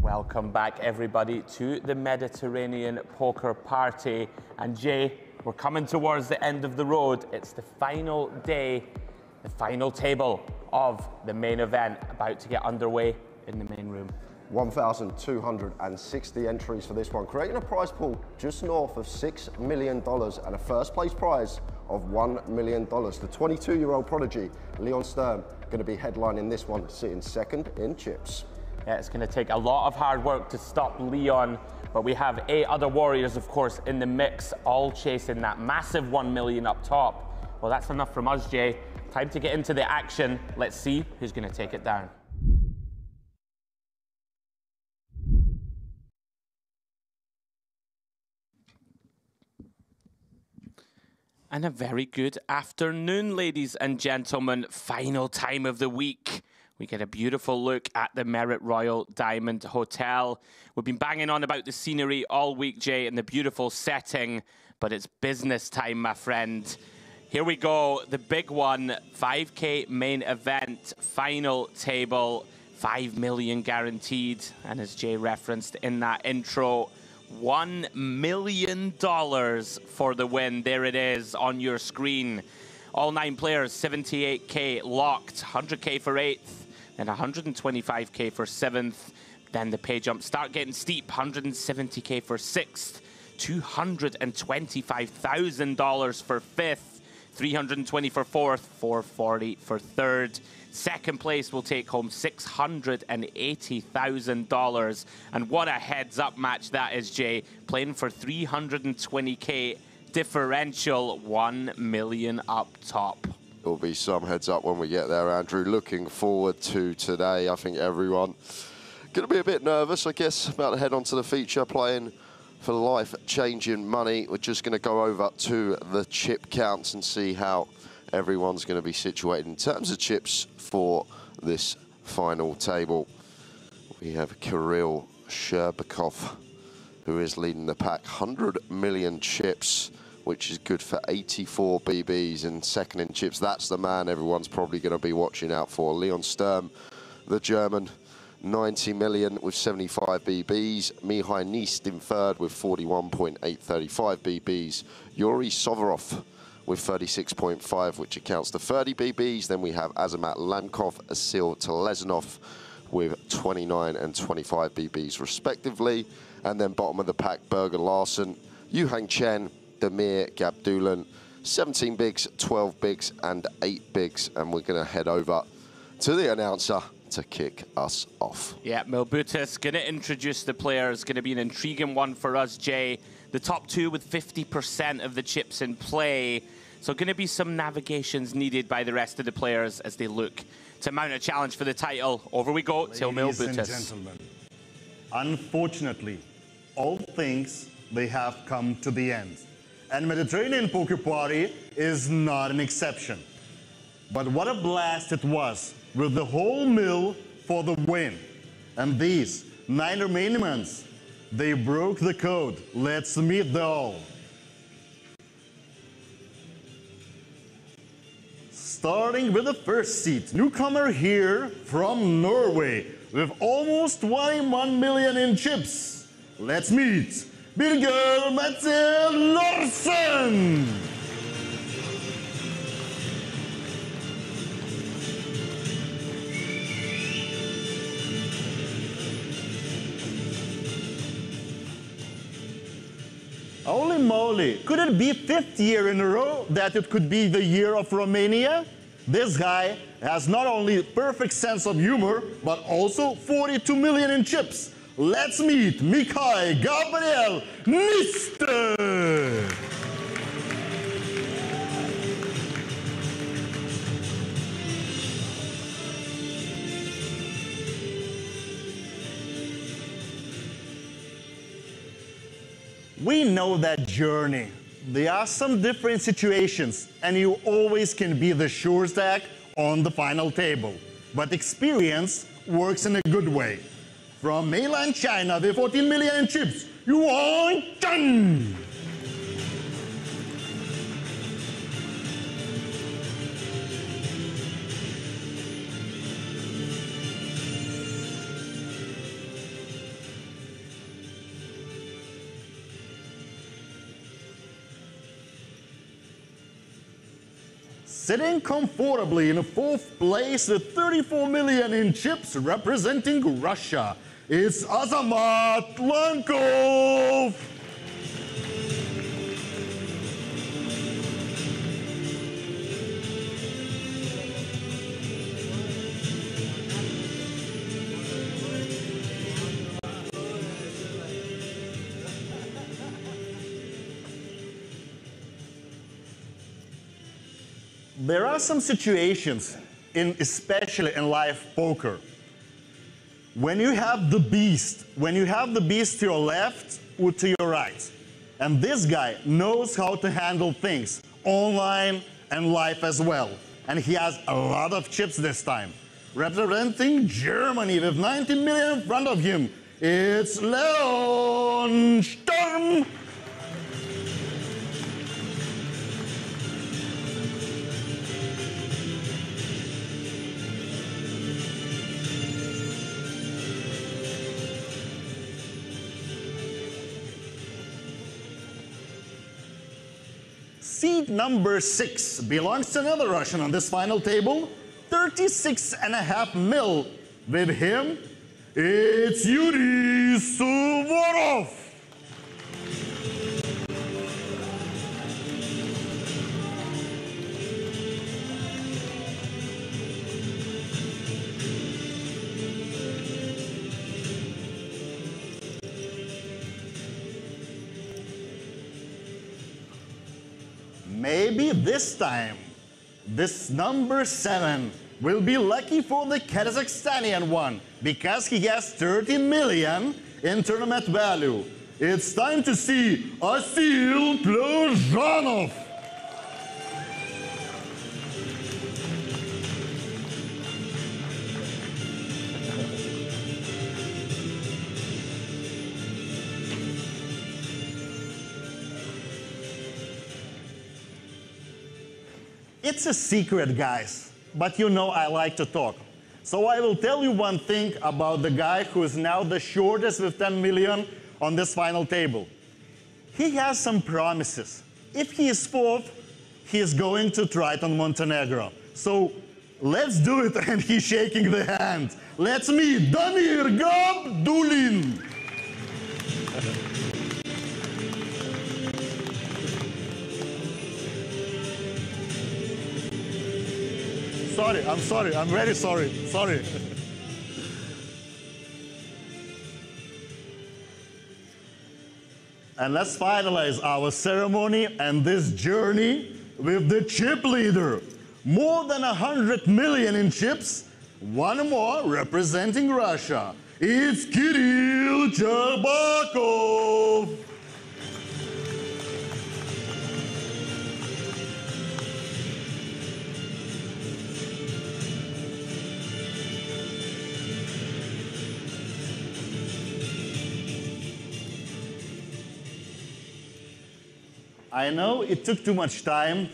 Welcome back, everybody, to the Mediterranean Poker Party. And Jay, we're coming towards the end of the road. It's the final day, the final table of the main event, about to get underway in the main room. 1,260 entries for this one, creating a prize pool just north of $6 million and a first place prize of $1 million. The 22-year-old prodigy, Leon Sturm, going to be headlining this one, sitting second in chips. Yeah, it's going to take a lot of hard work to stop Leon, but we have 8 other warriors, of course, in the mix, all chasing that massive 1 million up top. Well, that's enough from us, Jay. Time to get into the action. Let's see who's going to take it down. And a very good afternoon, ladies and gentlemen. Final time of the week. We get a beautiful look at the Merit Royal Diamond Hotel. We've been banging on about the scenery all week, Jay, and the beautiful setting, but it's business time, my friend. Here we go, the big one, 5K main event, final table, 5 million guaranteed. And as Jay referenced in that intro, $1 million for the win. There it is on your screen. All 9 players, 78K locked, 100K for 8th, then 125K for 7th. Then the pay jumps start getting steep, 170K for 6th, $225,000 for 5th, 320 for 4th, 440 for 3rd. Second place will take home $680,000. And what a heads-up match that is, Jay. Playing for 320K differential, 1 million up top. There'll be some heads up when we get there, Andrew. Looking forward to today. I think everyone going to be a bit nervous, I guess, about to head onto the feature, playing for life-changing money. We're just going to go over to the chip counts and see how everyone's going to be situated in terms of chips for this final table. We have Kirill Sherbakov, who is leading the pack, 100 million chips, which is good for 84 BBs, and second in chips. That's the man everyone's probably going to be watching out for. Leon Sturm, the German, 90 million with 75 BBs. Mihai Nist in third with 41.835 BBs. Yuri Sovorov with 36.5, which accounts to 30 BBs. Then we have Azamat Lankov, Asil Teleznov with 29 and 25 BBs respectively. And then bottom of the pack, Berger Larsen, Yuhang Chen, Damir Gabdulan, 17 bigs, 12 bigs, and 8 bigs. And we're going to head over to the announcer to kick us off. Yeah, Milbutis going to introduce the players. Going to be an intriguing one for us, Jay. The top 2 with 50% of the chips in play. So going to be some navigations needed by the rest of the players as they look to mount a challenge for the title. Over we go till Milbutis. Ladies and gentlemen, unfortunately, all things, they have come to the end. And Mediterranean Poker Party is not an exception. But what a blast it was, with the whole mill for the win. And these 9 remaining ones, they broke the code. Let's meet them all. Starting with the first seat, newcomer here from Norway, with almost 21 million in chips. Let's meet Birger Mathieu Larsen. Holy moly, could it be 5th year in a row that it could be the year of Romania? This guy has not only perfect sense of humor, but also 42 million in chips. Let's meet Mihai Gabriel Nister. We know that journey. There are some different situations, and you always can be the sure stack on the final table. But experience works in a good way. From mainland China, with 14 million in chips, Yuan Chen. Sitting comfortably in 4th place with 34 million in chips representing Russia, it's Azamat Lankov. There are some situations, especially in live poker, when you have the beast to your left or to your right. And this guy knows how to handle things online and live as well. And he has a lot of chips this time. Representing Germany with 90 million in front of him, it's Leon Sturm. Seat number 6 belongs to another Russian on this final table. 36.5 mil. With him, it's Yuri Suvorov. Maybe this time, this number 7 will be lucky for the Kazakhstanian one, because he has 30 million in tournament value. It's time to see Asil Plozhanov. It's a secret, guys, but you know I like to talk. So I will tell you one thing about the guy who is now the shortest with 10 million on this final table. He has some promises. If he is 4th, he is going to Triton Montenegro. So let's do it, and he's shaking the hand. Let's meet Damir Gabdulin. I'm very sorry. And let's finalize our ceremony and this journey with the chip leader. More than 100 million in chips, one more representing Russia. It's Kirill Cherbakov. I know it took too much time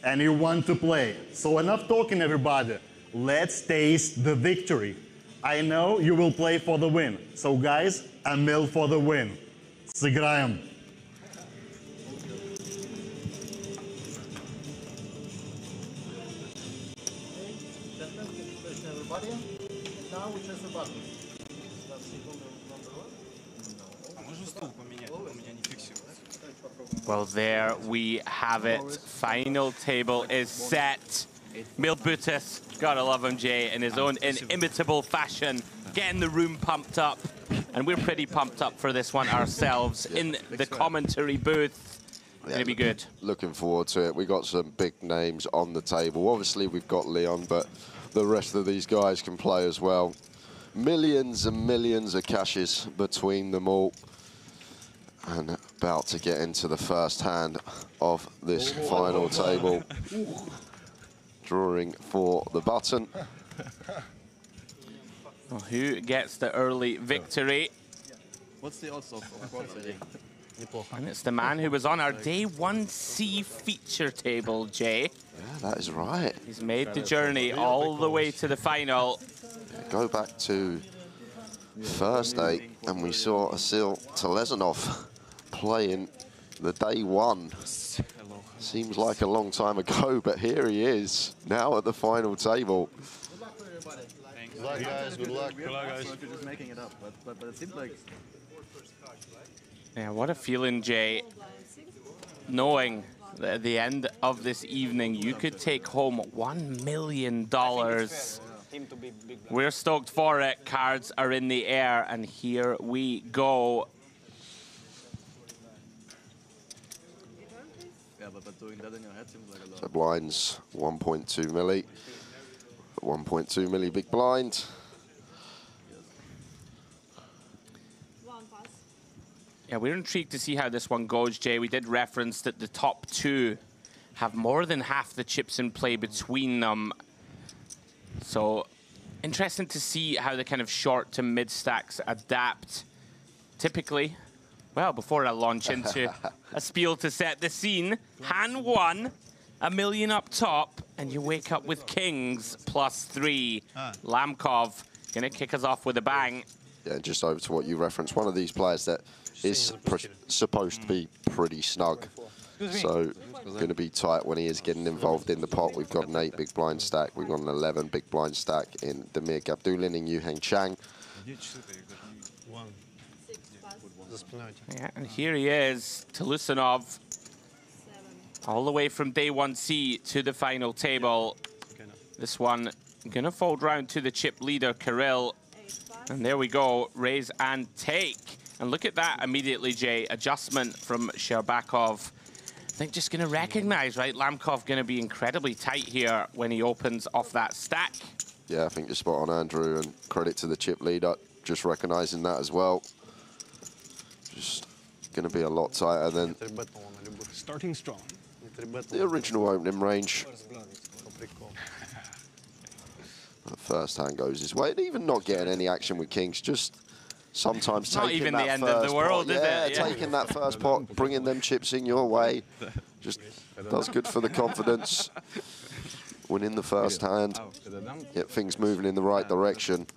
and you want to play. So enough talking, everybody. Let's taste the victory. I know you will play for the win. So guys, a mil for the win. Сыграем. Now we press the button. Well, there we have it. Final table is set. Milbutis, gotta love him, Jay, in his own inimitable fashion, getting the room pumped up. And we're pretty pumped up for this one ourselves in the commentary booth. Gonna be good. Looking forward to it. We got some big names on the table. Obviously, we've got Leon, but the rest of these guys can play as well. Millions and millions of cashes between them all. And about to get into the first hand of this final table. Drawing for the button. Well, who gets the early victory? What's the odds of quality? And it's the man who was on our day 1C feature table, Jay. Yeah, that is right. He's made the journey all the way to the final. Go back to Thursday, and we saw Asil Telezanov playing the day 1 Seems like a long time ago, but here he is, now at the final table. Thanks. Good luck, guys. Good luck. Good luck, guys. You're just making it up, but it seems like... Yeah, what a feeling, Jay. Knowing that at the end of this evening, you could take home $1 million. We're stoked for it. Cards are in the air, and here we go. Yeah, but doing that in your head seems like a lot. So blinds 1.2 milli. 1.2 milli big blind. Yeah, we're intrigued to see how this one goes, Jay. We did reference that the top two have more than half the chips in play between them. So interesting to see how the kind of short to mid stacks adapt. Typically, well, before I launch into a spiel to set the scene, hand one, $1 million up top, and you wake up with kings +3. Lamkov gonna kick us off with a bang. Yeah, just over to what you referenced. One of these players that is supposed to be pretty snug. So going to be tight when he is getting involved in the pot. We've got an 8 big blind stack. We've got an 11 big blind stack in Damir Gabdulin and Yuheng Chang. Yeah, and here he is, Tolusanov, all the way from day 1C to the final table. This one gonna fold round to the chip leader, Kirill. And there we go, raise and take. And look at that immediately, Jay. Adjustment from Sherbakov. I think just gonna recognize, right? Lamkov gonna be incredibly tight here when he opens off that stack. Yeah, I think you're spot on, Andrew, and credit to the chip leader, just recognizing that as well. Just gonna be a lot tighter than Starting strong. the original opening range. The first hand goes his way, and even not getting any action with kings, just sometimes Not taking even that the end first of the world, pot. is Yeah, it? Yeah. taking that first pot, bringing them chips in your way, just does good for the confidence. Winning the first hand, get things moving in the right direction.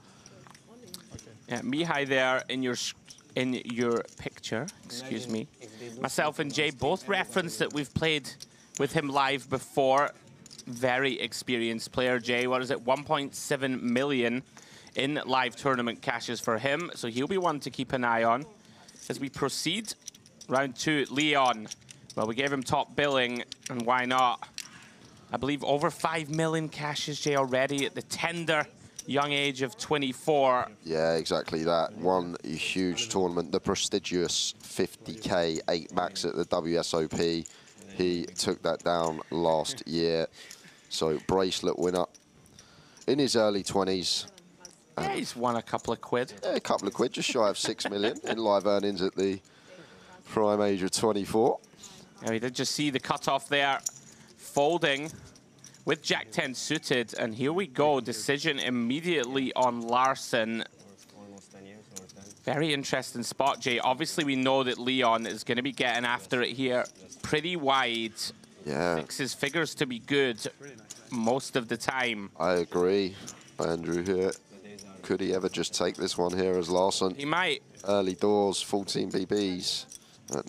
Yeah, Mihai there in your picture, excuse me. Myself and Jay both referenced that we've played with him live before. Very experienced player, Jay. What is it? 1.7 million in live tournament cashes for him. So he'll be one to keep an eye on. As we proceed, round 2, Leon. Well, we gave him top billing, and why not? I believe over 5 million cashes, Jay, already at the tender young age of 24. Yeah, exactly that. One huge tournament, the prestigious 50K 8 max at the WSOP. He took that down last year. So bracelet winner in his early 20s. Yeah, he's won a couple of quid. Yeah, a couple of quid, just shy of 6 million in live earnings at the prime age of 24. Yeah, we did just see the cutoff there, folding with Jack 10 suited, and here we go, decision immediately on Larson. Very interesting spot, Jay. Obviously, we know that Leon is going to be getting after it here pretty wide. Yeah. Fixes figures to be good most of the time. I agree, Andrew here. Could he ever just take this one here as Larson? He might. Early doors, 14 BBs.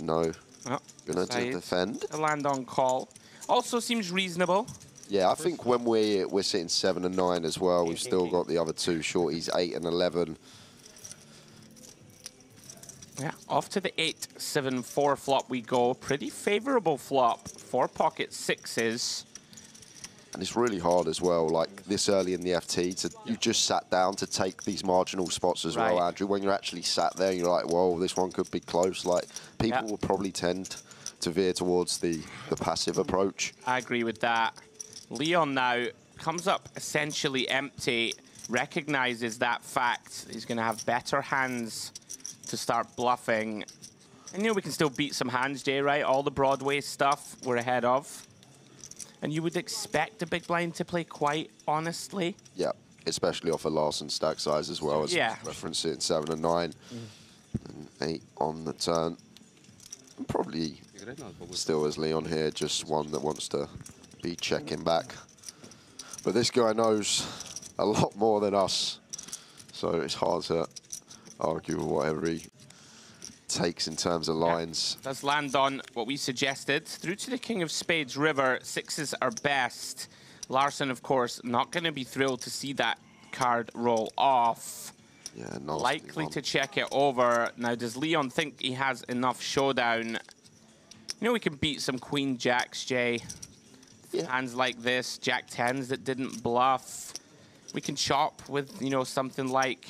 No. Oh, Gonna to defend. A land on call. Also seems reasonable. Yeah, I think when we're sitting 7 and 9 as well, we've still got the other two shorties, 8 and 11. Yeah, off to the 8-7-4 flop we go. Pretty favorable flop. 4 pocket 6s. And it's really hard as well, like this early in the FT, you just sat down to take these marginal spots as well, Andrew. When you're actually sat there, you're like, whoa, this one could be close. Like, people will probably tend to veer towards the passive approach. I agree with that. Leon now comes up essentially empty, recognizes that fact. He's going to have better hands to start bluffing. And you know, we can still beat some hands, Jay, right? All the Broadway stuff we're ahead of. And you would expect a big blind to play quite honestly. Yeah, especially off a Larson stack size as well, as reference it, 7 and 9. And 8 on the turn. And probably still as Leon here, just one that wants to be checking back. But this guy knows a lot more than us, so it's hard to argue with whatever takes in terms of lines. Does land on what we suggested. Through to the King of Spades river. Sixes are best. Larson, of course, not going to be thrilled to see that card roll off. Yeah, nasty Likely one. to check it over. Now, does Leon think he has enough showdown? You know, we can beat some Queen Jacks, Jay. Yeah. Hands like this, Jack 10s that didn't bluff. We can chop with, you know, something like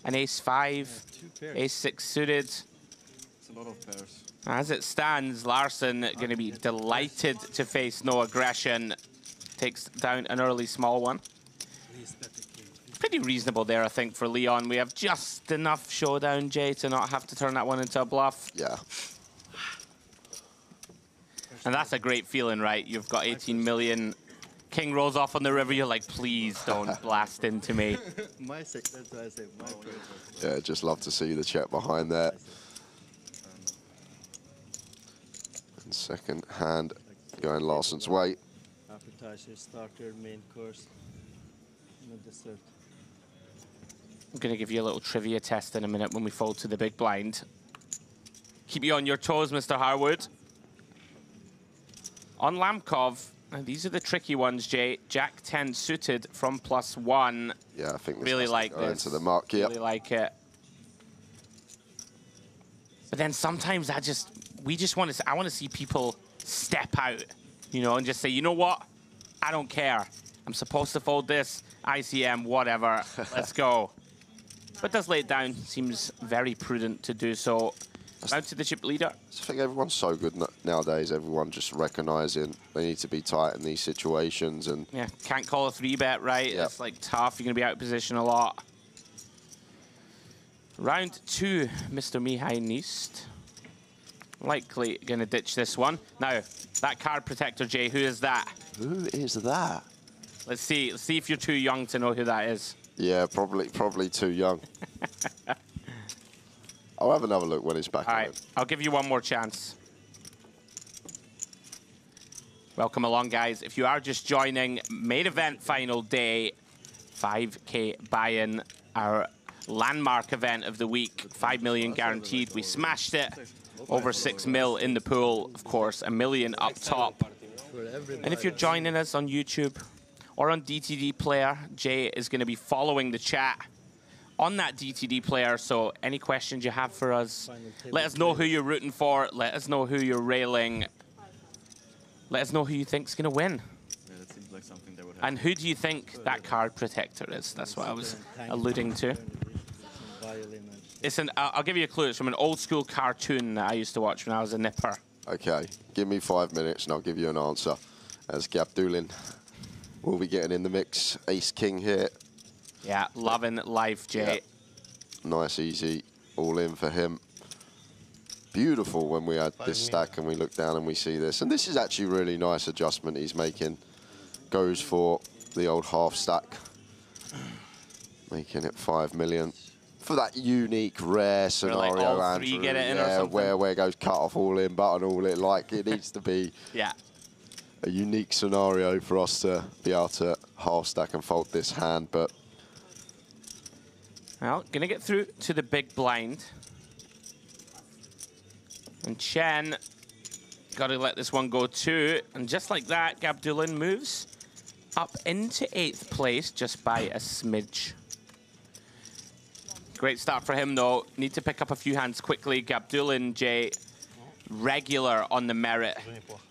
an Ace 5, Ace 6 suited. It's a lot of pairs. As it stands, Larson going to be delighted to face no aggression. Takes down an early small one. Pretty reasonable there, I think, for Leon. We have just enough showdown, Jay, to not have to turn that one into a bluff. Yeah. And that's a great feeling, right? You've got 18 million. King rolls off on the river. You're like, please don't blast into me. My six, that's why I say my first. Yeah, just love to see the check behind there. And second hand going Larson's way. Appetizer, starter, main course, and a dessert. I'm going to give you a little trivia test in a minute when we fall to the big blind. Keep you on your toes, Mr. Harwood. On Lamkov, and these are the tricky ones, Jay. Jack 10 suited from +1. Yeah, I think this Really has to like go this. into the mark. Yep. Really like it. But then sometimes we just want to, I want to see people step out, you know, and just say, you know what? I don't care. I'm supposed to fold this, ICM, whatever. Let's go. But does lay it down. Seems very prudent to do so. Round to the chip leader. I think everyone's so good nowadays. Everyone just recognizing they need to be tight in these situations. And Yeah, can't call a 3-bet, right? Yep. It's like tough. You're going to be out of position a lot. Round 2, Mr. Mihai Nist. Likely going to ditch this one. Now, that card protector, Jay, who is that? who is that? Let's see. Let's see if you're too young to know who that is. Yeah, probably too young. I'll have another look when it's back All on. right, I'll give you one more chance. Welcome along, guys. If you are just joining, main event final day, 5K buy-in, our landmark event of the week, 5 million guaranteed. We smashed it, over 6 mil in the pool, of course, $1 million up top. And if you're joining us on YouTube or on DTD Player, Jay is going to be following the chat on that DTD Player, so any questions you have for us, let us know who you're rooting for, let us know who you're railing, let us know who you think's going to win. Yeah, that seems like something that would happen. And who do you think that card protector is? That's what I was alluding to. It's I'll give you a clue. It's from an old school cartoon that I used to watch when I was a nipper. Okay, give me 5 minutes and I'll give you an answer. As Gabdulin will be getting in the mix. Ace King here. Yeah, loving life, Jay. Yep. Nice, easy, all in for him. Beautiful when we had this stack and we look down and we see this. And this is actually really nice adjustment he's making. Goes for the old half stack. Making it 5 million. For that unique, rare scenario, like all Andrew. three get it in or yeah, something? where goes cut off all in, button all in. Like, it needs to be Yeah. a unique scenario for us to be able to half stack and fold this hand, but Well, gonna get through to the big blind. And Chen, gotta let this one go too. And just like that, Gabdulin moves up into 8th place just by a smidge. Great start for him though. Need to pick up a few hands quickly. Gabdulin, Jay, regular on the Merit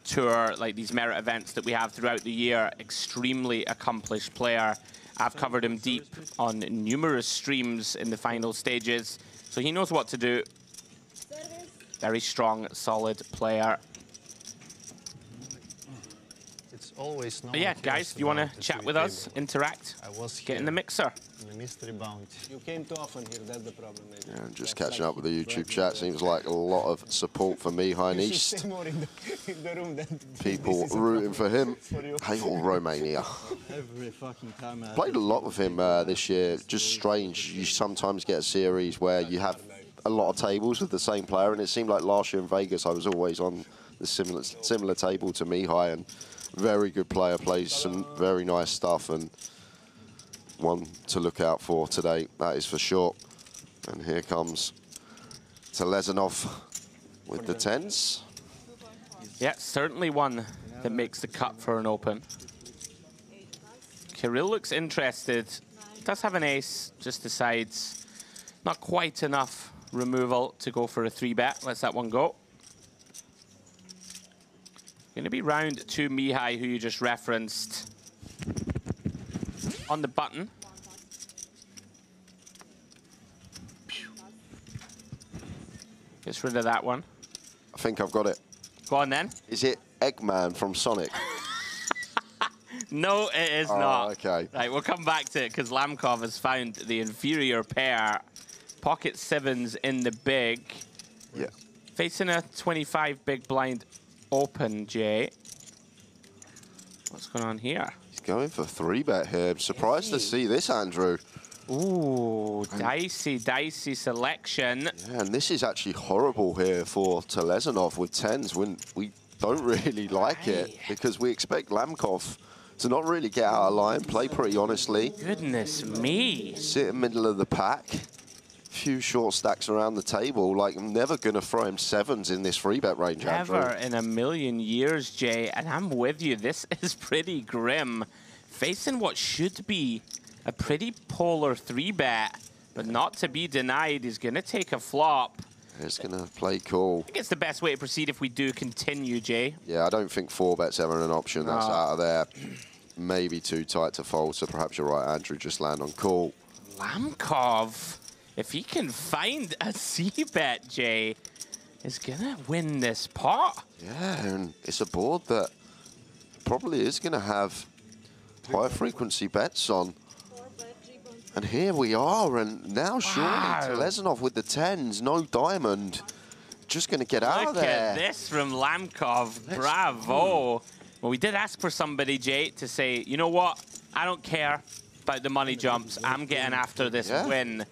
Tour, like these Merit events that we have throughout the year. Extremely accomplished player. I've covered him deep on numerous streams in the final stages, so he knows what to do. Very strong, solid player. It's always But yeah, guys, if you want to chat with us, interact, get in the mixer. Mystery bounty. You came too often here, that's the problem. Maybe. yeah, just catching up with the YouTube chat. Seems like a lot of support for Mihai You should Nist. stay more in the room than People rooting for him. Hey, all Romania. every fucking time. Played a lot with him this year. Just strange. You sometimes get a series where you have a lot of tables with the same player, and it seemed like last year in Vegas I was always on the similar table to Mihai, and very good player, plays some very nice stuff, and one to look out for today, that is for sure. And here comes to Lesanov with the 10s. Yeah, certainly one that makes the cut for an open. Kirill looks interested. Does have an ace, just decides not quite enough removal to go for a 3-bet. Lets that one go. Going to be round to Mihai, who you just referenced, on the button. Gets rid of that one. I think I've got it. Go on then. Is it Eggman from Sonic? No, it is not. Okay. Right, we'll come back to it because Lamkov has found the inferior pair. Pocket 7s in the big. Yeah. Facing a 25 big blind open, Jay. What's going on here? He's going for 3-bet here. I'm surprised to see this, Andrew. Ooh, dicey selection. Yeah, and this is actually horrible here for Telezanov with 10s. We don't really like it because we expect Lamkov to not really get out of line, play pretty honestly. Goodness me. Sit in the middle of the pack. Few short stacks around the table. Like, I'm never going to throw him 7s in this 3-bet range, Andrew. Never in a million years, Jay. And I'm with you. This is pretty grim. Facing what should be a pretty polar 3-bet, but not to be denied. He's going to take a flop. He's going to play cool. I think it's the best way to proceed if we do continue, Jay. Yeah, I don't think 4-bet's ever an option. That's out of there. Maybe too tight to fold, so perhaps you're right, Andrew. Just land on call. Lamkov, if he can find a C-bet, Jay, is going to win this pot. Yeah, and it's a board that probably is going to have high frequency bets on. And here we are, and now surely Telezanov with the 10s, no diamond, just going to get out of there. Look at this from Lamkov. Bravo. Well, we did ask for somebody, Jay, to say, you know what? I don't care about the money jumps. I'm getting after this win.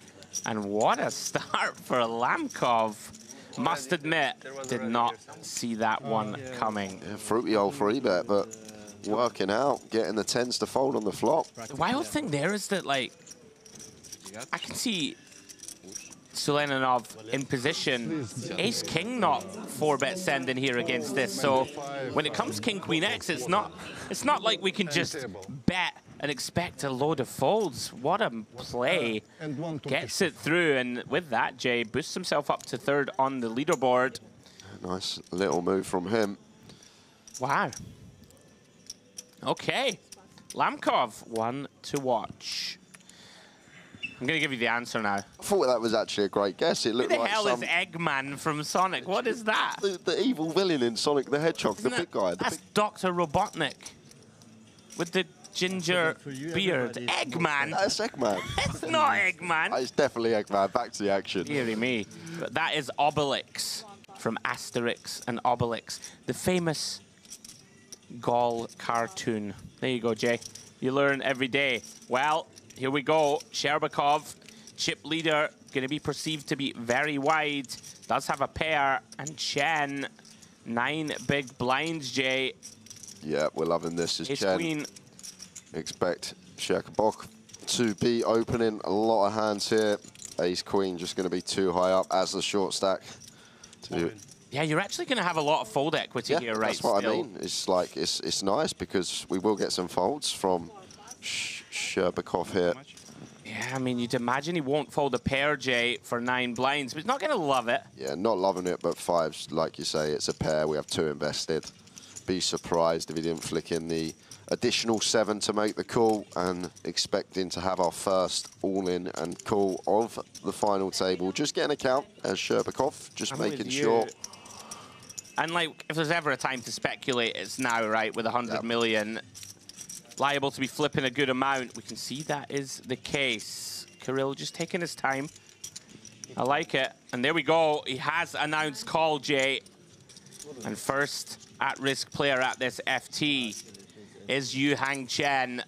And what a start for Lamkov. Must admit, did not see that one coming. Yeah, fruity old 3-bet, but working out, getting the 10s to fold on the flop. The wild thing there is that, like, I can see Sulenanov in position. Ace-King not 4-bet sending here against this. So when it comes King-Queen X, it's not like we can just bet and expect a load of folds. What a play. Gets it through, and with that, Jay boosts himself up to 3rd on the leaderboard. Nice little move from him. Wow. Okay. Lamkov, one to watch. I'm going to give you the answer now. I thought that was actually a great guess. It looked Who the like hell is Eggman from Sonic? What is that? The evil villain in Sonic the Hedgehog, the big guy. That's Dr. Robotnik with the ginger beard. Eggman? That's Eggman. It's not Eggman. It's definitely Eggman. Back to the action. Deary me. But that is Obelix from Asterix and Obelix, the famous Gaul cartoon. There you go, Jay. You learn every day. Well, here we go. Sherbakov, chip leader, going to be perceived to be very wide. Does have a pair. And Chen, 9 big blinds, Jay. Yeah, we're loving this. Is Chen. Queen. Expect Sherbakov to be opening a lot of hands here. Ace-Queen just going to be too high up as the short stack. Yeah, you're actually going to have a lot of fold equity here, right? That's what I mean. It's like, it's nice because we will get some folds from Sherbakov here. Yeah, I mean, you'd imagine he won't fold a pair, Jay, for 9 blinds, but he's not going to love it. Yeah, not loving it, but 5s, like you say, it's a pair. We have 2 invested. Be surprised if he didn't flick in the additional 7 to make the call, and expecting to have our first all-in and call of the final table. Just getting a count as Sherbakov, just making sure. And, like, if there's ever a time to speculate, it's now, right, with 100 million. Liable to be flipping a good amount. We can see that is the case. Kirill just taking his time. I like it. And there we go. He has announced call, Jay. And first at-risk player at this FT is Yu Hang Chen.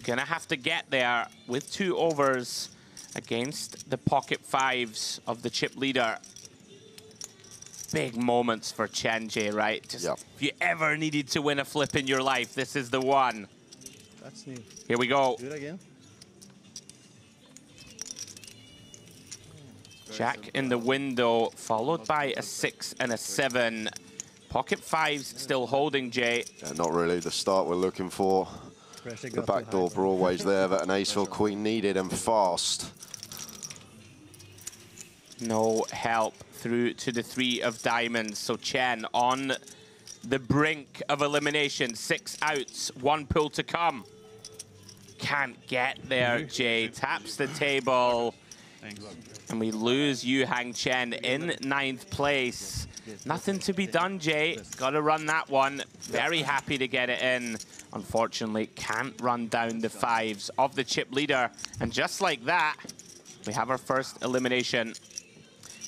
Gonna have to get there with 2 overs against the pocket 5s of the chip leader. Big moments for Chen, Jay, right? Just if you ever needed to win a flip in your life, this is the one. That's new. Here we go. Do it again. Jack in the window, followed by a 6 and a 7. Pocket fives still holding, Jay. Yeah, not really the start we're looking for. The backdoor broadways there that an ace or queen needed, and fast. No help through to the 3 of diamonds. So Chen on the brink of elimination. 6 outs, 1 pull to come. Can't get there, Jay. Taps the table. And we lose Yu Hang Chen in 9th place. Nothing to be done, Jay. Got to run that one. Very happy to get it in. Unfortunately, can't run down the 5s of the chip leader. And just like that, we have our first elimination.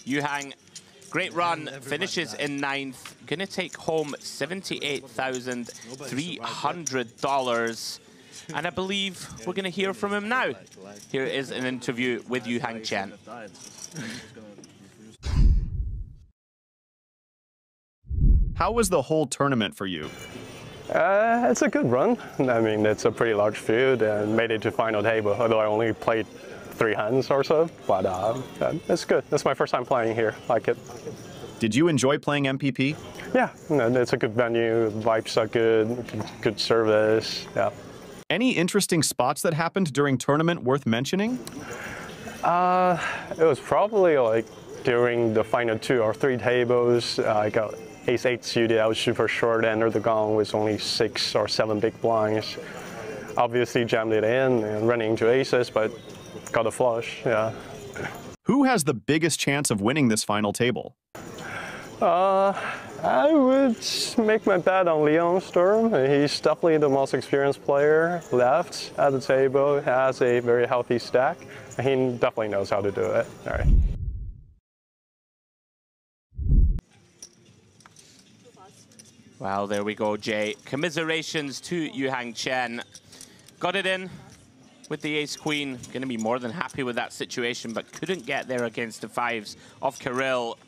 Yu Hang, great run, finishes in 9th. Gonna take home $78,300. And I believe we're gonna hear from him now. Here is an interview with Yu Hang Chen. How was the whole tournament for you? It's a good run. I mean, it's a pretty large field and made it to final table, although I only played 3 hands or so, but it's good. It's my first time playing here, like it. Did you enjoy playing MPP? Yeah, it's a good venue, vibes are good service, yeah. Any interesting spots that happened during tournament worth mentioning? It was probably like during the final 2 or 3 tables, I got ace-8 suited. I was super short end of the gun with only 6 or 7 big blinds. Obviously jammed it in and running into aces, but got a flush, yeah. Who has the biggest chance of winning this final table? I would make my bet on Leon Sturm. He's definitely the most experienced player left at the table, has a very healthy stack, and he definitely knows how to do it. All right. Well, there we go, Jay. Commiserations to Yu Hang Chen. Got it in with the ace-queen. Going to be more than happy with that situation, but couldn't get there against the 5s of Kirill.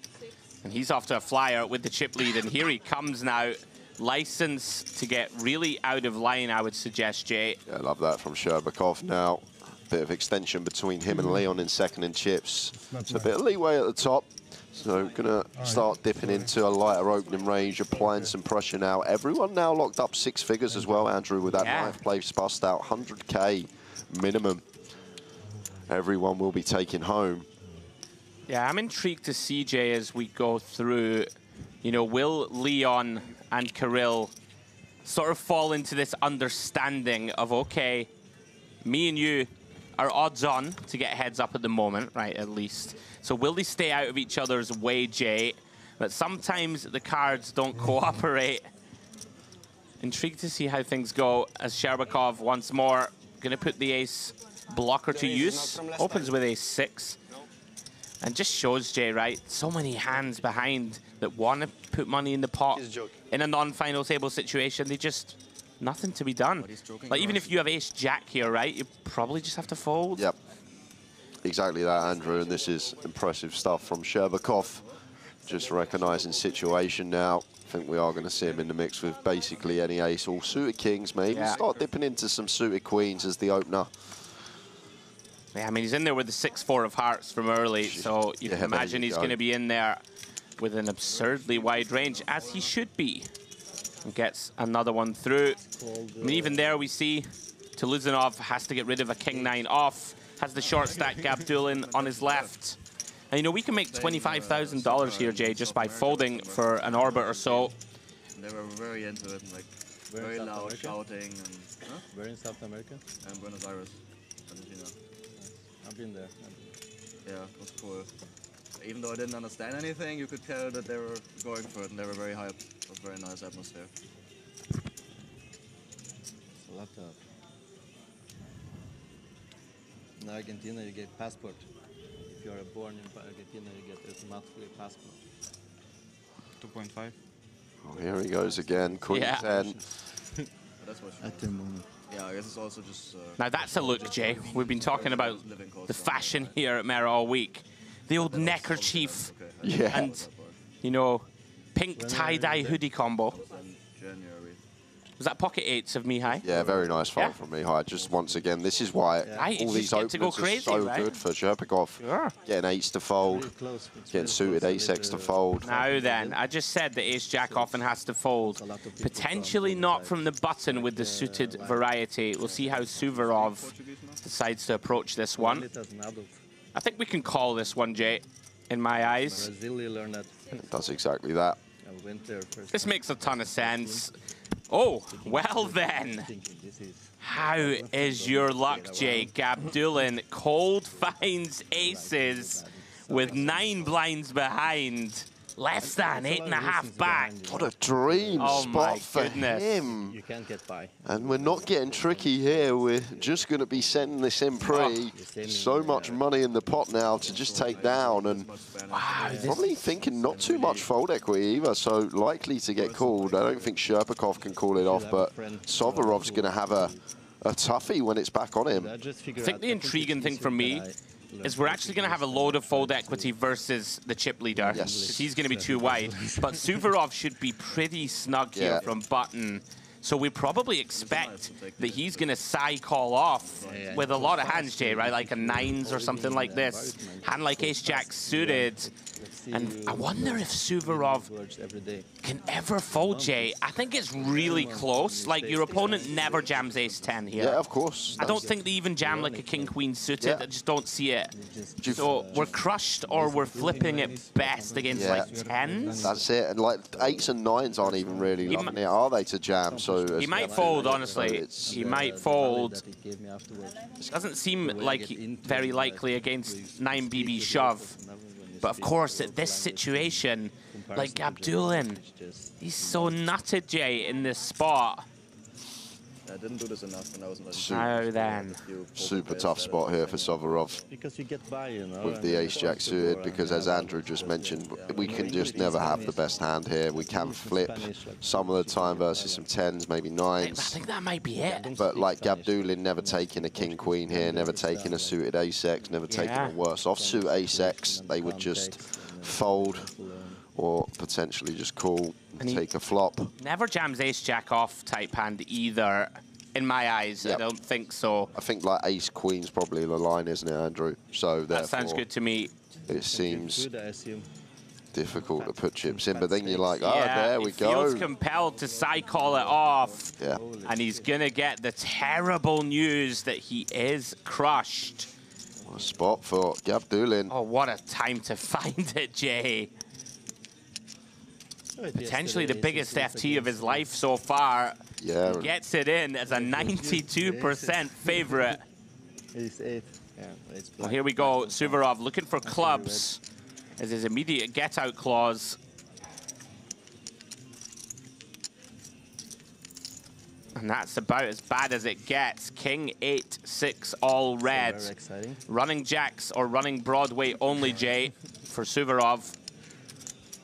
And he's off to a flyer with the chip lead, and here he comes now. License to get really out of line, I would suggest, Jay. Yeah, I love that from Sherbakov now. Bit of extension between him and Leon in second in chips. So a bit of leeway at the top. So gonna start dipping into a lighter opening range, applying some pressure now. Everyone now locked up 6 figures as well, Andrew, with that 9th place bust out, 100K minimum. Everyone will be taking home. Yeah, I'm intrigued to see, Jay, as we go through, you know, will Leon and Kirill sort of fall into this understanding of, okay, me and you are odds on to get heads up at the moment, right, at least. So will they stay out of each other's way, Jay? But sometimes the cards don't cooperate. Intrigued to see how things go as Sherbakov once more going to put the ace blocker to use. Opens with ace-6. And just shows, Jay, right, so many hands behind that want to put money in the pot in a non-final table situation. They just, nothing to be done. Like, even if you have ace-jack here, right, you probably just have to fold. Yep. Exactly that, Andrew, and this is impressive stuff from Sherbakov. Just recognizing situation now. I think we are going to see him in the mix with basically any ace, all suited kings, maybe. Start dipping into some suited queens as the opener. Yeah, I mean, he's in there with the 6-4 of hearts from early, so you can imagine he's going to be in there with an absurdly wide range, as he should be. And gets another one through. I mean, even there we see Tuluzanov has to get rid of a king-9 off, has the short stack Gabdulin on his left. And, you know, we can make $25,000 here, Jay, just by folding for an orbit or so. They were very into it, like, very loud shouting. And, Where in South America? And Buenos Aires, Argentina. I've been there. Yeah, it was cool. Even though I didn't understand anything, you could tell that they were going for it and they were very hyped. It was a very nice atmosphere. It's a lot of... In Argentina, you get passport. If you are born in Argentina, you get automatically a passport. 2.5. Oh, here he goes again, Queen 10. That's what at the moment. Yeah, I guess it's also just... now that's a look, Jay. We've been talking about the fashion here at Mera all week. The old neckerchief and, you know, pink tie-dye hoodie combo. In January. Was that pocket eights of Mihai? Yeah, very nice fold from Mihai. Just once again, this is why all these openers are so good for Sherpikov. Sure. Getting eights to fold, getting suited ace-x to fold. Now then, I just said that ace-jack often has to fold. Potentially not from the button with the suited variety. We'll see how Suvorov decides to approach this one. I think we can call this one, Jay, in my eyes. It does exactly that. This makes a ton of sense. Oh, well then. How is your luck, Jay? Gabdulin cold finds aces with 9 blinds behind. Less than 8.5 back. What a dream spot for him. You can't get by. And we're not getting tricky here. We're just going to be sending this in pre. So much money in the pot now to just take down. And probably thinking not too much fold equity either. So likely to get called. I don't think Sherpikov can call it off, but Sovorov's going to have a toughie when it's back on him. I think the intriguing thing for me is we're actually going to have a load of fold equity versus the chip leader. Yes. Because he's going to be too wide. But Suvorov should be pretty snug here from button. So we probably expect that he's going to side call off with a lot of hands, Jay, right? Like a 9s or something like this. Hand like ace-jack suited. And I wonder if Suvorov can ever fold, Jay. I think it's really close. Like, your opponent never jams ace-10 here. Yeah, of course. I don't think they even jam like a king-queen suited. I just don't see it. So we're crushed or we're flipping it best against like 10s. That's it. And like 8s and 9s aren't even really loving it, are they, to jam? So he might fold, honestly. He might fold. It doesn't seem like very likely against 9BB shove. But of course, at this situation, like Gabdulin, he's so nutted, Jay, in this spot. I didn't do this enough when I was in Now then. Super tough spot here for Sovorov. Because you get by, you know. With the ace-jack suited, because as Andrew just mentioned, we can just never have the best hand here. We can flip some of the time versus some 10s, maybe 9s. I think that might be it. But like Gabdulin never taking a king-queen here, never taking a suited ace-x, never taking a worse offsuit ace-x. They would just fold or potentially just call and take a flop. Never jams ace-jack off type hand either, in my eyes. I don't think so. I think like ace-queen's probably the line, isn't it, Andrew? So that sounds good to me. It seems difficult to put chips in, but then you're like, oh, yeah, there we go. He feels compelled to side call it off. Yeah. And he's going to get the terrible news that he is crushed. What a spot for Gabdulin. Oh, what a time to find it, Jay. Potentially the biggest FT of his life so far. Yeah. He gets it in as a 92% favorite. Well, here we go. Suvorov looking for clubs as his immediate get-out clause. And that's about as bad as it gets. King 8-6 all red. Running jacks or running Broadway only, Jay, for Suvorov.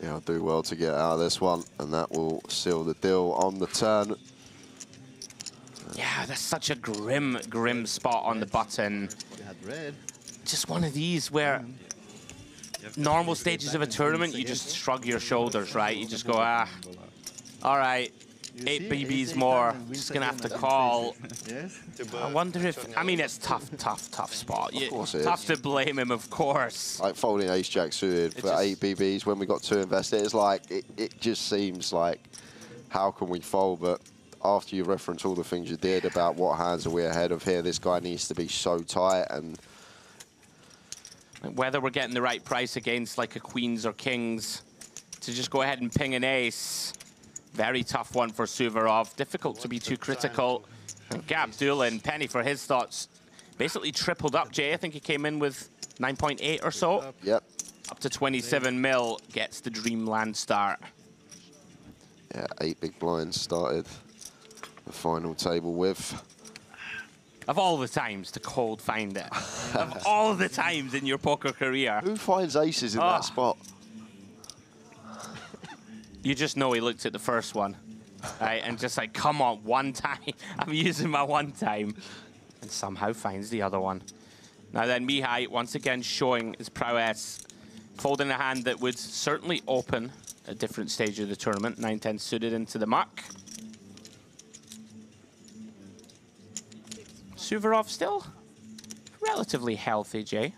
Yeah, I'll do well to get out of this one, and that will seal the deal on the turn. Yeah, that's such a grim, grim spot on the button. Just one of these where normal stages of a tournament, you just shrug your shoulders, right? You just go, ah, all right, 8 BBs more, just gonna have to call. I wonder if, I mean, it's tough spot. Of course it tough is. to blame him, of course. Like folding ace-jack suited for 8 BBs when we got 2 invested, it's like, it just seems like, how can we fold? But after you reference all the things you did about what hands are we ahead of here, this guy needs to be so tight. And whether we're getting the right price against like a queens or kings to just go ahead and ping an ace. Very tough one for Suvorov. Difficult to be too critical. And Gabdulin, penny for his thoughts, basically tripled up, Jay. I think he came in with 9.8 or so. Yep. Up to 27 mil, gets the dreamland start. Yeah, 8 big blinds started the final table with. Of all the times to cold find it. Of all the times in your poker career. Who finds aces in that spot? You just know he looked at the first one, right? And just like, come on, one time. I'm using my one time. And somehow finds the other one. Now then, Mihai, once again, showing his prowess. Folding a hand that would certainly open a different stage of the tournament. 9-10 suited into the muck. Suvorov still relatively healthy, Jay.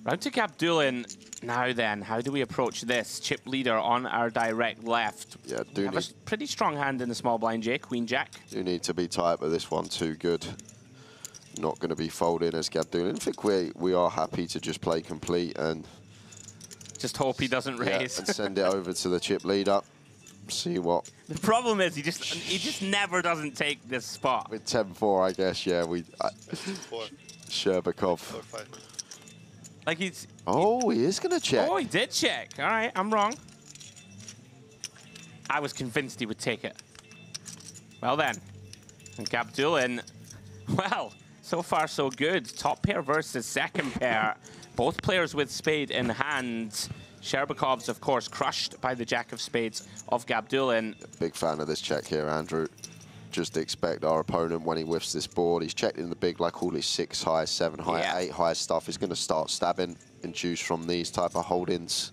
Round to Gabdulin. Now then, how do we approach this? Chip leader on our direct left. Yeah, we have a pretty strong hand in the small blind, Jay. Queen Jack. Do need to be tight, but this one too good. Not going to be folding as Gabdulin. I think we are happy to just play complete and just hope he doesn't raise. And send it over to the chip leader. See what. The problem is he just never doesn't take this spot. With 10-4, I guess. Yeah, Sherbakov. Like he's. Oh, he is going to check. Oh, he did check. All right, I'm wrong. I was convinced he would take it. Well then, and Gabdulin. Well, so far so good. Top pair versus second pair. Both players with spade in hand. Sherbakov's, of course, crushed by the jack of spades of Gabdulin. Big fan of this check here, Andrew. Just expect our opponent, when he whiffs this board, he's checked in the big, like all his 6 high, 7 high, 8 high stuff. He's going to start stabbing and juice from these type of holdings.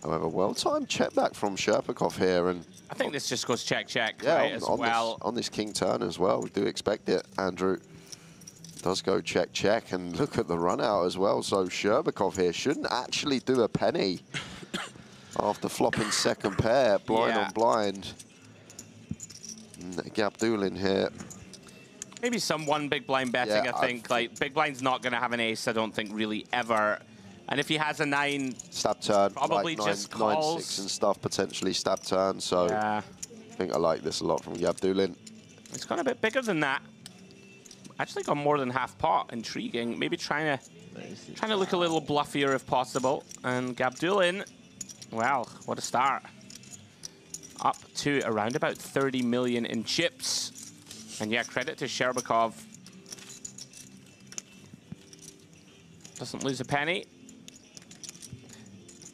However, well-timed check back from Sherpakov here. And I think this just goes check, yeah, right, as well. On this king turn as well. We do expect it, Andrew. Does go check, check, and look at the run out as well. So Sherbakov here shouldn't actually do a penny after flopping second pair, blind on blind. And Gabdulin here. Maybe some one big blind betting, I think. Like, big blind's not going to have an ace, I don't think, really, ever. And if he has a 9, stab turn, probably like just 9, calls. 6 and stuff, potentially stab turn. So I think I like this a lot from Gabdulin. It's gone a bit bigger than that. Actually got more than half pot. Intriguing. Maybe trying to look a little bluffier if possible. And Gabdulin, well, what a start. Up to around about 30 million in chips. And yeah, credit to Sherbakov. Doesn't lose a penny.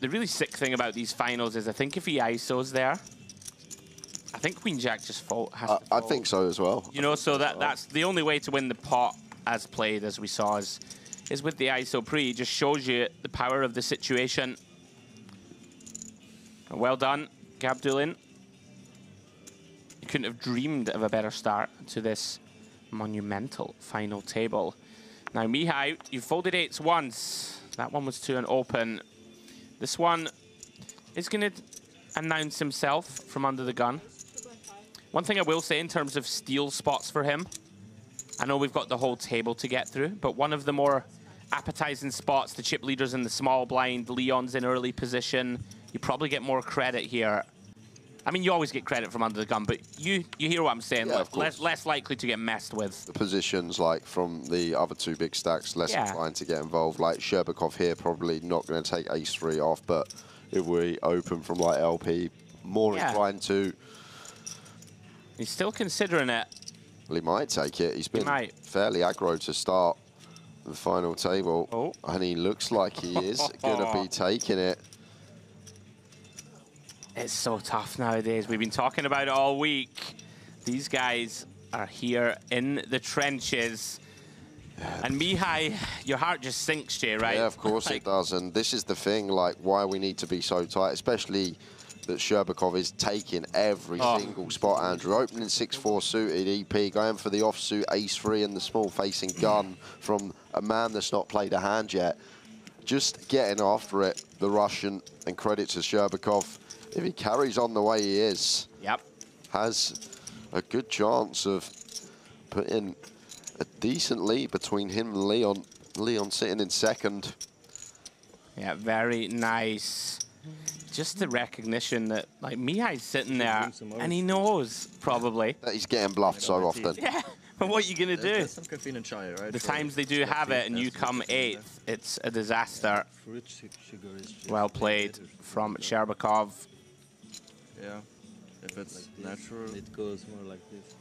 The really sick thing about these finals is I think if he ISOs there, I think Queen Jack just has to fold. I think so as well. You know, so that's the only way to win the pot as played, as we saw, is with the ISO pre. It just shows you the power of the situation. Well done, Gabdulin. You couldn't have dreamed of a better start to this monumental final table. Now, Mihai, you folded 8s once. That one was to an open. This one is going to announce himself from under the gun. One thing I will say in terms of steal spots for him, I know we've got the whole table to get through, but one of the more appetizing spots, the chip leaders in the small blind, Leon's in early position, you probably get more credit here. I mean, you always get credit from under the gun, but you hear what I'm saying. Yeah, less likely to get messed with. The positions, like, from the other 2 big stacks, less inclined to get involved. Like, Sherbakov here probably not going to take ace-3 off, but if we open from, like, LP, more inclined to. He's still considering it. Well, he might take it. He's been fairly aggro to start the final table. And he looks like he is going to be taking it. It's so tough nowadays. We've been talking about it all week. These guys are here in the trenches. And Mihai, your heart just sinks, Jay, right? Yeah, of course it does. And this is the thing, like, why we need to be so tight, especially that Sherbakov is taking every single spot, Andrew. Opening 6-4 suited EP, going for the offsuit ace-3 and the small facing gun from a man that's not played a hand yet. Just getting after it, the Russian, and credit to Sherbakov. If he carries on the way he is, has a good chance of putting a decent lead between him and Leon. Leon sitting in second. Yeah, very nice. Just the recognition that, like, Mihai's sitting there, and he knows, probably, that he's getting bluffed so often. Yeah, but what are you going to do? Some caffeine and chai, right? The times they do have it and you come 8th, it's a disaster. Well played from Sherbakov. Yeah, if it's natural. It goes more like this.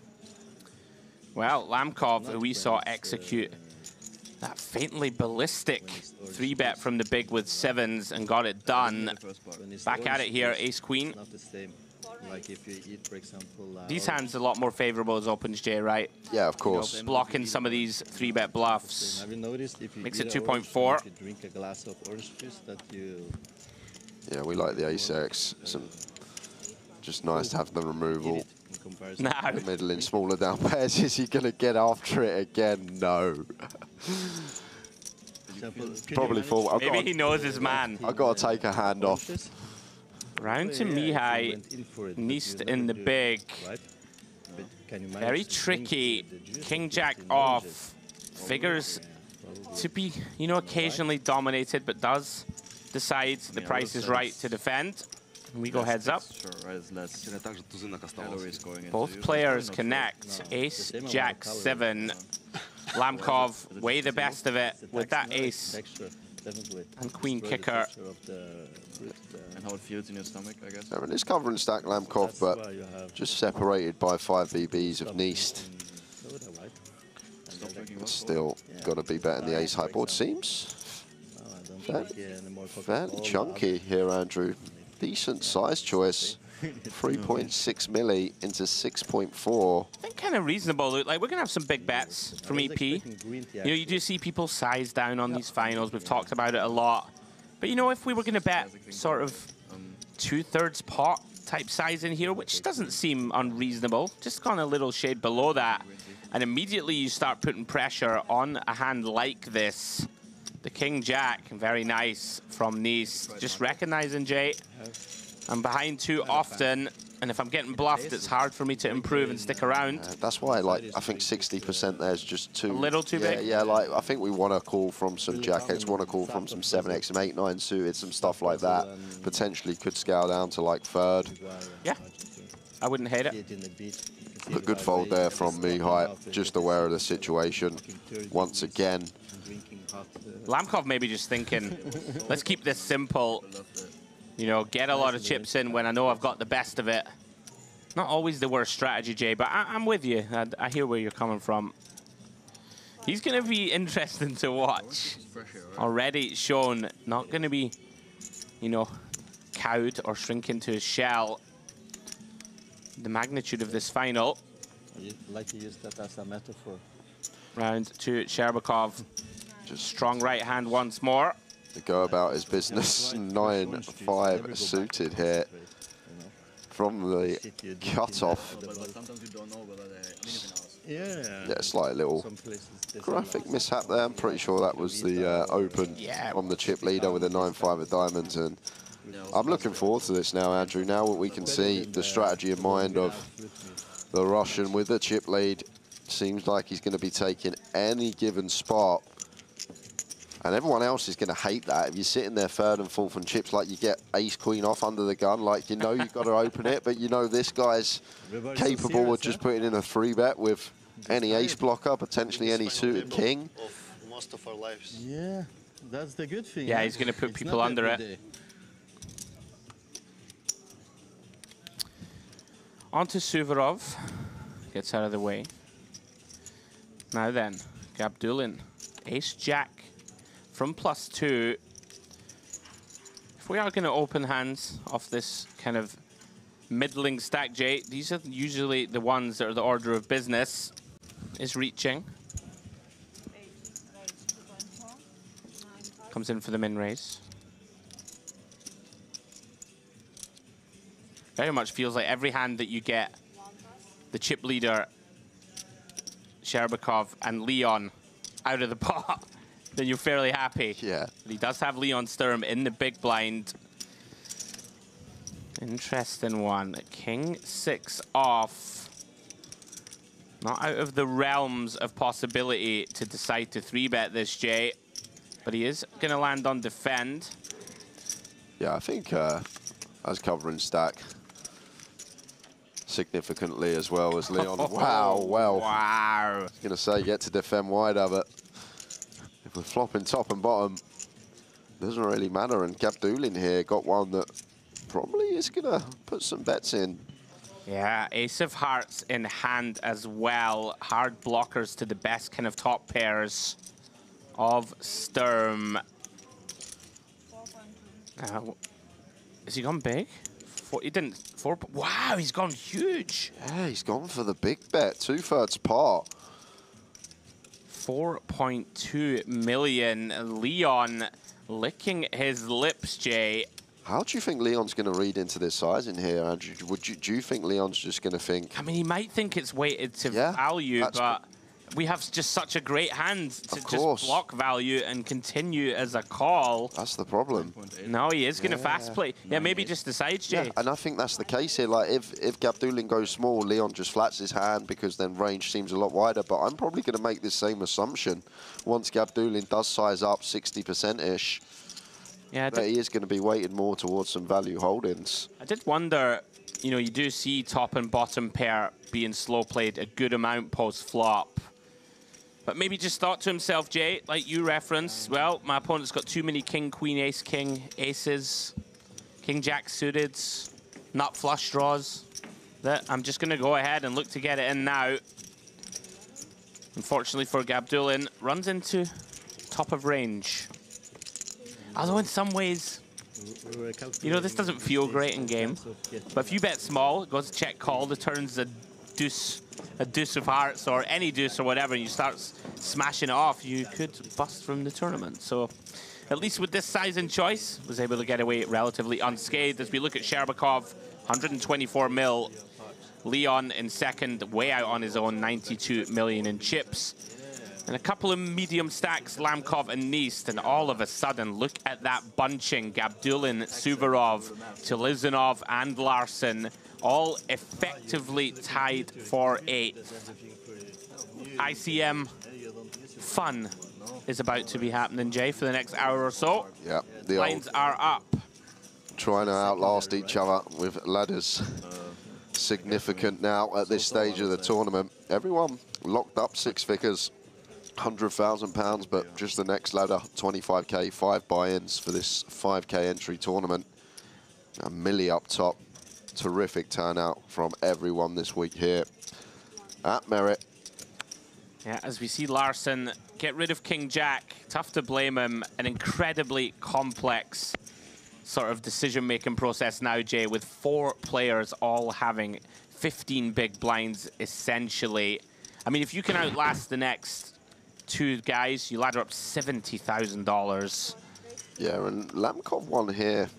Well, Lamkov, who we saw execute that faintly ballistic 3-bet from the big with 7s and got it done. Back at it here, ace-queen. Not the same. Like if you eat, for example... These hands are a lot more favorable as opens, Jay, right? Yeah, of course. You know, blocking some of these 3-bet bluffs. Have you noticed if you makes it eat 2.4. If you drink a glass of orange juice that you... Yeah, we like the ace-x. Just nice to have the removal. comparison. Nah. Middling smaller down pairs. Is he going to get after it again? No. Probably thought. Maybe he knows his man. I've got to take a hand off. Round to Mihai. Neist in the big. Very tricky. King Jack off. Figures to be, you know, occasionally dominated, but does decide the price is right to defend. And we go heads up. Both players connect. Ace, Jack, 7. Lamkov, way the best of it with that ace. And queen kicker. And how it feels in your stomach, I guess. I mean, it's covering stack Lamkov, but just separated by 5 BBs of Neist. Still got to be better than the ace high board, seems. Fairly chunky here, Andrew. Decent size choice. 3.6 milli into 6.4. I think kind of reasonable. Like, we're going to have some big bets from EP. You know, you do see people size down on these finals. We've talked about it a lot. But, you know, if we were going to bet sort of 2/3 pot type size in here, which doesn't seem unreasonable, just gone a little shade below that, and immediately you start putting pressure on a hand like this. The King Jack, very nice from Neist. Just recognizing, Jay, I'm behind too often, and if I'm getting bluffed, it's hard for me to improve and stick around. That's why, like, I think 60% there is just too... A little too big? Yeah, like, I think we want to call from some Jack-X, want to call from some 7X, some 8-9 suited, some stuff like that. Potentially could scale down to, like, 3rd. Yeah, I wouldn't hate it. But good fold there from Mihai, just aware of the situation. Once again. Lamkov maybe just thinking, let's keep this simple. You know, get a lot of chips in when I know I've got the best of it. Not always the worst strategy, Jay, but I'm with you. I hear where you're coming from. He's going to be interesting to watch. Already shown, not going to be, you know, cowed or shrink into his shell. The magnitude of this final. I'd like to use that as a metaphor. Round to Sherbakov. Just strong right hand once more. To go about his business. 9-5 suited here from the cutoff. Yeah, slight little graphic mishap there. I'm pretty sure that was the open from the chip leader with a 9-5 of diamonds. And I'm looking forward to this now, Andrew. Now we can see the strategy in mind of the Russian with the chip lead. Seems like he's going to be taking any given spot. And everyone else is going to hate that. If you're sitting there 3rd and 4th and chips, like you get ace-queen off under the gun, like you know you've got to open it, but you know this guy's capable of just putting in a 3-bet with any ace blocker, potentially any suited king. Most of our lives. Yeah, that's the good thing. Yeah, he's going to put people under it. On to Suvorov. Gets out of the way. Now then, Gabdulin. Ace-Jack. From +2, if we are going to open hands off this kind of middling stack, Jay, these are usually the ones that are the order of business. Is reaching. Comes in for the min raise. Very much feels like every hand that you get the chip leader, Sherbakov, and Leon out of the pot, then you're fairly happy. Yeah. But he does have Leon Sturm in the big blind. Interesting one. King 6 off. Not out of the realms of possibility to decide to 3-bet this, Jay. But he is going to land on defend. Yeah, I think as covering stack significantly as well as Leon. Wow, well. Wow. I was going to say, get to defend wider, but if we're flopping top and bottom, doesn't really matter. And Gabdulin here got one that probably is going to put some bets in. Yeah, Ace of Hearts in hand as well. Hard blockers to the best kind of top pairs of Sturm. Has he gone big? He didn't. Wow, he's gone huge. Yeah, he's gone for the big bet, 2/3 pot. 4.2 million. Leon licking his lips, Jay. How do you think Leon's going to read into this sizing here, Andrew? Do you think Leon's just going to think... I mean, he might think it's weighted to value, but we have just such a great hand to just block value and continue as a call. That's the problem. No, he is going to fast play. Yeah, maybe just decides, Jay. Yeah, and I think that's the case here. Like, if Gabdulin goes small, Leon just flats his hand because then range seems a lot wider. But I'm probably going to make this same assumption once Gabdulin does size up 60%-ish. Yeah, that he is going to be weighted more towards some value holdings. I did wonder, you know, you do see top and bottom pair being slow played a good amount post-flop. But maybe just thought to himself, Jay, like you referenced, well, my opponent's got too many king, queen, ace, king, aces, king, jack suited, nut flush draws. That I'm just going to go ahead and look to get it in now. Unfortunately for Gabdulin, runs into top of range. Although in some ways, you know, this doesn't feel great in game. But if you bet small, it goes check call, the turn's a deuce of hearts or any deuce or whatever, and you start smashing it off, you could bust from the tournament. So at least with this size and choice, was able to get away relatively unscathed. As we look at Sherbakov, 124 mil. Leon in second, way out on his own, 92 million in chips. And a couple of medium stacks, Lamkov and Neist, and all of a sudden, look at that bunching. Gabdulin, Suvorov, Tilizanov, and Larsen, all effectively tied for 8th. ICM fun is about to be happening, Jay, for the next hour or so. Yeah, the lines are up. Trying to outlast each other with ladders. Significant now at this stage of the tournament. Everyone locked up 6 figures. £100,000, but just the next ladder, 25k, 5 buy-ins for this 5k entry tournament. A milli up top. Terrific turnout from everyone this week here at Merit. Yeah, as we see Larsen get rid of King Jack, tough to blame him. An incredibly complex sort of decision-making process now, Jay, with 4 players all having 15 big blinds, essentially. I mean, if you can outlast the next 2 guys, you ladder up $70,000. Yeah, and Lamkov won here.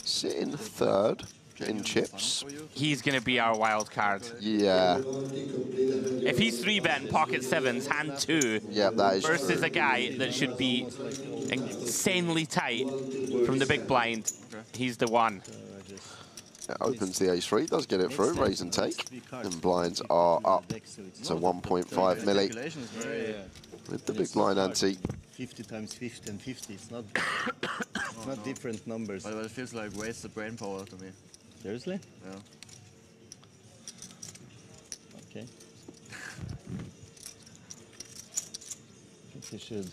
Sitting 3rd in chips. He's going to be our wild card. Yeah. If he's 3-betting pocket 7s, hand 2, yeah, that is versus true. A guy that should be insanely tight from the big blind, he's the one. It opens the ace-3, does get it through, raise and take. And blinds are up to 1.5 milli. With the big blind ante. 50 times 50 and 50, it's not, not different numbers. But it feels like wasted brain power to me. Seriously? Yeah. Okay. I think you should.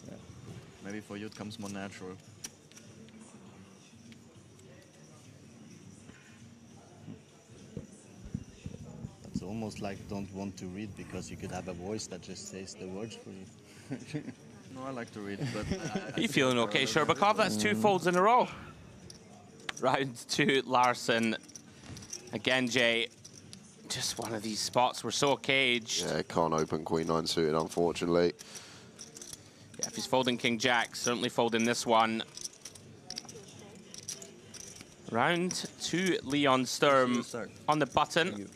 Yeah. Maybe for you it comes more natural. It's almost like don't want to read because you could have a voice that just says the words for you. No, I like to read, but... You feeling okay, Sherbakov? That's 2 folds in a row. Round 2, Larsen. Again, Jay, just one of these spots. We're so caged. Yeah, can't open Queen 9 suited, unfortunately. Yeah, if he's folding King Jack, certainly folding this one. Round 2, Leon Sturm on the button.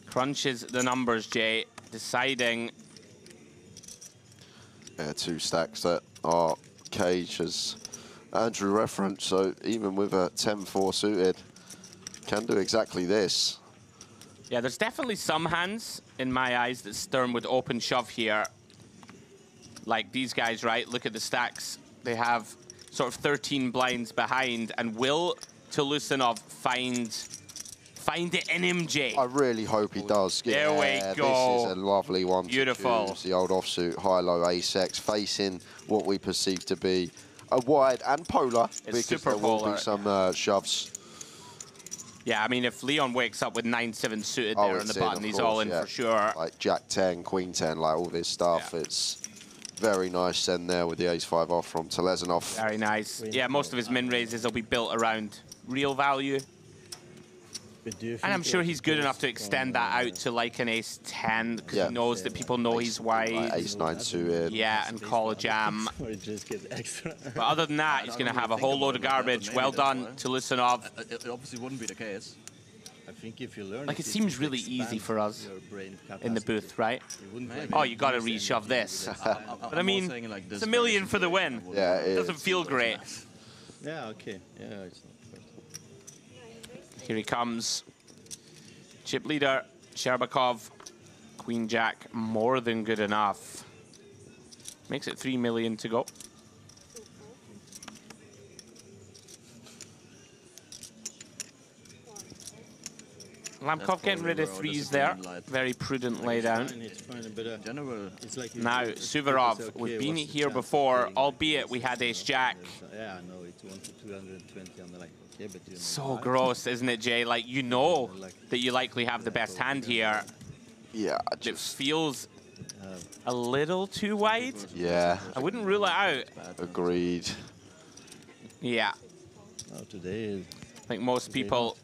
Crunches the numbers, Jay, deciding. Yeah, 2 stacks that are caged, as Andrew referenced. So even with a 10-4 suited, can do exactly this. Yeah, there's definitely some hands, in my eyes, that Sturm would open shove here. Like these guys, right? Look at the stacks. They have sort of 13 blinds behind, and will Tilizanov find it in him, Jay? I really hope he does. There we go. This is a lovely one. Beautiful. To choose. The old offsuit, high-low ace-X, facing what we perceive to be a wide and polar, because super there will polar. be some shoves. Yeah, I mean, if Leon wakes up with 9-7 suited there on the button, he's all in for sure. Like Jack 10, Queen 10, like all this stuff. Yeah. It's very nice send there with the ace-5 off from Tilizanov. Very nice. Yeah, most of his min raises will be built around real value. And I'm sure he's good enough to extend that out to like an ace-10 because he knows that people know he's wide. Like ace-9 suited. Yeah, and call a jam. But other than that, he's going to have a whole load of garbage. Well done to Lusanov. It obviously wouldn't be the case. I think if you learn Like, it seems really easy for us in the booth, right? Maybe. Oh, you got to reshove this. But I mean, like it's $1 million for the win. Yeah, it Doesn't feel great. Yeah, okay. Yeah, it's not Here he comes. Chip leader, Sherbakov. Queen Jack, more than good enough. Makes it 3 million to go. Lamkov getting rid of threes there. Very prudent lay down. Now, Suvorov, we've been here before, albeit we had ace-jack. Yeah, I know, it's 1 to 220 on the line. Okay, but you know, So gross, isn't it, Jay? Like, you know that you likely have the best hand here. Yeah, It feels a little too wide. Yeah. I wouldn't rule it out. Agreed. Yeah. Oh, today, I think most people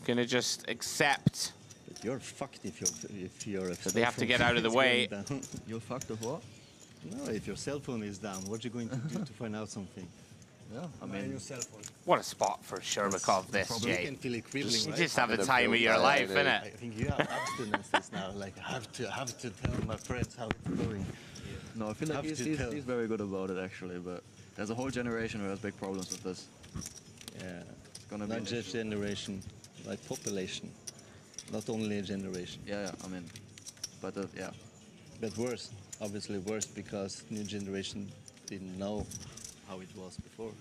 gonna just accept but you're fucked if you're that they have to get out of the way. You're fucked of what? No, if your cell phone is down, what are you going to do to find out something? Yeah, I mean, your cell phone. What a spot for Sherbakov, this, You Jay. can feel it crippling, You right? just have the Having a time of field your day, life, innit? innit? I think you have abstinences now. Like, I have to tell my friends how it's going. No, I feel like Have to he's tell. very good about it, actually, but there's a whole generation who has big problems with this. Yeah, It's gonna be not an just issue. generation, like population, not only a generation. Yeah, I mean, but yeah. But worse, obviously worse, because new generation didn't know how it was before.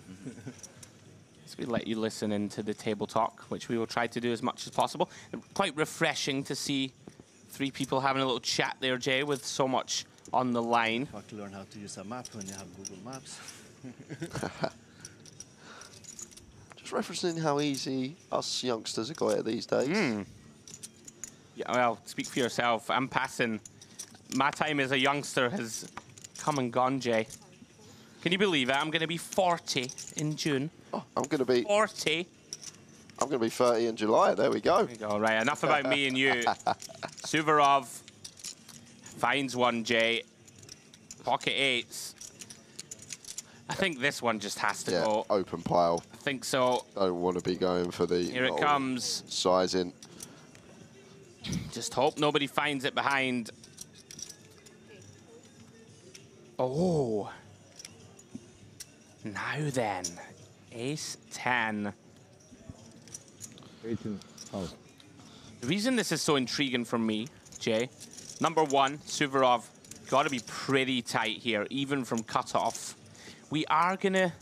So we let you listen into the table talk, which we will try to do as much as possible. Quite refreshing to see three people having a little chat there, Jay, with so much on the line. Fuck, learn how to use a map when you have Google Maps. Just referencing how easy us youngsters have got it these days. Yeah, well, speak for yourself. I'm passing. My time as a youngster has come and gone, Jay. Can you believe it? I'm going to be 40 in June. Oh, I'm going to be 40. I'm going to be 30 in July. There we go. There you go. Right, enough about me and you. Suvorov finds one, Jay. Pocket eights. I think this one just has to Yeah, go. open pile. I think so. Don't want to be going for the Here it comes. sizing. Just hope nobody finds it behind. Oh. Now then. Ace 10. Oh. The reason this is so intriguing for me, Jay, number one, Suvorov, got to be pretty tight here, even from cutoff. We are going to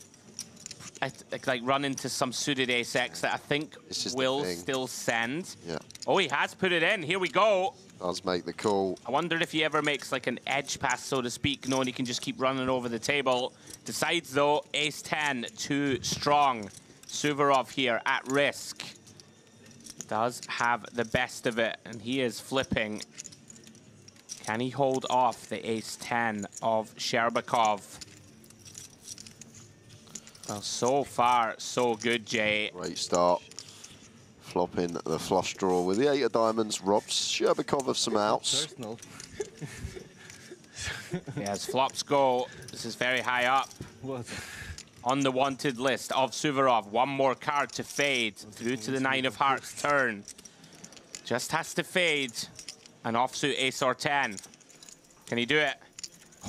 like run into some suited ace-x that I think will still send. Yeah. Oh, he has put it in. Here we go. Does make the call. I wondered if he ever makes like an edge pass, so to speak, knowing he can just keep running over the table. Decides, though, ace-10, too strong. Suvorov here at risk. Does have the best of it, and he is flipping. Can he hold off the ace-10 of Sherbakov? Well, so far, so good, Jay. Great start. Flopping the flush draw with the 8 of diamonds. Robs Sherbakov of some outs. Personal. As flops go, this is very high up. What? On the wanted list of Suvorov. One more card to fade through to the 9 of hearts turn. Just has to fade. An offsuit ace or 10. Can he do it?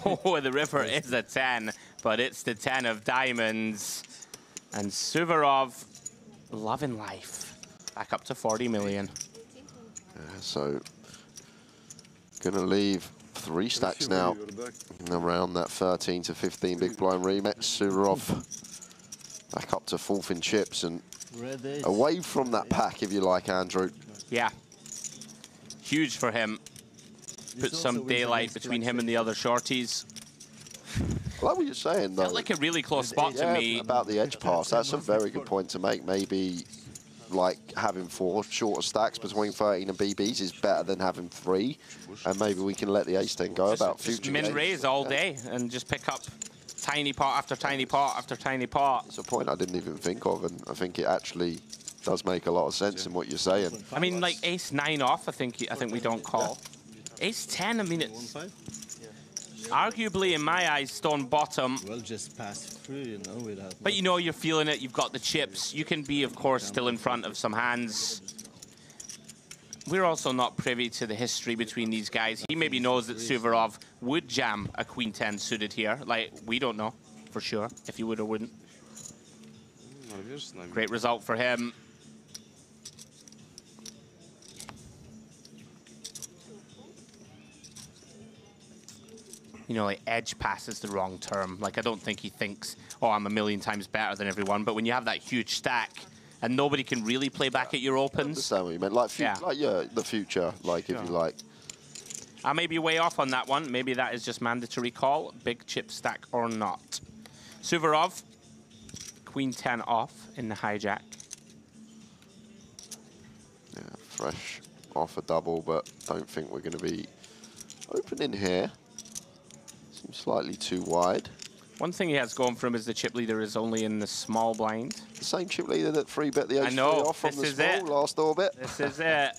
Oh, the river is a 10, but it's the 10 of diamonds. And Suvorov, loving life. Back up to 40 million. So, gonna leave 3 stacks now around that 13 to 15 big blind remix. Suvorov back up to 4th in chips and away from that pack, if you like, Andrew. Yeah. Huge for him. Put some daylight between him and the other shorties. I like what you're saying, though. Felt like a really close spot to me. About the edge pass. That's a very good point to make. Maybe like having 4 shorter stacks between 13 and BBs is better than having 3, and maybe we can let the ace 10 go about future min games. raise all day and just pick up tiny pot after tiny pot after tiny pot. It's a point I didn't even think of, and I think it actually does make a lot of sense in what you're saying. I mean, like ace-9 off, I think we don't call. Ace-10, I mean, it's arguably, in my eyes, stone bottom. Well, just pass through, you know, without... But you know, you're feeling it, you've got the chips. You can be, of course, still in front of some hands. We're also not privy to the history between these guys. He maybe knows that Suvorov would jam a queen 10 suited here. Like, we don't know for sure if he would or wouldn't. Great result for him. You know, like edge pass is the wrong term. Like, I don't think he thinks, oh, I'm a million times better than everyone. But when you have that huge stack and nobody can really play back at your opens. I understand what you meant. Like, the future, like, if you like. I may be way off on that one. Maybe that is just mandatory call. Big chip stack or not. Suvorov, queen 10 off in the hijack. Yeah, fresh off a double, but don't think we're going to be opening here. Seems slightly too wide. One thing he has going for him is the chip leader is only in the small blind. The same chip leader that 3-bet the ace 3 off from the small last orbit. This is it.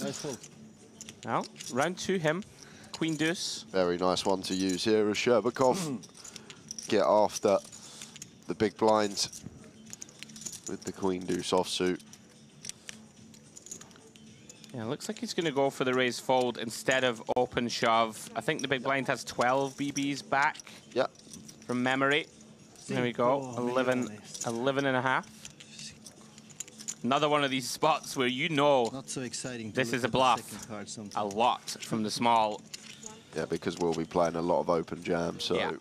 Nice hold. Well, round 2 him. Queen deuce. Very nice one to use here as Sherbakov. Get after the big blind with the queen deuce offsuit. Yeah, looks like he's going to go for the raise fold instead of open shove. I think the big blind has 12 BBs back. Yeah. From memory. There we go. 11 and a half. Another one of these spots where you know not so exciting this is a bluff. A lot from the small. Yeah, because we'll be playing a lot of open jams. So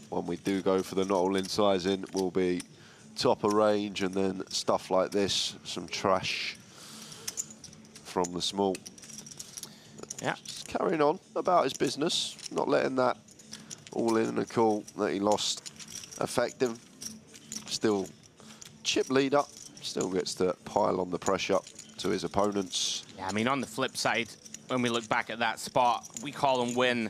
when we do go for the not all in sizing, we'll be top of range and then stuff like this, some trash from the small. Yeah. Just carrying on about his business, not letting that all in and a call that he lost affect him. Still chip leader, still gets to pile on the pressure to his opponents. Yeah, I mean, on the flip side, when we look back at that spot, we call him win.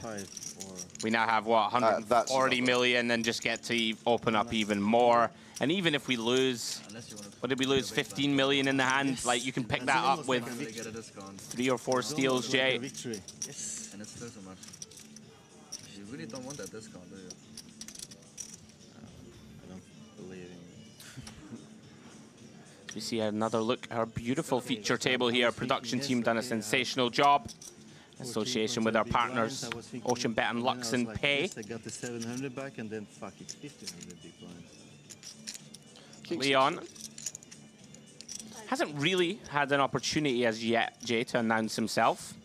We now have, what, 140 million and just get to open up even more. And even if we lose, what did we lose, 15 million in the hand? Like, you can pick that up with 3 or 4 steals, Jay. And it's still so much. You really don't want that discount, do you? I don't believe in you. We see another look at our beautiful feature table here. Production team done a sensational job. Association with our partners, Ocean Bet and Lux and Pay. I got the 700 back and then fuck, it's 1500 big blinds. Leon hasn't really had an opportunity as yet, Jay, to announce himself.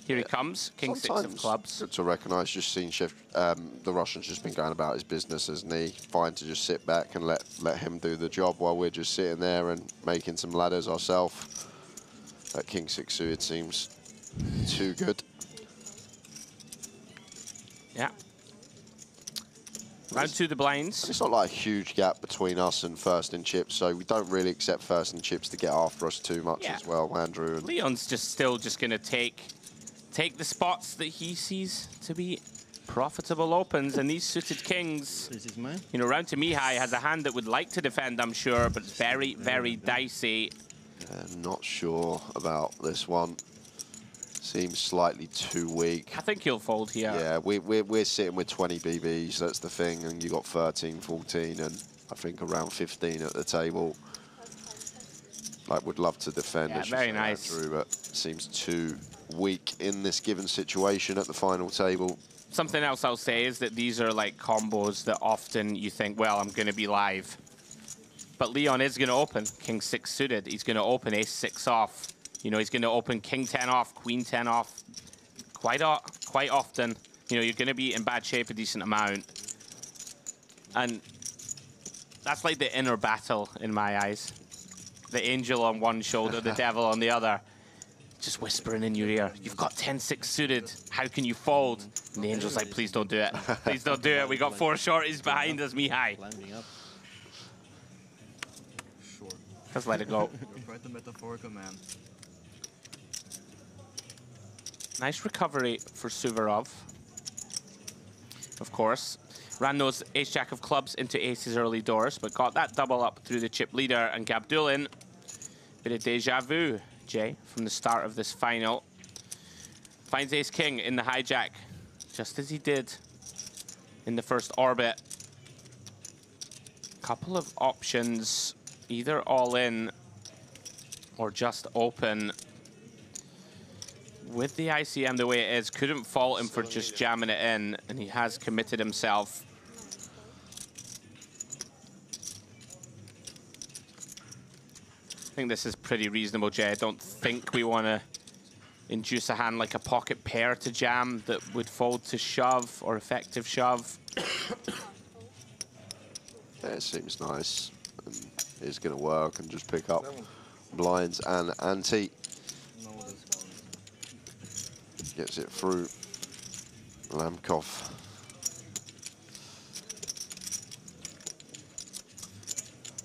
Here he comes, King 6 of clubs. Good to recognise, just seen the Russian's just been going about his business, hasn't he? Fine to just sit back and let him do the job while we're just sitting there and making some ladders ourselves. That King 6 suited seems too good. Yeah. Round 2 the blinds. It's not like a huge gap between us and first in chips, so we don't really accept first in chips to get after us too much as well, Andrew. And Leon's still going to take the spots that he sees to be profitable opens, and these suited kings. This is mine. You know, round to Mihai has a hand that would like to defend, I'm sure, but very, very dicey. Not sure about this one. Seems slightly too weak. I think he'll fold here. Yeah, we're sitting with 20 BBs, that's the thing, and you got 13, 14, and I think around 15 at the table. Like, would love to defend. Yeah, very nice. Andrew, but seems too weak in this given situation at the final table. Something else I'll say is that these are like combos that often you think, well, I'm going to be live. But Leon is going to open King 6 suited. He's going to open Ace 6 off. You know, he's going to open King 10 off, Queen 10 off. Quite often, you know, you're going to be in bad shape a decent amount. And that's like the inner battle in my eyes. The angel on one shoulder, the devil on the other. Just whispering in your ear, you've got 10-6 suited. How can you fold? And the angel's like, please don't do it. Please don't do it. We got 4 shorties behind us, Mihai. Sure. Just let it go. You're quite the metaphorical man. Nice recovery for Suvorov. of course. Ran those ace-jack of clubs into aces early doors, but got that double up through the chip leader. And Gabdulin, bit of deja vu, Jay, from the start of this final. Finds ace-king in the hijack, just as he did in the first orbit. Couple of options, either all in or just open. With the ICM the way it is, couldn't fault him for just jamming it in, and he has committed himself. I think this is pretty reasonable, Jay. I don't think we want to induce a hand like a pocket pair to jam that would fold to shove or effective shove. Yeah, it seems nice. And it's going to work and just pick up blinds and ante. Gets it through Lamkov.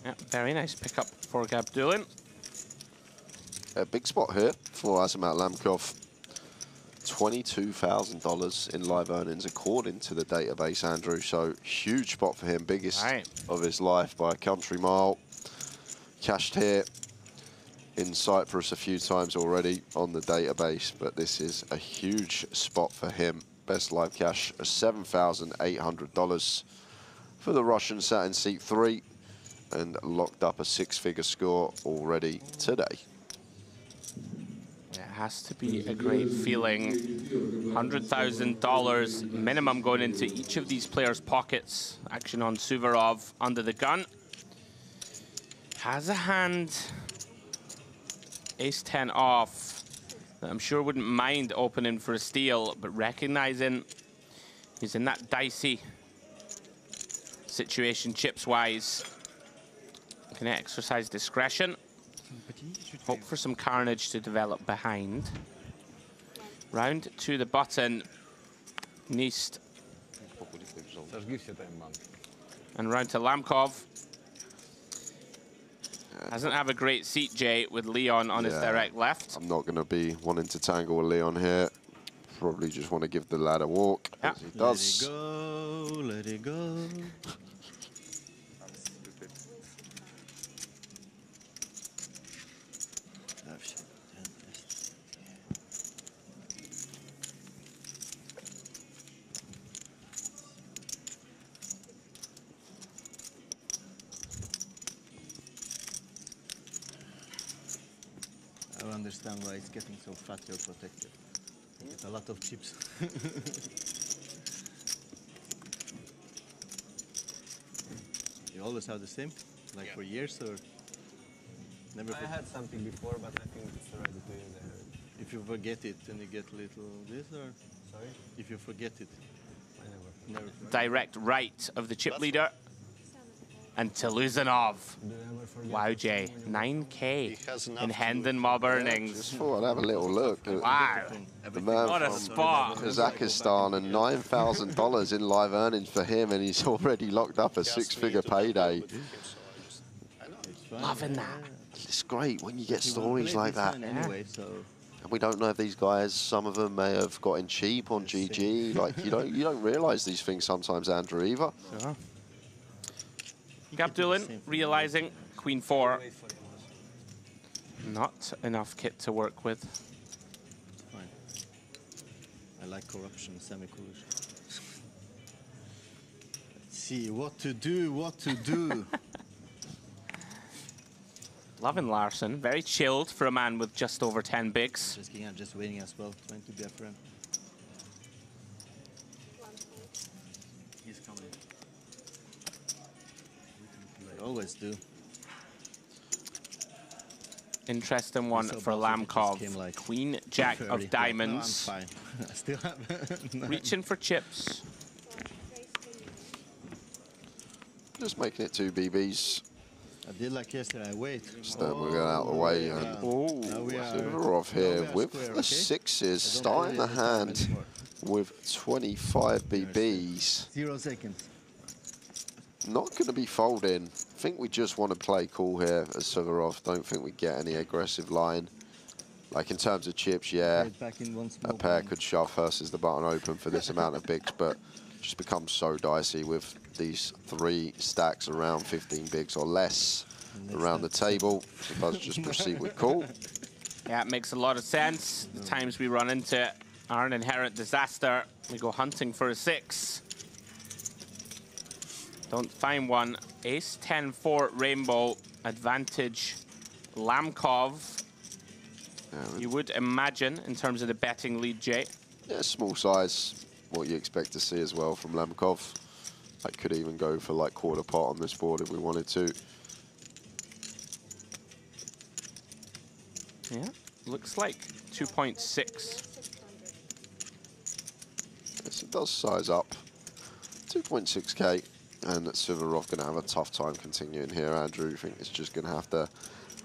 Yeah, very nice pickup for Gabdulin. A big spot here for Azamat Lamkov. $22,000 in live earnings according to the database, Andrew. So huge spot for him, biggest of his life by a country mile. Cashed here in Cyprus a few times already on the database, but this is a huge spot for him. Best live cash, $7,800 for the Russian, sat in seat 3 and locked up a 6-figure score already today. It has to be a great feeling. $100,000 minimum going into each of these players' pockets. Action on Suvorov under the gun. Has a hand, ace-10 off, that I'm sure wouldn't mind opening for a steal, but recognizing he's in that dicey situation chips-wise. Can exercise discretion. Hope for some carnage to develop behind. Round to the button. Nist. And round to Lamkov. Doesn't have a great seat, Jay, with Leon on his direct left. I'm not going to be wanting to tangle with Leon here. Probably just want to give the lad a walk, as he does. Let it go, let it go. I don't understand why it's getting so fat, your protector. It's a lot of chips. You always have the same? Like for years or never? I had something before, but I think it's already to use it. If you forget it, then you get little this or? Sorry? If you forget it. I never. Direct right of the chip leader. And Teluzanov. Wow, Jay. 9K in Hendon Mob earnings. Just thought I'd have a little look. Wow. The man What a from spot. Kazakhstan, and $9,000 in live earnings for him, and he's already locked up a 6-figure payday. Loving that. It's great when you get stories like that. Anyway, so. And we don't know if these guys, some of them may have gotten cheap on GG. Like you don't realise these things sometimes, Andrew, either. Sure. Gabdulin realizing Queen 4. Not enough kit to work with. Fine. I like corruption, semi-collusion. Let's see what to do, what to do. Loving Larson. Very chilled for a man with just over 10 bigs. Just kidding, I'm just waiting as well, trying to be a friend. He's coming. I always do. Interesting one for Lamkov. Like Queen Jack of diamonds. No, I'm fine. I still have Reaching for chips. Just making it 2 BBs. I did like yesterday. I wait. Just we're going out of the way. And Suvorov here with the 6s, starting the hand with 25 BBs. 0 seconds. Not going to be folding. I think we just want to play cool here as Suvorov. Don't think we get any aggressive line. Like in terms of chips, yeah, a pair could shove versus the button open for this amount of bigs, but just becomes so dicey with these 3 stacks around 15 bigs or less around the table. It does just proceed with call. Yeah, it makes a lot of sense. The times we run into it are an inherent disaster. We go hunting for a 6. Don't find one. Ace 10-4 rainbow, advantage Lamkov. You would imagine in terms of the betting lead, Jay. Yeah, small size, what you expect to see as well from Lamkov. I could even go for like quarter pot on this board if we wanted to. Yeah, looks like 2.6. Yes, it does size up. 2.6k, and Suvorov going to have a tough time continuing here. Andrew, I think it's just going to have to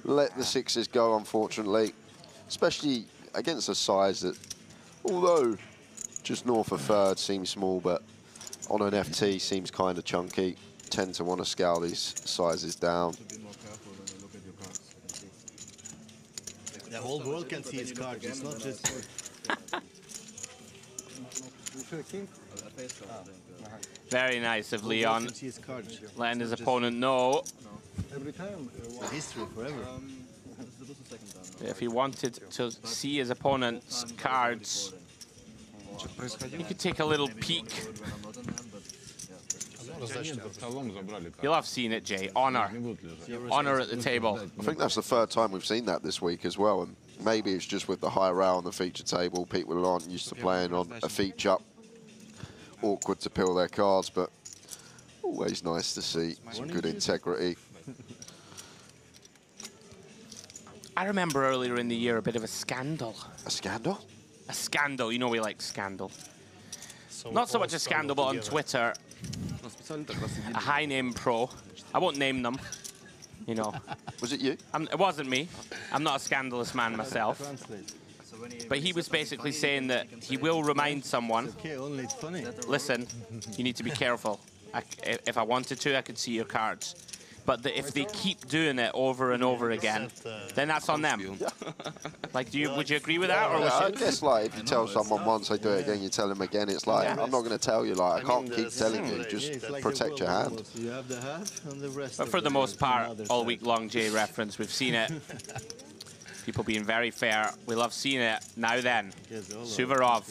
let the 6s go, unfortunately. Especially against a size that, although just north of third seems small, but on an FT seems kind of chunky. Tend to want to scale these sizes down. The whole world can see his cards, it's not just... Very nice of Leon, letting his opponent know. Every time, history forever. If he wanted to see his opponent's cards, he could take a little peek. You'll have seen it, Jay. Honor. Honor at the table. I think that's the 3rd time we've seen that this week as well, and maybe it's just with the high row on the feature table. People aren't used to playing on a feature. Awkward to peel their cards, but always nice to see some good integrity. I remember earlier in the year a bit of a scandal. A scandal? A scandal. You know we like scandal. Not so much a scandal, but on Twitter, a high-name pro. I won't name them. You know. Was it you? It wasn't me. I'm not a scandalous man myself. But he was basically saying that he will remind someone, listen, you need to be careful. If I wanted to, I could see your cards. But if they keep doing it over and over again, then that's on them. Like, would you agree with that? Or I guess, like, if you tell someone once, they do it again, you tell them again, it's like, I'm not going to tell you, like, I can't keep telling you, just protect your hand. But for the most part, all week long, Jay reference, we've seen it. People being very fair. We love seeing it. Now then, Suvorov.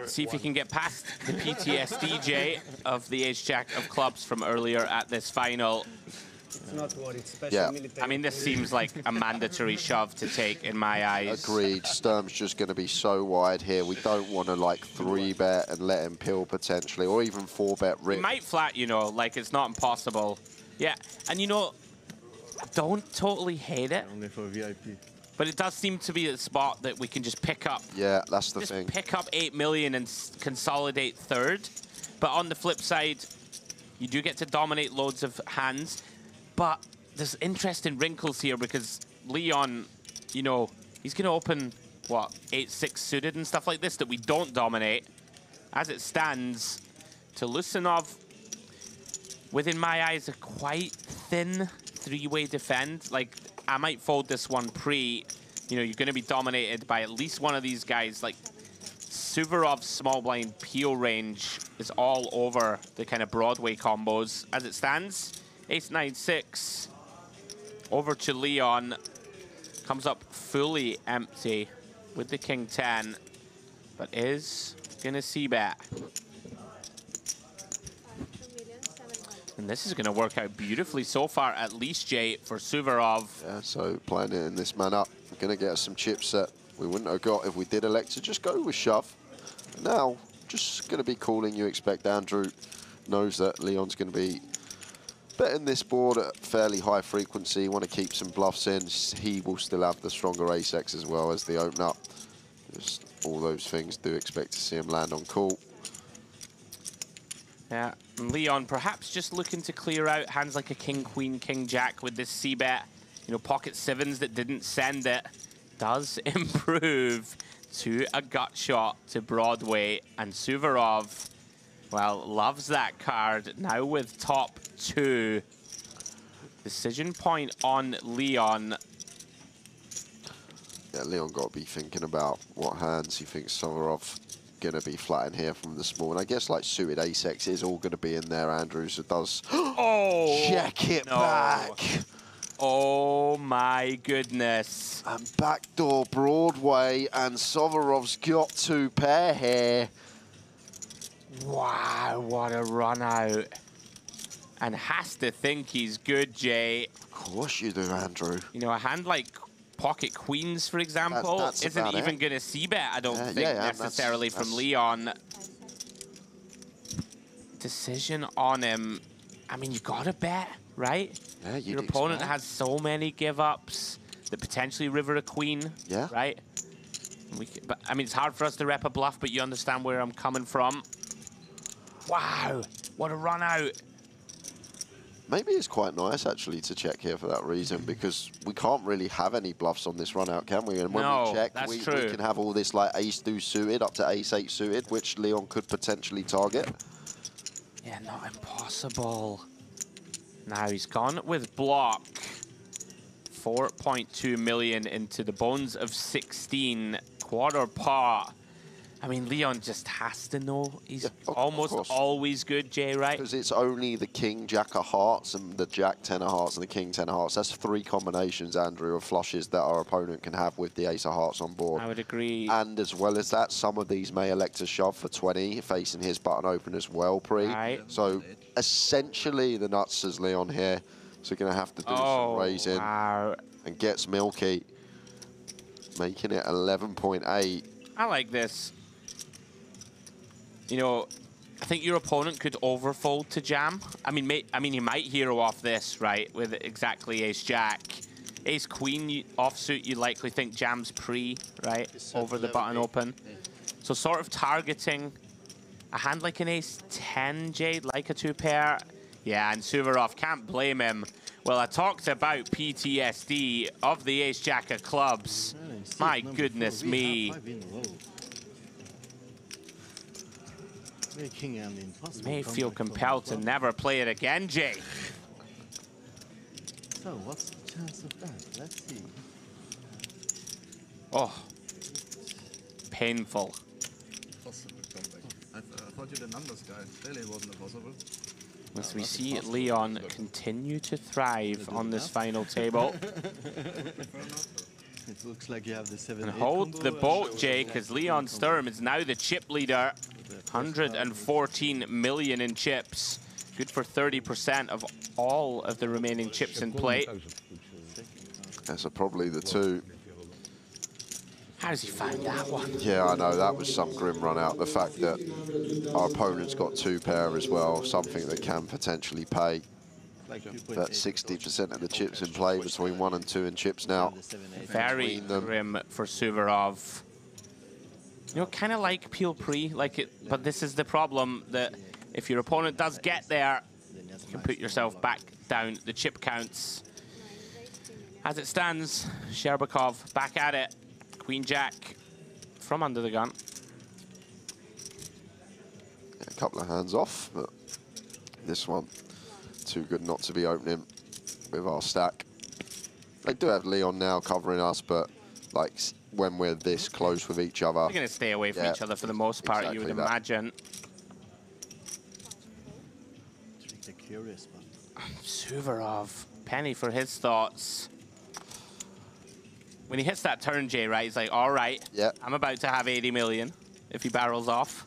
See if he can get past the PTSD, Jay, of the ace-jack of clubs from earlier at this final. Yeah. I mean, this seems like a mandatory shove to take in my eyes. Agreed. Sturm's just going to be so wide here. We don't want to, like, 3-bet and let him pill potentially, or even 4-bet rip. He might flat, you know, like it's not impossible. Yeah, and you know, don't totally hate it. Only for VIP. But it does seem to be a spot that we can just pick up. Yeah, that's the thing. Just pick up 8 million and consolidate third. But on the flip side, you do get to dominate loads of hands. But there's interesting wrinkles here because Leon, you know, he's going to open, what, 8-6 suited and stuff like this that we don't dominate. As it stands, to Lusanov, within my eyes, a quite thin 3-way defend. Like, I might fold this one pre. You know, you're going to be dominated by at least one of these guys. Like, Suvorov's small blind peel range is all over the kind of Broadway combos. As it stands, ace-9-6 over to Leon. Comes up fully empty with the king-10, but is going to c-bet. And this is going to work out beautifully so far, at least, Jay, for Suvorov. Yeah, so playing it in this manner, we're going to get us some chips that we wouldn't have got if we did elect to just go with shove. Now, just going to be calling. You expect Andrew knows that Leon's going to be betting this board at fairly high frequency. Want to keep some bluffs in. He will still have the stronger ace-x as well as the open up. Just all those things, do expect to see him land on call. Yeah, and Leon perhaps just looking to clear out hands like a king, queen, king, jack with this c-bet. You know, pocket sevens that didn't send it. Does improve to a gut shot to Broadway. And Suvorov, well, loves that card. Now with top 2. Decision point on Leon. Yeah, Leon got to be thinking about what hands he thinks Suvorov going to be flat in here from the small. And I guess like suited ace-X is all going to be in there, Andrew, so does check it back. Oh my goodness. And backdoor Broadway, and Soverov's got 2 pair here. Wow, what a run out. And has to think he's good, Jay. Of course you do, Andrew. You know, a hand like pocket queens, for example, that's isn't about even it. going to see bet, I don't think, yeah, necessarily that's- from Leon. Decision on him. I mean, you got to bet, right? Yeah, Your opponent expect. has so many give-ups that potentially river a queen, Yeah. right? But I mean, it's hard for us to rep a bluff, but you understand where I'm coming from. Wow, what a run out. Maybe it's quite nice, actually, to check here for that reason, because we can't really have any bluffs on this run out, can we? And when No, we check, that's we true. can have all this like ace-2 suited up to ace-8 suited, which Leon could potentially target. Yeah, not impossible. Now he's gone with block. 4.2 million into the bones of 16, quarter pot. I mean, Leon just has to know he's almost always good, Jay, right? Because it's only the king, jack of hearts, and the jack 10 of hearts, and the king 10 of hearts. That's 3 combinations, Andrew, of flushes that our opponent can have with the ace of hearts on board. I would agree. And as well as that, some of these may elect to shove for 20, facing his button open as well, pre. Right. So essentially, the nuts is Leon here. So going to have to do some raising. Wow. And gets Milky, making it 11.8. I like this. You know, I think your opponent could overfold to jam. I mean, he might hero off this, right, with exactly ace-jack. Ace-queen offsuit, you likely think jams pre, right, over the button open. So sort of targeting a hand like an ace-10, Jade, like a 2-pair. Yeah, and Suvorov, can't blame him. Well, I talked about PTSD of the ace-jack of clubs. My goodness me. May feel compelled to never play it again, Jay. So, what's the chance of that? Let's see. Oh, painful. Possible comeback. I thought you the numbers guy. Clearly it wasn't possible. As we see Leon continue to thrive on this final table. It looks like you have the 7-8 And hold the combo. boat, Jay, because Leon Sturm is now the chip leader. 114 million in chips. Good for 30% of all of the remaining chips in play. That's probably the 2. How does he find that one? Yeah, I know, that was some grim run out. The fact that our opponent's got 2 pair as well, something that can potentially pay. But 60% of the chips in play between 1 and 2 in chips now. Very grim for Suvorov. You know, kind of like Peel Pre, like it, but this is the problem, that if your opponent does get there, you can put yourself back down the chip counts. As it stands, Sherbakov back at it. Queen Jack from under the gun. Yeah, a couple of hands off, but this one too good not to be opening with our stack. They do have Leon now covering us, but like when we're this close with each other, They're going to stay away from each other for the most part, you would imagine. Curious, but Suvorov, penny for his thoughts. When he hits that turn, Jay, right, he's like, all right, I'm about to have 80 million if he barrels off.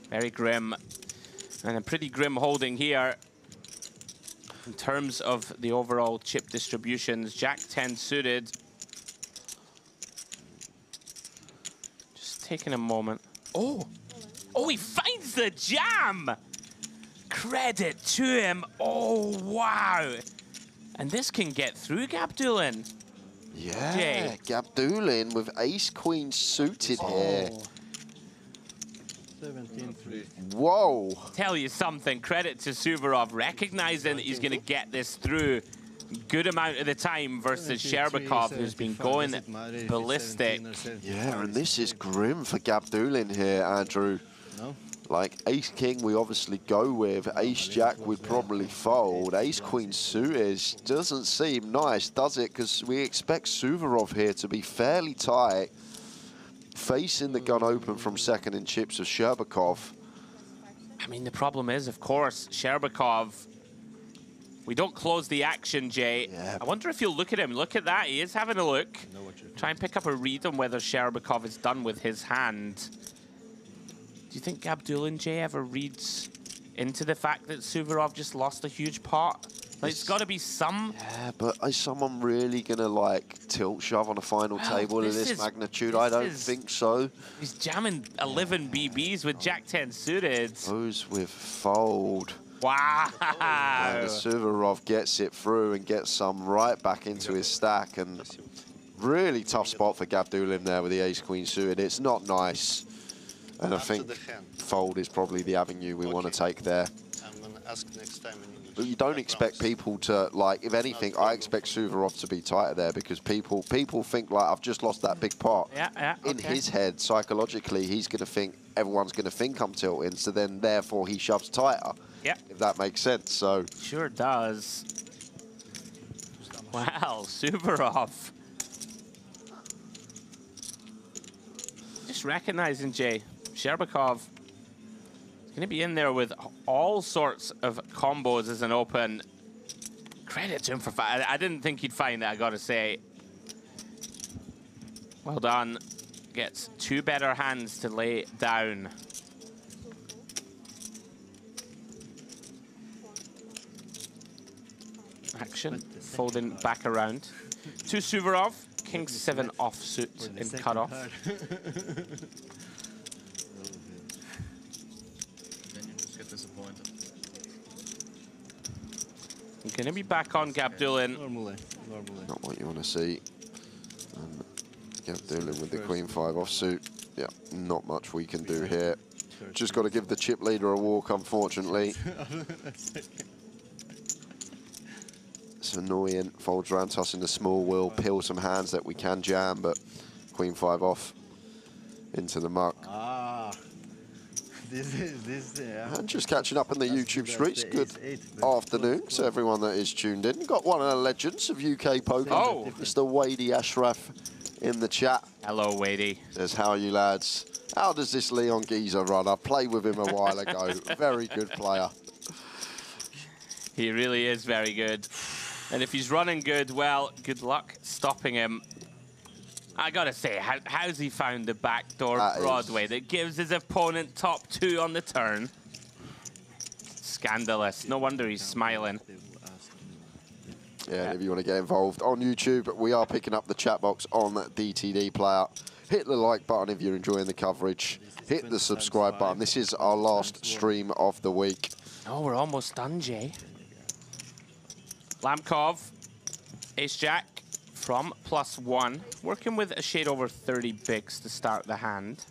Very grim. And a pretty grim holding here. In terms of the overall chip distributions, Jack 10 suited. Just taking a moment. Oh, he finds the jam! Credit to him. Oh, wow. And this can get through Gabdulin. yeah, Jay. Gabdulin with ace-queen suited here. 17-3. Whoa. Tell you something, credit to Suvorov, recognizing that he's going to get this through good amount of the time versus Sherbakov, who's been going ballistic. Yeah, and this is grim for Gabdulin here, Andrew. No? Like ace-king we obviously go with, ace-jack we'd probably fold, ace-queen suited doesn't seem nice, does it? Because we expect Suvorov here to be fairly tight. facing the gun open from second in chips of Sherbakov. I mean, the problem is, of course, Sherbakov. We don't close the action, Jay. Yeah. I wonder if you'll look at him. Look at that. He is having a look. Try and pick up a read on whether Sherbakov is done with his hand. Do you think Gabdulin, Jay, ever reads into the fact that Suvorov just lost a huge pot? Like, it's got to be some... Yeah, but is someone really going to, like, tilt shove on a final table of this magnitude? I don't think so. He's jamming 11 BBs with Jack-10 suited. Goes with fold. Wow. And Suvorov gets it through and gets some right back into his stack. And really tough spot for Gabdulin there with the ace-queen suited. It's not nice. And I think fold is probably the avenue we want to take there. I'm going to ask next time. But you don't expect people to, like, if anything, I expect Suvorov to be tighter there because people think, like, I've just lost that big pot. Yeah, In his head, psychologically, he's going to think, everyone's going to think I'm tilting, so then, therefore, he shoves tighter. Yeah. If that makes sense, so... Sure does. Wow, Suvorov. Just recognizing, Jay, Sherbakov going to be in there with all sorts of combos as an open. Credit to him for... I didn't think he'd find that, I got to say. Well done. Gets 2 better hands to lay down. Action, folding back around. To Suvorov, King 7 offsuit in cutoff. Disappointed. I'm going to be back on Gabdulin. Normally. Not what you want to see. Gabdulin with the Queen 5 offsuit. Yeah, not much we can do here. Just got to give the chip leader a walk, unfortunately. It's annoying. Folds around, tossing the small will, peel some hands that we can jam, but Queen 5 off into the muck. And just catching up in the YouTube streets. Good afternoon to everyone that is tuned in. Got one of the legends of UK poker, Mr. Wadey Ashraf, in the chat. Hello, Wadey. Says, how are you lads? How does this Leon Geezer run? I played with him a while ago. Very good player. He really is very good. And if he's running good, well, good luck stopping him. I gotta say, how's he found the backdoor Broadway that gives his opponent top 2 on the turn? Scandalous. No wonder he's smiling. Yeah, if you want to get involved on YouTube, we are picking up the chat box on DTD Player. Hit the like button if you're enjoying the coverage. Hit the subscribe button. This is our last stream of the week. Oh, we're almost done, Jay. Lamkov, ace-jack from +1. Working with a shade over 30 bigs to start the hand.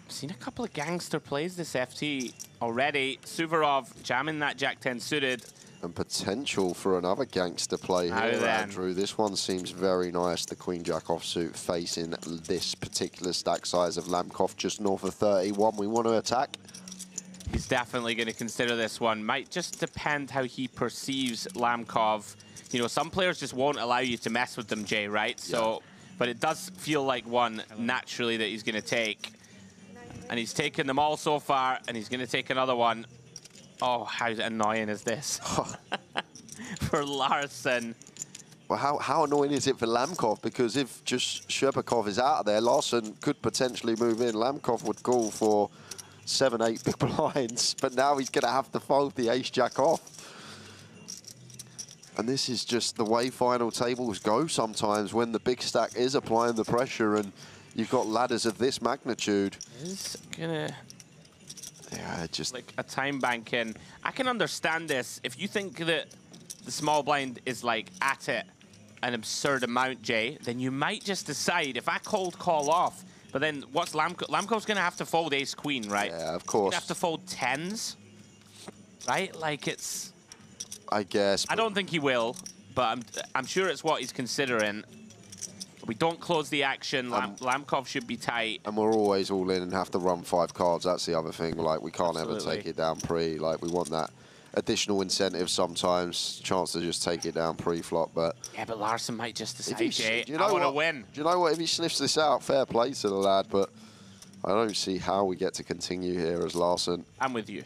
Seen a couple of gangster plays this FT already. Suvorov jamming that Jack-10 suited. And potential for another gangster play here, Andrew. This one seems very nice. The Queen-Jack offsuit facing this particular stack size of Lamkov just north of 31. We want to attack. He's definitely going to consider this one. Might just depend how he perceives Lamkov. You know, some players just won't allow you to mess with them, Jay, right? So, but it does feel like one naturally that he's going to take. And he's taken them all so far, and he's going to take another one. Oh, how annoying is this? For Larson. Well, how annoying is it for Lamkov? Because if just Sherbakov is out of there, Larson could potentially move in. Lamkov would call for 7, 8 big blinds, but now he's going to have to fold the ace-jack off. And this is just the way final tables go sometimes when the big stack is applying the pressure and you've got ladders of this magnitude. He's going to... Yeah, just... like a time bank in. I can understand this. If you think that the small blind is like at it an absurd amount, Jay, then you might just decide, if I cold call off, but then what's Lamkov? Lamkov's going to have to fold ace-queen, right? Yeah, of course. He's going to have to fold 10s, right? Like it's... I guess. I don't think he will, but I'm sure it's what he's considering. We don't close the action. Lamkov should be tight. And we're always all in and have to run 5 cards. That's the other thing. Like, we can't ever Absolutely. take it down pre. Like, we want that additional incentive sometimes, chance to just take it down pre-flop. But yeah, but Larson might just decide, do you know I want to what? win. Do you know what? If he sniffs this out, fair play to the lad. But I don't see how we get to continue here as Larson. I'm with you.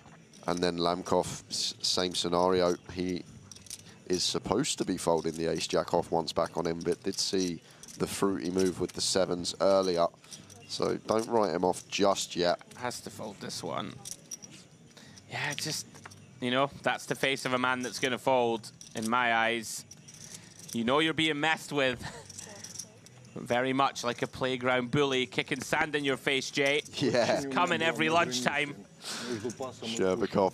And then Lamkov, same scenario. He is supposed to be folding the ace-jack off once back on him, but did see the fruity move with the 7s earlier. So don't write him off just yet. Has to fold this one. Yeah, just, you know, that's the face of a man that's going to fold, in my eyes. You know you're being messed with. Very much like a playground bully kicking sand in your face, Jay. Yeah. It's coming every lunchtime. Sherbakov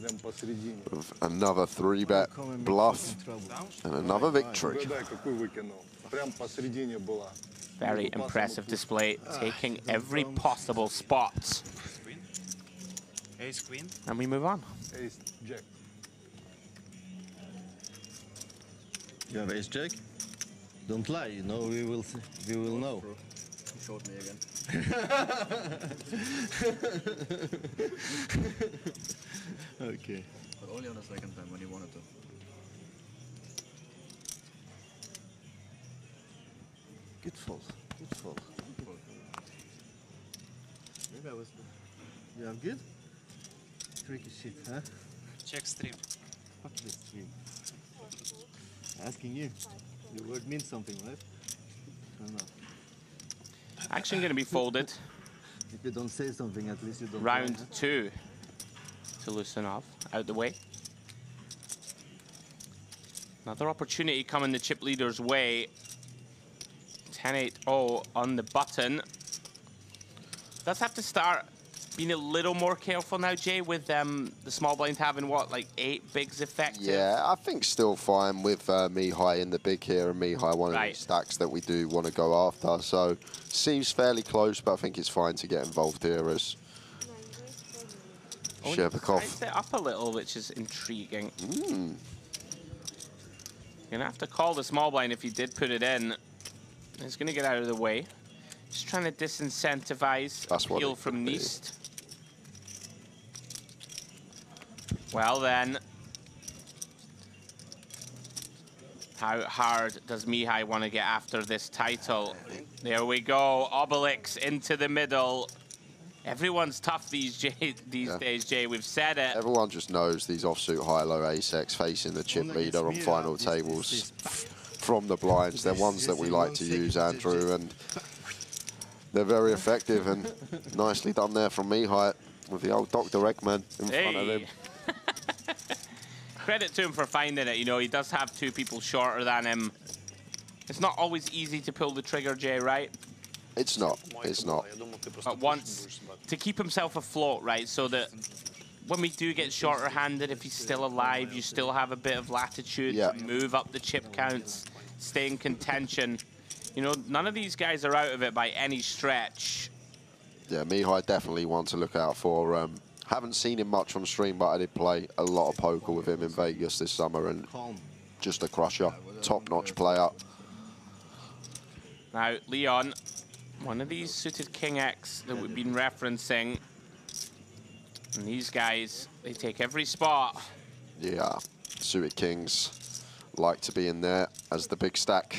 with another 3-bet bluff and another victory. Very impressive display, taking every possible spot. Ace queen. And we move on. Ace jack. You have ace jack? Don't lie, you know, we will know. He showed me again. Okay. But only on the second time when he wanted to. Good fold. Good fold. Maybe I was. You have good? Tricky shit, huh? Check stream. Fuck this stream. Asking you. Your word means something, right? I don't know. Action going to be folded. If you don't say something, at least you don't. Round lie, huh? 2 to loosen off, out the way. Another opportunity coming the chip leader's way. 10-8-0 on the button. Does have to start being a little more careful now, Jay, with the small blind having, what, like 8 bigs effective? Yeah, I think still fine with Mihai in the big here, and Mihai one of the stacks that we do want to go after. So seems fairly close, but I think it's fine to get involved here as Sherbakov. Sized it up a little, which is intriguing. Mm. You're going to have to call the small blind if you did put it in. It's going to get out of the way. Just trying to disincentivize appeal from Neist. Well then, how hard does Mihai want to get after this title? There we go, Obelix into the middle. Everyone's tough these days, Jay, we've said it. Everyone just knows these offsuit high-low ace-x facing the chip leader on final tables from the blinds. They're ones that we like to use, Andrew, and they're very effective, and nicely done there from Mihai with the old Dr. Eggman in front of him. Credit to him for finding it. You know, he does have 2 people shorter than him. It's not always easy to pull the trigger, Jay, right? It's not. It's not. But once to keep himself afloat, right, so that when we do get shorter handed, if he's still alive, you still have a bit of latitude to move up the chip counts, stay in contention. You know, none of these guys are out of it by any stretch. Yeah, Mihai definitely one to look out for. Haven't seen him much on stream, but I did play a lot of poker with him in Vegas this summer, and just a crusher, top-notch player. Now, Leon, one of these suited King X that we've been referencing, and these guys, they take every spot. Yeah, suited Kings like to be in there as the big stack,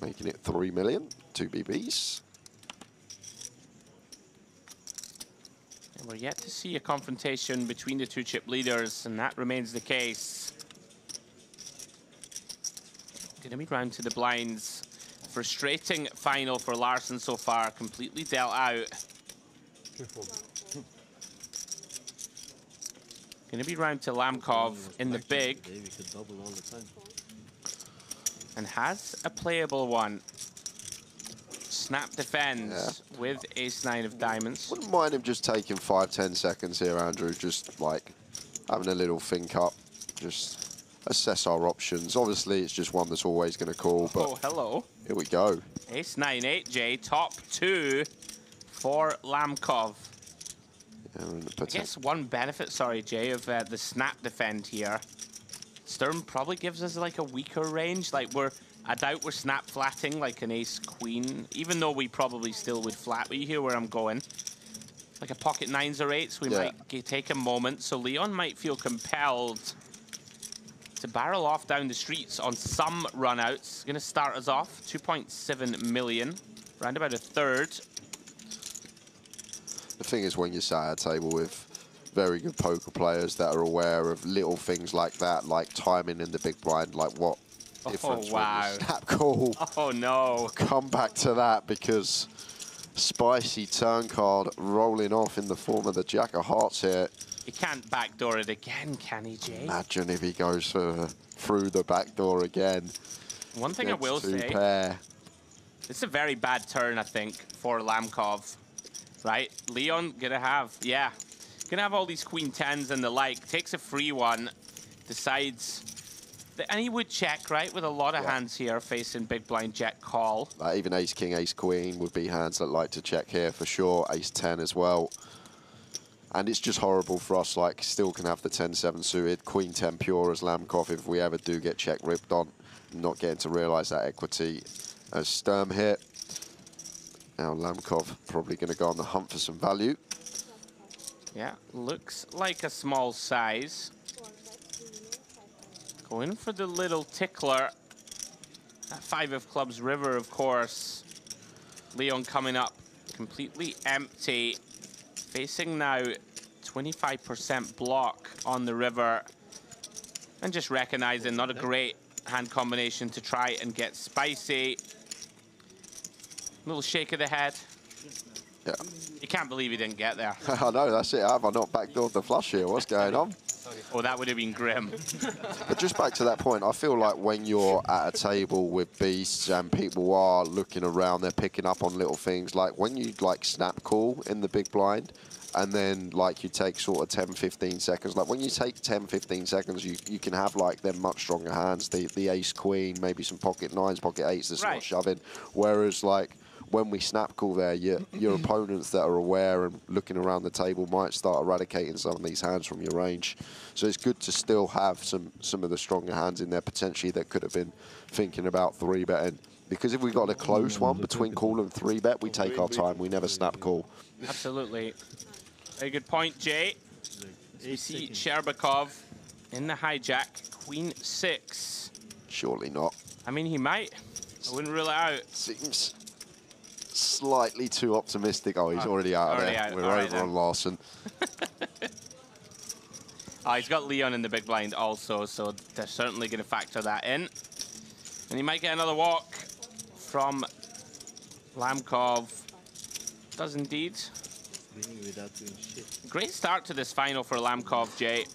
making it 3 million, 2 BBs. And we're yet to see a confrontation between the 2 chip leaders, and that remains the case. Gonna be round to the blinds. Frustrating final for Larson so far, completely dealt out. Gonna be round to Lamkov in the big. And has a playable one. Snap defends with ace-9 of diamonds. Wouldn't mind him just taking 5-10 seconds here, Andrew, just like having a little think up, just assess our options. Obviously, it's just one that's always going to call, but oh, hello. Here we go. Ace-9, 8J, top 2 for Lamkov. I guess one benefit, sorry, Jay, of the snap defend here. Sturm probably gives us like a weaker range. Like I doubt we're snap flatting like an ace-queen, even though we probably still would flat. But you hear where I'm going. like a pocket 9s or 8s. We might take a moment. So Leon might feel compelled to barrel off down the streets on some runouts. Going to start us off 2.7 million, around about a third. The thing is, when you sat at a table with very good poker players that are aware of little things like that, like timing in the big blind, like what difference when you snap call. Oh no. Come back to that, because spicy turn card rolling off in the form of the Jack of Hearts here. He can't backdoor it again, can he, Jay? Imagine if he goes through the back door again. One thing I will say, this is a very bad turn, I think, for Lamkov. Right? Leon gonna have all these queen 10s and the like. Takes a free one, decides, and he would check, right? With a lot of hands here facing big blind Jack call. Even ace king, ace queen would be hands that like to check here for sure. Ace 10 as well. And it's just horrible for us, like, still can have the 10-7 suited, queen 10 pure as Lamkov if we ever do get check ripped on, not getting to realise that equity as Sturm here. Now Lamkov probably going to go on the hunt for some value. Yeah, looks like a small size. Going for the little tickler. That 5 of clubs river, of course. Leon coming up completely empty. Facing now 25% block on the river. And just recognizing not a great hand combination to try and get spicy. Little shake of the head. Yeah. You can't believe he didn't get there. I know, that's it. Have I not backdoored the flush here? What's going on? Oh, that would have been grim. But just back to that point, I feel like when you're at a table with beasts and people are looking around, they're picking up on little things, like when you like snap call in the big blind, and then like you take sort of 10, 15 seconds. Like when you take 10, 15 seconds, you can have like them much stronger hands, the ace queen, maybe some pocket 9s, pocket 8s that's not shoving. Whereas like when we snap call there, your opponents that are aware and looking around the table might start eradicating some of these hands from your range. So it's good to still have some of the stronger hands in there potentially that could have been thinking about 3-betting. Because if we got a close one between call and 3-bet, we take our time. We never snap call. Absolutely. Very good point, Jay. You see Sherbakov in the hijack, queen 6. Surely not. I mean, he might. I wouldn't rule it out. Seems slightly too optimistic. Oh, he's already out of there. We're over on Larson. He's got Leon in the big blind also, so they're certainly going to factor that in. And he might get another walk from Lamkov. Does indeed. Great start to this final for Lamkov, Jay.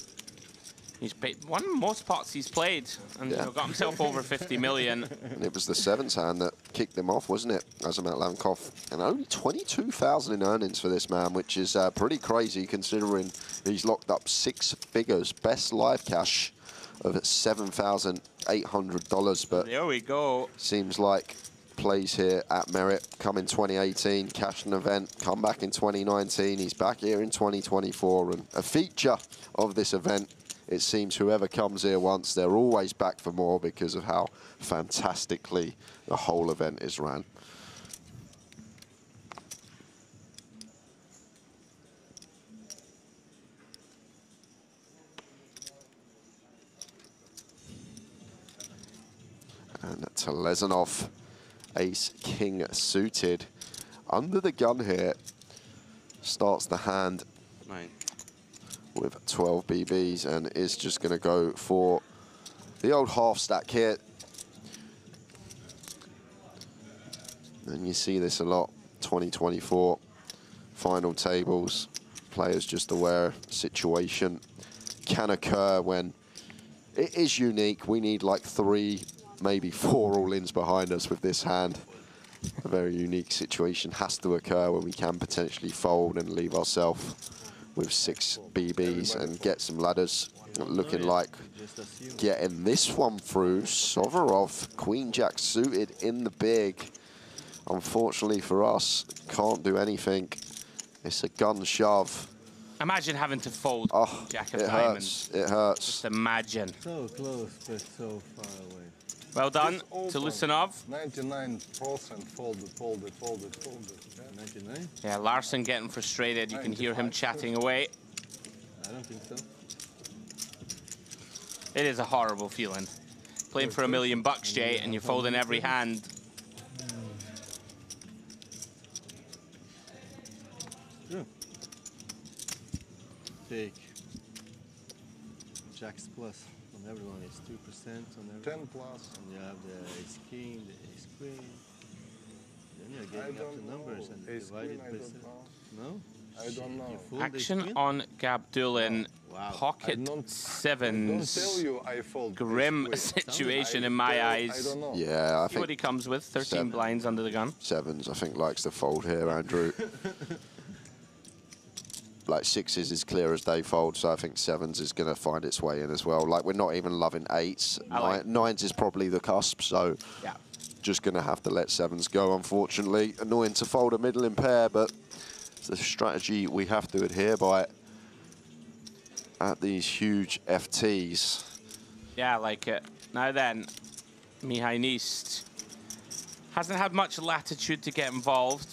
He's won most pots he's played and got himself over 50 million. And it was the 7th hand that kicked him off, wasn't it? Azamat Lamkov. And only 22,000 in earnings for this man, which is pretty crazy considering he's locked up 6 figures. Best live cash of $7,800. But there we go. Seems like plays here at Merit. Come in 2018, cashed an event, come back in 2019. He's back here in 2024. And a feature of this event, it seems whoever comes here once, they're always back for more because of how fantastically the whole event is ran. And Telezanov, ace king suited. Under the gun here, starts the hand with 12 BBs and is just going to go for the old half stack here. And you see this a lot, 2024 final tables. Players just aware situation can occur when it is unique. We need like 3, maybe 4 all-ins behind us with this hand. A very unique situation has to occur when we can potentially fold and leave ourselves with 6 BBs and get some ladders. Looking like getting this one through. Sovorov, Queen Jack suited in the big. Unfortunately for us, can't do anything. It's a gun shove. Imagine having to fold Jack of Diamonds. It hurts. Just imagine. So close, but so far away. Well done It's open. to Lusanov. 99% folded. Yeah. 99? Yeah, Larson getting frustrated. You can hear him 95. chatting away. I don't think so. It is a horrible feeling. Playing for $1 million, Jay, and you're folding every hand. Yeah. Take Jacks plus on everyone is 2% on everyone. 10 plus. And you have the ace king, the ace queen. Then you're I getting up don't the numbers know. and Ace divide queen, it I by don't 7. know. No? I don't know. You fold ace Action queen? on Gabdulin. Wow. Pocket I don't sevens. tell you I fold. Grim ace queen. situation I in my tell- I eyes. don't know. Yeah, I See what he think comes with. 13 Seven. blinds under the gun. sevens, I think, likes to fold here, Andrew. Like sixes is clear as day fold, so I think sevens is going to find its way in as well. Like, we're not even loving eights. Nines is probably the cusp, so Yeah. just going to have to let sevens go, unfortunately. Annoying to fold a middle in pair, but it's the strategy we have to adhere by at these huge FTs. Yeah, I like it. Now then, Mihai Nist hasn't had much latitude to get involved.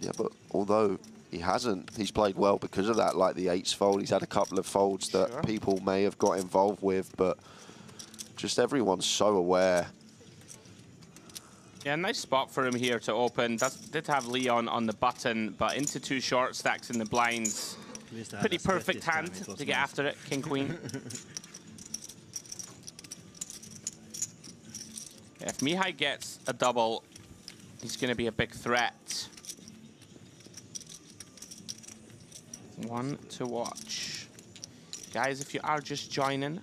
Yeah, but although he hasn't, he's played well because of that, like the eights fold. He's had a couple of folds that people may have got involved with, but just everyone's so aware. Yeah, nice spot for him here to open. Did have Leon on the button, but into 2 short stacks in the blinds. At least I had Pretty a set perfect this time, hand it was to get nice. after it, King Queen. If Mihai gets a double, he's going to be a big threat. One to watch. Guys, if you are just joining,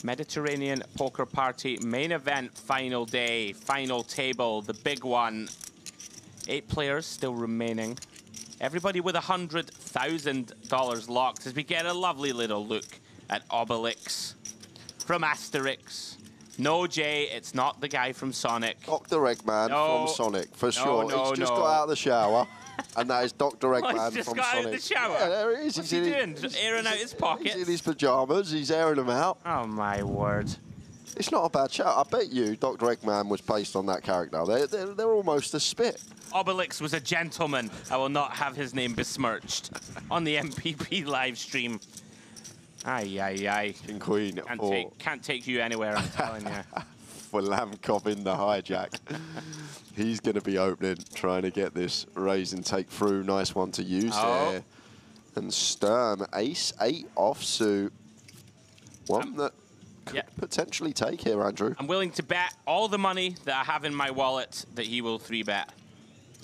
Mediterranean Poker Party main event, final day, final table, the big one. 8 players still remaining. Everybody with $100,000 locked as we get a lovely little look at Obelix from Asterix. No, Jay, it's not the guy from Sonic. Dr. Eggman No. from Sonic, for No, sure. no, He's just no. got out of the shower, and that is Dr. Oh, Eggman he's just from got Sonic. out of the shower. Yeah, there he is. What's He's he in doing? Just airing out his pockets? He's in his pajamas. He's airing them out. Oh, my word. It's not a bad shout. I bet you Dr. Eggman was based on that character. They're almost a spit. Obelix was a gentleman. I will not have his name besmirched on the MPP live stream. Aye, aye, aye. King Queen Can't take you anywhere, I'm telling you. for Lamkov in the hijack. He's going to be opening, trying to get this raise and take through. Nice one to use there. And Sturm, ace-8 offsuit. One that could potentially take here, Andrew. I'm willing to bet all the money that I have in my wallet that he will 3-bet.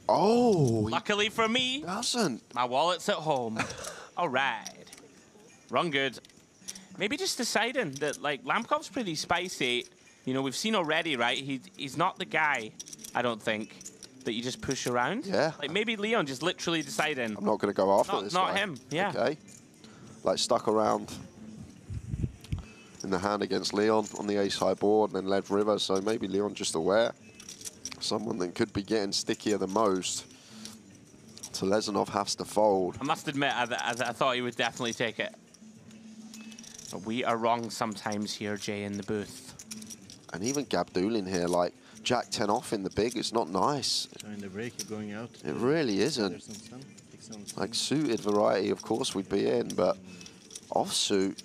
Oh, Luckily for me, doesn't. My wallet's at home. All right. Run good. Maybe just deciding that, like, Lamkov's pretty spicy. You know, we've seen already, right? He's not the guy, I don't think, that you just push around. Yeah. Like, maybe Leon just literally deciding. I'm not going to go after this Not guy. him, yeah. Okay. Like, stuck around in the hand against Leon on the ace-high board and then led river, so maybe Leon just aware. Someone that could be getting stickier than most. So Lezanov has to fold. I must admit, I thought he would definitely take it. But we are wrong sometimes here, Jay, in the booth. And even Gabdulin here, like, Jack 10 off in the big, it's not nice. Trying to break it going out. It really isn't. There's some sun. Take some sun. Like, suited variety, of course, we'd be in, but offsuit.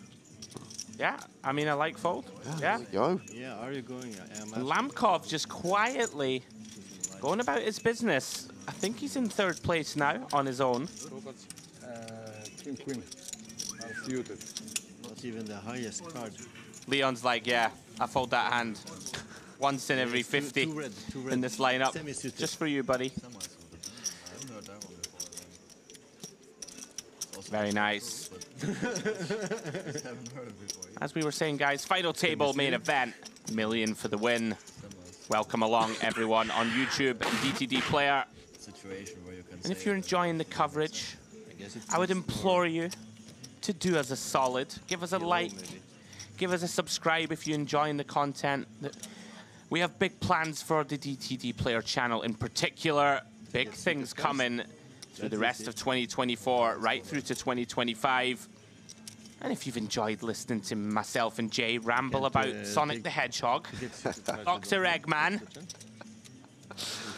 Yeah, I mean, I like fold. Yeah. There you go. Yeah, are you going? And Lamkov just quietly going about his business. I think he's in 3rd place now on his own. King Queen. Unsuited. Not even the highest card. Leon's like, yeah, I fold that hand once in every 50 Two red. in this lineup. Semi-suited. Just for you, buddy. I haven't heard that one before. Very nice. I haven't heard it before. As we were saying, guys, final table main event. $1 million for the win. Welcome along, everyone, on YouTube and DTD Player. Situation where you can And if you're enjoying the coverage, I would implore you to do us a solid. Give us a like. Give us a subscribe if you're enjoying the content. We have big plans for the DTD Player channel in particular. Big things coming through the rest of 2024, right through to 2025. And if you've enjoyed listening to myself and Jay ramble about Sonic the Hedgehog, Dr. Eggman,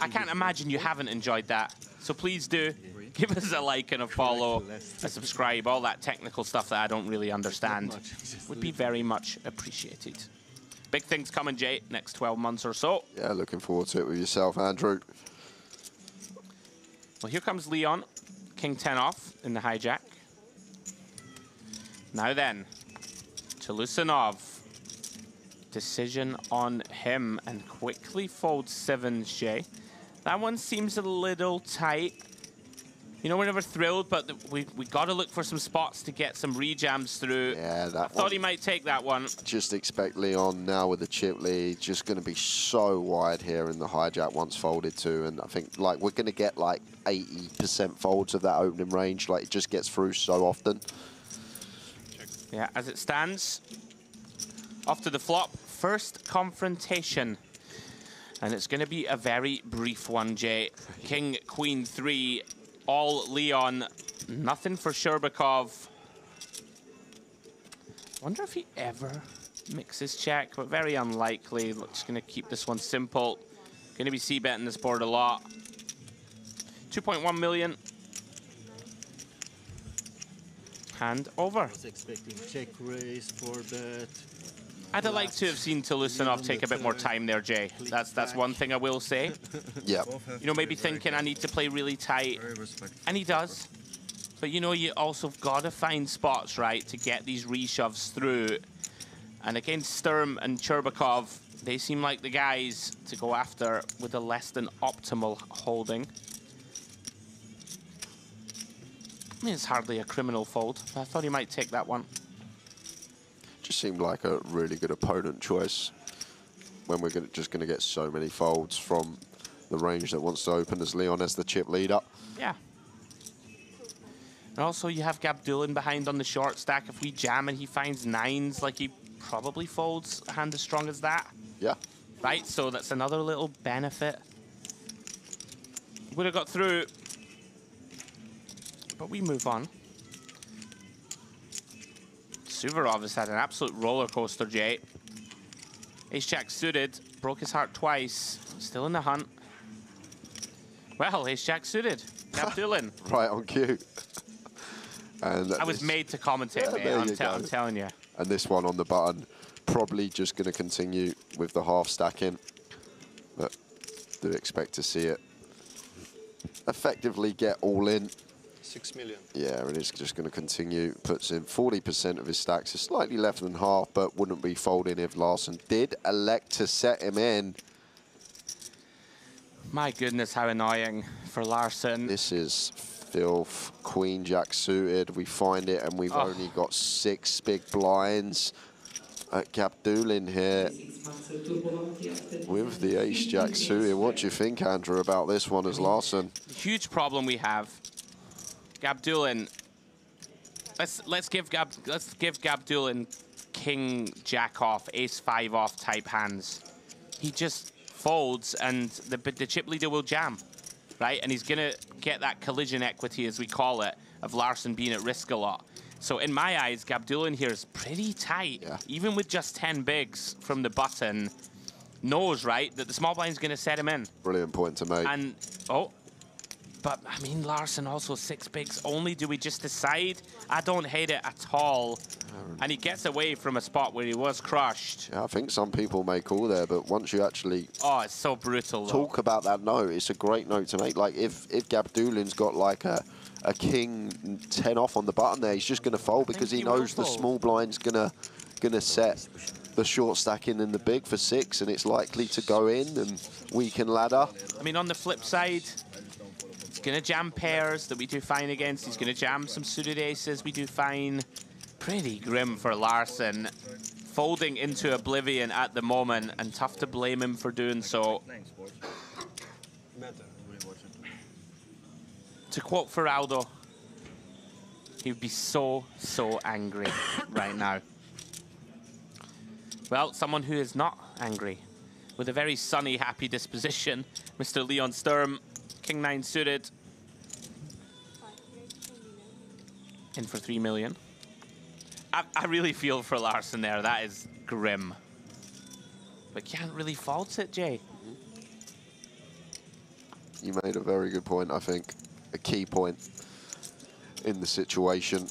I can't imagine you haven't enjoyed that. So please do give us a like and a follow, a subscribe, all that technical stuff that I don't really understand would be very much appreciated. Big things coming, Jay, next 12 months or so. Yeah, looking forward to it with yourself, Andrew. Well, here comes Leon, king 10 off in the hijack. Now then, to Lusanov. Decision on him and quickly folds 7, Jay. That one seems a little tight. You know, we're never thrilled, but we got to look for some spots to get some rejams through. Yeah, I thought he might take that one. Just expect Leon now with the chip lead, just going to be so wide here in the hijack once folded to, and I think like we're going to get like 80% folds of that opening range. Like it just gets through so often. Yeah, as it stands, off to the flop, first confrontation. And it's going to be a very brief one, Jay. King, Queen 3, all Leon, nothing for Sherbakov. Wonder if he ever mixes check, but very unlikely. Just going to keep this one simple. Going to be c-betting this board a lot. 2.1 million. Hand over. I was expecting check raise for that. I'd have liked to have seen Lusanov take a bit more time there, Jay. That's one thing I will say. Yeah. You know, maybe thinking I need to play really tight. And he does. But you know, you also got to find spots, right, to get these reshoves through. And against Sturm and Cherbakov, they seem like the guys to go after with a less than optimal holding. I mean, it's hardly a criminal fold, but I thought he might take that one. Just seemed like a really good opponent choice when we're just going to get so many folds from the range that wants to open as Leon as the chip leader. Yeah. And also you have Gabdulin behind on the short stack. If we jam and he finds 9s, like he probably folds a hand as strong as that. Yeah. Right, so that's another little benefit. Would have got through, but we move on. Suvorov has had an absolute roller coaster, Jay. Ace-Jack suited, broke his heart twice, still in the hunt. Well, Ace-Jack suited, Gabdulin. Right on cue. And I was made to commentate, mate, I'm telling you. And this one on the button, probably just going to continue with the half stacking. But do expect to see it effectively get all in. 6 million. Yeah, and it's just going to continue. Puts in 40% of his stacks. It's slightly less than half, but wouldn't be folding if Larson did elect to set him in. My goodness, how annoying for Larson. This is filth. Queen Jack suited. We find it, and we've only got 6 big blinds at Gabdulin here with the Ace Jack suited. What do you think, Andrew, about this one as Larson? Huge problem we have. Gabdulin. Let's give Gabdulin King Jack off, Ace 5 off type hands. He just folds and the chip leader will jam, right? And he's gonna get that collision equity, as we call it, of Larson being at risk a lot. So in my eyes, Gabdulin here is pretty tight, even with just 10 bigs from the button. Knows, right, that the small blind's gonna set him in. Brilliant point to make. And but I mean, Larson also 6 bigs only. Do we just decide? I don't hate it at all. And he gets away from a spot where he was crushed. Yeah, I think some people may call there, but once you actually it's so brutal. Talk about that note, it's a great note to make. Like if Gabdulin's got like a king 10 off on the button there, he's just going to fold because he knows the small blind's gonna set the short stack in and the big for 6, and it's likely to go in and weaken ladder. I mean, on the flip side, he's going to jam pairs that we do fine against. He's going to jam some suited aces we do fine. Pretty grim for Larson. Folding into oblivion at the moment, and tough to blame him for doing so. To quote Feraldo, he would be so angry right now. Well, someone who is not angry, with a very sunny, happy disposition, Mr. Leon Sturm, King 9 suited. In for 3 million. I really feel for Larson there. That is grim. But can't really fault it, Jay. You made a very good point, I think. A key point in the situation.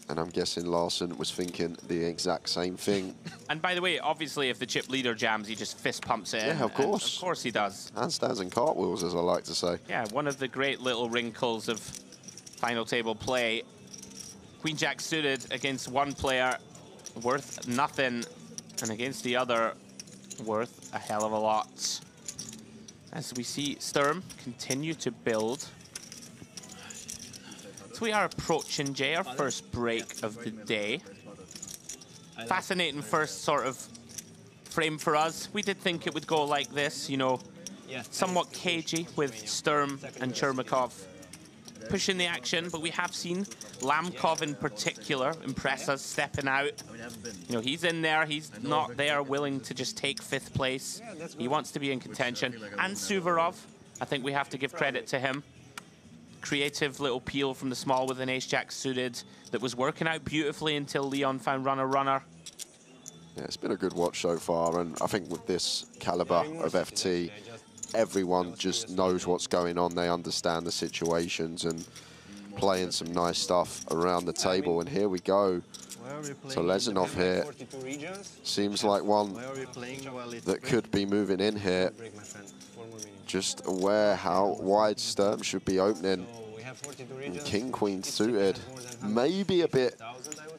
And I'm guessing Larson was thinking the exact same thing. And by the way, obviously, if the chip leader jams, he just fist pumps it in. Yeah, of course. Of course he does. Handstands and cartwheels, as I like to say. Yeah, one of the great little wrinkles of final table play. Queen Jack suited against one player, worth nothing, and against the other, worth a hell of a lot. As we see Sturm continue to build. So we are approaching, Jay, our first break of the day. Fascinating first sort of frame for us. We did think it would go like this, you know, somewhat cagey with Sturm and Chermakov pushing the action, but we have seen Lamkov in particular impress us, stepping out. You know, he's in there, he's not there willing to just take 5th place. He wants to be in contention. And Suvorov, I think we have to give credit to him. Creative little peel from the small with an ace-jack suited that was working out beautifully until Leon found runner-runner. Yeah, it's been a good watch so far, and I think with this caliber of FT, everyone just knows what's going on. They understand the situations and playing some nice stuff around the table. And here we go. So Lesinov here seems like one that could be moving in here. Just aware how wide Sturm should be opening. And King Queen suited. Maybe a bit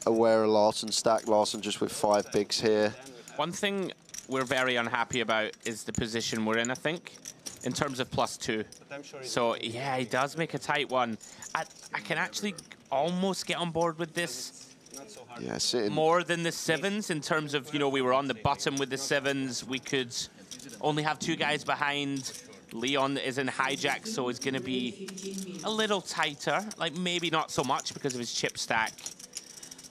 aware of Larson, stack Larson just with 5 bigs here. One thing we're very unhappy about is the position we're in, I think, in terms of +2. So yeah, he does make a tight one. I can actually almost get on board with this. Yeah, sitting more than the 7s in terms of, you know, we were on the bottom with the 7s. We could only have 2 guys behind. Leon is in hijack, so it's going to be a little tighter. Like, maybe not so much because of his chip stack.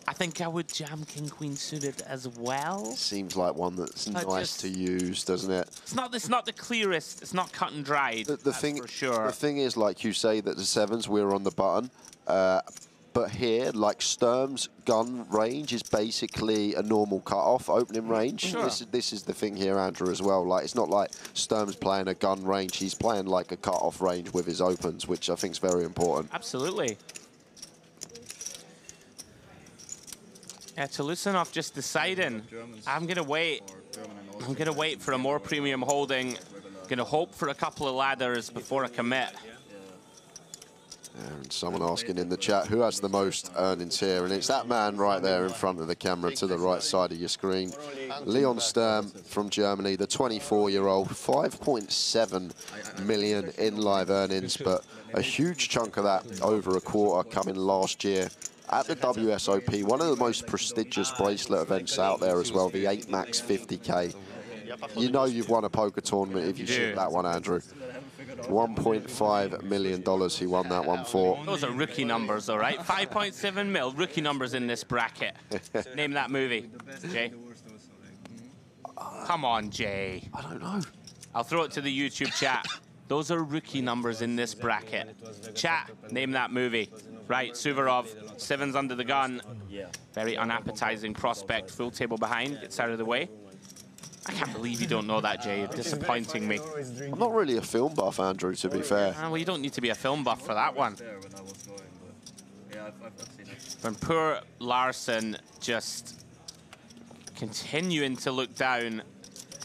I think I would jam King Queen suited as well. Seems like one that's nice to use, doesn't it? It's not the clearest. It's not cut and dried. The thing, for sure. The thing is, like you say, that the 7s we're on the button. But here, like Sturm's gun range is basically a normal cut-off opening range. Sure. This is the thing here, Andrew, as well. Like, it's not like Sturm's playing a gun range. He's playing like a cut-off range with his opens, which I think is very important. Absolutely. Yeah, Tolusanov just deciding, I'm going to wait. I'm going to wait for a more premium holding. Going to hope for a couple of ladders before I commit. And someone asking in the chat, who has the most earnings here? And it's that man right there in front of the camera to the right side of your screen. Leon Sturm from Germany, the 24-year-old, 5.7 million in live earnings, but a huge chunk of that, over a quarter, coming last year at the WSOP, one of the most prestigious bracelet events out there as well, the 8 Max 50K. You know you've won a poker tournament if you shoot that one, Andrew. $1.5 million he won that one for. Those are rookie numbers, all right? 5.7 mil, rookie numbers in this bracket. Name that movie, Jay. Come on, Jay. I don't know. I'll throw it to the YouTube chat. Those are rookie numbers in this bracket. Chat, name that movie. Right, Suvorov, 7s under the gun. Very unappetizing prospect, full table behind, gets out of the way. I can't believe you don't know that, Jay. You're disappointing me. I'm not really a film buff, Andrew, to be fair. Well, you don't need to be a film buff for that one. When poor Larson just continuing to look down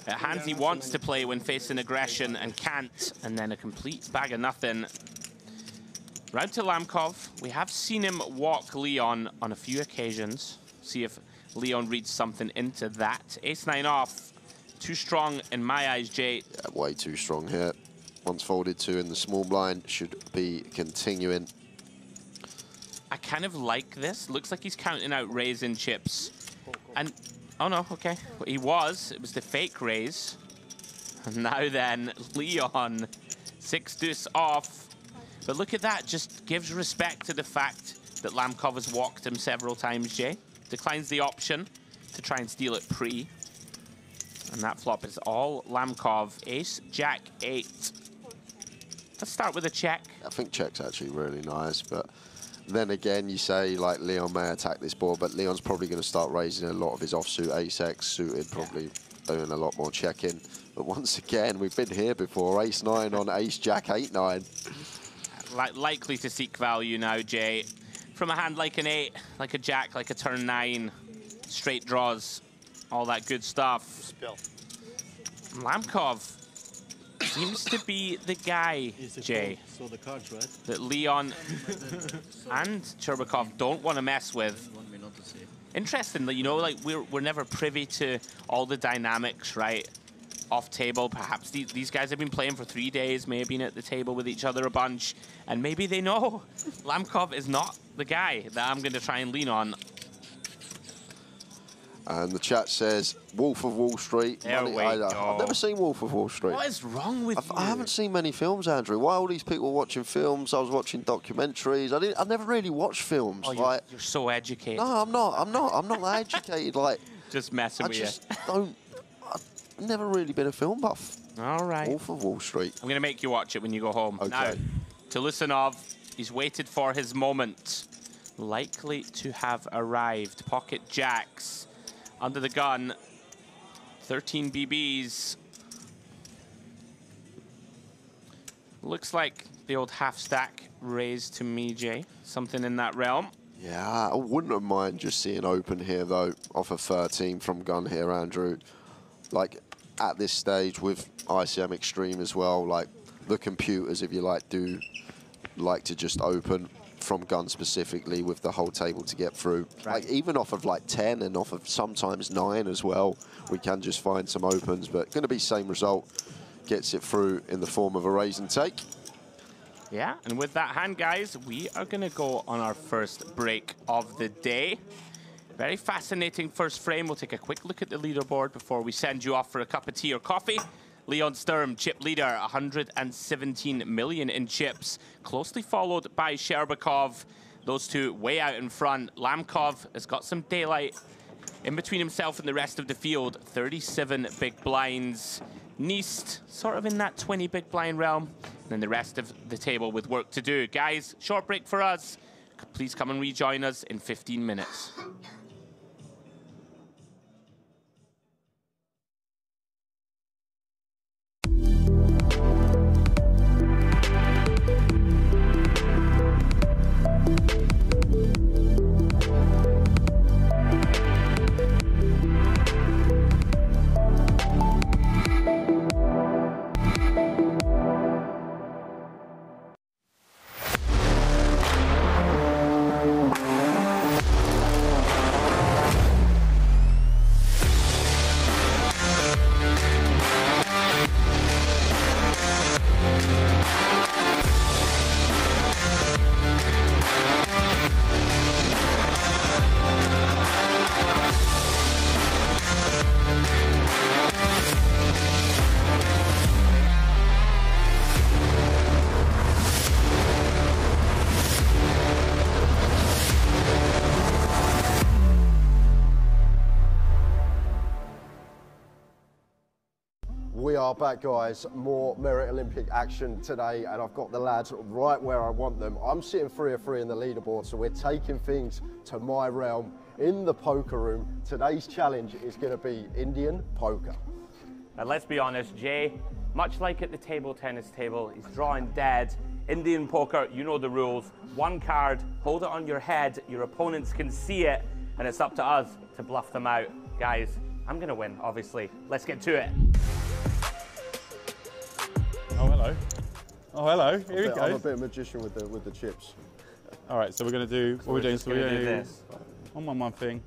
at hands he wants to play when facing aggression and can't, and then a complete bag of nothing. Round to Lamkov. We have seen him walk Leon on a few occasions. See if Leon reads something into that. Ace-9 off. Too strong in my eyes, Jay. Yeah, way too strong here. Once folded 2 in the small blind, should be continuing. I kind of like this. Looks like he's counting out raising chips. And, oh no, okay. It was the fake raise. And now then, Leon, 6 deuce off. But look at that, just gives respect to the fact that Lamkov has walked him several times, Jay. Declines the option to try and steal it pre. And that flop is all Lamkov. Ace, Jack, 8. Let's start with a check. I think check's actually really nice, but then again, you say like Leon may attack this board, but Leon's probably going to start raising a lot of his offsuit ace-x suited, probably doing a lot more checking. But once again, we've been here before, ace-9 on ace-jack 8-9. Likely to seek value now, Jay. From a hand like an 8, like a jack, like a turn 9, straight draws, all that good stuff. Lamkov seems to be the guy, Jay, So the cards, right? that Leon and Cherbakov don't want to mess with. Interestingly, you know, like we're never privy to all the dynamics, right? Off table, perhaps these guys have been playing for 3 days, maybe been at the table with each other a bunch, and maybe they know Lamkov is not the guy that I'm going to try and lean on. And the chat says, Wolf of Wall Street. There we go. I've never seen Wolf of Wall Street. What is wrong with you? I haven't seen many films, Andrew. Why are all these people watching films? I was watching documentaries. I never really watched films. Oh, like, you're so educated. no, I'm not that educated. Like, Just messing with you. I just don't. I've never really been a film buff. All right. Wolf of Wall Street. I'm going to make you watch it when you go home. Okay. Now, to Lisanov, he's waited for his moment. Likely to have arrived. Pocket jacks. Under the gun. 13 BBs. Looks like the old half stack raised to me, Jay. Something in that realm. Yeah, I wouldn't have mind just seeing open here, though, off of 13 from gun here, Andrew. Like, at this stage with ICM Extreme as well, like, the computers, if you like, do like to just open from gun specifically with the whole table to get through. Right. Like, even off of, like, 10 and off of sometimes 9 as well, we can just find some opens, but going to be same result. Gets it through in the form of a raise and take. Yeah, and with that hand, guys, we are going to go on our first break of the day. Very fascinating first frame. We'll take a quick look at the leaderboard before we send you off for a cup of tea or coffee. Leon Sturm, chip leader, 117 million in chips, closely followed by Sherbakov. Those two way out in front. Lamkov has got some daylight in between himself and the rest of the field. 37 big blinds. Neist, sort of in that 20 big blind realm. And then the rest of the table with work to do. Guys, short break for us. Please come and rejoin us in 15 minutes. We are back, guys. More Merit Olympic action today, and I've got the lads right where I want them. I'm sitting 3 of 3 in the leaderboard, so we're taking things to my realm in the poker room. Today's challenge is going to be Indian poker. Now, let's be honest, Jay, much like at the table tennis table, he's drawing dead. Indian poker, you know the rules. One card, hold it on your head, your opponents can see it, and it's up to us to bluff them out. Guys, I'm going to win, obviously. Let's get to it. Oh, hello. Oh, hello. Here we go. I'm a bit of a magician with the chips. All right, so we're going to do, what we're doing, so we're going to do this. One thing.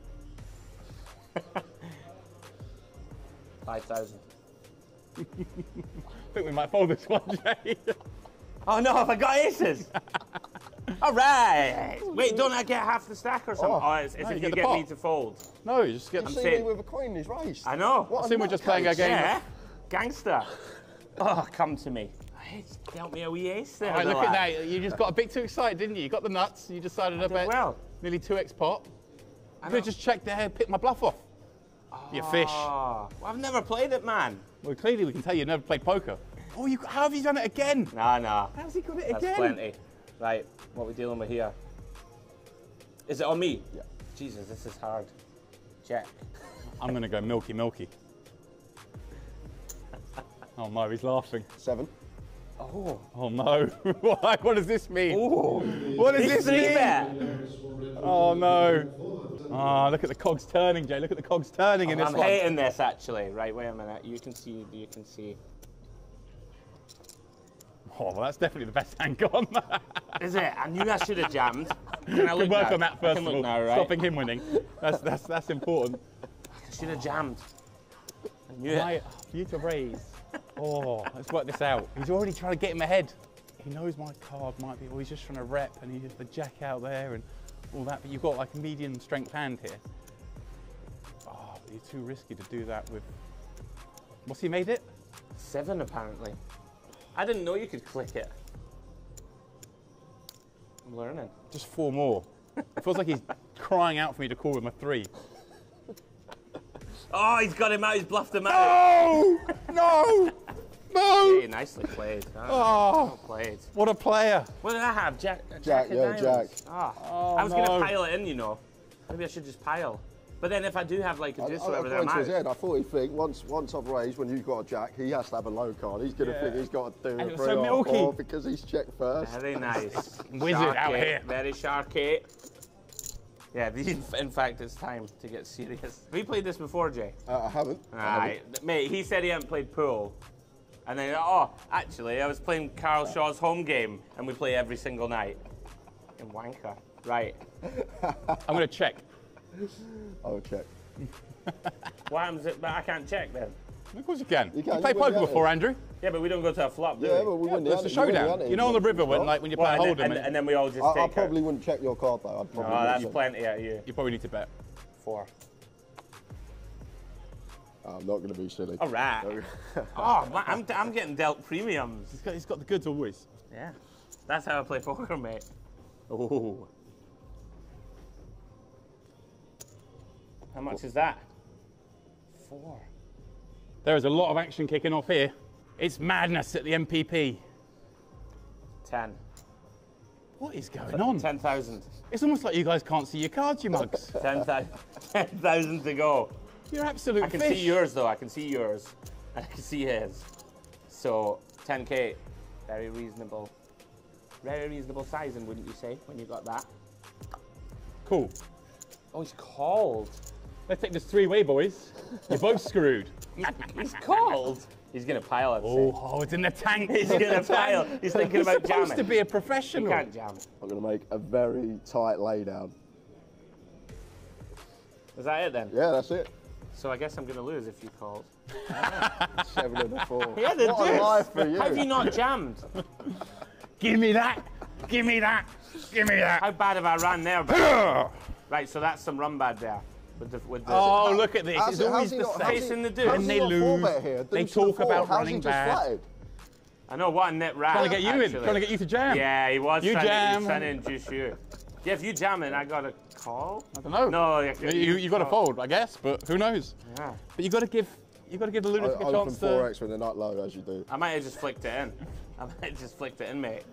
5,000. I think we might fold this one, Jay. Oh no, have I got aces? All right. Wait, don't I get half the stack or something? Oh, it's no, if you you get the get me pot. to fold. No, you just get You them. see me with a coin in his race. I know. What I think we're just playing a game. Yeah, gangster. Oh, come to me. Dealt me a wee ace there. All right, the look at lad. that. You just got a bit too excited, didn't you? You got the nuts. You decided to bet well. nearly 2x pot. I could have just checked there and picked my bluff off. You fish. Oh, well, I've never played it, man. Well, clearly we can tell you've never played poker. Oh, how have you done it again? Nah. How's he got it That's again? plenty. Right, what are we dealing with here? Is it on me? Yeah. Jesus, this is hard. Check. I'm going to go milky, milky. Oh no, he's laughing. 7. Oh. Oh no. What does this mean? Oh. What does this mean? Bet. Oh no. Oh, look at the cogs turning, Jay. Look at the cogs turning in this I'm one. hating this actually. Right, wait a minute. You can see. Oh, well, that's definitely the best hand gone. Is it? I knew I should have jammed. Can I Good look work now? on that I first can of look all. now, right? Stopping him winning. That's important. I should have jammed. I knew it. Right, for you to raise. Oh, let's work this out. He's already trying to get him ahead. He knows my card might be, or he's just trying to rep, and he has the jack out there and all that. But you've got like a medium strength hand here. Oh, but you're too risky to do that with. What's he made it? 7 apparently. I didn't know you could click it. I'm learning. Just 4 more. It feels like he's crying out for me to call him a 3. Oh, he's got him out. He's bluffed him out. No! No! No! Hey, nicely played. Oh. Well played. What a player. What did I have? Jack Jack, of yeah, diamonds. Jack. Oh, I was going to pile it in, you know. Maybe I should just pile. But then if I do have like a deuce or whatever, then I'm to his out. head. I thought he'd think once I've raised, when you've got a jack, he has to have a low card. He's going to think he's got to do And a it's 3 so or milky. 4 because he's checked first. Very nice. Wizard out here. Very sharky. Yeah, in fact, it's time to get serious. Have you played this before, Jay? I haven't. Right. Mate, he said he hadn't played pool. And then, oh, actually, I was playing Carl Shaw's home game, and we play every single night. In wanker. Right. I'm going to check. I'll check. What happens if I can't check then? Of course you can. You can. You played You win poker the before, ante. Andrew. Yeah, but we don't go to a flop, do Yeah, we? but we win the It's a ante. You win the showdown. ante. You know on the river when, like, when you play a Well, hold'em. and then we all just I take probably wouldn't check your card though. I'd probably Oh, that's check. plenty out of you. You probably need to bet. 4. I'm not going to be silly. All right. Oh, man, I'm getting dealt premiums. He's got the goods always. Yeah. That's how I play poker, mate. Oh. How much is that? 4. There is a lot of action kicking off here. It's madness at the MPP. 10. What is going on? 10,000. It's almost like you guys can't see your cards, you mugs. 10,000 to go. You're absolute I can fish. see yours, though. I can see yours. And I can see his. So, 10K. Very reasonable. Very reasonable sizing, wouldn't you say, when you got that? Cool. Oh, he's called. Let's take this 3-way, boys. You're both screwed. He's called. He's going to pile, I'd say. Oh, it's in the tank. He's going to pile. He's thinking about jamming. Supposed to be a He professional. can't jam. I'm going to make a very tight laydown. Is that it, then? Yeah, that's it. So I guess I'm going to lose if you called. 7 and a 4. Yeah, the What a deuce. life for you. Have you not jammed? Give me that. Give me that. Give me that. How bad have I ran there? Bro? Right, so that's some run bad there. With the Oh, look at this. How's It's he always not- the how's same. he- Facing the how's deuce. And he they not lose. 4-bet here? They Deuce to the talk 4. about How's running he just bad. flattered? I know, what a net rat. Trying to get you in. actually. Trying to get you to jam. Yeah, he was You trying, jam. To, trying to induce you. Yeah, if you jam it, I got a call. I don't know. No, You got to fold, I guess, but who knows? Yeah. But you got to give the lunatic a Open chance to. 4x when they're not low, as you do. I might have just flicked it in. I might have just flicked it in, mate.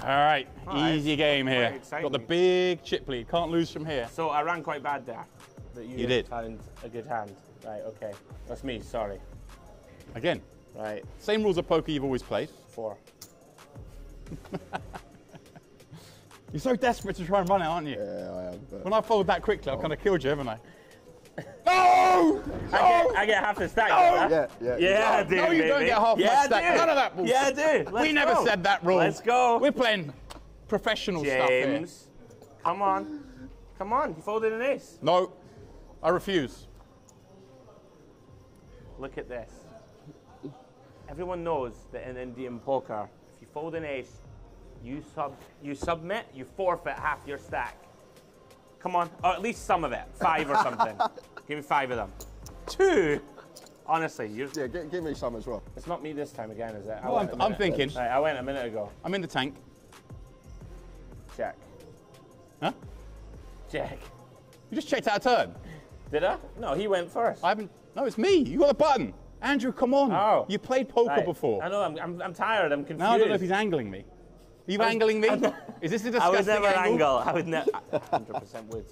All right, Alright. easy game here. Quite exciting. Got the big chip lead. Can't lose from here. So I ran quite bad there. But You did. found a good hand. Right, okay. That's me, sorry. Again, Right, same rules of poker you've always played. 4. You're so desperate to try and run it, aren't you? Yeah, I am. But When I followed that quickly, I kind of killed you, haven't I? No! I get half the stack. No! Yeah, I do. No, you don't baby. get half my Yeah, I stack. do. None of that bullshit. Yeah, I do. Let's We never go. said that rule. Let's go. We're playing professional stuff here. James, come on. Come on, you folded an ace. No, I refuse. Look at this. Everyone knows that in Indian poker, if you fold an ace, you submit, you forfeit half your stack. Come on, or at least some of it, 5 or something. Give me 5 of them. 2. Honestly, yeah, give me some as well. It's not me this time again, is it? Well, I'm thinking. Right, I went a minute ago. I'm in the tank. Check. Huh? Check. You just checked out a turn. Did I? No, he went first. I haven't. No, it's me. You got the button. Andrew, come on. Oh. You played poker Right. before. I know. I'm tired. I'm confused. Now I don't know if he's angling me. you angling me? Is this a disgusting I would never angle? I would never. 100% would.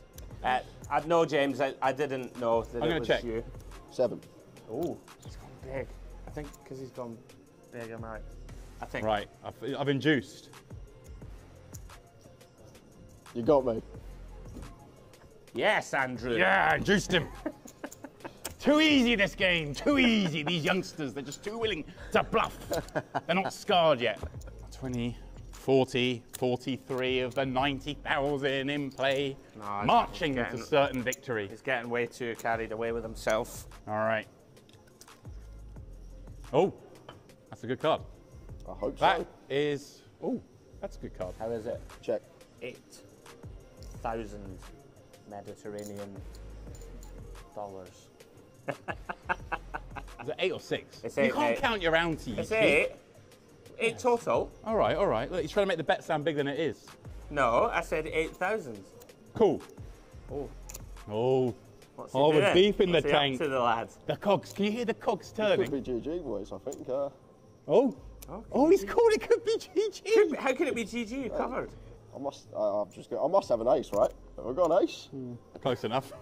No, James, I didn't know that it was check. you. 7. Oh, he's gone big. I think because he's gone big, I'm right. I think. Right, I've induced. You got me. Yes, Andrew. Yeah, induced him. Too easy, this game. Too easy. These youngsters, they're just too willing to bluff. They're not scarred yet. 20, 40, 43 of the 90,000 in play. No, marching to certain victory. He's getting way too carried away with himself. All right. Oh, that's a good card. I hope That so. is, oh, that's a good card. How is it? Check. 8,000 Mediterranean dollars. Is it 8 or 6? It's you 8, can't mate. count your ounties. It's 8. 8 total. All right, all right. Look, he's trying to make the bet sound bigger than it is. No, I said 8,000. Cool. Oh. Oh. What's he Oh, we're doing? deep in What's the he up tank. to the lads? The cogs. Can you hear the cogs Could turning? be GG, boys, I think. Oh. Oh, he's called it could be GG. How could it be GG? You covered. I must have an ace, right? Have I got an ace? Close enough.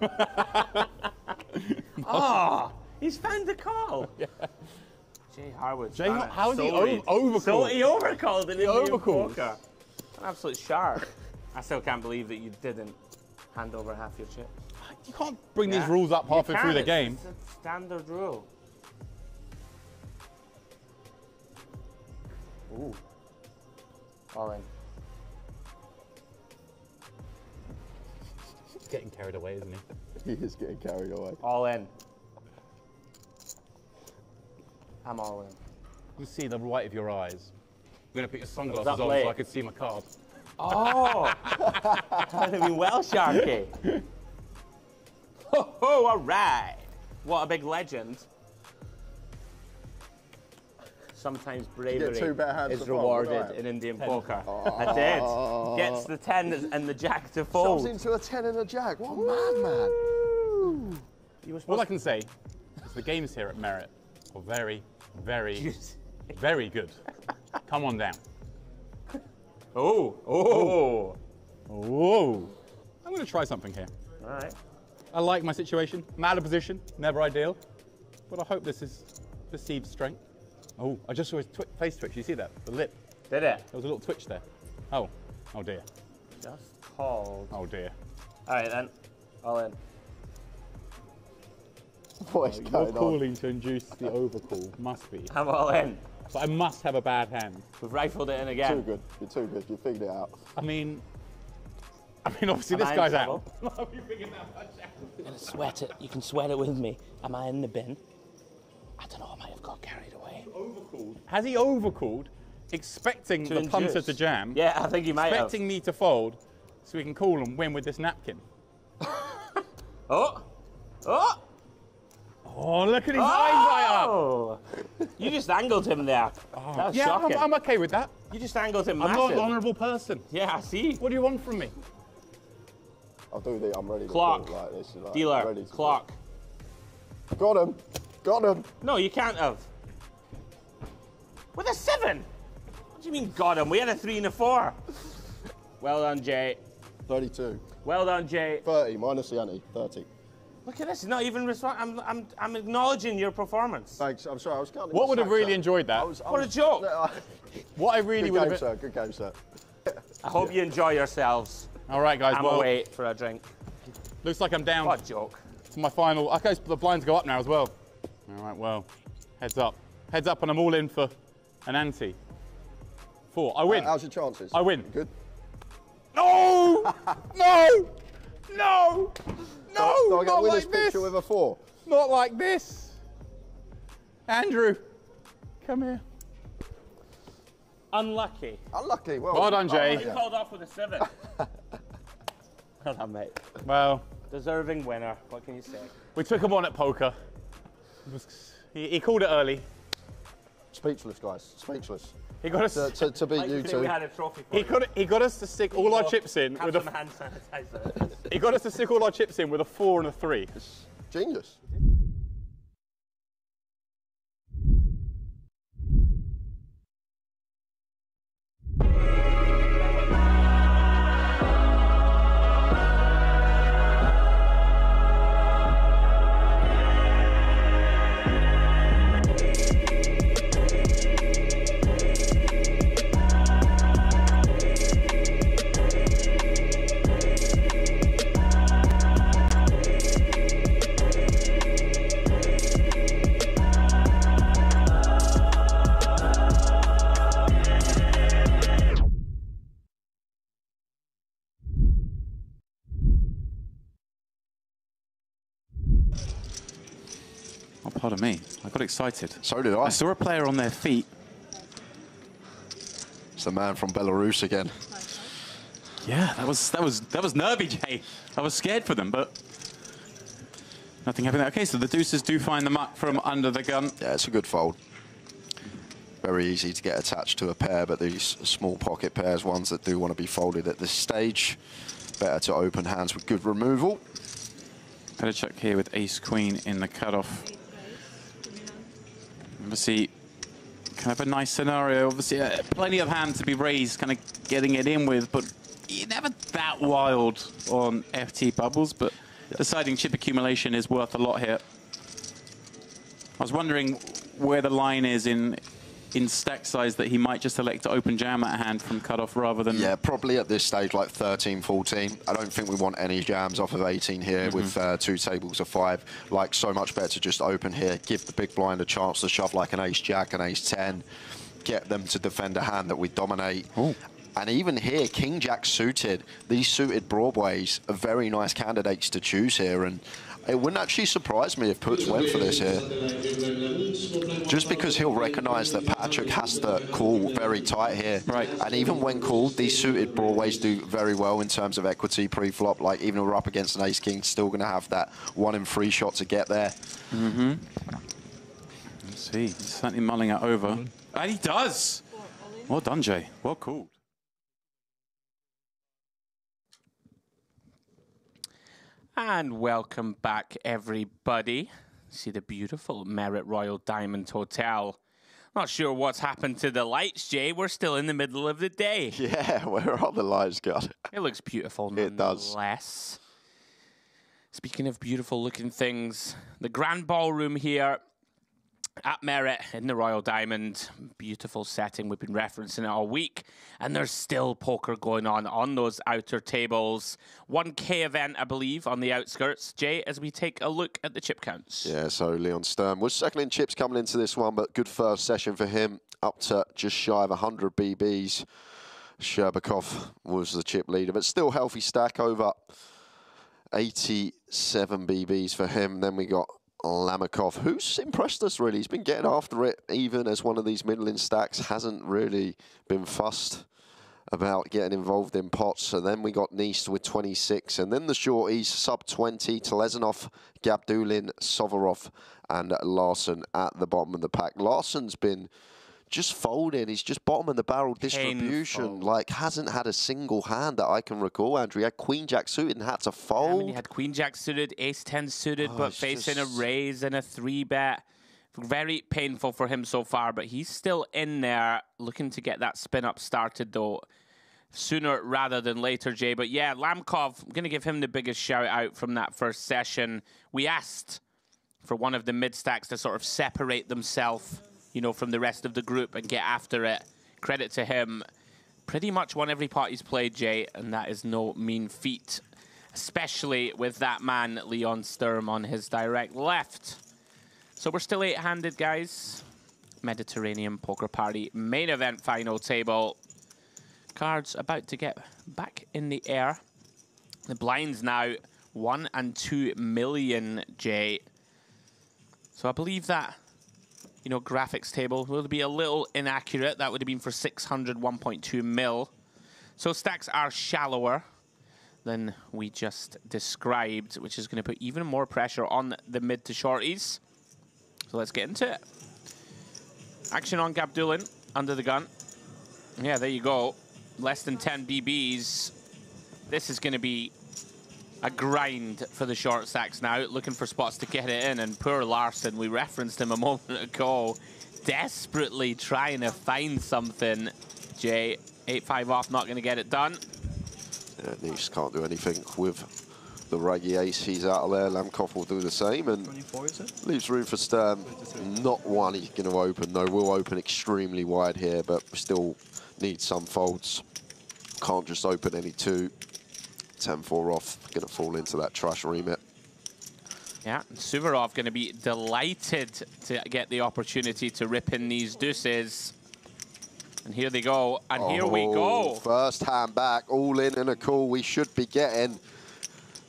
Oh, he's found the call. Yeah. Jay Harwood. Jay, how is he overcalled? So he overcalled in Indian overcalled. poker. An absolute shark. I still can't believe that you didn't hand over half your chips. You can't bring these rules up halfway through the game. It's a standard rule. Ooh. All in. He's getting carried away, isn't he? He is getting carried away. All in. I'm all in. You see the white of your eyes. I'm going to put your sunglasses that on late? so I can see my card. Oh! That would have been well, Sharky. Ho, ho, all right. What a big legend. Sometimes bravery two better hands is to fold, rewarded right? in Indian poker. I did. Gets the 10 and the jack to fold. Shoves into a 10 and a jack. What a madman. All I can say is the games here at Merit are very, very, very good. Come on down. Oh, oh. Oh. I'm going to try something here. All right. I like my situation. I'm out of position, never ideal. But I hope this is perceived strength. Oh, I just saw his face twitch. You see that? The lip. Did it? There was a little twitch there. Oh. Oh dear. Just called. Oh dear. All right then. All in. What is You're going on? calling to induce the overcall. Must be. I'm all in. But I must have a bad hand. We've rifled it in again. Too good. You're too good. You figured it out. I mean, obviously Am this I in guy's trouble? out. You figured that much out. I'm gonna sweat it. You can sweat it with me. Am I in the bin? I don't know. I might have got carried away. Overcalled. Has he overcalled, expecting To the punter induce. to jam? Yeah, I think he might have. Expecting me to fold, so we can call and win with this napkin. Oh! Oh! Oh, look at his eyes light up. Oh! You just angled him there. That was Yeah, shocking. I'm okay with that. You just angled him I'm massive. not an honourable person. Yeah, I see. What do you want from me? I'll do the. I'm ready to Clock. do it like this. Like, Dealer, ready to clock. do it. Got him. Got him. No, you can't have. With a 7? What do you mean got him? We had a 3 and a 4. Well done, Jay. 32. Well done, Jay. 30 minus the ante. 30. Look at this. He's not even responding. I'm acknowledging your performance. Thanks. I'm sorry. I was counting. What would have stacks really there. enjoyed that? What a joke. What I really Good would game, have. sir. Good game, sir. I hope you enjoy yourselves. All right, guys. I'm well, away for a drink. looks like I'm down What a joke. to my final. Okay, so the blinds go up now as well. All right. Well, heads up. Heads up, and I'm all in for an ante. 4. I win. How's your chances? I win. Good. No! No! No! No! Do I get Not a winner's like this! picture with a 4? Not like this! Andrew, come here. Unlucky. Unlucky. Well done, Jay. You called off with a 7. Well done, mate. Well, Deserving winner. What can you say? we took him on at poker. He called it early. Speechless, guys. Speechless. He got us. To beat Like you you think two. we had a trophy for He got us to stick all our chips in Have with some a. hand sanitizer. He got us to stick all our chips in with a 4 and a 3. Genius. Oh, pardon me. I got excited. So did I. I saw a player on their feet. It's the man from Belarus again. Yeah, that was nervy, Jay. I was scared for them, but nothing happened. Okay, so the deuces do find the muck from under the gun. Yeah, it's a good fold. Very easy to get attached to a pair, but these small pocket pairs, ones that do want to be folded at this stage, better to open hands with good removal. Better check here with ace-queen in the cutoff. Obviously, kind of a nice scenario. Obviously, plenty of hands to be raised, kind of getting it in with, but you're never that wild on FT bubbles, but deciding chip accumulation is worth a lot here. I was wondering where the line is in stack size that he might just elect to open jam at a hand from cutoff rather than... Yeah, probably at this stage like 13, 14. I don't think we want any jams off of 18 here with 2 tables of 5. Like, so much better to just open here, give the big blind a chance to shove like an ace-jack, an ace-10, get them to defend a hand that we dominate. Ooh. And even here, king-jack suited, these suited broadways are very nice candidates to choose here, and it wouldn't actually surprise me if Puts went for this here. Just because he'll recognise that Patrick has to call very tight here. Right. And even when called, these suited broadways do very well in terms of equity pre-flop. Like, even if we're up against an ace-king, still going to have that 1 in 3 shot to get there. Let's see. He's certainly mulling it over. And he does! Well done, Jay. Well called. And welcome back, everybody. See the beautiful Merit Royal Diamond Hotel. Not sure what's happened to the lights, Jay. We're still in the middle of the day. Yeah, where are the lights gone? It looks beautiful nonetheless. Speaking of beautiful looking things, the Grand Ballroom here at Merit in the Royal Diamond. Beautiful setting. We've been referencing it all week. And there's still poker going on those outer tables. 1K event, I believe, on the outskirts. Jay, as we take a look at the chip counts. Yeah, so Leon Sturm was second in chips coming into this one, but good first session for him. Up to just shy of 100 BBs. Sherbakov was the chip leader, but still healthy stack over 87 BBs for him. Then we got Lamakov, who's impressed us really. He's been getting after it, even as one of these middling stacks hasn't really been fussed about getting involved in pots. So then we got Neist with 26, and then the shorties, sub 20, Telezanov, Gabdulin, Sovorov, and Larson at the bottom of the pack. Larson's been just folding. He's just bottom of the barrel distribution. Painful. Like, hasn't had a single hand that I can recall, Andrew. He had Queen Jack suited and had to fold. I mean, he had Queen Jack suited, Ace 10 suited, but facing a raise and a 3-bet. Very painful for him so far, but he's still in there looking to get that spin up started, though, sooner rather than later, Jay. But yeah, Lamkov, I'm going to give him the biggest shout out from that first session. We asked for one of the mid stacks to sort of separate themselves, you know, from the rest of the group and get after it. Credit to him. Pretty much won every pot he's played, Jay, and that is no mean feat, especially with that man, Leon Sturm, on his direct left. So we're still 8-handed, guys. Mediterranean Poker Party main event final table. Cards about to get back in the air. The blinds now 1 and 2 million, Jay. So I believe that, you know, graphics table will be a little inaccurate. That would have been for 600, 1.2 mil. So stacks are shallower than we just described, which is going to put even more pressure on the mid to shorties. So let's get into it. Action on Gabdulin, under the gun. Yeah, there you go. Less than 10 BBs. This is going to be a grind for the short stacks now, looking for spots to get it in. And poor Larson, we referenced him a moment ago, desperately trying to find something. Jay, 8-5 off, not going to get it done. Yeah, Neist can't do anything with the raggy ace. He's out of there. Lamkov will do the same, and 24, is it? Leaves room for Sturm. Not one he's going to open, though. Will open extremely wide here, but still need some folds. Can't just open any 2. 10-4 off. Going to fall into that trash remit. Yeah, Suvorov going to be delighted to get the opportunity to rip in these deuces. And here they go, and here we go. First hand back, all in and a call we should be getting.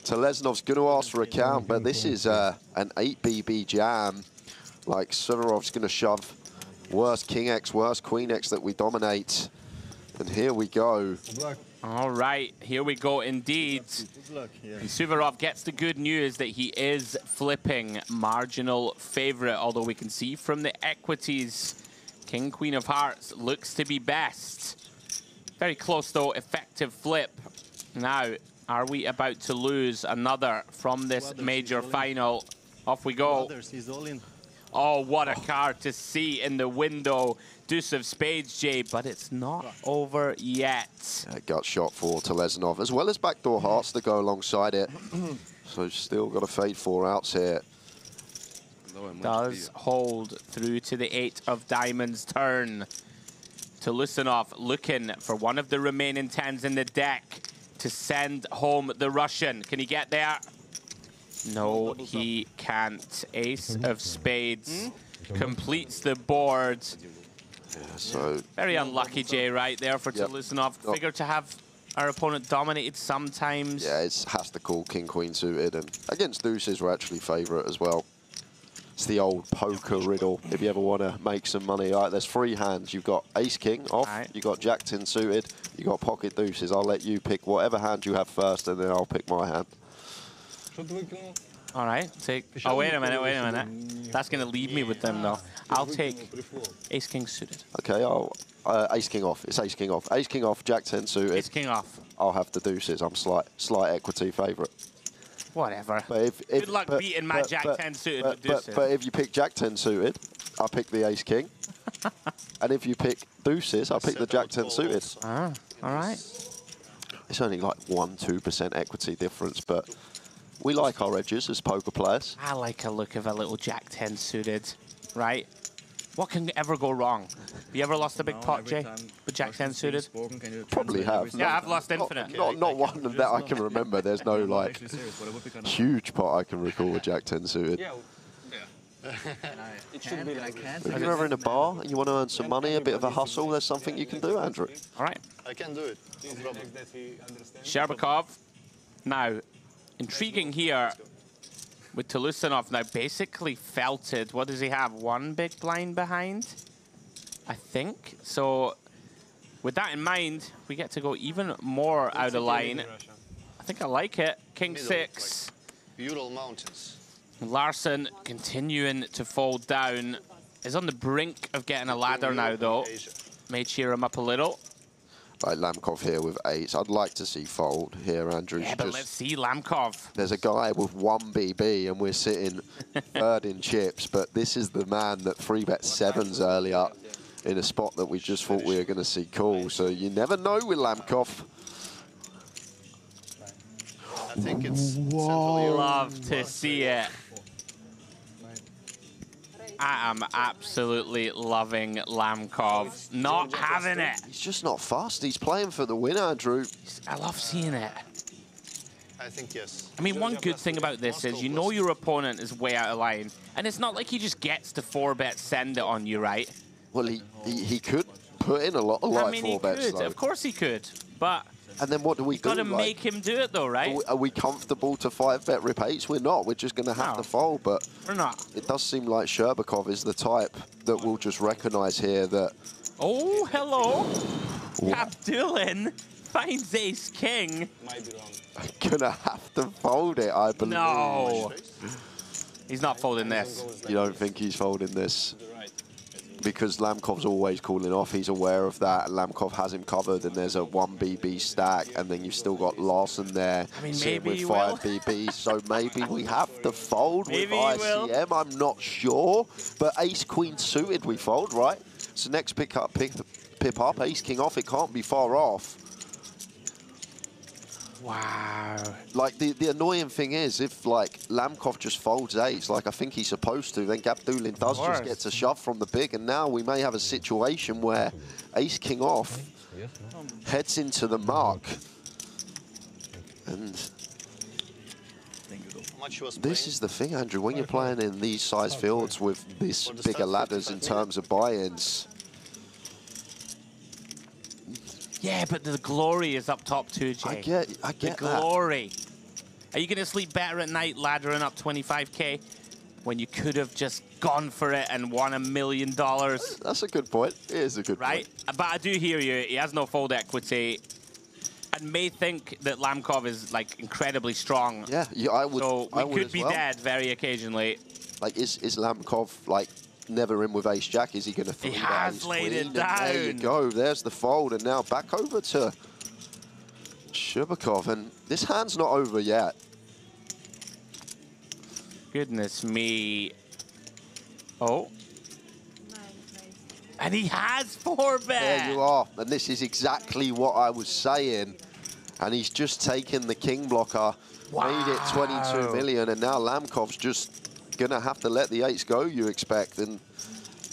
Telezanov's going to ask for a count, but this is an 8 BB jam. like Suvorov's going to shove. Worst King X, worst Queen X that we dominate. And here we go. All right, here we go indeed. Suvorov gets the good news that he is flipping marginal favorite, although we can see from the equities, King, Queen of Hearts looks to be best. Very close though, effective flip. Now, are we about to lose another from this major final? Off we go. Oh, what a card to see in the window. Deuce of Spades, Jay, but it's not over yet. Gut shot for Telesinov, as well as backdoor hearts to go alongside it. So still got a fade 4 outs here. Does hold through to the 8 of diamonds turn. Telesinov looking for one of the remaining 10s in the deck to send home the Russian. Can he get there? No, he can't. Ace of Spades completes the board. Yeah, so very unlucky, Jay, right there for Telesinov. Figure to have our opponent dominated sometimes. Yeah, it has to call King Queen suited, and against deuces we're actually favourite as well. It's the old poker riddle if you ever want to make some money. All right, there's 3 hands. You've got Ace King off, you've got Jack 10 suited, you've got pocket deuces. I'll let you pick whatever hand you have first, and then I'll pick my hand. All right, take. Oh, wait a minute. That's going to leave me with them, though. I'll take Ace King suited. Okay, I'll Ace King off. It's Ace King off. Ace King off, Jack 10 suited. Ace King off. I'll have the deuces. I'm slight equity favourite. Whatever. But Good luck beating my Jack 10 suited with deuces. But if you pick Jack 10 suited, I'll pick the Ace King. And if you pick deuces, I'll pick the Jack 10 suited. Ah, all right. It's only like 1–2% equity difference, but we like our edges as poker players. I like a look of a little Jack 10 suited, right? What can ever go wrong? Have you ever lost a big pot, Jay, with Jack 10 suited? Probably have. Yeah, I've lost infinite. Not one that I can remember. There's no like huge pot I can recall with Jack 10 suited. If you're ever in a bar and you want to earn some money, a bit of a hustle, there's something you can do, Andrew. All right. I can do it. No problem. Sherbakov. Now, intriguing here with Telesinov now basically felted. What does he have? 1 big blind behind, I think. So with that in mind, we get to go even more out of line. I think I like it. King 6. Ural Mountains. Larson continuing to fall down. Is on the brink of getting a ladder now, though. May cheer him up a little. Like Lamkov here with 8s. I'd like to see fold here, Andrew. Yeah, but let's see Lamkov. There's a guy with 1 BB and we're sitting 3rd in chips, but this is the man that 3-bet 7s earlier in a spot that we just thought we were going to see call. So you never know with Lamkov. I think it's Love to see it. I am absolutely loving Lamkov. Not having it. He's just not fast. He's playing for the win, Andrew. I love seeing it. I think yes. I mean, one good thing about this is you know your opponent is way out of line. And it's not like he just gets to 4-bet send it on you, right? Well, he could put in a lot of 4-bets, he could. though. Of course he could. But and then what do we do? You've got to make him do it, though, right? Are we comfortable to 5-bet rip 8s? We're not. We're just going to have to fold. But we're not. It does seem like Sherbakov is the type that will just recognize here that... Oh, hello. Abdulin finds Ace King. Might be wrong. I'm going to have to fold it, I believe. No. He's not folding this. You don't think he's folding this? Because Lamkov's always calling off, he's aware of that, and Lamkov has him covered, and there's a 1 BB stack, and then you've still got Larson there sitting with 5 BBs, so maybe we have to fold with ICM, I'm not sure, but Ace Queen suited we fold, right? So next pip up, Ace King off, it can't be far off. Wow. Like, the annoying thing is, if, like, Lamkov just folds 8s, like I think he's supposed to, then Gabdulin does just get to shove from the big, and now we may have a situation where Ace King off heads into the mark. And this is the thing, Andrew, when you're playing in these size fields with these bigger ladders in terms of buy-ins. Yeah, but the glory is up top too, Jay. I get the glory. Are you going to sleep better at night laddering up 25K when you could have just gone for it and won $1 million. That's a good point. It is a good right? point. But I do hear you. He has no fold equity. And may think that Lamkov is like incredibly strong. Yeah, I would. So I we would could be well. dead very occasionally. Like, is Lamkov like never in with ace jack? Is he going to? He has laid it down. There you go. There's the fold, and now back over to Sherbakov, and this hand's not over yet. Goodness me. Oh. And he has 4-bet. There you are. And this is exactly what I was saying. And he's just taken the king blocker, made it 22 million, and now Lamkov's just going to have to let the eights go, you expect. And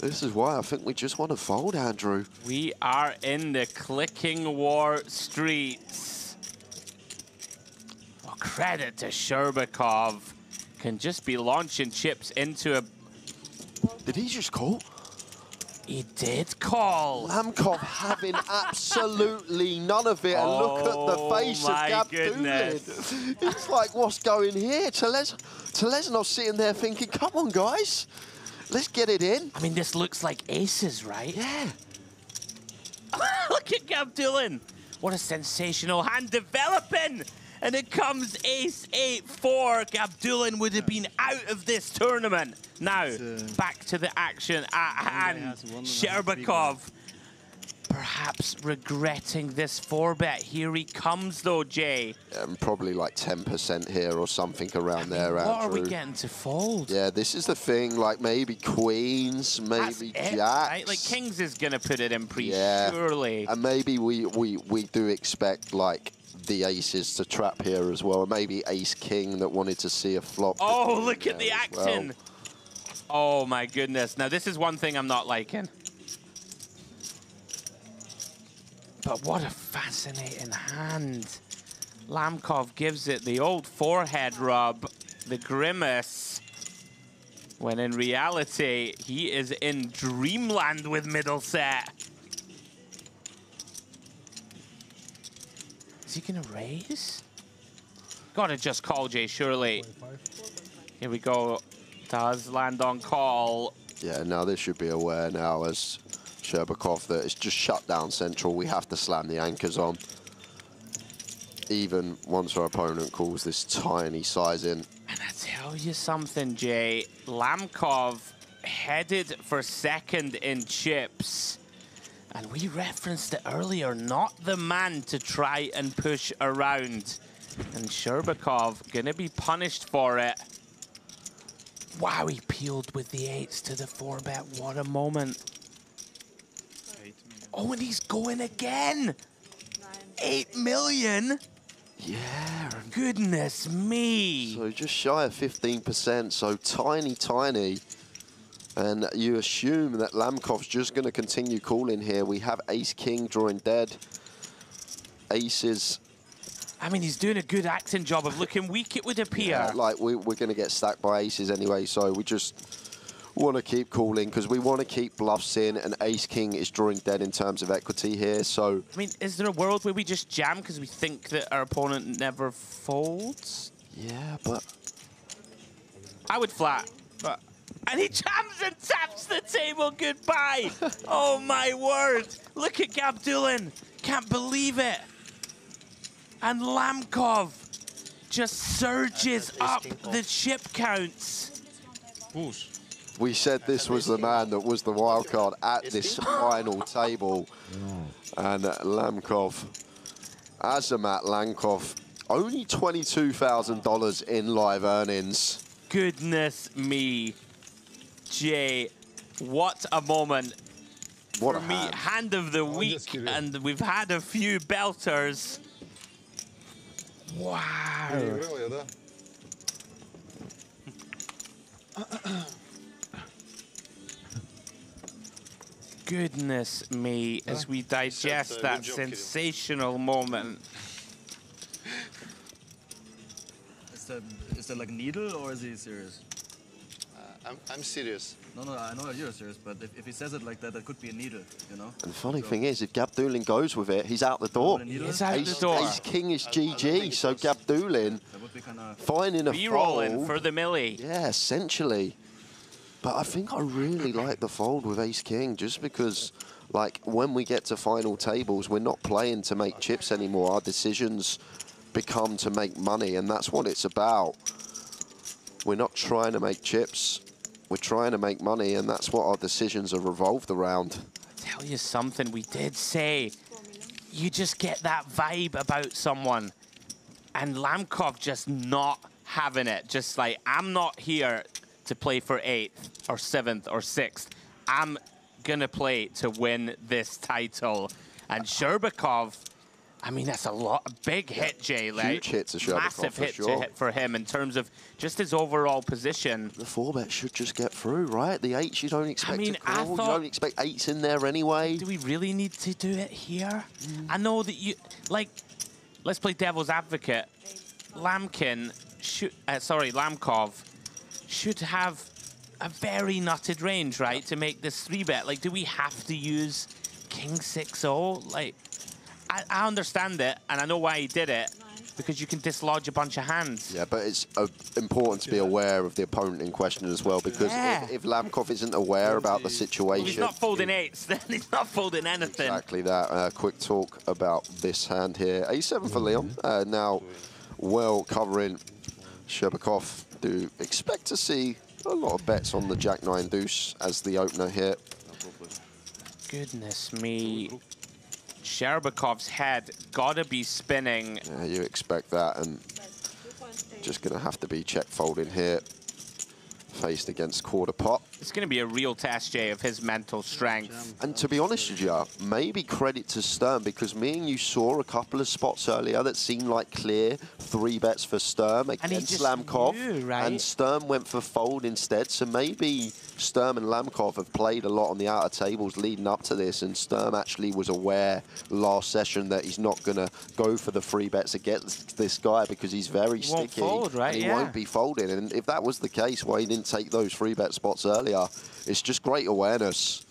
this is why I think we just want to fold, Andrew. We are in the clicking war streets. Well, credit to Sherbakov. Can just be launching chips into a... Did he just call? He did call. Lamkov having absolutely none of it. And look at the face of Gabdulin. It's like, what's going here? Telezonov's sitting there thinking, come on, guys. Let's get it in. I mean, this looks like aces, right? Yeah. Look at Gabdulin. What a sensational hand developing. And it comes ace-8-4. Gabdulin would have been out of this tournament. Now, back to the action at hand. Sherbakov perhaps regretting this 4-bet. Here he comes, though, Jay. Probably like 10% here or something around there, Andrew. What are we getting to fold? Yeah, this is the thing. Like, maybe queens, maybe jacks. Right? Like, kings is going to put it in surely. And maybe we do expect, like, the aces to trap here as well. Maybe ace-king that wanted to see a flop. Oh, look at the acting. Well. Oh, my goodness. Now, this is one thing I'm not liking. But what a fascinating hand. Lamkov gives it the old forehead rub, the grimace, when in reality, he is in dreamland with middle set. Is he gonna raise? Gotta just call, Jay, surely. Here we go. Does land on call. Yeah, now this should be aware now as Sherbakov that it's just shut down central. We have to slam the anchors on. Even once our opponent calls this tiny size in. And I tell you something, Jay. Lamkov headed for second in chips. And we referenced it earlier, not the man to try and push around. And Sherbakov gonna be punished for it. Wow, he peeled with the eights to the 4-bet. What a moment. Oh, and he's going again. 8 million? Yeah. Goodness me. So just shy of 15%, so tiny, tiny. And you assume that Lamkov's just going to continue calling here. We have ace-king drawing dead. Aces. I mean, he's doing a good acting job of looking weak, it would appear. Yeah, like, we're going to get stacked by aces anyway, so we just want to keep calling because we want to keep bluffs in, and ace-king is drawing dead in terms of equity here, so... I mean, is there a world where we just jam because we think that our opponent never folds? Yeah, but... I would flat, but... And he jams and taps the table goodbye. Oh, my word. Look at Gabdulin. Can't believe it. And Lamkov just surges up the chip counts. Whoosh. We said this was the man that was the wild card at this final table. And Lamkov, Azamat Lamkov, only $22,000 in live earnings. Goodness me. Jay, what a moment. What for me, hand of the week, and we've had a few belters. Wow. Goodness me, as we digest that sensational moment. Is that like needle, or is he serious? I'm serious. No, I know you're serious, but if he says it like that, that could be a needle, you know? And the funny thing is, if Gabdulin goes with it, he's out the door. He's out the door. Ace-king is GG, so Gabdulin finding a B-rolling fold. for the millie. Yeah, essentially. But I think I really like the fold with ace-king, just because, like, when we get to final tables, we're not playing to make chips anymore. Our decisions become to make money, and that's what it's about. We're not trying to make chips. We're trying to make money, and that's what our decisions are revolved around. I'll tell you something, we did say, you just get that vibe about someone. And Lamkov just not having it. Just like, I'm not here to play for 8th or 7th or 6th. I'm gonna play to win this title. And Sherbakov, I mean, that's a big hit, Jay. Like, huge hit to Sherbakov, massive for hit sure. to hit for him in terms of just his overall position. The 4-bet should just get through, right? The 8s you don't expect to I call. thought, You don't expect 8s in there anyway. Do we really need to do it here? I know that you, like, let's play devil's advocate. Lamkov should have a very nutted range, right, to make this 3-bet. Like, do we have to use King 6-0? Like, I understand it, and I know why he did it, because you can dislodge a bunch of hands. Yeah, but it's important to be aware of the opponent in question as well, because if Lamkov isn't aware about the situation... Well, he's not folding 8s, then he's not folding anything. Exactly that. Quick talk about this hand here. A7 for Leon. Now, well covering Sherbakov. Do expect to see a lot of bets on the Jack-9 deuce as the opener here. Goodness me. Sherbakov's head gotta be spinning. Yeah, you expect that, and just gonna have to be check folding here. Faced against quarter pot. It's going to be a real test, Jay, of his mental strength. And to be honest with you, maybe credit to Sturm, because me and you saw a couple of spots earlier that seemed like clear 3-bets for Sturm against Lamkov. And Sturm went for fold instead. So maybe Sturm and Lamkov have played a lot on the outer tables leading up to this, and Sturm actually was aware last session that he's not going to go for the 3-bets against this guy because he's very sticky. Fold, right? And he won't be folding. And if that was the case, why he didn't take those 3-bet spots earlier, it's just great awareness,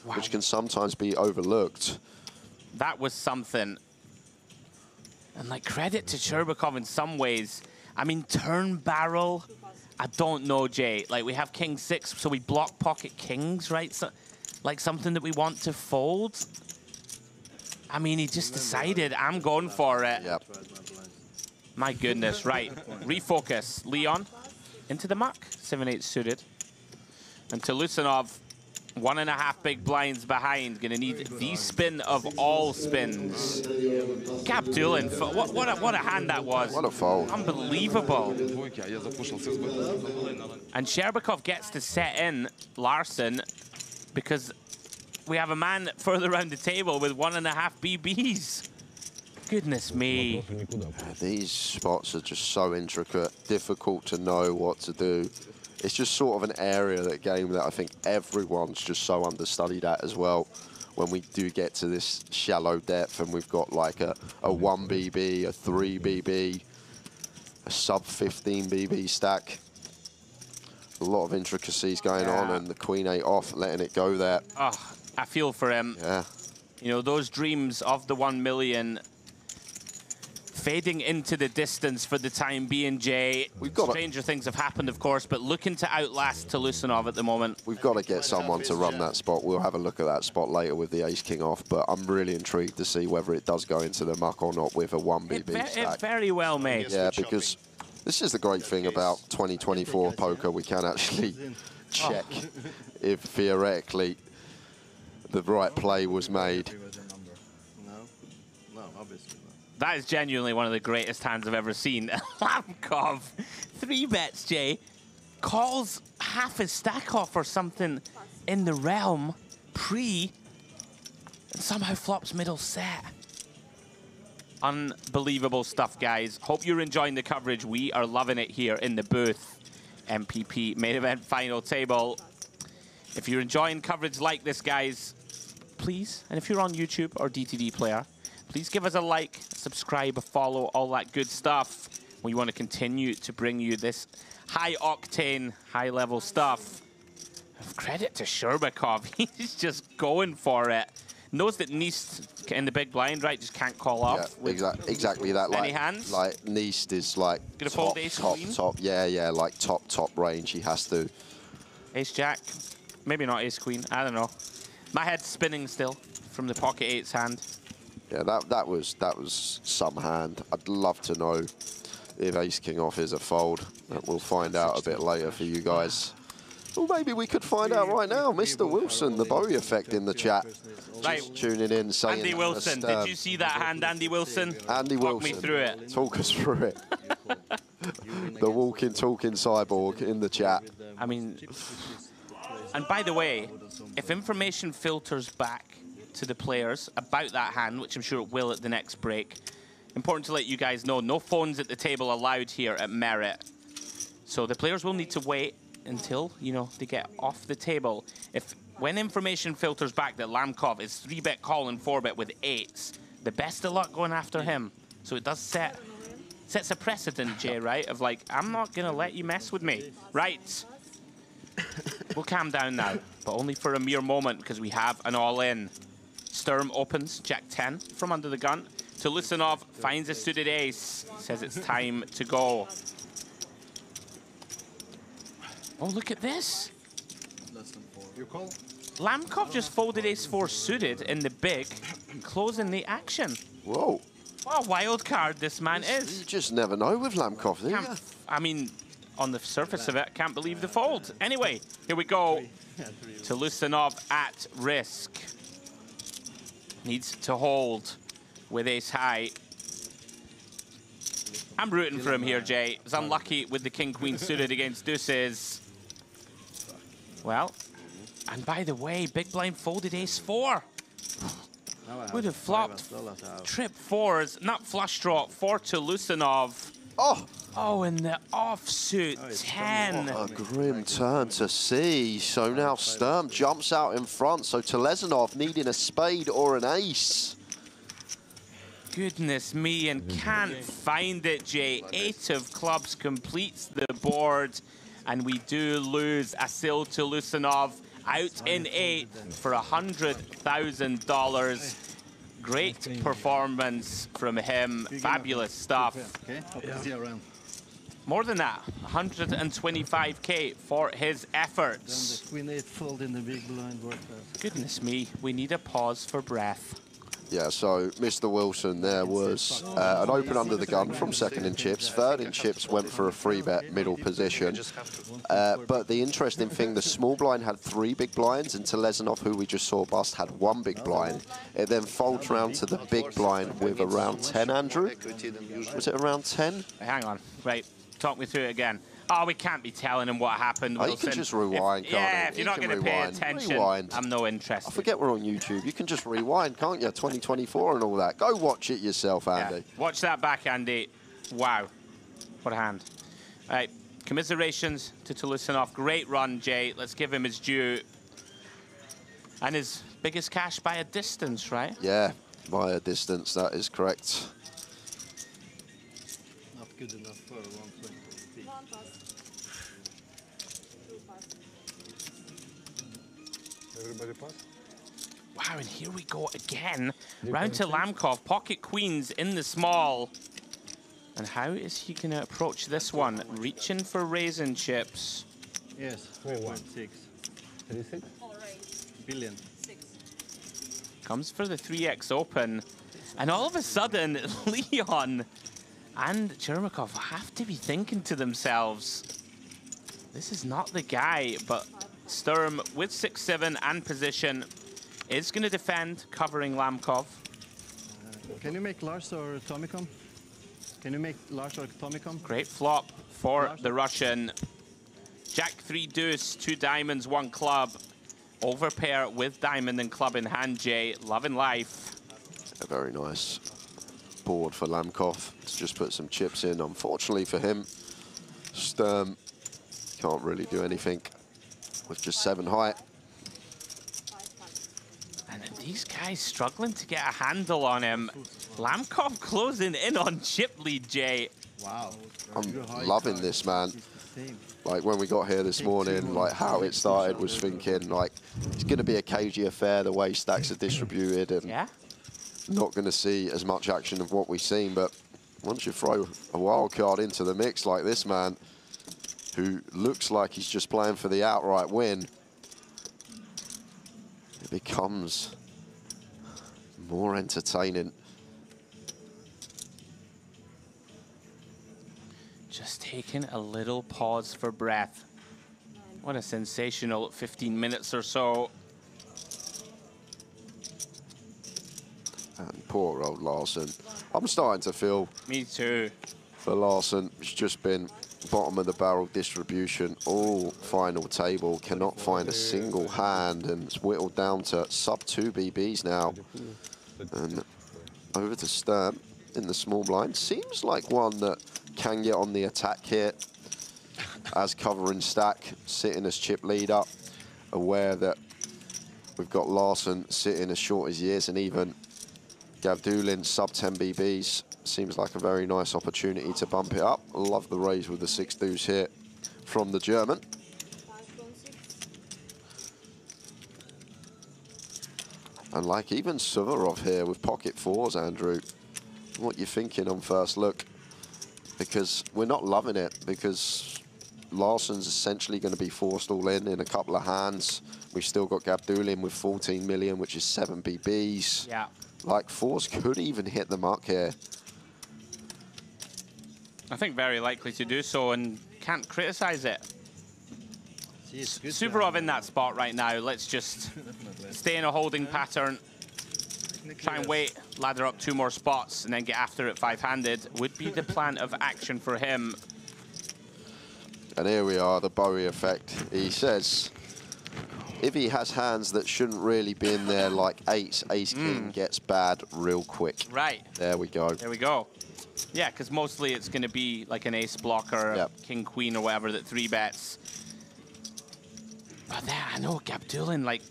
which can sometimes be overlooked. That was something. And like, credit to Sherbakov in some ways. I mean, turn barrel, I don't know, Jay. Like, we have King 6, so we block pocket kings, right? So, like something that we want to fold. I mean, he just decided, I'm going for it. Yep. My goodness, right. Refocus. Leon into the muck. 7-8 suited. And to Lusanov, 1.5 big blinds behind. Gonna need the spin of all spins. Gabdulin, what a hand that was. What a fold. Unbelievable. And Sherbakov gets to set in Larson because we have a man further around the table with 1.5 BBs. Goodness me. These spots are just so intricate, difficult to know what to do. It's just sort of an area of that game that I think everyone's just so understudied at as well. When we do get to this shallow depth and we've got like a 1 BB, a 3 BB, a sub 15 BB stack. A lot of intricacies going on, and the Queen 8 off, letting it go there. Oh, I feel for him. Yeah. You know, those dreams of the 1 million fading into the distance for the time being, Jay. Stranger things have happened, of course, but looking to outlast Lusanov at the moment. We've got to get someone to run that spot. We'll have a look at that spot later with the ace-king off, but I'm really intrigued to see whether it does go into the muck or not with a 1 BB stack. It very well may. Yeah, because this is the great thing about 2024 poker. We can actually check if theoretically the right play was made. No, obviously not. That is genuinely one of the greatest hands I've ever seen. Lamkov, 3-bets, Jay. Calls half his stack off or something in the realm pre, and somehow flops middle set. Unbelievable stuff, guys. Hope you're enjoying the coverage. We are loving it here in the booth. MPP main event final table. If you're enjoying coverage like this, guys, please, and if you're on YouTube or DTD Player, please give us a like, subscribe, follow, all that good stuff. We want to continue to bring you this high-octane, high-level stuff. Credit to Sherbakov. He's just going for it. Knows that Neist in the big blind, right, just can't call off. Yeah, exactly that. Any hands? Like Neist is like Gonna fold ace queen? top. Yeah, like top range. He has to. Ace-Jack. Maybe not Ace-Queen. I don't know. My head's spinning still from the pocket eight's hand. Yeah, that was some hand. I'd love to know if Ace-King off is a fold. We'll find out a bit later for you guys. Well, maybe we could find out right now. Mr. Wilson, the Bowie effect in the chat. Right. Just tuning in, saying... Andy Wilson, did you see that hand, Andy Wilson? Andy Wilson. Walk me through it. Talk us through it. The walking, talking cyborg in the chat. I mean... And by the way, if information filters back to the players about that hand, which I'm sure it will at the next break, important to let you guys know, no phones at the table allowed here at Merit. So the players will need to wait until, you know, they get off the table. When information filters back that Lamkov is 3-bet calling 4-bet with 8s, the best of luck going after him. So it does sets a precedent, Jay, right? Of like, I'm not going to let you mess with me. Right. We'll calm down now, but only for a mere moment because we have an all-in. Sturm opens, Jack 10 from under the gun. To Lusanov, finds a suited ace, says it's time to go. Oh, look at this. Less than 4. You call? Lamkov just folded ace-4 suited in the big, closing the action. Whoa. What a wild card this man is. You just never know with Lamkov, do you? I mean, on the surface of it, can't believe the fold. Anyway, here we go. To Lusanov at risk. Needs to hold with ace high. I'm rooting for him here, Jay. He's unlucky with the king-queen suited against deuces. Well, and by the way, big blind folded ace-4. Would have flopped trip 4s, not flush draw, 4 to Lusanov. Oh, and the offsuit 10. What a grim turn to see. So now Sturm jumps out in front. So Telezanov needing a spade or an ace. Goodness me, and can't find it, Jay. 8 of clubs completes the board, and we do lose Asil to Lusanov out in 8 for $100,000. Great performance from him. Fabulous stuff. More than that, 125K for his efforts. Queen 8 fold in the big blind board. Goodness me, we need a pause for breath. Yeah, so Mr. Wilson there was an open under the gun from second in chips. Third in chips went for a 3-bet middle position. But the interesting thing, the small blind had 3 big blinds, and Telezanov, who we just saw bust, had 1 big blind. It then folds round to the big blind with around 10, Andrew? Was it around 10? Hang on, right, talk me through it again. Oh, we can't be telling him what happened. Oh, you can just rewind, can't you? If you're not going to pay attention, I'm no interest. I forget we're on YouTube. You can just rewind, can't you? 2024 and all that. Go watch it yourself, Andy. Yeah. Watch that back, Andy. Wow. What a hand. All right, commiserations to Lusanov. Great run, Jay. Let's give him his due. And his biggest cash by a distance, right? Yeah, by a distance, that is correct. Not good enough for 120. Everybody pass? Wow, and here we go again. Round to Lamkov, pocket queens in the small. And how is he going to approach this one? Reaching for raisin chips. Yes, 4.6. 36? Billion. Comes for the 3x open. And all of a sudden, Leon and Chermakov have to be thinking to themselves, this is not the guy, but Sturm with 6-7 and position is going to defend, covering Lamkov. Can you make Lars or Tomicom? Can you make Lars or Tomicom? Great flop for the Russian. Jack 3 deuce, 2 diamonds, 1 club. Overpair with diamond and club in hand, Jay. Loving life. A very nice board for Lamkov. Let's just put some chips in. Unfortunately for him, Sturm can't really do anything with just 7 high. And these guys struggling to get a handle on him. Lamkov closing in on chip lead, Jay. Wow. I'm loving this, man. Like, when we got here this morning, like, how it started was thinking, like, it's going to be a cagey affair, the way stacks are distributed, and not going to see as much action of what we've seen. But once you throw a wild card into the mix like this, man, who looks like he's just playing for the outright win. It becomes more entertaining. Just taking a little pause for breath. What a sensational 15 minutes or so. And poor old Larson. I'm starting to feel... Me too. For Larson, it's just been bottom of the barrel distribution all final table, cannot find a single hand, and it's whittled down to sub 2 BBs now. And over to Sturm in the small blind. Seems like one that can get on the attack here as covering stack, sitting as chip leader, aware that we've got Larson sitting as short as he is, and even Gavdulin sub 10 BBs. Seems like a very nice opportunity to bump it up. I love the raise with the 6 deuce here from the German. And like even Suvorov here with pocket 4s, Andrew. What you thinking on first look? Because we're not loving it, because Larson's essentially going to be forced all in a couple of hands. We've still got Gavdulin with 14 million, which is 7 BBs. Yeah. Like 4s could even hit the mark here. I think very likely to do so, and can't criticize it. Suvorov in that spot right now. Let's just stay in a holding pattern. Try and wait, ladder up 2 more spots, and then get after it 5-handed would be the plan of action for him. And here we are, the Bowie effect. He says if he has hands that shouldn't really be in there, like ace, king gets bad real quick. Right. There we go. There we go. Yeah, because mostly it's going to be like an ace blocker, yep. king, queen, or whatever that 3-bets. But there, I know, Gavdulin, like,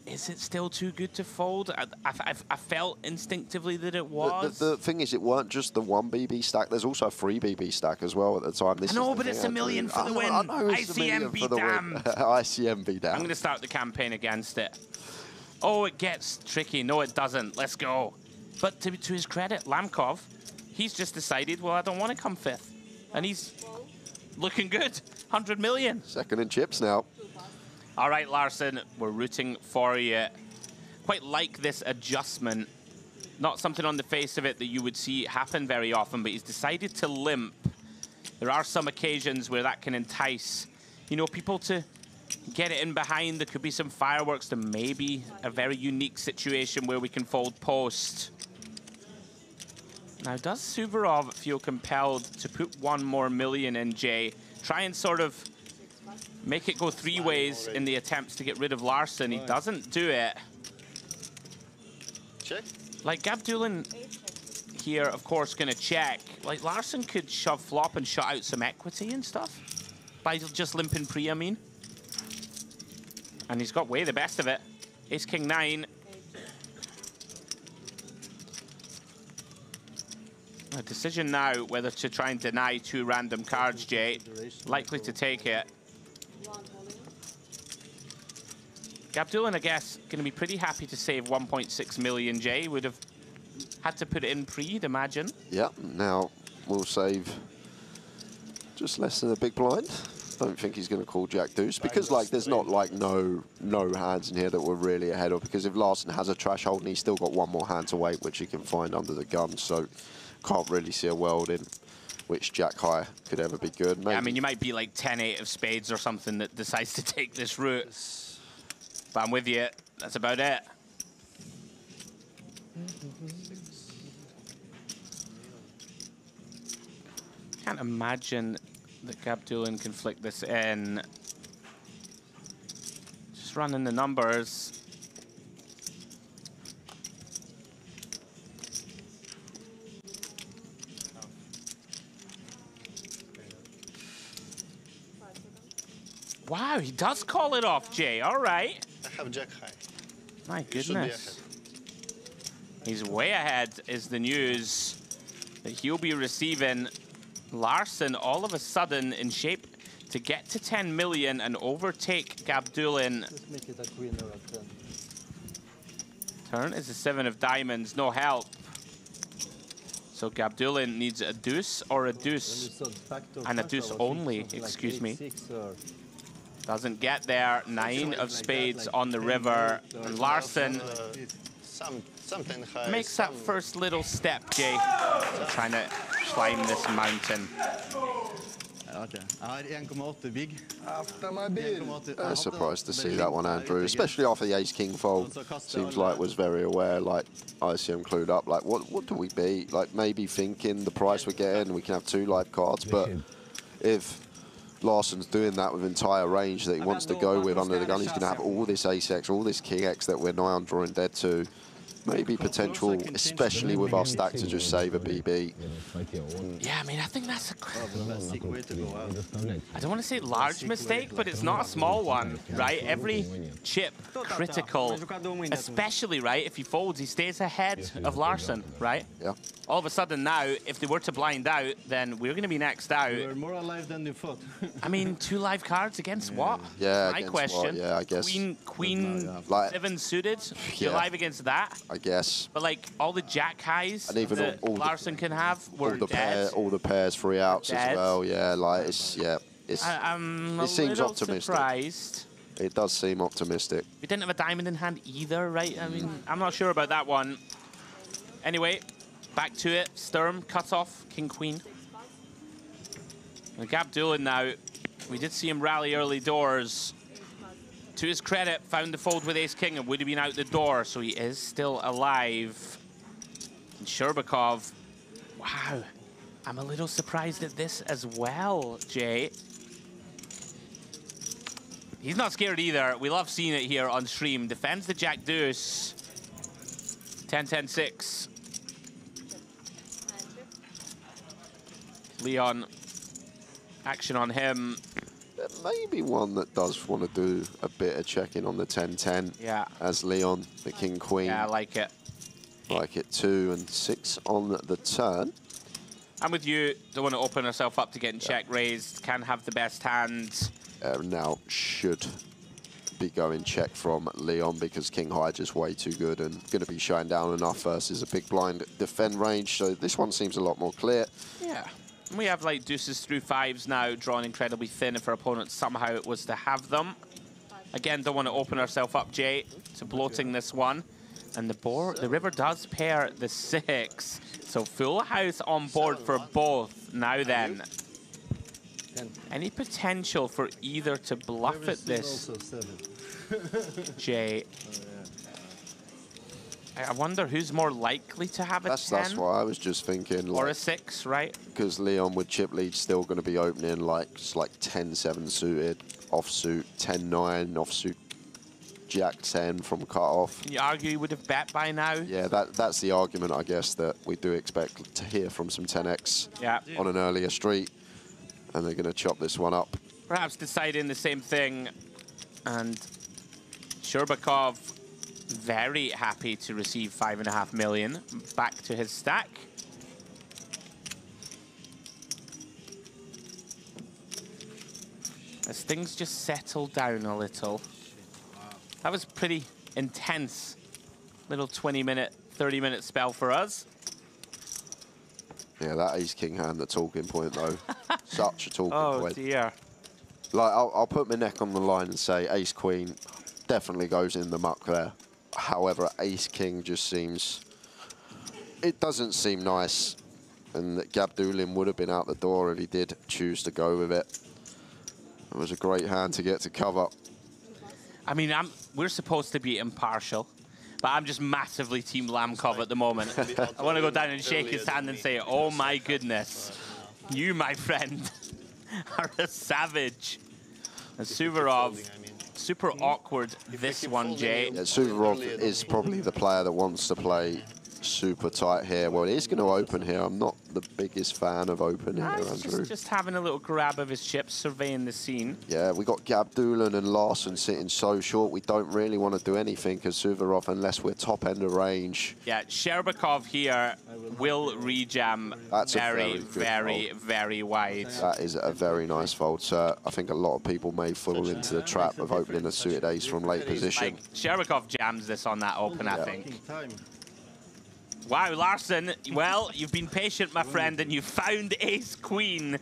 is it still too good to fold? I felt instinctively that it was. The thing is, it weren't just the 1 BB stack. There's also a 3 BB stack as well at the time. I know, but it's $1 million for the win. ICM damn. ICM be damn. I'm going to start the campaign against it. Oh, it gets tricky. No, it doesn't. Let's go. But to his credit, Lamkov, he's just decided, well, I don't want to come 5th. And he's looking good. 100 million. Second in chips now. All right, Larson, we're rooting for you. Quite like this adjustment. Not something on the face of it that you would see happen very often, but he's decided to limp. There are some occasions where that can entice, you know, people to get it in behind. There could be some fireworks. There may be a very unique situation where we can fold post. Now, does Suvorov feel compelled to put 1 more million in, Jay? Try and sort of make it go 3 ways in the attempts to get rid of Larson. He doesn't do it. Check. Like, Gavdulin here, of course, going to check. Like, Larson could shove flop and shut out some equity and stuff by just limping pre, I mean. And he's got way the best of it. Ace, king, 9. A decision now whether to try and deny 2 random cards, Jay. Likely to take it. Gavdulin, I guess, going to be pretty happy to save 1.6 million, Jay. Would have had to put it in pre, I'd imagine. Yeah, now we'll save just less than a big blind. Don't think he's going to call Jack Deuce, because like there's not like no hands in here that we're really ahead of, because if Larson has a trash hold and he's still got 1 more hand to wait, which he can find under the gun, so can't really see a world in which Jack High could ever be good. Maybe. Yeah, I mean, you might be like 10-8 of spades or something that decides to take this route. But I'm with you. That's about it. Can't imagine that Gavdulin can flick this in. Just running the numbers. Wow, he does call it off, Jay. All right. I have Jack high. My goodness. He's way ahead is the news that he'll be receiving. Larson all of a sudden in shape to get to 10 million and overtake Gavdulin. Let's make it a queen or a 10. Turn is a 7 of diamonds, no help. So Gabdulin needs a deuce or a deuce. And a deuce only, excuse me. Doesn't get there. 9 of spades on the river. And Larson makes that first little step, Jay. Trying to climb this mountain. Surprised to see that one, Andrew, especially after the ace-king fold. Seems like was very aware, like ICM clued up, like what do we beat? Like maybe thinking the price we're getting, we can have 2 live cards, but if Larson's doing that with entire range that he wants to go with under the gun, he's going to have all this ace-x, all this king-x that we're nigh on drawing dead to. Maybe potential, especially with our stack, to just save a BB. Yeah, I mean, I think that's a... I don't want to say large mistake, but it's not a small one, right? Every chip critical, especially, right, if he folds, he stays ahead of Larson, right? Yeah. All of a sudden now, if they were to blind out, then we're going to be next out. You're more alive than you thought. I mean, 2 live cards against what? Yeah, my against question. what? Yeah, I guess. Queen like, 7 suited, you're live against that? I guess. But like, all the jack highs and even that all Larson can have were dead. All the pairs 3 outs as well, yeah, like, it's, yeah. I'm it seems little optimistic. Surprised. It does seem optimistic. We didn't have a diamond in hand either, right? I mean, I'm not sure about that one. Anyway, back to it. Sturm, cut off, king, queen. And Gabdulin now, we did see him rally early doors. To his credit, found the fold with ace-king and would have been out the door, so he is still alive. And Sherbakov, wow. I'm a little surprised at this as well, Jay. He's not scared either. We love seeing it here on stream. Defends the jack deuce. 10-10-6. Leon, action on him. There may be one that does want to do a bit of checking on the 10-10. Yeah. As Leon, the king-queen. Yeah, I like it. Like it 2 and 6 on the turn. I'm with you. Don't want to open ourselves up to getting check raised. Can have the best hand. Now should be going check from Leon because king high just way too good and going to be showing down enough versus a big blind defend range. So this one seems a lot more clear. Yeah. We have like deuces through 5s now, drawn incredibly thin if our opponent somehow it was to have them. Again, don't want to open ourselves up, Jay, to bloating this one. And the river does pair the 6. So full house on board for both. Now then, any potential for either to bluff at this, Jay? I wonder who's more likely to have a 10. That's what I was just thinking. Or a 6, right? Because Leon with chip lead still going to be opening like 10-7 suited, offsuit, 10-9, offsuit, jack 10 from cut-off. Can you argue he would have bet by now? Yeah, that's the argument, I guess, that we do expect to hear from some 10x on an earlier street. And they're going to chop this one up. Perhaps deciding the same thing. And Sherbakov, very happy to receive 5.5 million back to his stack. As things just settle down a little. That was pretty intense. Little 20-minute, 30-minute spell for us. Yeah, that ace-king hand, the talking point, though. Such a talking point. Oh, dear. Like, I'll put my neck on the line and say ace-queen definitely goes in the muck there. However, ace-king just seems... It doesn't seem nice. And that Gabdulin would have been out the door if he did choose to go with it. It was a great hand to get to cover. I mean, we're supposed to be impartial. But I'm just massively Team Lamkov at the moment. I want to go down and shake his hand and say, oh my goodness, you, my friend, are a savage. And Suvorov, super awkward this one, Jay. Yeah, Suvorov is probably the player that wants to play super tight here. Well, he's going to open here. I'm not the biggest fan of opening here, Andrew. Just having a little grab of his chips, surveying the scene. Yeah, we got Gabdulin and Larson sitting so short. We don't really want to do anything as Suvorov unless we're top end of range. Yeah, Sherbakov here will rejam. That's very, very wide. That is a very nice fold, sir. I think a lot of people may fall into the trap of opening a suited ace from late position. Like, Sherbakov jams this on that open, I think. Wow, Larson, well, you've been patient, my friend, and you found ace-queen.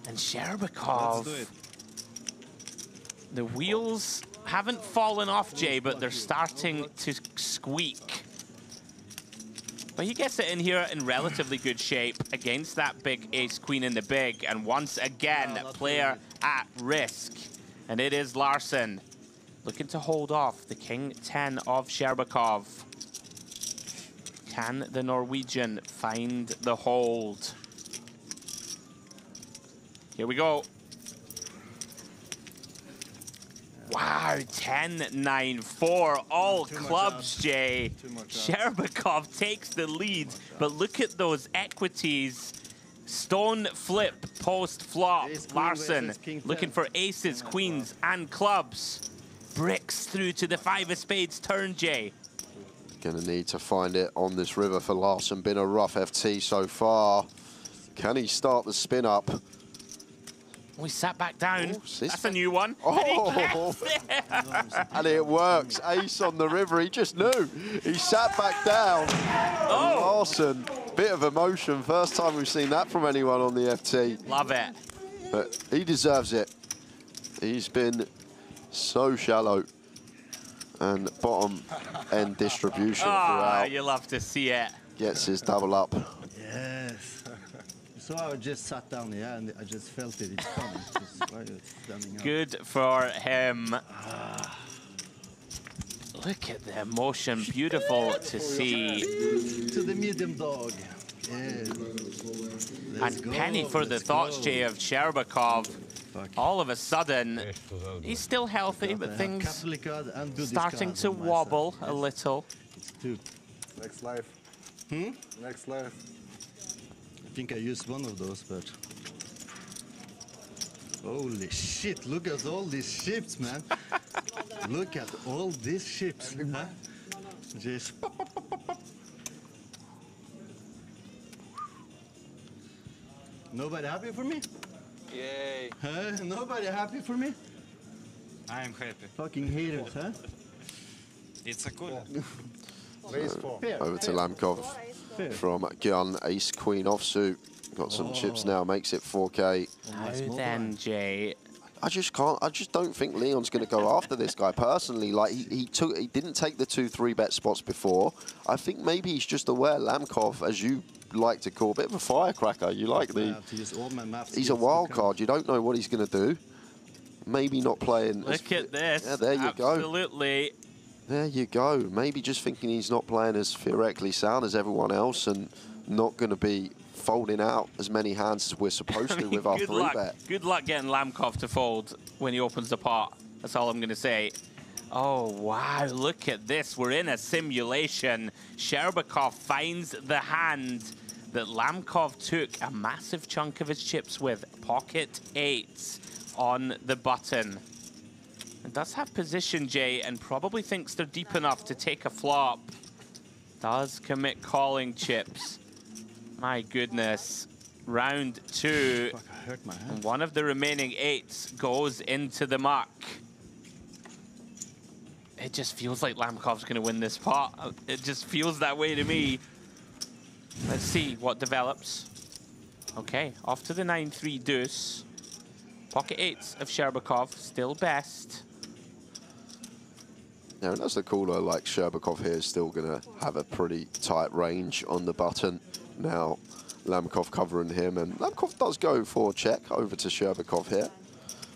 And Sherbakov. Let's do it. The wheels haven't fallen off, Jay, but they're starting to squeak. But he gets it in here in relatively good shape against that big ace-queen in the big. And once again, player at risk. And it is Larson looking to hold off the king-10 of Sherbakov. Can the Norwegian find the hold? Here we go. Wow, 10-9-4, all clubs, Jay. Sherbakov takes the lead, but look at those equities. Stone flip, post flop. Larson looking for aces, queens, and clubs. Bricks through to the 5 of spades turn, Jay. Gonna need to find it on this river for Larson. Been a rough FT so far. Can he start the spin up? Oh, he sat back down. Oh, that's a new one. Oh, and it works. Ace on the river. He just knew. He sat back down. Oh, Larson, bit of emotion. First time we've seen that from anyone on the FT. Love it. But he deserves it. He's been so shallow and bottom end distribution throughout. You love to see it. Gets his double up. Yes. So I just sat down here and I just felt it. It's coming. Just while it's standing up. Good for him. Look at the emotion. Beautiful to see. To the medium dog. Yeah. And penny for the thoughts, Jay, of Sherbakov. All of a sudden, he's still healthy, but things starting to wobble a little. Next life. Next life. I think I used one of those, but... Holy shit, look at all these ships, man. Look at all these ships. Huh? Just... Nobody happy for me? Yay. Huh? Nobody happy for me? I am happy. Fucking haters, huh? It's a good. Over to Lamkov from gun, ace, queen offsuit. Got some chips now, makes it 4K. How then, Jay? I just don't think Leon's going to go after this guy personally. Like he didn't take the 2-3 bet spots before. I think maybe he's just aware Lamkov, as you like to call, a bit of a firecracker. You like he's a wild card. You don't know what he's going to do. Maybe not playing. Look at this. Yeah, there you go. Absolutely. There you go. Maybe just thinking he's not playing as theoretically sound as everyone else and not going to be folding out as many hands as we're supposed to with our 3-bet. Good luck getting Lamkov to fold when he opens the pot. That's all I'm going to say. Oh, wow. Look at this. We're in a simulation. Sherbakov finds the hand that Lamkov took a massive chunk of his chips with. Pocket 8s on the button. And does have position, Jay, and probably thinks they're deep enough to take a flop. Does commit calling chips. My goodness. Round 2. Fuck, I hurt my hand. And one of the remaining 8s goes into the muck. It just feels like Lamkov's going to win this pot. It just feels that way to me. Let's see what develops. Okay, off to the 9-3 deuce. Pocket 8s of Sherbakov, still best. Yeah, and that's the cooler. Like Sherbakov here is still going to have a pretty tight range on the button. Now, Lamkov covering him, and Lamkov does go for check over to Sherbakov here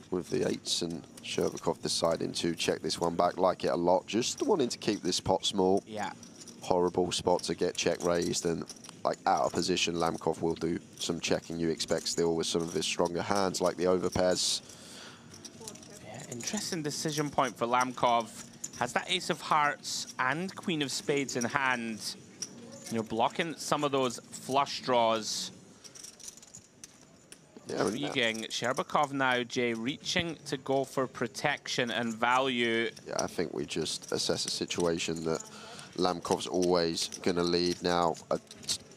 with the 8s, and Sherbakov deciding to check this one back. Like it a lot, just wanting to keep this pot small. Yeah. Horrible spot to get check raised, and like out of position, Lamkov will do some checking you expect still with some of his stronger hands, like the overpairs. Yeah, interesting decision point for Lamkov. Has that ace of hearts and queen of spades in hand. You know, blocking some of those flush draws. Yeah, intriguing. Sherbakov now, Jay, reaching to go for protection and value. Yeah, I think we just assess a situation that Lamkov's always going to lead now. A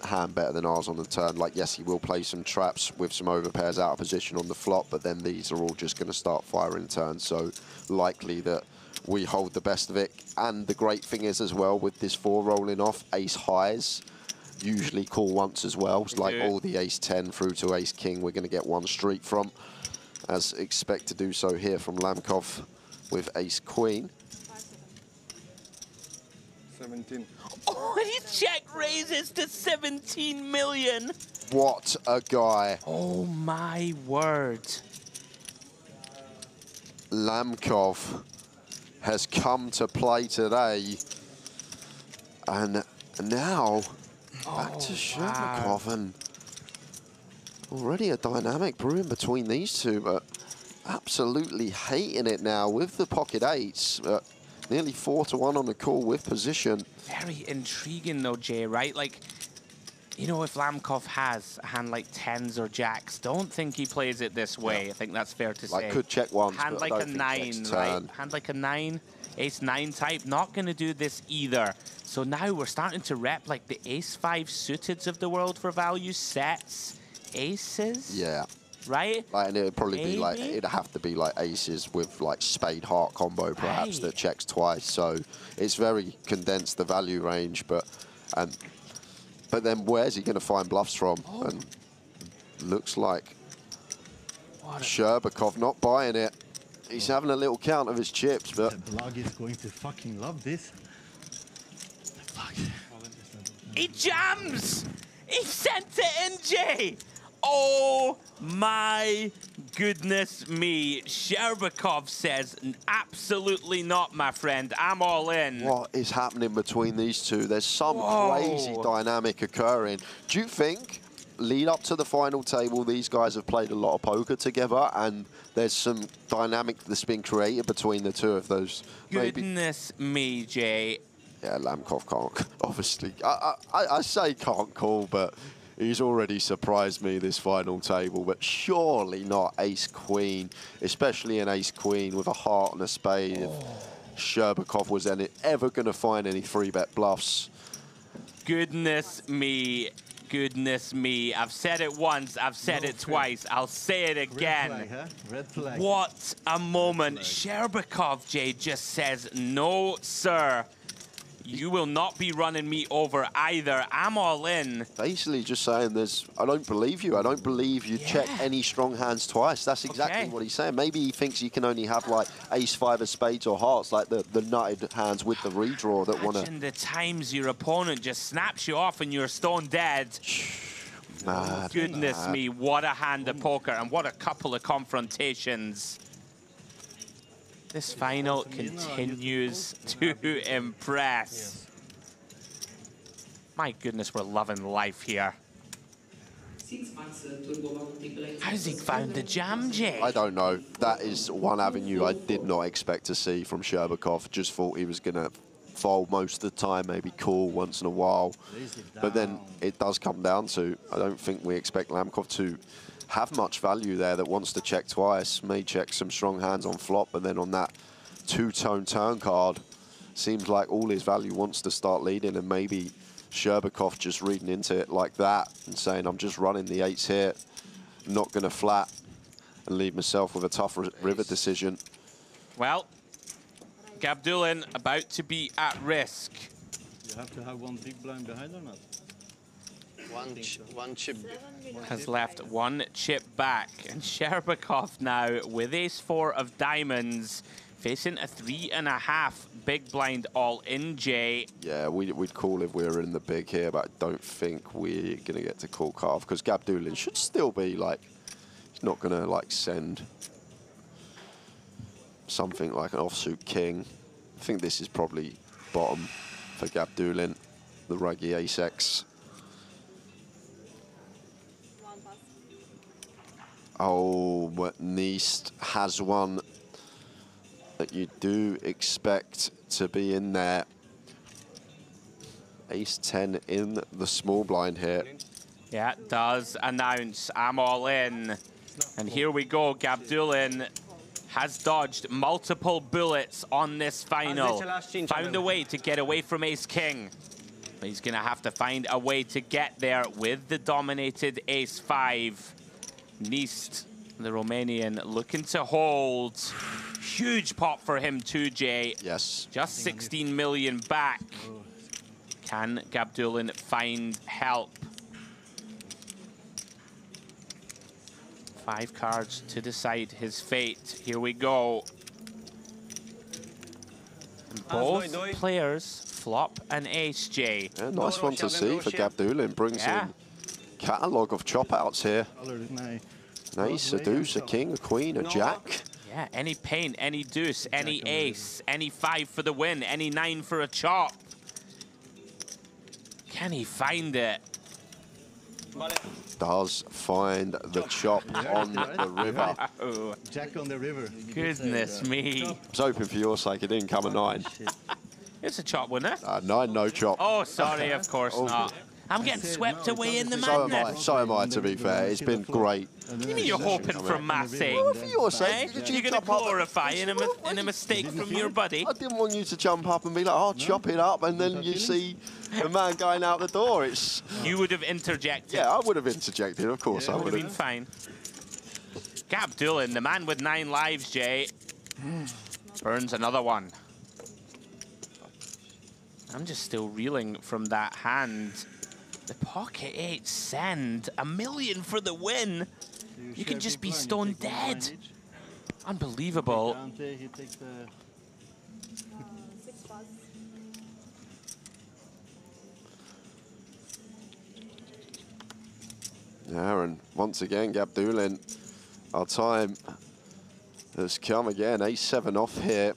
hand better than ours on the turn. Like, yes, he will play some traps with some overpairs out of position on the flop, but then these are all just going to start firing turns. So likely that we hold the best of it. And the great thing is as well, with this 4 rolling off, ace highs usually call once as well. It's like all the ace 10 through to ace king we're going to get one street from, as expect to do so here from Lamkov with ace queen. 17. Oh, his check raises to 17 million. What a guy. Oh my word. Lamkov has come to play today. And now back to Sherbakov, and already a dynamic brewing between these two, but absolutely hating it now with the pocket eights. Nearly 4-1 on the call with position. Very intriguing though, Jay, right? Like, you know, if Lamkov has a hand like 10s or jacks, don't think he plays it this way. I think that's fair to say. Like, could check once, hand but like I a don't think 9, checks right? turn. Hand like a 9, ace 9 type, not going to do this either. So now we're starting to rep like the ace 5 suiteds of the world for value, sets, aces. Yeah. Right? Like, and it would probably be like, Maybe? it'd have to be like aces with like spade heart combo perhaps that checks twice. So it's very condensed, the value range, but then where's he going to find bluffs from? And looks like Sherbakov not buying it. He's having a little count of his chips, but The blog is going to fucking love this. The blog. He jams! He sent it in, Jay! Oh my goodness me. Sherbakov says, absolutely not, my friend. I'm all in. what is happening between these two? There's some crazy dynamic occurring. Do you think, lead up to the final table, these guys have played a lot of poker together and there's some dynamic that's been created between the two of those? Goodness me, Jay. Yeah, Lamkov can't, obviously. I say can't call, but he's already surprised me this final table, but surely not ace-queen, especially an ace-queen with a heart and a spade. If Sherbakov was ever going to find any 3-bet bluffs. Goodness me. Goodness me. I've said it once, I've said it twice, I'll say it again. Red flag, huh? Red flag. What a moment. Sherbakov, Jay, just says, no, sir. You will not be running me over either. I'm all in. Basically just saying I don't believe you. I don't believe you check any strong hands twice. That's exactly what he's saying. Maybe he thinks you can only have like ace-5 of spades or hearts, like the nutted hands with the redraw that want to... Imagine the times your opponent just snaps you off and you're stone dead. Mad, Goodness me, what a hand of poker and what a couple of confrontations. This final continues to impress. My goodness, we're loving life here. How's he found the jam, Jay? I don't know. That is one avenue I did not expect to see from Sherbakov. Just thought he was going to fold most of the time, maybe call once in a while. But then it does come down to, I don't think we expect Lamkov to have much value there that wants to check twice. May check some strong hands on flop, but then on that two-tone turn card, seems like all his value wants to start leading, and maybe Sherbakov just reading into it like that and saying, I'm just running the 8s here, not going to flat and leave myself with a tough river decision. Well, Gabdulin about to be at risk. You have to have one big blind behind or not? One chip. Has left one chip back, and Sherbakov now with ace-4 of diamonds, facing a 3.5 big blind all-in, Jay. Yeah, we'd call if we were in the big here, but I don't think we're going to get to call carve, because Gabdulin should still be, like, he's not going to, like, send something like an offsuit king. I think this is probably bottom for Gabdulin, the ruggy ace-X. Oh, but Neist has one that you do expect to be in there. Ace-10 in the small blind here. Yeah, does announce, I'm all in. And here we go, Gabdulin has dodged multiple bullets on this final. Found a way to get away from ace-king. But he's gonna have to find a way to get there with the dominated ace-5. Neist, the Romanian, looking to hold. Huge pot for him too, Jay. Yes. Just 16 million back. Can Gabdulin find help? 5 cards to decide his fate. Here we go. And both players flop an ace, Jay. Yeah, nice one to see for Gabdulin. Brings in catalogue of chop outs here. An ace, a deuce, a king, a queen, a jack. Yeah, any paint, any deuce, any ace, any 5 for the win, any 9 for a chop. Can he find it? Does find the chop on the river. Jack on the river. Goodness me. I was hoping for your sake it didn't come a 9. It's a chop winner. 9, no chop. Oh, sorry, of course not. I'm getting swept away in the madness. So am I, to be fair. It's been great. You mean you're hoping for my sake? Well, for your sake. You're going to glorify in a mistake from your buddy? I didn't want you to jump up and be like, oh, chop it up, and then you see the man going out the door. It's. You would have interjected. Yeah, I would have interjected, of course. I would have been fine. Gabdulin, the man with 9 lives, Jay, burns another one. I'm just still reeling from that hand. The pocket 8 send, $1 million for the win. You can just be stone dead. Unbelievable. Yeah, and once again, Gabdulin, our time has come again. Ace-7 off here.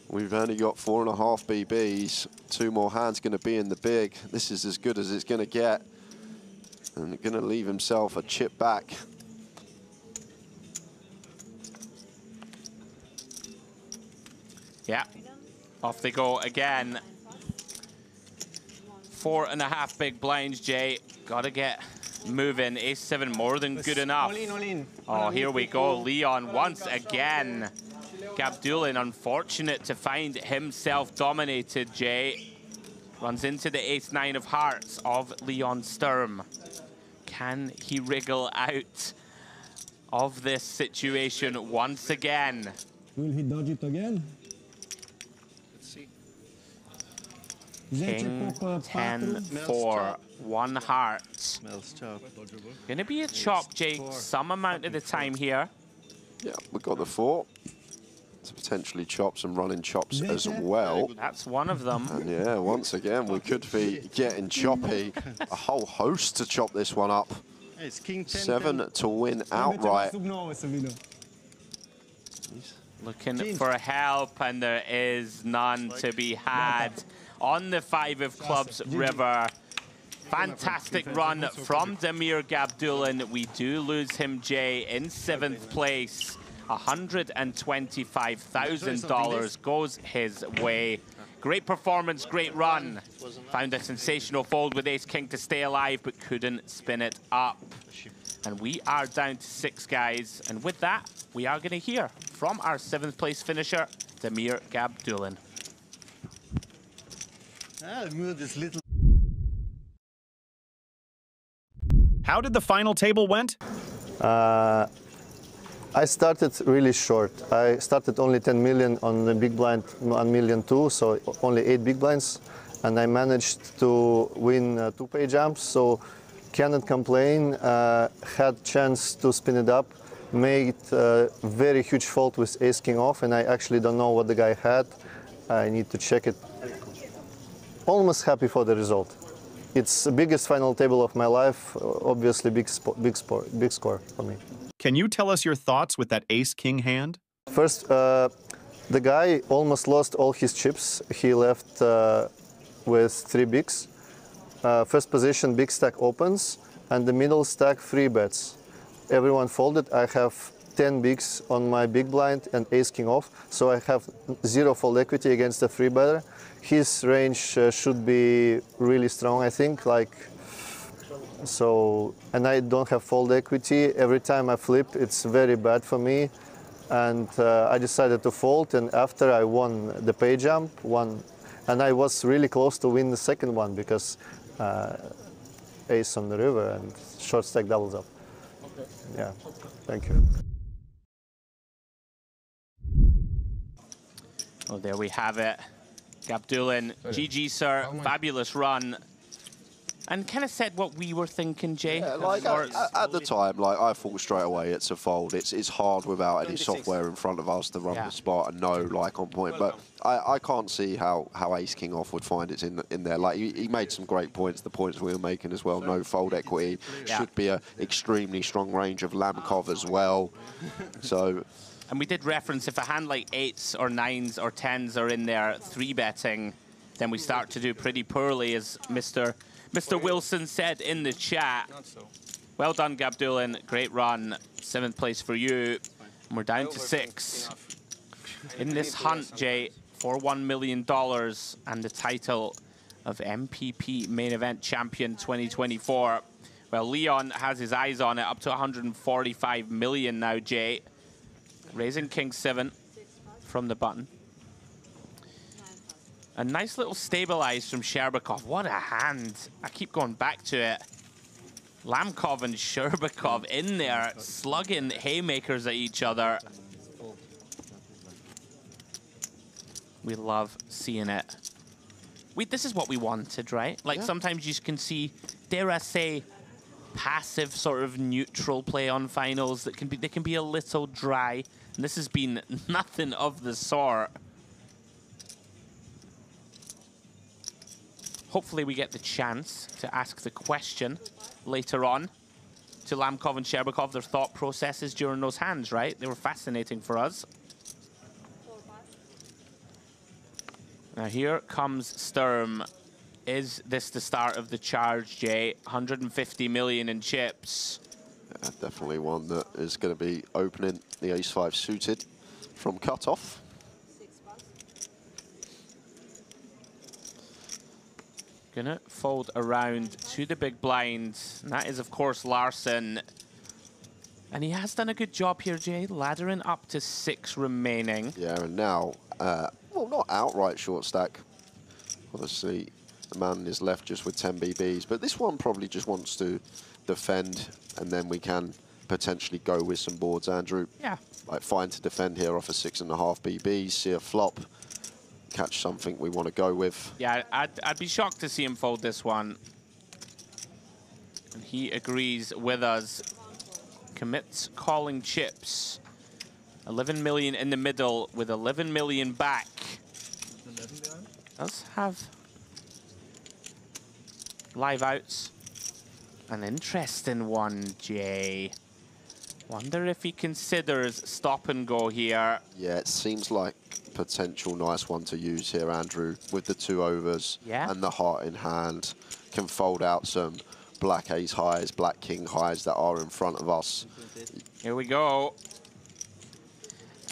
We've only got 4.5 BBs. 2 more hands going to be in the big. This is as good as it's going to get. And going to leave himself a chip back. Yeah, off they go again. 4.5 big blinds, Jay. Gotta get moving. Ace-7 more than good enough. Oh, here we go. Leon once again. Gabdulin, unfortunate to find himself dominated, Jay. Runs into the Ace-9 of hearts of Leon Sturm. Can he wriggle out of this situation once again? Will he dodge it again? Let's see. King 10-4, 1 heart. Gonna be a chop, Jay, some amount of the time here. Yeah, we've got the 4. To potentially chop some running chops as well. That's one of them. And yeah, once again, we could be getting choppy. A whole host to chop this one up. 7 to win outright. Looking for help, and there is none to be had on the 5 of clubs river. Fantastic run from Damir Gabdulin. We do lose him, Jay, in 7th place. $125,000 goes his way. Great performance, great run. Found a sensational fold with Ace-King to stay alive, but couldn't spin it up. And we are down to 6 guys. And with that, we are going to hear from our 7th place finisher, Damir Gabdulin. How did the final table went? I started really short. I started only 10 million on the big blind, 1 million too, so only 8 big blinds. And I managed to win 2 pay jumps, so cannot complain. Had chance to spin it up, made very huge fold with ace-king off, and I actually don't know what the guy had. I need to check it. Almost happy for the result. It's the biggest final table of my life, obviously big score for me. Can you tell us your thoughts with that ace-king hand? First, the guy almost lost all his chips. He left with 3 bigs. First position, big stack opens, and the middle stack 3 bets. Everyone folded. I have 10 bigs on my big blind and ace-king off, so I have 0 fold equity against the 3-better. His range should be really strong, I think, so, and I don't have fold equity. Every time I flip, it's very bad for me. And I decided to fold, and after I won the pay jump, and I was really close to win the second one because ace on the river and short stack doubles up. Okay. Yeah, thank you. Oh, there we have it. Gabdulin, GG, sir. Fabulous run. And kind of said what we were thinking, Jay. Yeah, like at the time, like I thought straight away it's a fold. It's hard without any software in front of us to run the spot and know like on point. But I can't see how Ace King off would find it in there. Like he made some great points. The points we were making as well. No fold equity. Should be a extremely strong range of Lamkov as well. So. And we did reference if a hand like 8s or 9s or 10s are in there 3-betting, then we start to do pretty poorly, as Mr. Wilson said in the chat. Well done, Gabdulin. Great run. 7th place for you. And we're down to 6. In this hunt, Jay, for $1 million and the title of MPP Main Event Champion 2024. Well, Leon has his eyes on it, up to 145 million now, Jay. Raising King 7 from the button. A nice little stabilize from Sherbakov. What a hand. I keep going back to it. Lamkov and Sherbakov in there, slugging haymakers at each other. We love seeing it. This is what we wanted, right? Like sometimes you can see, dare I say, passive sort of neutral play on finals that they can be a little dry. And this has been nothing of the sort. Hopefully we get the chance to ask the question later on to Lamkov and Sherbakov, their thought processes during those hands, right? They were fascinating for us. Now here comes Sturm. Is this the start of the charge, Jay? 150 million in chips. Yeah, definitely one that is going to be opening the ace-5 suited from cutoff. Gonna fold around to the big blind. And that is, of course, Larson. And he has done a good job here, Jay, laddering up to 6 remaining. Yeah, and now, well, not outright short stack. Obviously, the man is left just with 10 BBs, but this one probably just wants to defend, and then we can potentially go with some boards, Andrew. Yeah. Like fine to defend here off of 6.5 BBs, see a flop, catch something we want to go with. Yeah, I'd be shocked to see him fold this one. And he agrees with us. Commits calling chips. 11 million in the middle with 11 million back. Does have live outs. An interesting one, Jay. Wonder if he considers stop and go here. Yeah, it seems like potential nice one to use here, Andrew, with the 2 overs and the heart in hand. Can fold out some black ace highs, black king highs that are in front of us. Here we go.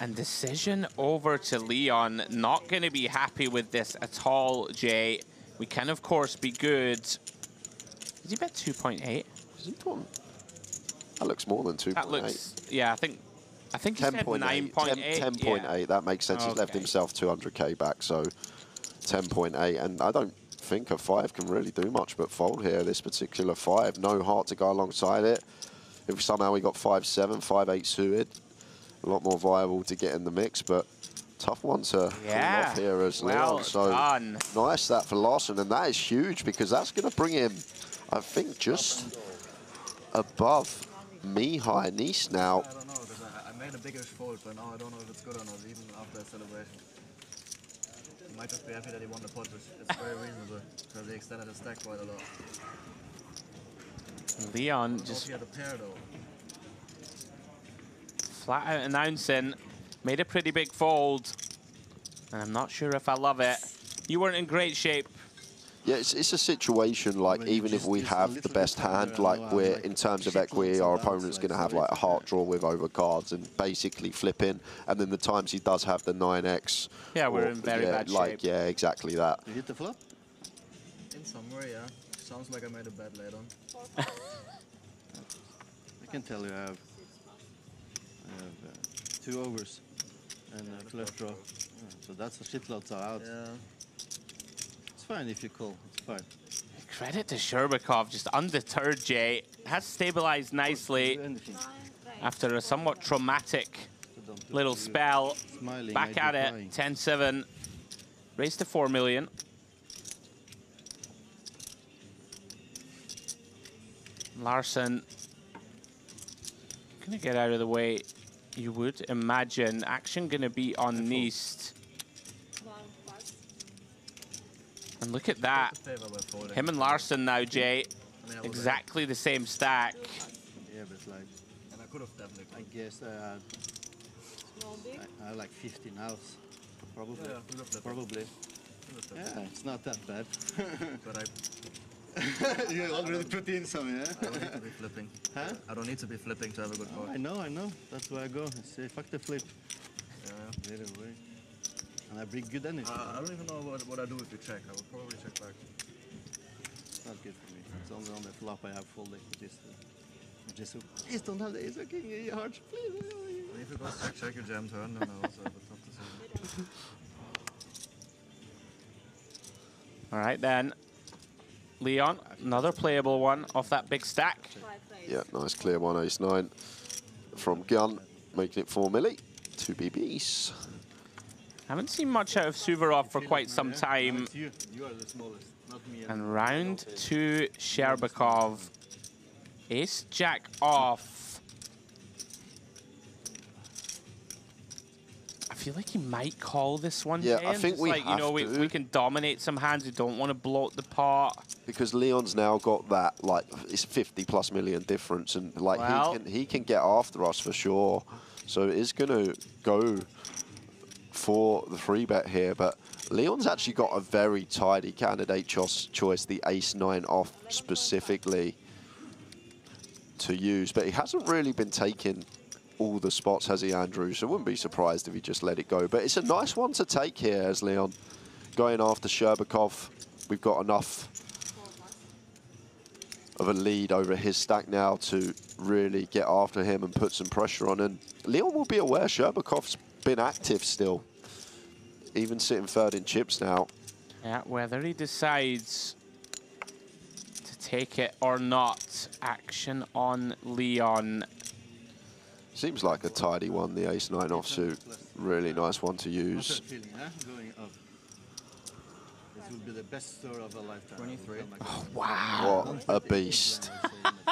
And decision over to Leon. Not going to be happy with this at all, Jay. We can, of course, be good. Did he bet 2.8? That looks more than 2.8. That looks, yeah, I think he said 9.8. 10.8, that makes sense. He's left himself 200k back, so 10.8. And I don't think a 5 can really do much but fold here, this particular 5. No heart to go alongside it. If somehow we got 5-7, 5-8 suited, a lot more viable to get in the mix, but tough one to pull off here as well. So done. Nice that for Larson, and that is huge because that's going to bring him, I think, just above Mihai Nice now. I don't know, because I made a biggish fold, but now I don't know if it's good or not, even after that celebration. He might just be happy that he won the pot, which is very reasonable, because he extended his stack quite a lot. Leon just he had a pair, though. Flat out announcing, made a pretty big fold, and I'm not sure if I love it. You weren't in great shape. Yeah, it's a situation like even if we have the best hand, like we're in terms of equity, our opponent's going to have like a heart draw with overcards and basically flipping. And then the times he does have the 9x. Yeah, we're in very bad shape. Yeah, exactly that. You hit the flop? In summary, yeah. Sounds like I made a bet late on. I can tell you I have 2 overs and a flush draw. So that's a shitloads are out. Yeah. It's fine if you call, it's fine. Credit to Sherbakov, just undeterred, Jay. Has stabilized nicely after a somewhat traumatic little spell. Smiling, Back I at it, defy. 10-7. Race to 4 million. Larson gonna get out of the way. You would imagine action gonna be on Neist. And look at that. Him and Larson now, Jay. Exactly the same stack. Yeah, but like, And I could have definitely. I guess I like 15 outs. Probably. Yeah, we were flipping. Probably. Yeah, it's not that bad. But I You already put in some, yeah? don't need to be flipping. Huh? I don't need to be flipping to have a good call. I know. That's where I go. I say, fuck the flip. Yeah. Get it away. And I bring good energy. I don't even know what I do if we check. I will probably check back. It's not good for me. It's only on the flop I have full deck. Just please don't have the ace of king in your heart. Please. If you go check your jam turn, then I also have a tough decision. All right, then. Leon, another playable one off that big stack. Yeah, nice clear one, ace-9 from Gun, making it 4 milli, 2 BBs. Haven't seen much out of Suvorov for quite some time. You are the smallest, not me. And round 2, Sherbakov. Ace Jack off. I feel like he might call this one. Yeah, Jay, I and think just we like, you know, have to. we can dominate some hands. We don't want to bloat the pot. Because Leon's now got that, like, it's 50+ million difference, and like Well, he can get after us for sure. So it is going to go for the 3-bet here, but Leon's actually got a very tidy candidate choice, the ace-9 off specifically to use, but he hasn't really been taking all the spots, has he, Andrew? So I wouldn't be surprised if he just let it go. But it's a nice one to take here as Leon going after Sherbakov. We've got enough of a lead over his stack now to really get after him and put some pressure on. And Leon will be aware Sherbakov's been active still, even sitting third in chips now. Yeah, whether he decides to take it or not, action on Leon. Seems like a tidy one, the ace-9 offsuit. Really nice one to use. What's that feeling, huh? Going up. This will be the best store of a lifetime. 23. Oh, wow. What a beast.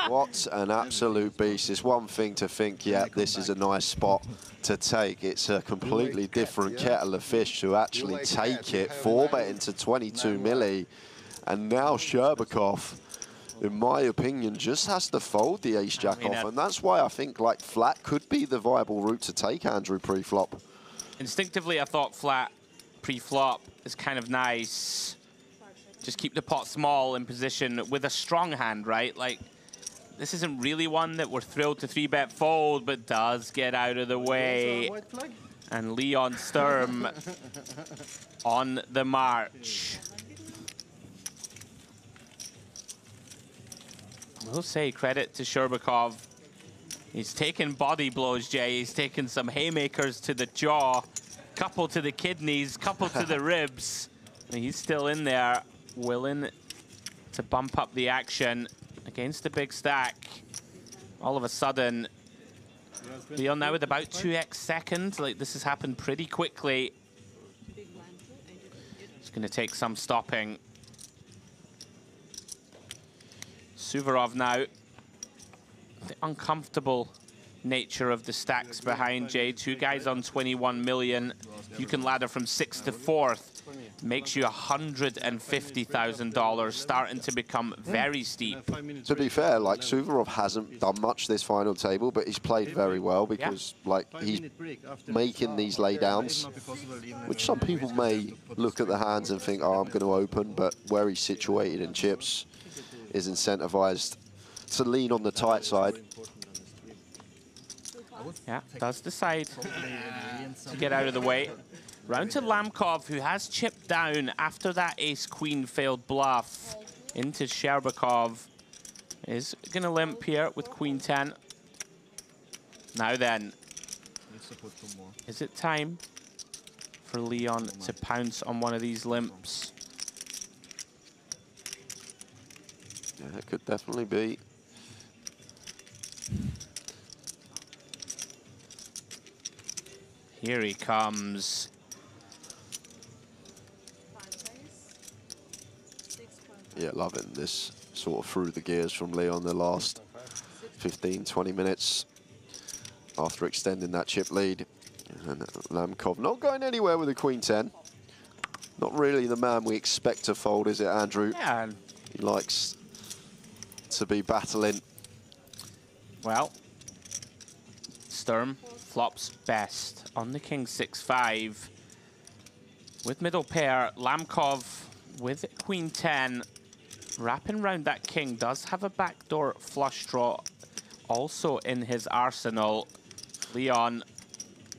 What an absolute beast. It's one thing to think, yeah, this is a nice spot to take. It's a completely different kettle of fish to actually take it. 4-betting to 22 milli. And now Sherbakov, in my opinion, just has to fold the ace-jack off. And that's why I think, like, flat could be the viable route to take, Andrew, pre-flop. Instinctively, I thought flat pre-flop is kind of nice. Just keep the pot small in position with a strong hand, right? Like, this isn't really one that we're thrilled to 3-bet fold, but does get out of the way. And Leon Sturm on the march. I will say credit to Sherbakov. He's taken body blows, Jay. He's taken some haymakers to the jaw, couple to the kidneys, couple to the ribs. And he's still in there, willing to bump up the action against the big stack. All of a sudden, Leon now with about 2x seconds. Like, this has happened pretty quickly. It's going to take some stopping. Suvorov now. The uncomfortable nature of the stacks behind Jay. 2 guys on 21 million. You can ladder from 6th to 4th. Makes you $150,000, starting to become very steep. To be fair, like, Suvorov hasn't done much this final table, but he's played very well because, like, he's making these laydowns, which some people may look at the hands and think, oh, I'm going to open, but where he's situated in chips is incentivized to lean on the tight side. Yeah, does decide to get out of the way. Round to Lamkov, who has chipped down after that ace-queen failed bluff into Sherbakov. Is going to limp here with queen 10. Now then, is it time for Leon to pounce on one of these limps? Yeah, it could definitely be. Here he comes. Yeah, loving this sort of through the gears from Leon the last 15, 20 minutes after extending that chip lead. And Lamkov not going anywhere with the Queen 10. Not really the man we expect to fold, is it, Andrew? Yeah. He likes to be battling. Well, Sturm flops best on the King 6-5. With middle pair, Lamkov with Queen 10. Wrapping round that king, does have a backdoor flush draw also in his arsenal. Leon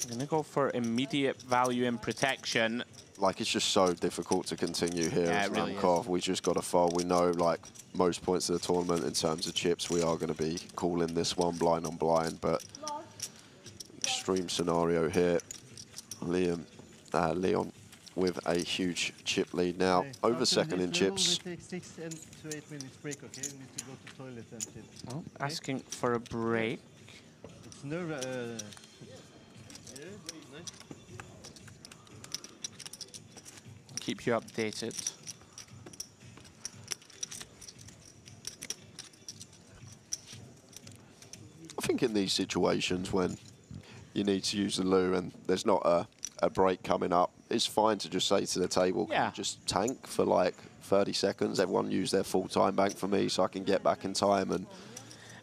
gonna go for immediate value in protection. Like, it's just so difficult to continue here as really Lamkov. We just got to fold. We know, like, most points of the tournament in terms of chips, we are going to be calling this one blind on blind, but extreme scenario here. Leon with a huge chip lead now, over second in chips. We take 6 to 8 minutes break, okay? We need to go to toilet and shit. Oh, okay. Asking for a break. It's nerve. Yeah, nice. Keep you updated. I think in these situations when you need to use the loo and there's not a break coming up, it's fine to just say to the table, can you just tank for like 30 seconds? Everyone use their full time bank for me so I can get back in time and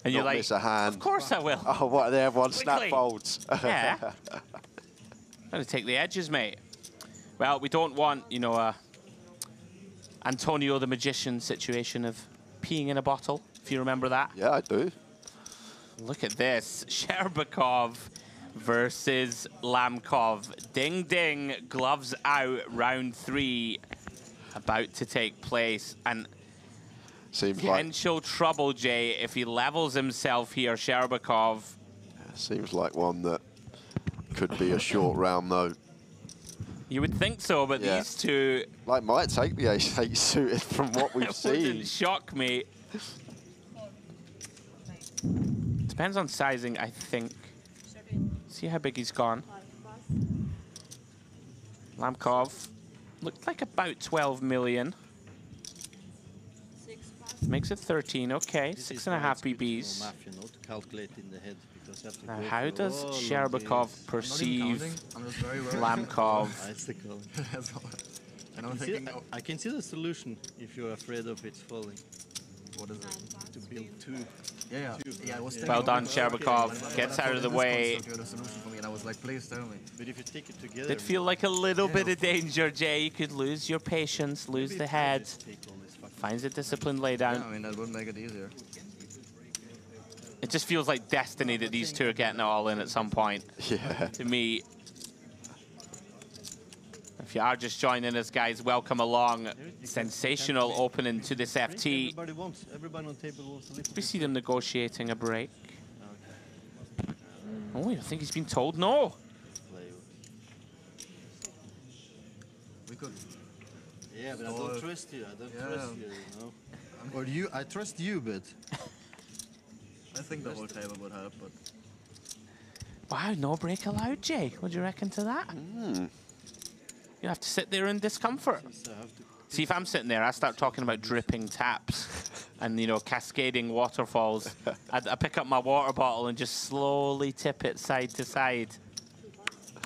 you're not like, miss a hand. Of course I will. Oh, what? There, everyone Quickly. snap folds. Yeah. Gonna take the edges, mate. Well, we don't want, you know, a Antonio the Magician situation of peeing in a bottle, if you remember that. Yeah, I do. Look at this. Sherbakov versus Lamkov. Ding, ding, gloves out, round 3 about to take place. And seems like potential trouble, Jay, if he levels himself here, Sherbakov. Seems like one that could be a short round, though. You would think so, but these two... Like, might take the ace-8 suited from what we've seen. Wouldn't shock me. Depends on sizing, I think. See how big he's gone. Lamkov looked like about 12 million. Makes it 13, okay. 6.5 BBs. Math, you know, to calculate in the head, because you have to Now, go how through does all of Sherbakov these. perceive I'm just very worried. Lamkov? That's the call. And I'm thinking, I can see the solution if you're afraid of it falling. What is it? To build two. Yeah. I was Well done, Sherbakov. Gets out of the way. A solution for me, and I was like, please tell me. But if you take it together, Did feel like a little bit of danger, Jay. You could lose your patience, lose the head. Finds a disciplined laydown. Yeah, I mean, that would make it easier. It just feels like destiny that these two are getting it all in at some point. Yeah. To me. If you are just joining us, guys, welcome along. Sensational opening to this FT. Everybody on table wants a little. We see them negotiating a break. Oh, I think he's been told no. We could. Yeah, but I don't trust you. I don't trust you, you know. Or you, I trust you, but. I think the whole table would help, but. Wow, no break allowed, Jay. What do you reckon to that? You have to sit there in discomfort. See, if I'm sitting there, I start talking about dripping taps and, you know, cascading waterfalls. I pick up my water bottle and just slowly tip it side to side.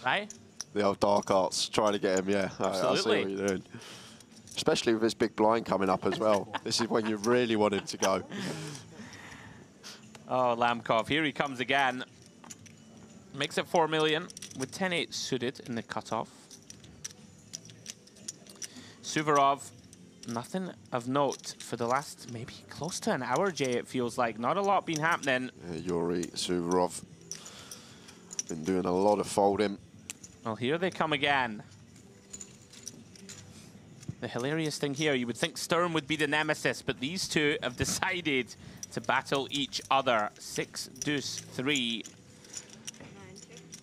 Right? The old dark arts trying to get him, yeah. I see what you're doing. Especially with this big blind coming up as well. This is when you really want him to go. Oh, Lamkov, here he comes again. Makes it 4 million with 10-8 suited in the cutoff. Suvorov, nothing of note for the last maybe close to an hour, Jay, it feels like. Not a lot been happening. Yuri Suvorov been doing a lot of folding. Well, here they come again. The hilarious thing here, you would think Sturm would be the nemesis, but these two have decided to battle each other. 6 deuce 3.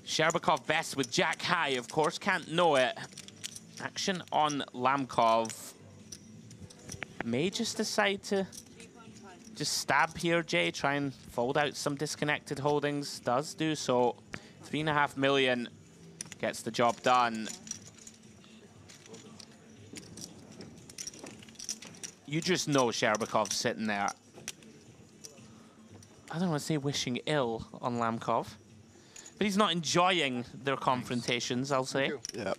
Sherbakov best with jack high, of course, can't know it. Action on Lamkov. May just decide to just stab here, Jay, try and fold out some disconnected holdings. Does do so. 3.5 million. gets the job done. You just know Sherbakov's sitting there. I don't want to say wishing ill on Lamkov, but he's not enjoying their confrontations, I'll say. Yeah.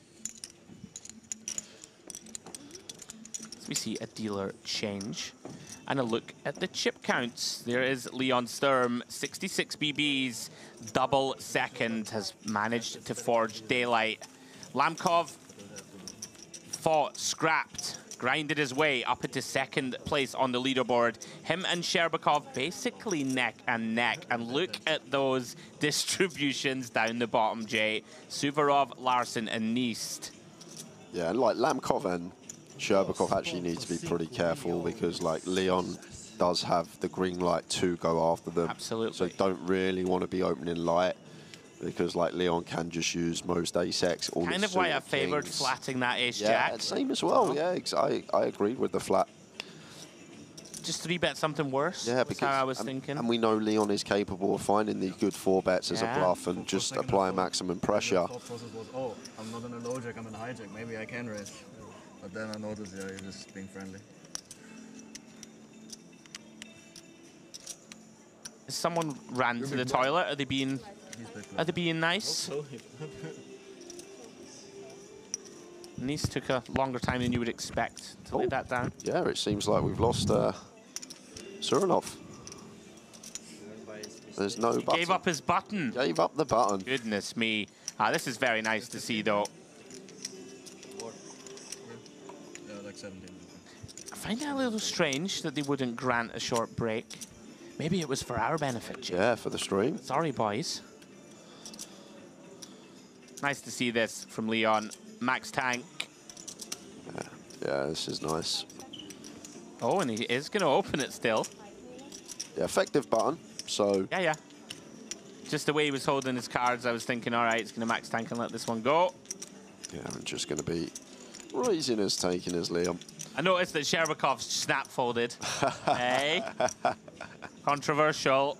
So we see a dealer change. And a look at the chip counts. There is Leon Sturm, 66 BBs, double second, has managed to forge daylight. Lamkov fought, scrapped, grinded his way up into second place on the leaderboard. Him and Sherbakov basically neck and neck. And look at those distributions down the bottom, Jay. Suvorov, Larson, and Neist. Yeah, and like Lamkov and Sherbakov actually need to be pretty careful because like Leon does have the green light to go after them. Absolutely. So don't really want to be opening light because like Leon can just use most ace-X. Kind of why I favoured flatting that ace-jack. Yeah, same as well. Yeah, I agreed with the flat. Just 3-bet something worse. Yeah, because that's how I was thinking. And we know Leon is capable of finding the good 4-bets as a bluff and just applying maximum pressure. The thought process was, oh, I'm not in a low jack, I'm in a hijack. Maybe I can raise. But then I noticed, yeah, you're just being friendly. Has someone ran to the toilet? Are they being nice? Nice took a longer time than you would expect to lay that down. Yeah, it seems like we've lost Surinov. There's no button. Gave up his button. Gave up the button. Goodness me. This is very nice to see, though. Yeah, like 17. I find it a little strange that they wouldn't grant a short break. Maybe it was for our benefit, Jim. Yeah, for the stream. Sorry, boys. Nice to see this from Leon. Max tank. Yeah, this is nice. Oh, and he is going to open it still. Yeah, effective button, so... Yeah. Just the way he was holding his cards, I was thinking, all right, it's going to max tank and let this one go. Yeah, I'm just going to be raising as taking as Leon. I noticed that Sherbakov snap folded. Hey? Controversial.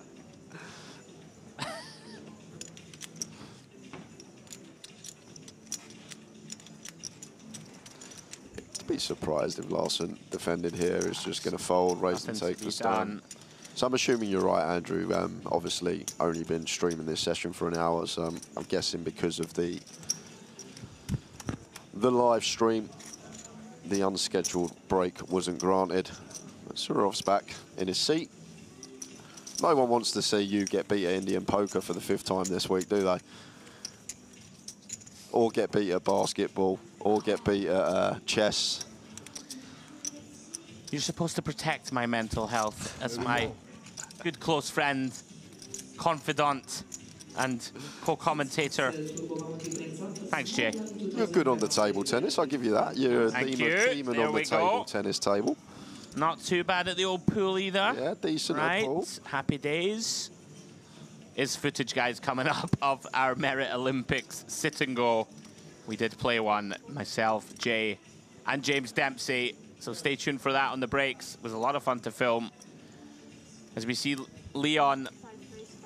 Be surprised if Larson defended here is just going to fold, raise and take for stun. So I'm assuming you're right, Andrew. Obviously, only been streaming this session for an hour, so I'm guessing because of the live stream, the unscheduled break wasn't granted. Surov's back in his seat. No one wants to see you get beat at Indian poker for the 5th time this week, do they? Or get beat at basketball, or get beat at chess. You're supposed to protect my mental health as my good close friend, confidant, and co-commentator. Thanks, Jay. You're good on the table tennis, I'll give you that. You're a demon on the table tennis table. Not too bad at the old pool either. Yeah, decent right. pool. Happy days. Is footage, guys, coming up of our Merit Olympics sit and go. We did play one, myself, Jay, and James Dempsey. So stay tuned for that on the breaks. It was a lot of fun to film. As we see Leon,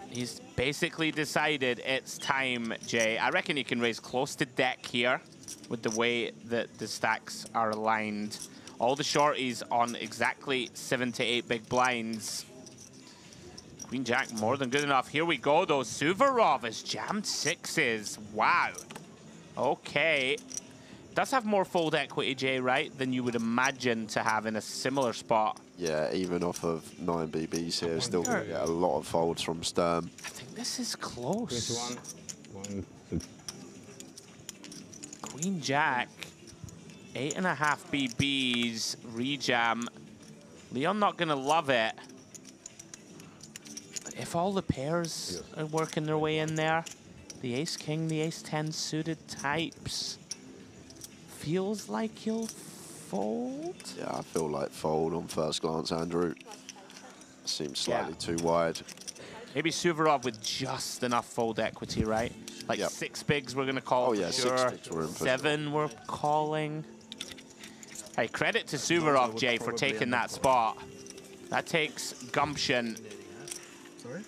he's basically decided it's time, Jay. I reckon he can raise close to deck here with the way that the stacks are aligned. All the shorties on exactly 7 to 8 big blinds. Queen Jack more than good enough. Here we go, though. Suvorov has jammed 6s. Wow. Okay. Does have more fold equity, Jay, right, than you would imagine to have in a similar spot. Yeah, even off of 9 BBs here, still going to get a lot of folds from Sturm. I think this is close. Queen Jack, 8.5 BBs, rejam. Leon not going to love it. If all the pairs are working their way in there, the ace-king, the ace-10 suited types, feels like he'll fold? Yeah, I feel like fold on first glance, Andrew. Seems slightly too wide. Maybe Suvorov with just enough fold equity, right? Like 6 bigs we're going to call. Oh, yeah, sure. 6 bigs we're in for 7 we're calling. Hey, credit to Suvorov, Jay, for taking that spot. That takes gumption. Sorry?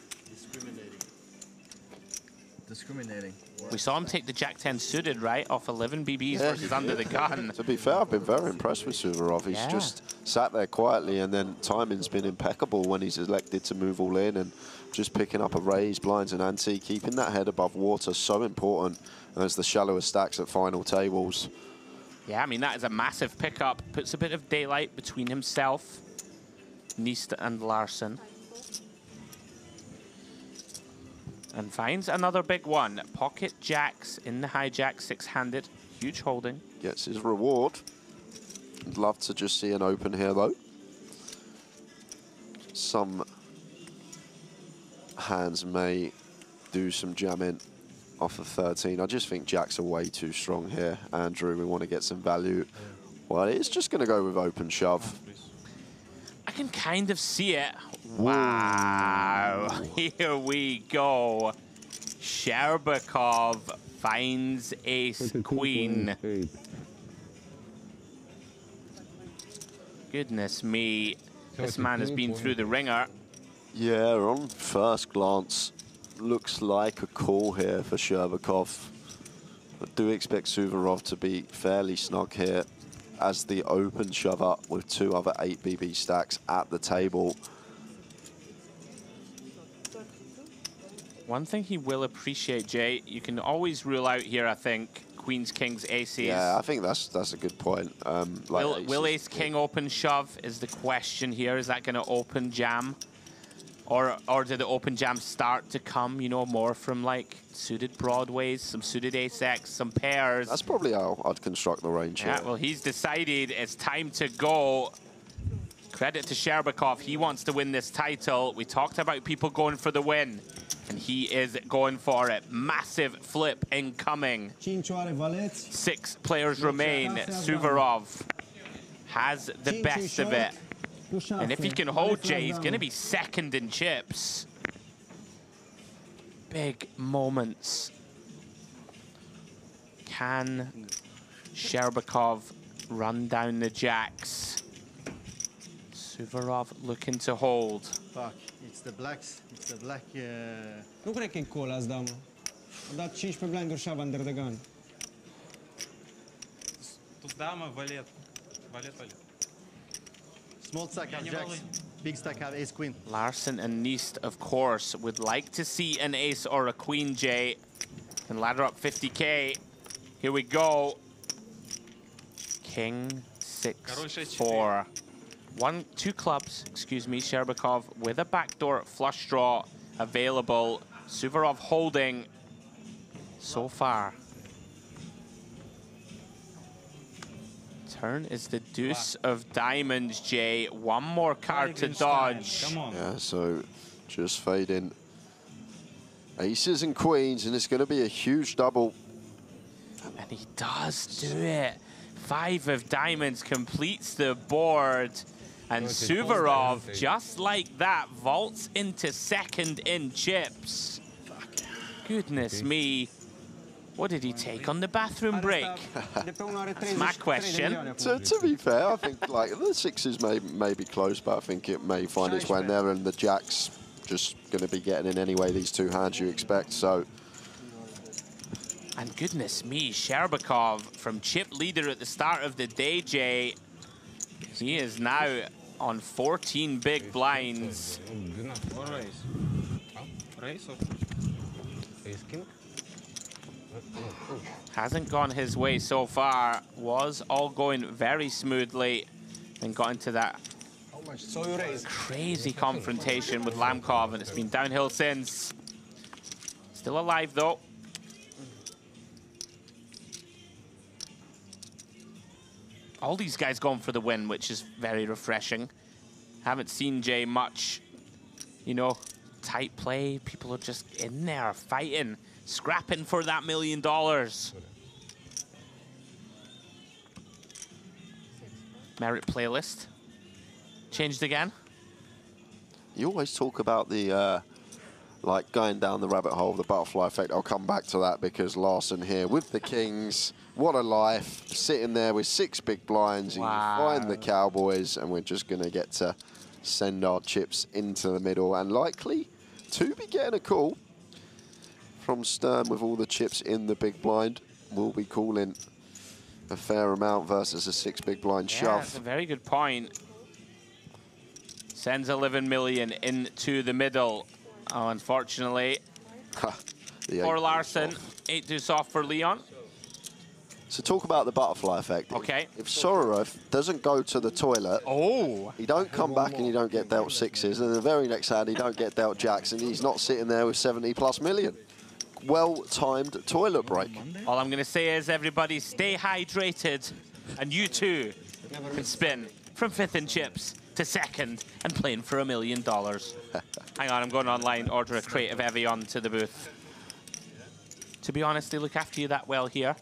discriminating. We saw him take the Jack-10 suited, right, off 11 BBs versus under the gun. To be fair, I've been very impressed with Suvorov. He's just sat there quietly, and then timing's been impeccable when he's elected to move all in and just picking up a raise, blinds and ante, keeping that head above water, so important as the shallower stacks at final tables. Yeah, I mean, that is a massive pickup. Puts a bit of daylight between himself, Nista and Larsen. And finds another big one. Pocket jacks in the hijack, six-handed. Huge holding. Gets his reward. I'd love to just see an open here, though. Some hands may do some jamming off of 13. I just think jacks are way too strong here, Andrew. We want to get some value. Well, it's just going to go with open shove. I can kind of see it. Wow. Here we go. Sherbakov finds ace queen. Goodness me. This man has been through the ringer. Yeah, on first glance, looks like a call here for Sherbakov. I do expect Suvorov to be fairly snug here as the open shove up with two other 8 BB stacks at the table. One thing he will appreciate, Jay, you can always rule out here, I think, queens, kings, aces. Yeah, I think that's a good point. Will ace king open shove is the question here. Is that going to open jam? Or did the open jam start to come, you know, more from like suited broadways, some suited ace-x, some pairs? That's probably how I'd construct the range here. Yeah, well, he's decided it's time to go. Credit to Sherbakov. He wants to win this title. We talked about people going for the win, and he is going for it. Massive flip incoming. 6 players remain. Suvorov has the best of it. And if he can hold Jay, he's going to be second in chips. Big moments. Can Sherbakov run down the jacks? Suvorov looking to hold. Fuck, it's the blacks. It's the black... Nu cred că e call azi, da, mă. A dat 15 blinduri shove under the gun. Тут дама, валет. Валет. Small stack have jacks, big stack have ace queen. Larsen and Nist, of course, would like to see an ace or a queen, Jay. And ladder up 50K. Here we go. King, 6, 4. 2 clubs, excuse me, Sherbakov with a backdoor flush draw available. Suvorov holding so far. Turn is the deuce of diamonds, Jay. One more card to dodge. Yeah, so just fading aces and queens, and it's going to be a huge double. And he does do it. 5 of diamonds completes the board. And Suvorov, just like that, vaults into second in chips. Goodness me. What did he take on the bathroom break? That's my question. To be fair, I think like the 6s may be close, but I think it may find its way in there, and the jacks just going to be getting in anyway. These 2 hands you expect, so. And goodness me, Sherbakov from chip leader at the start of the day, Jay. He is now on 14 big blinds. Hasn't gone his way so far. Was all going very smoothly and got into that crazy confrontation with Lamkov, and it's been downhill since. Still alive though. All these guys going for the win, which is very refreshing. Haven't seen Jay much, you know, tight play. People are just in there fighting, scrapping for that $1 million. Merit playlist. Changed again. You always talk about the, like, going down the rabbit hole of the butterfly effect. I'll come back to that because Larsen here with the kings. What a life, sitting there with 6 big blinds. Wow. You find the Cowboys, and we're just going to get to send our chips into the middle and likely to be getting a call from Sturm with all the chips in the big blind. We'll be calling a fair amount versus a 6 big blind Yeah, shove. that's a very good point. Sends 11 million into the middle. Oh, unfortunately. For Larson, 8-2 soft for Leon. So talk about the butterfly effect. Okay. If Sororov doesn't go to the toilet, he don't come back and he don't get dealt 6s, and the very next hand he don't get dealt jacks, and he's not sitting there with 70+ million. Well-timed toilet break. All I'm going to say is, everybody, stay hydrated, and you too can spin from 5th in chips to 2nd and playing for $1 million. Hang on, I'm going online, order a crate of Evian to the booth. To be honest, they look after you that well here.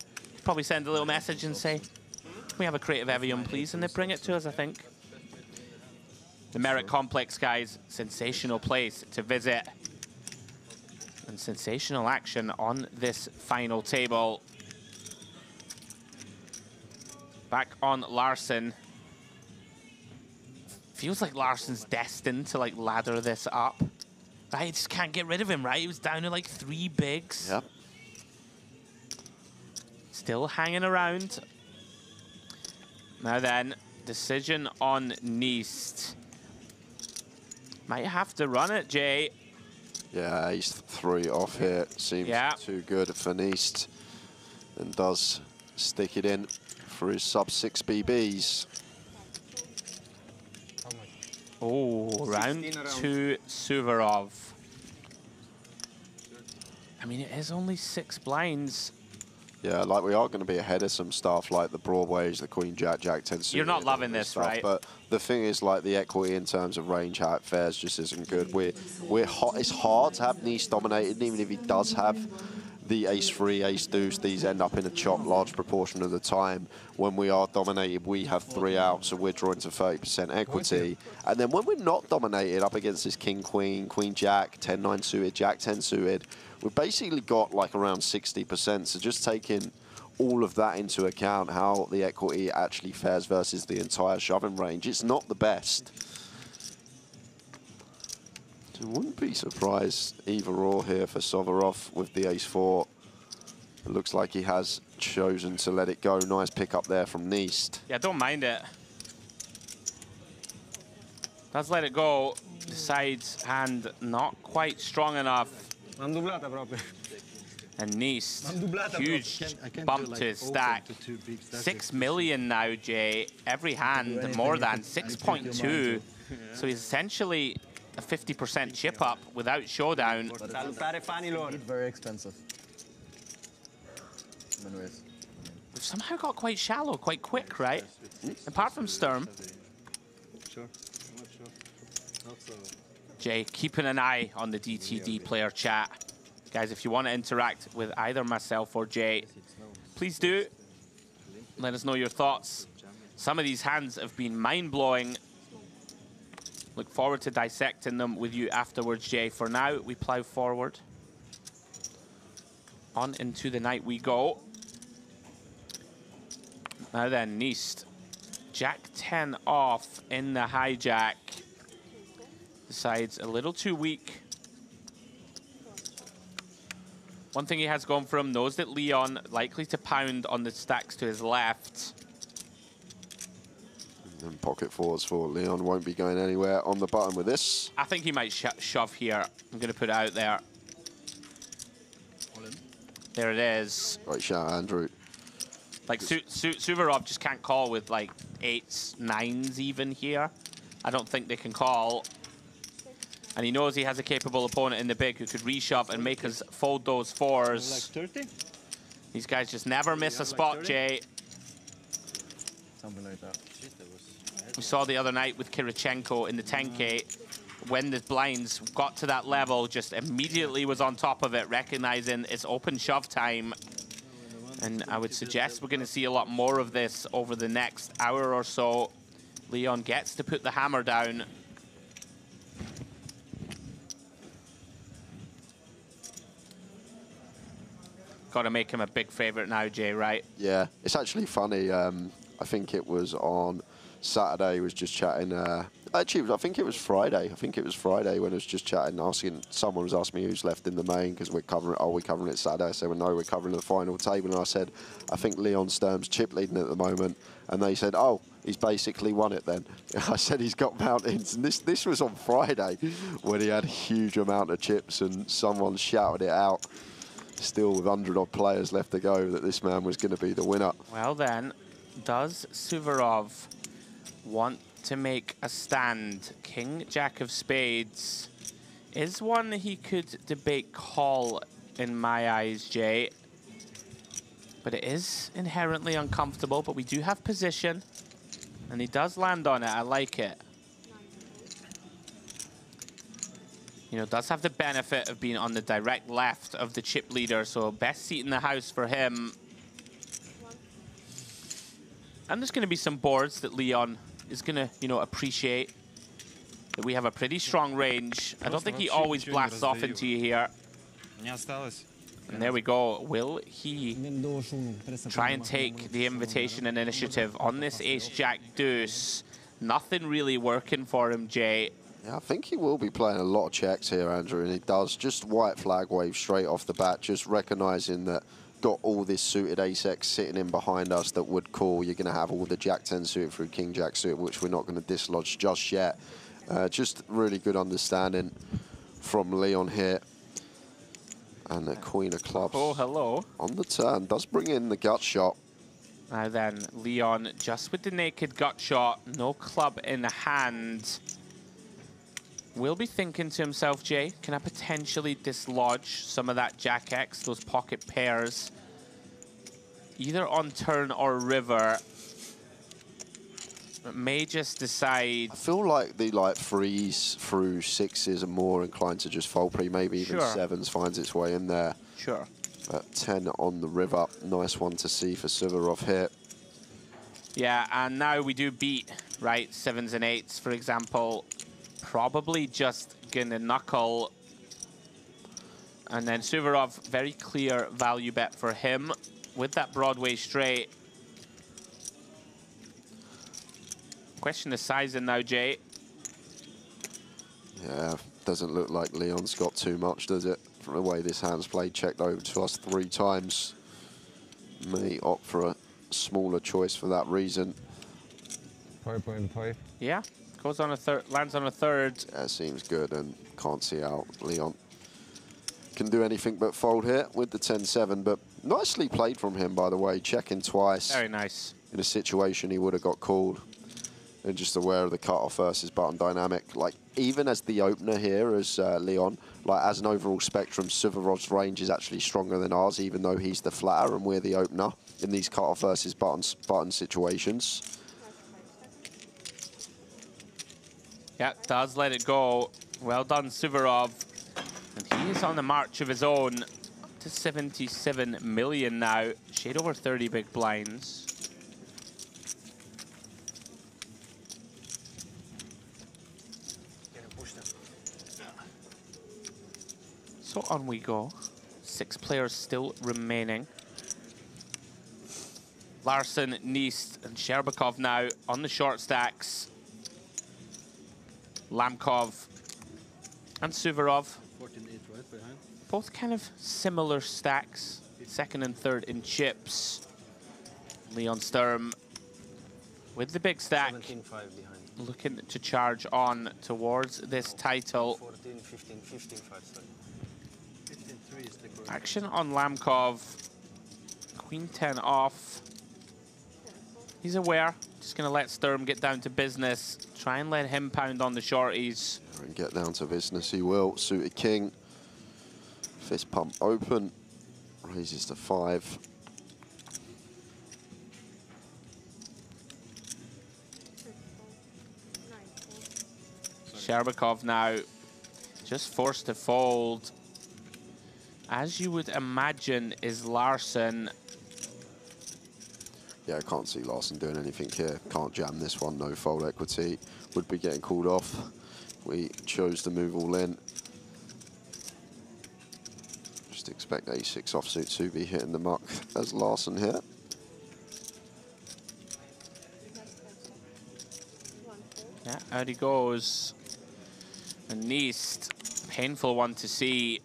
Probably send a little message and say, can we have a crate of Evian, please? And they bring it to us, I think. The Merit Complex, guys, sensational place to visit. And sensational action on this final table. Back on Larson. Feels like Larson's destined to, like, ladder this up. Right, just can't get rid of him, right? He was down to, like, 3 bigs. Yep. Still hanging around. Now then, decision on Neist. Might have to run it, Jay. Yeah, he's 3 off here. Seems too good for Neist. And does stick it in for his sub-6 BBs. Oh, round 2 Suvorov. I mean, it is only 6 blinds. Yeah, like we are going to be ahead of some stuff like the Broadways, the Queen Jack, Jack 10 suited. You're not loving this, stuff, right? But the thing is, like, the equity in terms of range, how it fares just isn't good. We're hot. It's hard to have Neist dominated, even if he does have the ace-3, ace-deuce. These end up in a chop large proportion of the time. When we are dominated, we have 3 outs, so we're drawing to 30% equity. And then when we're not dominated up against this King-Queen, Queen-Jack, 10-9 suited, Jack-10 suited, we've basically got like around 60%. So just taking all of that into account, how the equity actually fares versus the entire shoving range, it's not the best. So I wouldn't be surprised either or here for Sovorov with the ace-4. It looks like he has chosen to let it go. Nice pick up there from Neist. Yeah, don't mind it. Does let it go. Decides hand not quite strong enough. And Neist, huge bump to his stack. 6 million now, Jay. Every hand more than 6.2. So he's essentially a 50% chip up without showdown. Very expensive. We've somehow got quite shallow, quite quick, right? Apart from Sturm. Jay, keeping an eye on the DTD player chat. Guys, if you want to interact with either myself or Jay, please do. Let us know your thoughts. Some of these hands have been mind-blowing. Look forward to dissecting them with you afterwards, Jay. For now, we plow forward. On into the night we go. Now then, Neist. Jack 10 off in the hijack. Decides a little too weak. One thing he has going for him, knows that Leon likely to pound on the stacks to his left. And pocket 4s for Leon won't be going anywhere on the button with this. I think he might shove here. I'm going to put it out there. There it is. Right shout, Andrew. Like, Suvorov just can't call with, like, 8s, 9s even here. I don't think they can call. And he knows he has a capable opponent in the big who could reshove and make us fold those 4s. Like 30? These guys just never miss a spot, Jay. Something like that. We saw the other night with Kirichenko in the 10K. When the blinds got to that level, just immediately was on top of it, recognizing it's open shove time. And I would suggest we're going to see a lot more of this over the next hour or so. Leon gets to put the hammer down. Got to make him a big favorite now, Jay, right? Yeah, it's actually funny. I think it was on Saturday, he was just chatting Actually, I think it was Friday. I think it was Friday when I was just chatting, asking. Someone was asking me who's left in the main because we're covering. Are we covering it Saturday? I said, well, no, we're covering the final table. And I said, I think Leon Sturm's chip leading at the moment. And they said, oh, he's basically won it then. I said he's got mountains. And this was on Friday when he had a huge amount of chips and someone shouted it out. Still with 100-odd players left to go, that this man was going to be the winner. Well then, does Suvorov want to make a stand? King, Jack of Spades is one he could debate call in my eyes, Jay. But it is inherently uncomfortable, but we do have position. And he does land on it, I like it. You know, does have the benefit of being on the direct left of the chip leader, so best seat in the house for him. And there's going to be some boards that Leon is going to, you know, appreciate. That we have a pretty strong range. I don't think he always blasts off into you here. And there we go. Will he try and take the invitation and initiative on this ace-jack deuce? Nothing really working for him, Jay. Yeah, I think he will be playing a lot of checks here, Andrew, and he does. Just white flag wave straight off the bat, just recognising that got all this suited ace-x sitting in behind us that would call. You're going to have all the jack-10 suited through king-jack suited, which we're not going to dislodge just yet. Just really good understanding from Leon here. And the queen of clubs on the turn does bring in the gut shot. Now then, Leon just with the naked gut shot, no club in hand. Will be thinking to himself, Jay, can I potentially dislodge some of that Jack X, those pocket pairs, either on turn or river? But may just decide. I feel like the threes through sixes are more inclined to just fold pre. Maybe even sevens finds its way in there. Sure. But 10 on the river, nice one to see for Suvorov here. Yeah, and now we do beat, right, sevens and eights, for example. Probably just gonna knuckle. And then Suvorov, very clear value bet for him with that Broadway straight. Question the sizing now, Jay. Yeah, doesn't look like Leon's got too much, does it? From the way this hand's played, checked over to us 3 times. May opt for a smaller choice for that reason. 5.5. Yeah, goes on a third, lands on a third. Yeah, seems good, and can't see how Leon can do anything but fold here with the 10-7. But nicely played from him, by the way, checking twice. Very nice. In a situation he would have got called. And just aware of the cutoff versus button dynamic. Like, even as the opener here, as Leon, like, as an overall spectrum, Suvorov's range is actually stronger than ours, even though he's the flatter and we're the opener in these cutoff versus button situations. Yeah, does let it go. Well done, Suvorov. And he is on the march of his own to 77 million now. Shade over 30 big blinds. So on we go. 6 players still remaining. Larsen, Neist, and Sherbakov now on the short stacks. Lamkov and Suvorov. 14-8 right behind. Both kind of similar stacks. Second and third in chips. Leon Sturm with the big stack. 17-5 behind. Looking to charge on towards this title. 14, 15, 15-5, sorry. Action on Lamkov. Queen 10 off. He's aware. Just going to let Sturm get down to business. Try and let him pound on the shorties. And get down to business he will. Suited king. Fist pump open. Raises to 5. Sherbakov now just forced to fold. As you would imagine, is Larsen. Yeah, I can't see Larsen doing anything here. Can't jam this one, no fold equity. Would be getting called off. We chose to move all in. Just expect a6 offsuit to be hitting the muck as Larsen here. Yeah, out he goes. And Neist, painful one to see.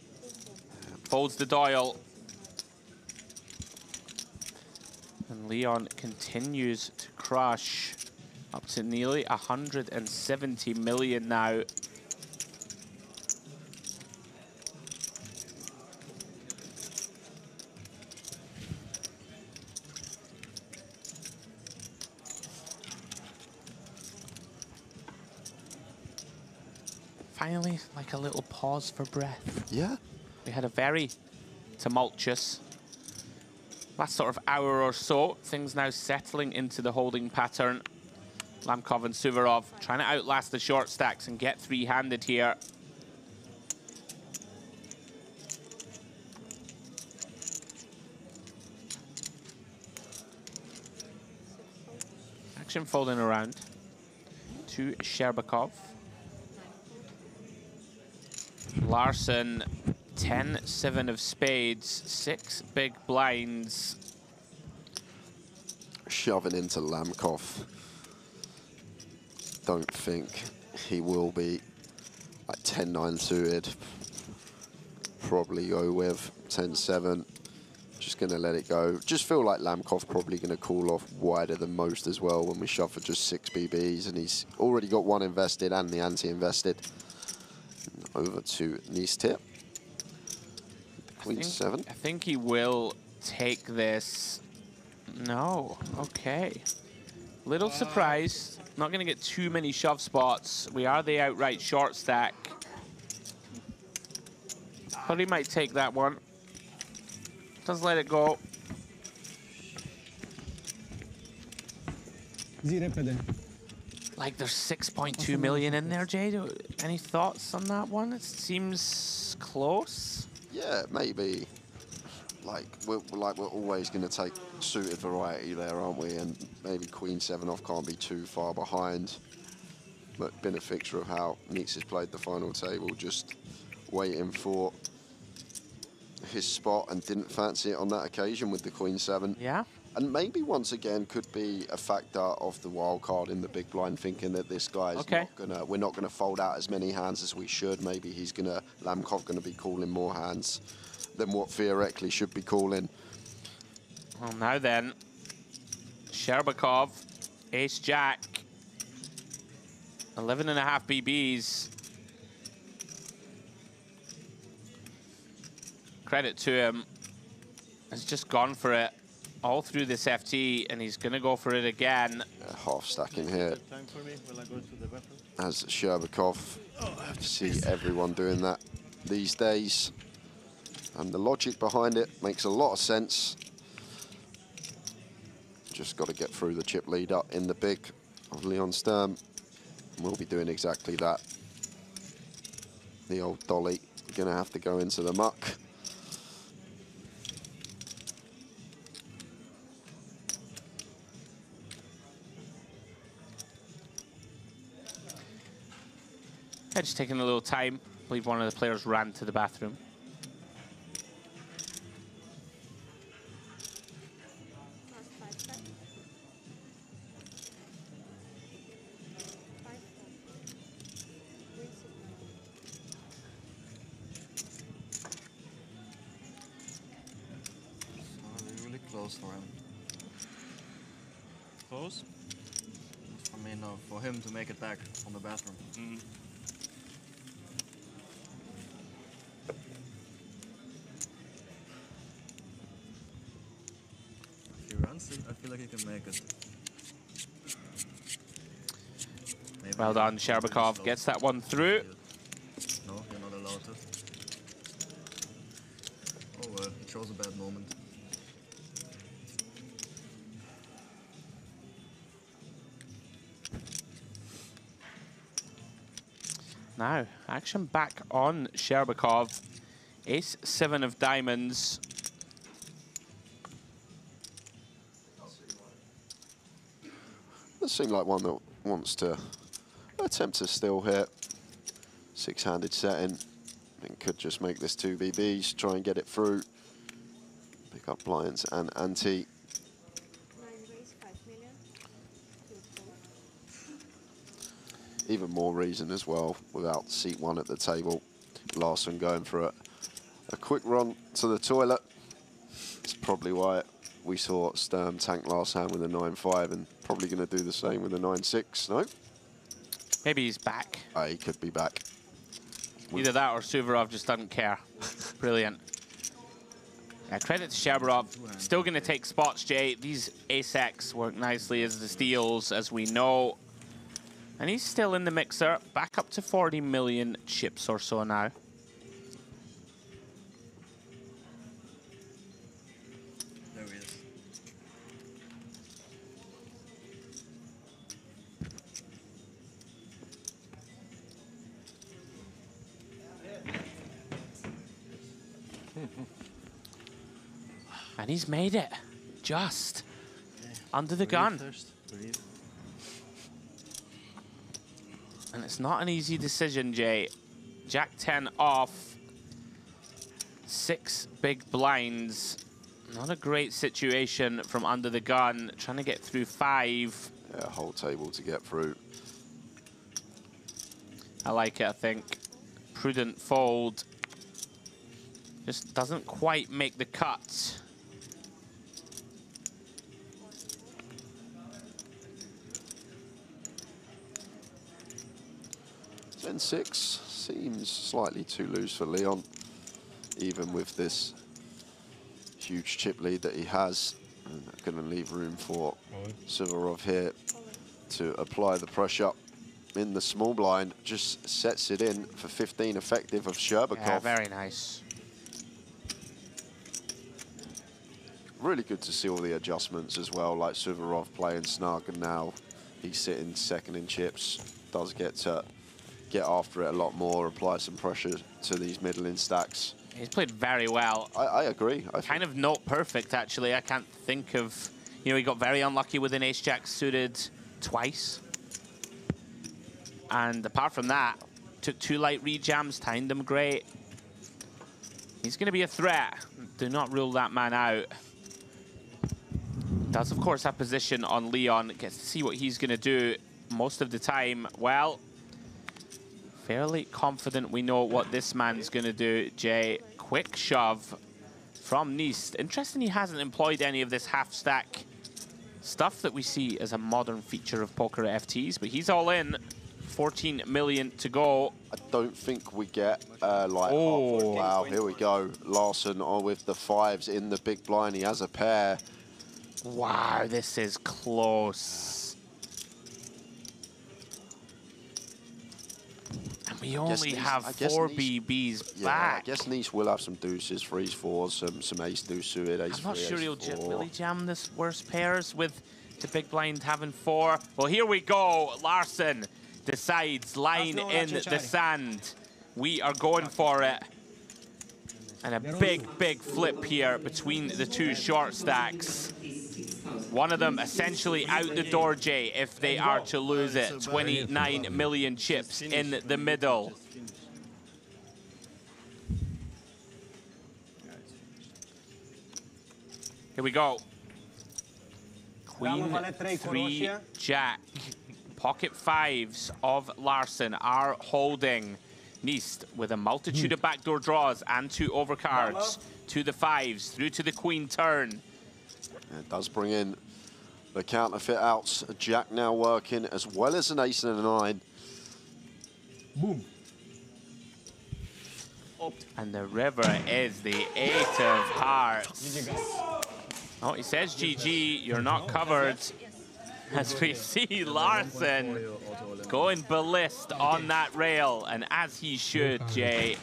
Folds the dial. And Leon continues to crush. Up to nearly 170 million now. Finally, like a little pause for breath. Yeah. We had a very tumultuous last sort of hour or so. Things now settling into the holding pattern. Lamkov and Suvorov trying to outlast the short stacks and get three-handed here. Action folding around to Sherbakov. Larson, 10-7 of spades, 6 big blinds. Shoving into Lamkov. Don't think he will be at 10-9 suited. Probably go with 10-7. Just going to let it go. Just feel like Lamkov probably going to call off wider than most as well when we shove for just 6 BBs, and he's already got one invested and the anti-invested. Over to Neist here. Queen 7. I think he will take this. No, okay. Little surprise. Not going to get too many shove spots. We are the outright short stack. Thought he might take that one. Does let it go. Like there's 6.2 million in there, Jay. Any thoughts on that one? It seems close. Yeah, maybe. Like we're always going to take suited variety there, aren't we? And maybe Queen 7 off can't be too far behind. But been a fixture of how Neist has played the final table, just waiting for his spot and didn't fancy it on that occasion with the Queen 7. Yeah. And maybe once again could be a factor of the wild card in the big blind, thinking that this guy's not gonna, we're not gonna fold out as many hands as we should. Maybe he's gonna, Lamkov gonna be calling more hands than what theoretically should be calling. Well, now then, Sherbakov, ace jack, 11.5 BBs. Credit to him, has just gone for it all through this FT, and he's going to go for it again. Half stacking here. Time for me when I go to the bathroom. As Sherbakov, see everyone doing that these days. And the logic behind it makes a lot of sense. Just got to get through the chip lead up in the big of Leon Sturm. We'll be doing exactly that. The old dolly going to have to go into the muck. Yeah, just taking a little time. I believe one of the players ran to the bathroom. Really close for him. Close? I mean, no, for him to make it back from the bathroom. If he runs it, I feel like he can make it. Maybe Well done, Sherbakov gets that one through. No, you're not allowed to. Oh well, it shows a bad moment. Now, action back on Sherbakov. Ace 7 of diamonds. Does seem like one that wants to attempt to still hit. 6-handed setting. And could just make this 2 BBs, try and get it through. Pick up blinds and ante. even more reason as well, without seat 1 at the table. Larsson going for a quick run to the toilet. It's probably why we saw Sturm tank last hand with a 9-5 and probably going to do the same with a 9-6. No? Maybe he's back. He could be back. Either that or Suvorov just doesn't care. Brilliant. Yeah, credit to Shabarov. Still going to take spots, Jay. These ace-X work nicely as the steals, as we know. And he's still in the mixer. Back up to 40 million chips or so now. There he is. And he's made it. Just. Under the gun. And it's not an easy decision, Jay. Jack 10 off. 6 big blinds. Not a great situation from under the gun. Trying to get through 5. Yeah, whole table to get through. I like it, I think. Prudent fold. Just doesn't quite make the cut. Ten 6 seems slightly too loose for Leon, even with this huge chip lead that he has. And going to leave room for Suvorov here to apply the pressure in the small blind. Just sets it in for 15 effective of Sherbakov. Yeah, very nice. Really good to see all the adjustments as well, like Suvorov playing snug, and now he's sitting second in chips. Does get to get after it a lot more, apply some pressure to these middling stacks. He's played very well. I agree. Kind of not perfect, actually. I can't think of... You know, he got very unlucky with an ace-jack suited twice. And apart from that, took 2 light rejams, timed them great. He's going to be a threat. Do not rule that man out. Does, of course, have position on Leon. Gets to see what he's going to do most of the time. Well, fairly confident we know what this man's going to do, Jay. Quick shove from Nist. Interesting he hasn't employed any of this half-stack stuff that we see as a modern feature of poker at FTs, but he's all in. 14 million to go. I don't think we get oh, wow, here we go. Larsson with the 5s in the big blind. He has a pair. Wow, this is close. And we only have 4 BBs back. I guess Nice will have some deuces, 3s, 4s, some ace deuce suited, ace I'm not 3, sure ace he'll 4. will he jam this worst pairs with the big blind having 4. Well, here we go. Larsson decides line in the sand. We are going for it. And a big, big flip here between the 2 short stacks. One of them essentially out the door, Jay, if they are to lose it. 29 million chips in the middle. Here we go. Queen 3 Jack. Pocket 5s of Larsson are holding. Nist with a multitude of backdoor draws and 2 overcards. To the 5s, through to the queen turn. It does bring in the counterfeit outs. Jack now working as well as an ace and a 9. Boom. And the river is the 8 of hearts. Oh, he says GG, you're not covered. As we see Larsson going ballist on that rail, and as he should, Jay.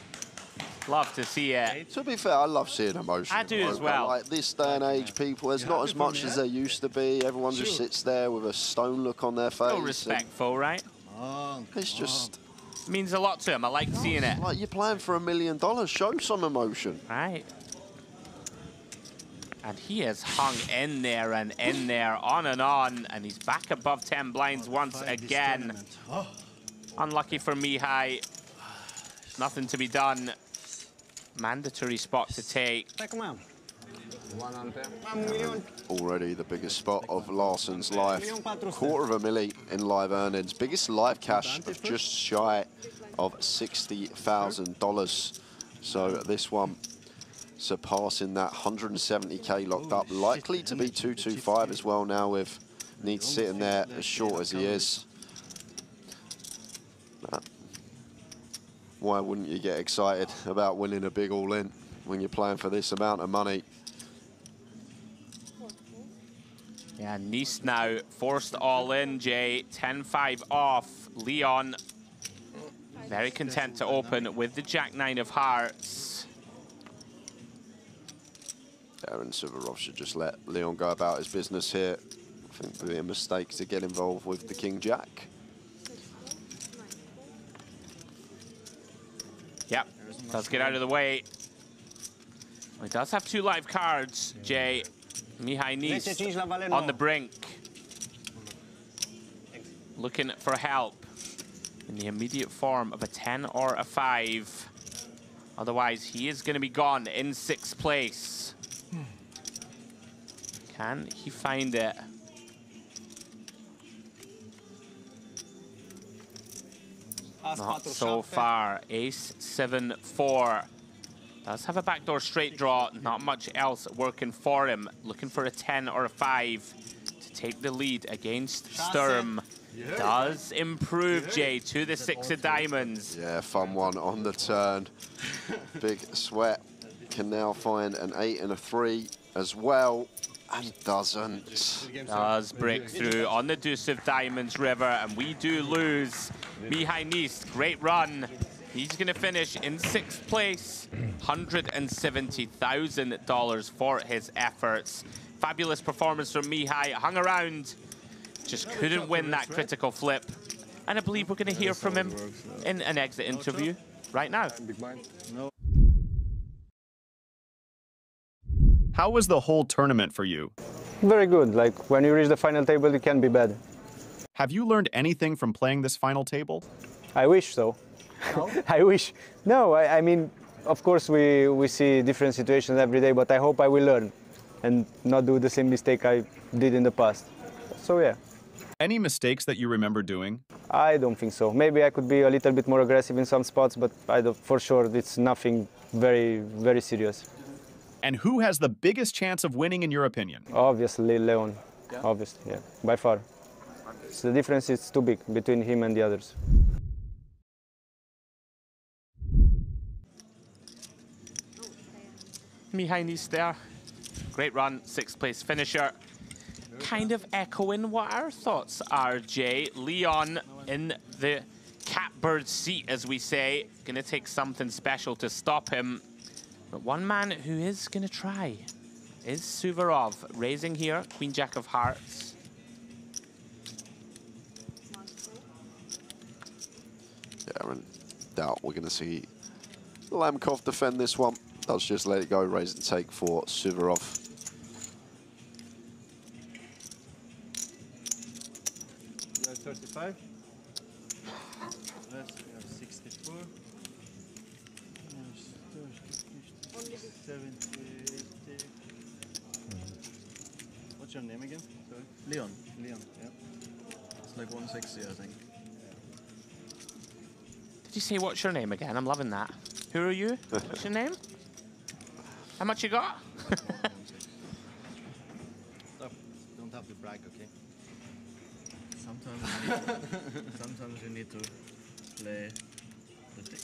Love to see it. To be fair, I love seeing emotion. I do as well. Like this day and age, people, there's not as much as there used to be. Everyone just sits there with a stone look on their face. So respectful, right? It's just... means a lot to him. I like seeing it. Like, you're playing for $1 million. Show some emotion. Right. And he has hung in there and in there, on, and he's back above 10 blinds once again. Unlucky for Mihai. Nothing to be done. Mandatory spot to take. Already the biggest spot of Larsson's life. $250,000 in live earnings. Biggest live cash of just shy of $60,000. So this one surpassing that 170K locked up. Likely to be 225 as well now with Needs sitting there as short as he is. Why wouldn't you get excited about winning a big all-in when you're playing for this amount of money? Yeah, Nice now forced all in, Jay. 10-5 off. Leon very content to open with the Jack-9 of hearts. Aaron Suvorov should just let Leon go about his business here. I think it would be a mistake to get involved with the King-Jack. Yep, does get out of the way. He does have 2 live cards, Jay. Mihai Nice on the brink. Looking for help in the immediate form of a 10 or a 5. Otherwise, he is going to be gone in 6th place. Can he find it? Not so far. Ace 7-4. Does have a backdoor straight draw. Not much else working for him. Looking for a 10 or a 5 to take the lead against Sturm. Does improve, Jay, to the 6 of diamonds. Yeah, fun one on the turn. Big Sweat can now find an 8 and a 3 as well. And doesn't. Does break through on the deuce of diamonds river, and we do lose. Mihai Nice, great run. He's going to finish in 6th place. $170,000 for his efforts. Fabulous performance from Mihai. Hung around, just couldn't win that critical flip. And I believe we're going to hear from him in an exit interview right now. How was the whole tournament for you? Very good. Like, when you reach the final table, it can be bad. Have you learned anything from playing this final table? I wish so. No? I wish. No, I mean, of course, we see different situations every day, but I hope I will learn and not do the same mistake I did in the past. So, yeah. Any mistakes that you remember doing? I don't think so. Maybe I could be a little bit more aggressive in some spots, but for sure, it's nothing very, very serious. And who has the biggest chance of winning, in your opinion? Obviously, Leon. Yeah? Obviously, yeah, by far. So the difference is too big between him and the others. Mihai Nice there. Great run, 6th place finisher. Kind of echoing what our thoughts are, Jay. Leon in the catbird seat, as we say. Gonna take something special to stop him. But one man who is going to try is Suvorov, raising here, Queen Jack of hearts. Yeah, and doubt we're going to see Lamkov defend this one. Does just let it go, raise and take for Suvorov. You have 35. Less, we have 64. 70, 80. What's your name again? Sorry. Leon. Leon, yeah. It's like 160, I think. Did you say what's your name again? I'm loving that. Who are you? What's your name? How much you got? Stop. Don't have to brag, okay? Sometimes you need to play the dick.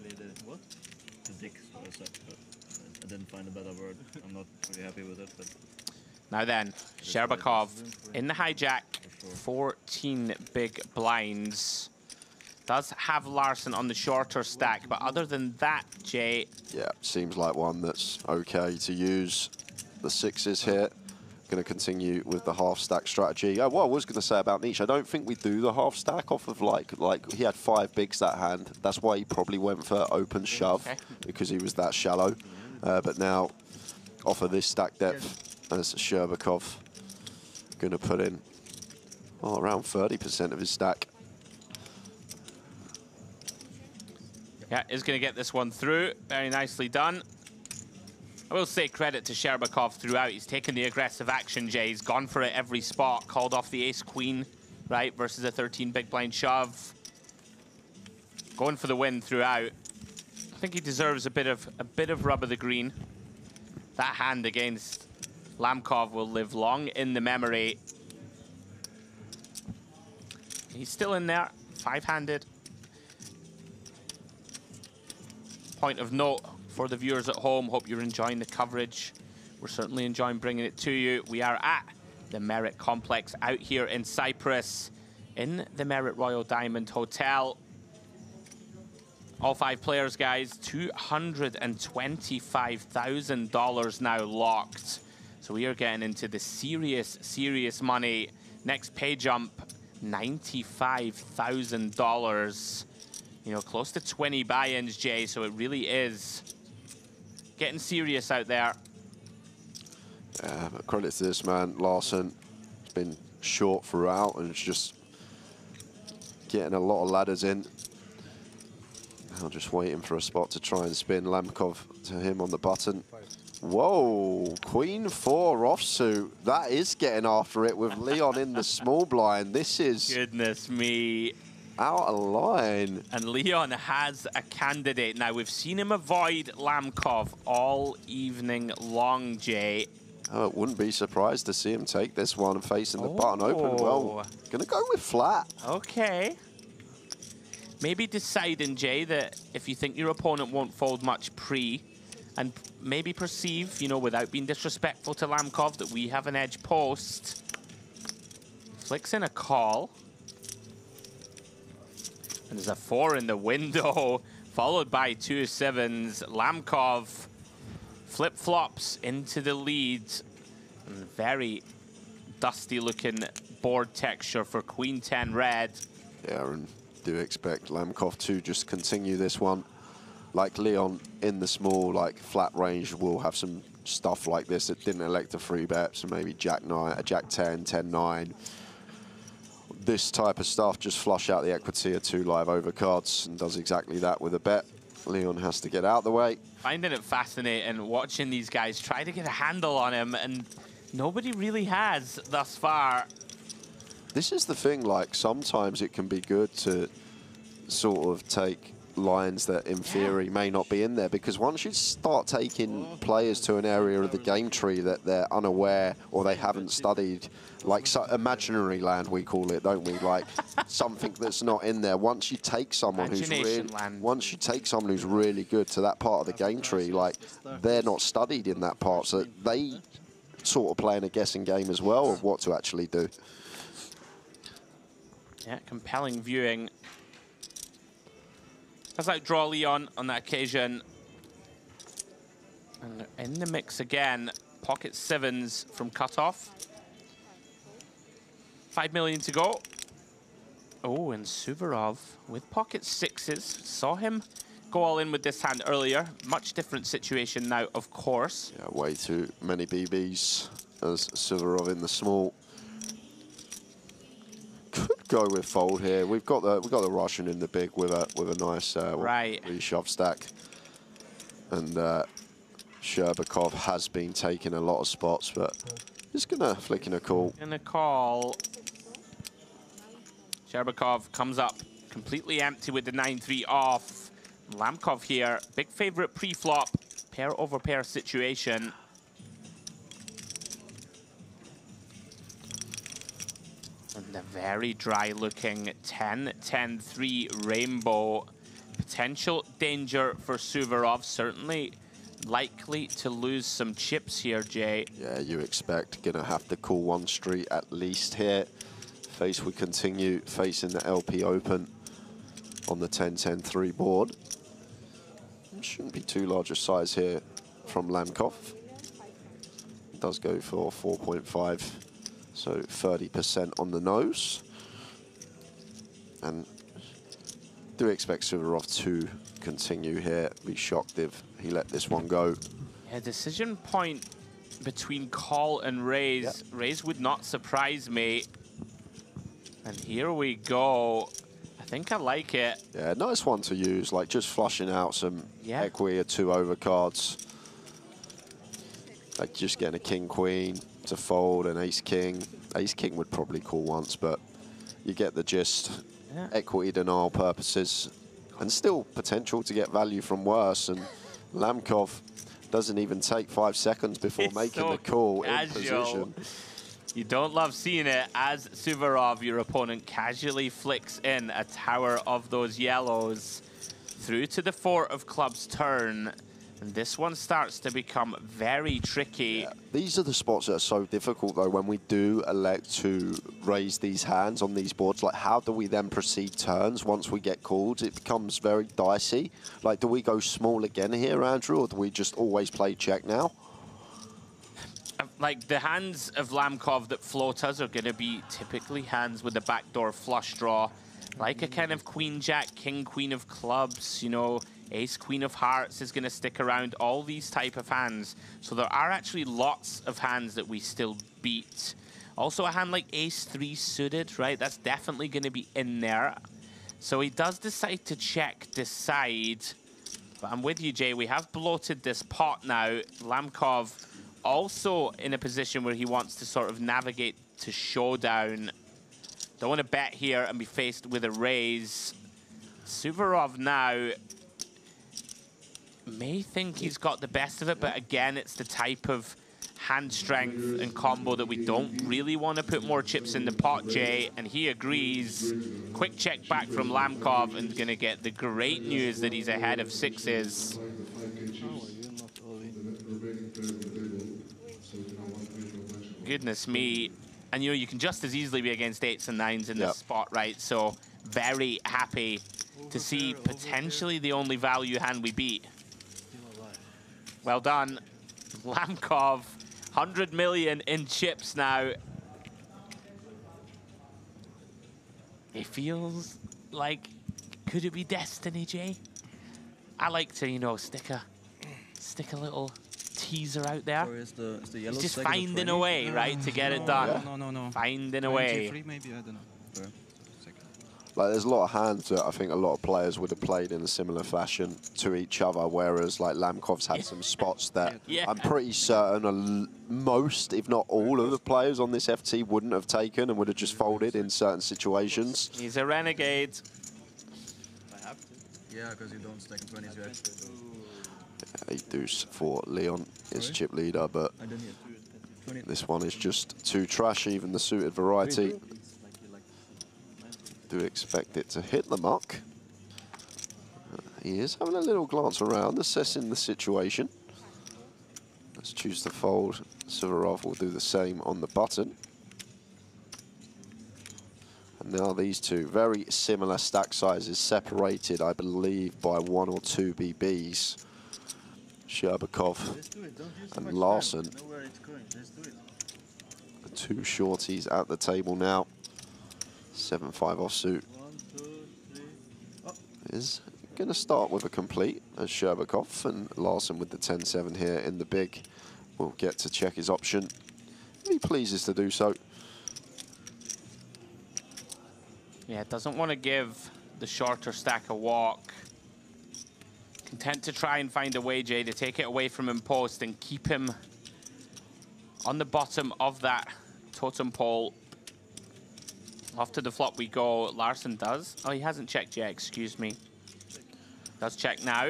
Play the what? The dick, so I said, but I didn't find a better word. I'm not really happy with it, but... Now then, Sherbakov in the hijack, 14 big blinds. Does have Larsson on the shorter stack, but other than that, Jay... Yeah, seems like one that's okay to use. The 6s here. Going to continue with the half stack strategy. What I was going to say about Niche, I don't think we do the half stack off of like he had 5 bigs that hand. That's why he probably went for open shove, because he was that shallow. But now off of this stack depth, as Sherbakov going to put in around 30% of his stack. Yeah, is going to get this one through. Very nicely done. I will say credit to Sherbakov throughout. He's taken the aggressive action, Jay. He's gone for it every spot. Called off the ace-queen, right, versus a 13 big blind shove. Going for the win throughout. I think he deserves a bit of rub of the green. That hand against Lamkov will live long in the memory. He's still in there, five-handed. Point of note for the viewers at home, hope you're enjoying the coverage. We're certainly enjoying bringing it to you. We are at the Merit Complex out here in Cyprus, in the Merit Royal Diamond Hotel. All five players, guys, $225,000 now locked. So we are getting into the serious money. Next pay jump, $95,000. You know, close to 20 buy-ins, Jay, so it really is getting serious out there. Yeah, but credit to this man, Larson. He's been short throughout and it's just getting a lot of ladders in. I'm just waiting for a spot to try and spin Lamkov to him on the button. Whoa, Queen 4 offsuit. That is getting after it with Leon in the small blind. This is... Goodness me. Out of line. And Leon has a candidate. Now, we've seen him avoid Lamkov all evening long, Jay. Oh, it wouldn't be surprised to see him take this one facing the button open. Well, gonna go with flat. Okay. Maybe deciding, Jay, that if you think your opponent won't fold much pre, and maybe perceive, you know, without being disrespectful to Lamkov, that we have an edge post. Flicks in a call. And there's a 4 in the window, followed by 2 sevens. Lamkov flip-flops into the lead. And very dusty-looking board texture for Queen 10 red. Yeah, and do expect Lamkov to just continue this one. Like Leon in the small, like flat range, will have some stuff like this that didn't elect a free bet, so maybe Jack 9, a Jack 10, 10 9. This type of stuff, just flush out the equity of 2 live overcards and does exactly that with a bet. Leon has to get out of the way. Finding it fascinating watching these guys try to get a handle on him, and nobody really has thus far. This is the thing, like sometimes it can be good to sort of take lines that in theory may not be in there, because once you start taking players to an area of the game tree that they're unaware or they haven't studied, like imaginary land we call it, don't we? Like something that's not in there. Once you take someone who's really good to that part of the game tree, like they're not studied in that part, so they sort of playing a guessing game as well of what to actually do. Yeah, compelling viewing. Does outdraw Leon on that occasion. And in the mix again, pocket sevens from cutoff. 5 million to go. Oh, and Suvorov with pocket sixes. Saw him go all in with this hand earlier. Much different situation now, of course. Yeah, way too many BBs as Suvorov in the small. Could go with fold here. We've got the Russian in the big with a nice reshove stack, and Sherbakov has been taking a lot of spots, but just gonna flick in a call. Gonna call. Sherbakov comes up completely empty with the 9-3 off. Lamkov here, big favorite pre-flop, pair over pair situation. And a very dry-looking 10-10-3 rainbow. Potential danger for Suvorov. Certainly likely to lose some chips here, Jay. Yeah, you expect. Gonna have to call one street at least here. Face would continue facing the LP Open on the 10-10-3 board. Shouldn't be too large a size here from Lamkov. Does go for 4.5. So 30% on the nose. And do expect Suvorov to continue here. Be shocked if he let this one go. Yeah, decision point between call and raise. Yep. Raise would not surprise me. And here we go. I think I like it. Yeah, nice one to use, like just flushing out some equity or 2 overcards. Like just getting a king-queen to fold, an ace-king. Ace-king would probably call once, but you get the gist. Yeah. Equity denial purposes, and still potential to get value from worse. And Lamkov doesn't even take 5 seconds before It's making so the call in casual. position. You don't love seeing it as Suvorov, your opponent, casually flicks in a tower of those yellows through to the 4 of clubs turn. And this one starts to become very tricky. Yeah. These are the spots that are so difficult, though, when we do elect to raise these hands on these boards. Like, how do we then proceed turns once we get called? It becomes very dicey. Like, do we go small again here, Andrew, or do we just always play check now? Like, the hands of Lamkov that float us are going to be typically hands with a backdoor flush draw. Like a kind of queen-jack, king-queen of clubs, you know, ace-queen of hearts is going to stick around, all these type of hands. So there are actually lots of hands that we still beat. Also a hand like ace-3 suited, right? That's definitely going to be in there. So he does decide to check this side. But I'm with you, Jay. We have bloated this pot now. Lamkov also in a position where he wants to sort of navigate to showdown. Don't want to bet here and be faced with a raise. Suvorov now may think he's got the best of it, but again, it's the type of hand strength and combo that we don't really want to put more chips in the pot, Jay, and he agrees. Quick check back from Lamkov and going to get the great news that he's ahead of 6s. Goodness me. And you know, you can just as easily be against 8s and 9s in this spot, right? So very happy to see potentially the only value hand we beat. Well done. Lamkov, 100 million in chips now. It feels like, could it be destiny, Jay? I like to, you know, stick a little teaser out there. Is the yellow It's just second finding 20? a way, right, to get it done. No. Finding a way. G3 maybe, I don't know. Okay. Like, there's a lot of hands that I think a lot of players would have played in a similar fashion to each other, whereas like Lamkov's had some spots that I'm pretty certain most, if not all, of the players on this FT wouldn't have taken and would have just folded in certain situations. He's a renegade. I have to. Yeah, because you don't stack in 20s, you have to. A deuce for Leon is chip leader, but this one is just too trash, even the suited variety. Do expect it to hit the muck. He is having a little glance around, assessing the situation. Let's choose to fold. Suvorov will do the same on the button. And now these two, very similar stack sizes, separated, I believe, by 1 or 2 BBs. Sherbakov and Larson. The two shorties at the table now. 7-5 offsuit is going to start with a complete as Sherbakov, and Larson with the 10-7 here in the big will get to check his option. He pleases to do so. Yeah, doesn't want to give the shorter stack a walk. Content to try and find a way, Jay, to take it away from him post and keep him on the bottom of that totem pole. Off to the flop we go. Larson does. Oh, he hasn't checked yet, excuse me. Does check now.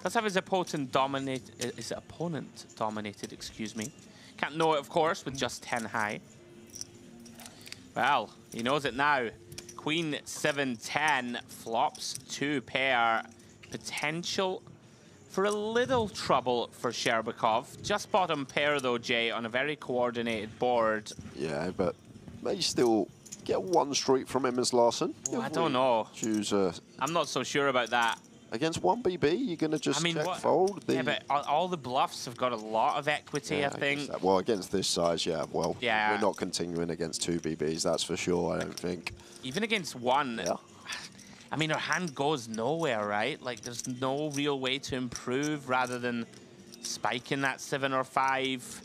Does have his opponent dominated, excuse me. Can't know it, of course, with just 10 high. Well, he knows it now. Queen 7-10 flops 2 pair. Potential for a little trouble for Sherbakov. Just bottom pair though, Jay, on a very coordinated board. Yeah, but may still get one streak from him as Larson. Oh, I don't know. Choose a... I'm not so sure about that. Against 1 BB, you're going to just check fold? Yeah, but all the bluffs have got a lot of equity, Yeah, I think. Well, against this size, yeah. Well, Yeah. we're not continuing against 2 BBs, that's for sure, I don't think. Even against 1, I mean, our hand goes nowhere, right? Like, there's no real way to improve rather than spiking that 7 or 5.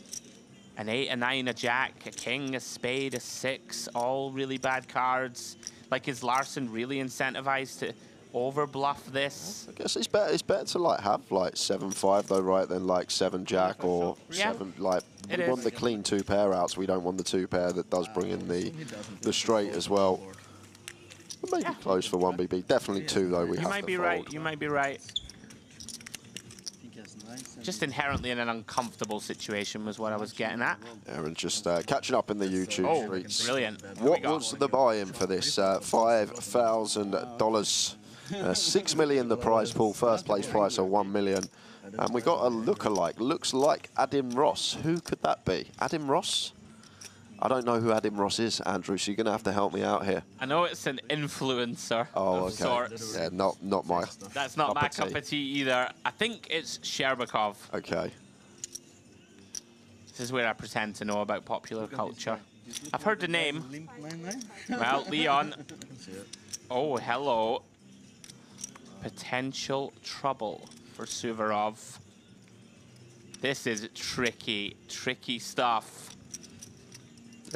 An 8, a 9, a jack, a king, a spade, a 6, all really bad cards. Like, is Larson really incentivized to overbluff this. I guess it's better to like have like 7-5 though, right, than like 7-Jack or Yeah. 7. Like It we want is. the clean 2-pair outs. We don't want the 2-pair that does bring in the straight as well. But maybe close for 1BB. Definitely 2 though. We You have might to be fold. right. You might be right. Just inherently in an uncomfortable situation was what I was getting at. Aaron just catching up in the YouTube streets. Brilliant. What was the buy-in for this? $5,000. 6 million the prize pool. First place prize of 1 million. And we got a lookalike. Looks like Adim Ross. Who could that be? Adim Ross? I don't know who Adim Ross is, Andrew, so you're going to have to help me out here. I know it's an influencer of sorts. Yeah, not my That's not my cup of tea either. I think it's Sherbakov. Okay. This is where I pretend to know about popular culture. I've heard the name. Well, Leon. Oh, hello. Potential trouble for Suvorov. This is tricky, tricky stuff.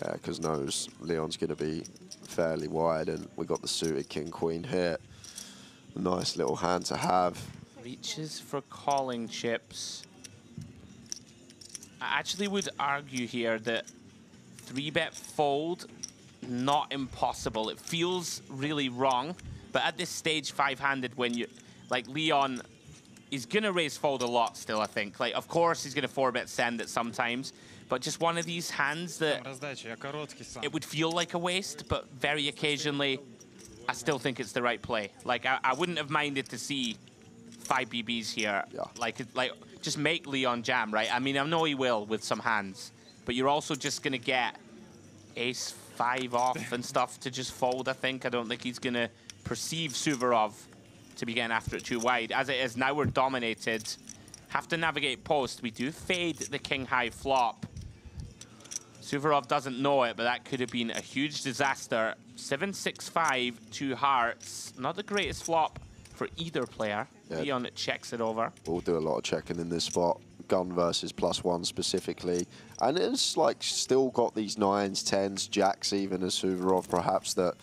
Yeah, because knows Leon's going to be fairly wide, and we got the suited king-queen here. Nice little hand to have. Reaches for calling chips. I actually would argue here that 3-bet fold, not impossible. It feels really wrong, but at this stage, 5-handed, when you, like Leon, he's going to raise fold a lot still, I think. Like, of course, he's going to 4-bet send it sometimes, but just one of these hands that it would feel like a waste, but very occasionally, I still think it's the right play. Like, I wouldn't have minded to see 5 BBs here. Yeah. Like, just make Leon jam, right? I mean, I know he will with some hands, but you're also just going to get ace 5 off and stuff to just fold, I think. I don't think he's going to perceive Suvorov to be getting after it too wide. As it is, now we're dominated. Have to navigate post. We do fade the king-high flop. Suvorov doesn't know it, but that could have been a huge disaster. 7-6-5, 2 hearts. Not the greatest flop for either player. Yeah. Leon checks it over. We'll do a lot of checking in this spot. Gun versus +1 specifically. And it's like still got these 9s, 10s, jacks even as Suvorov perhaps that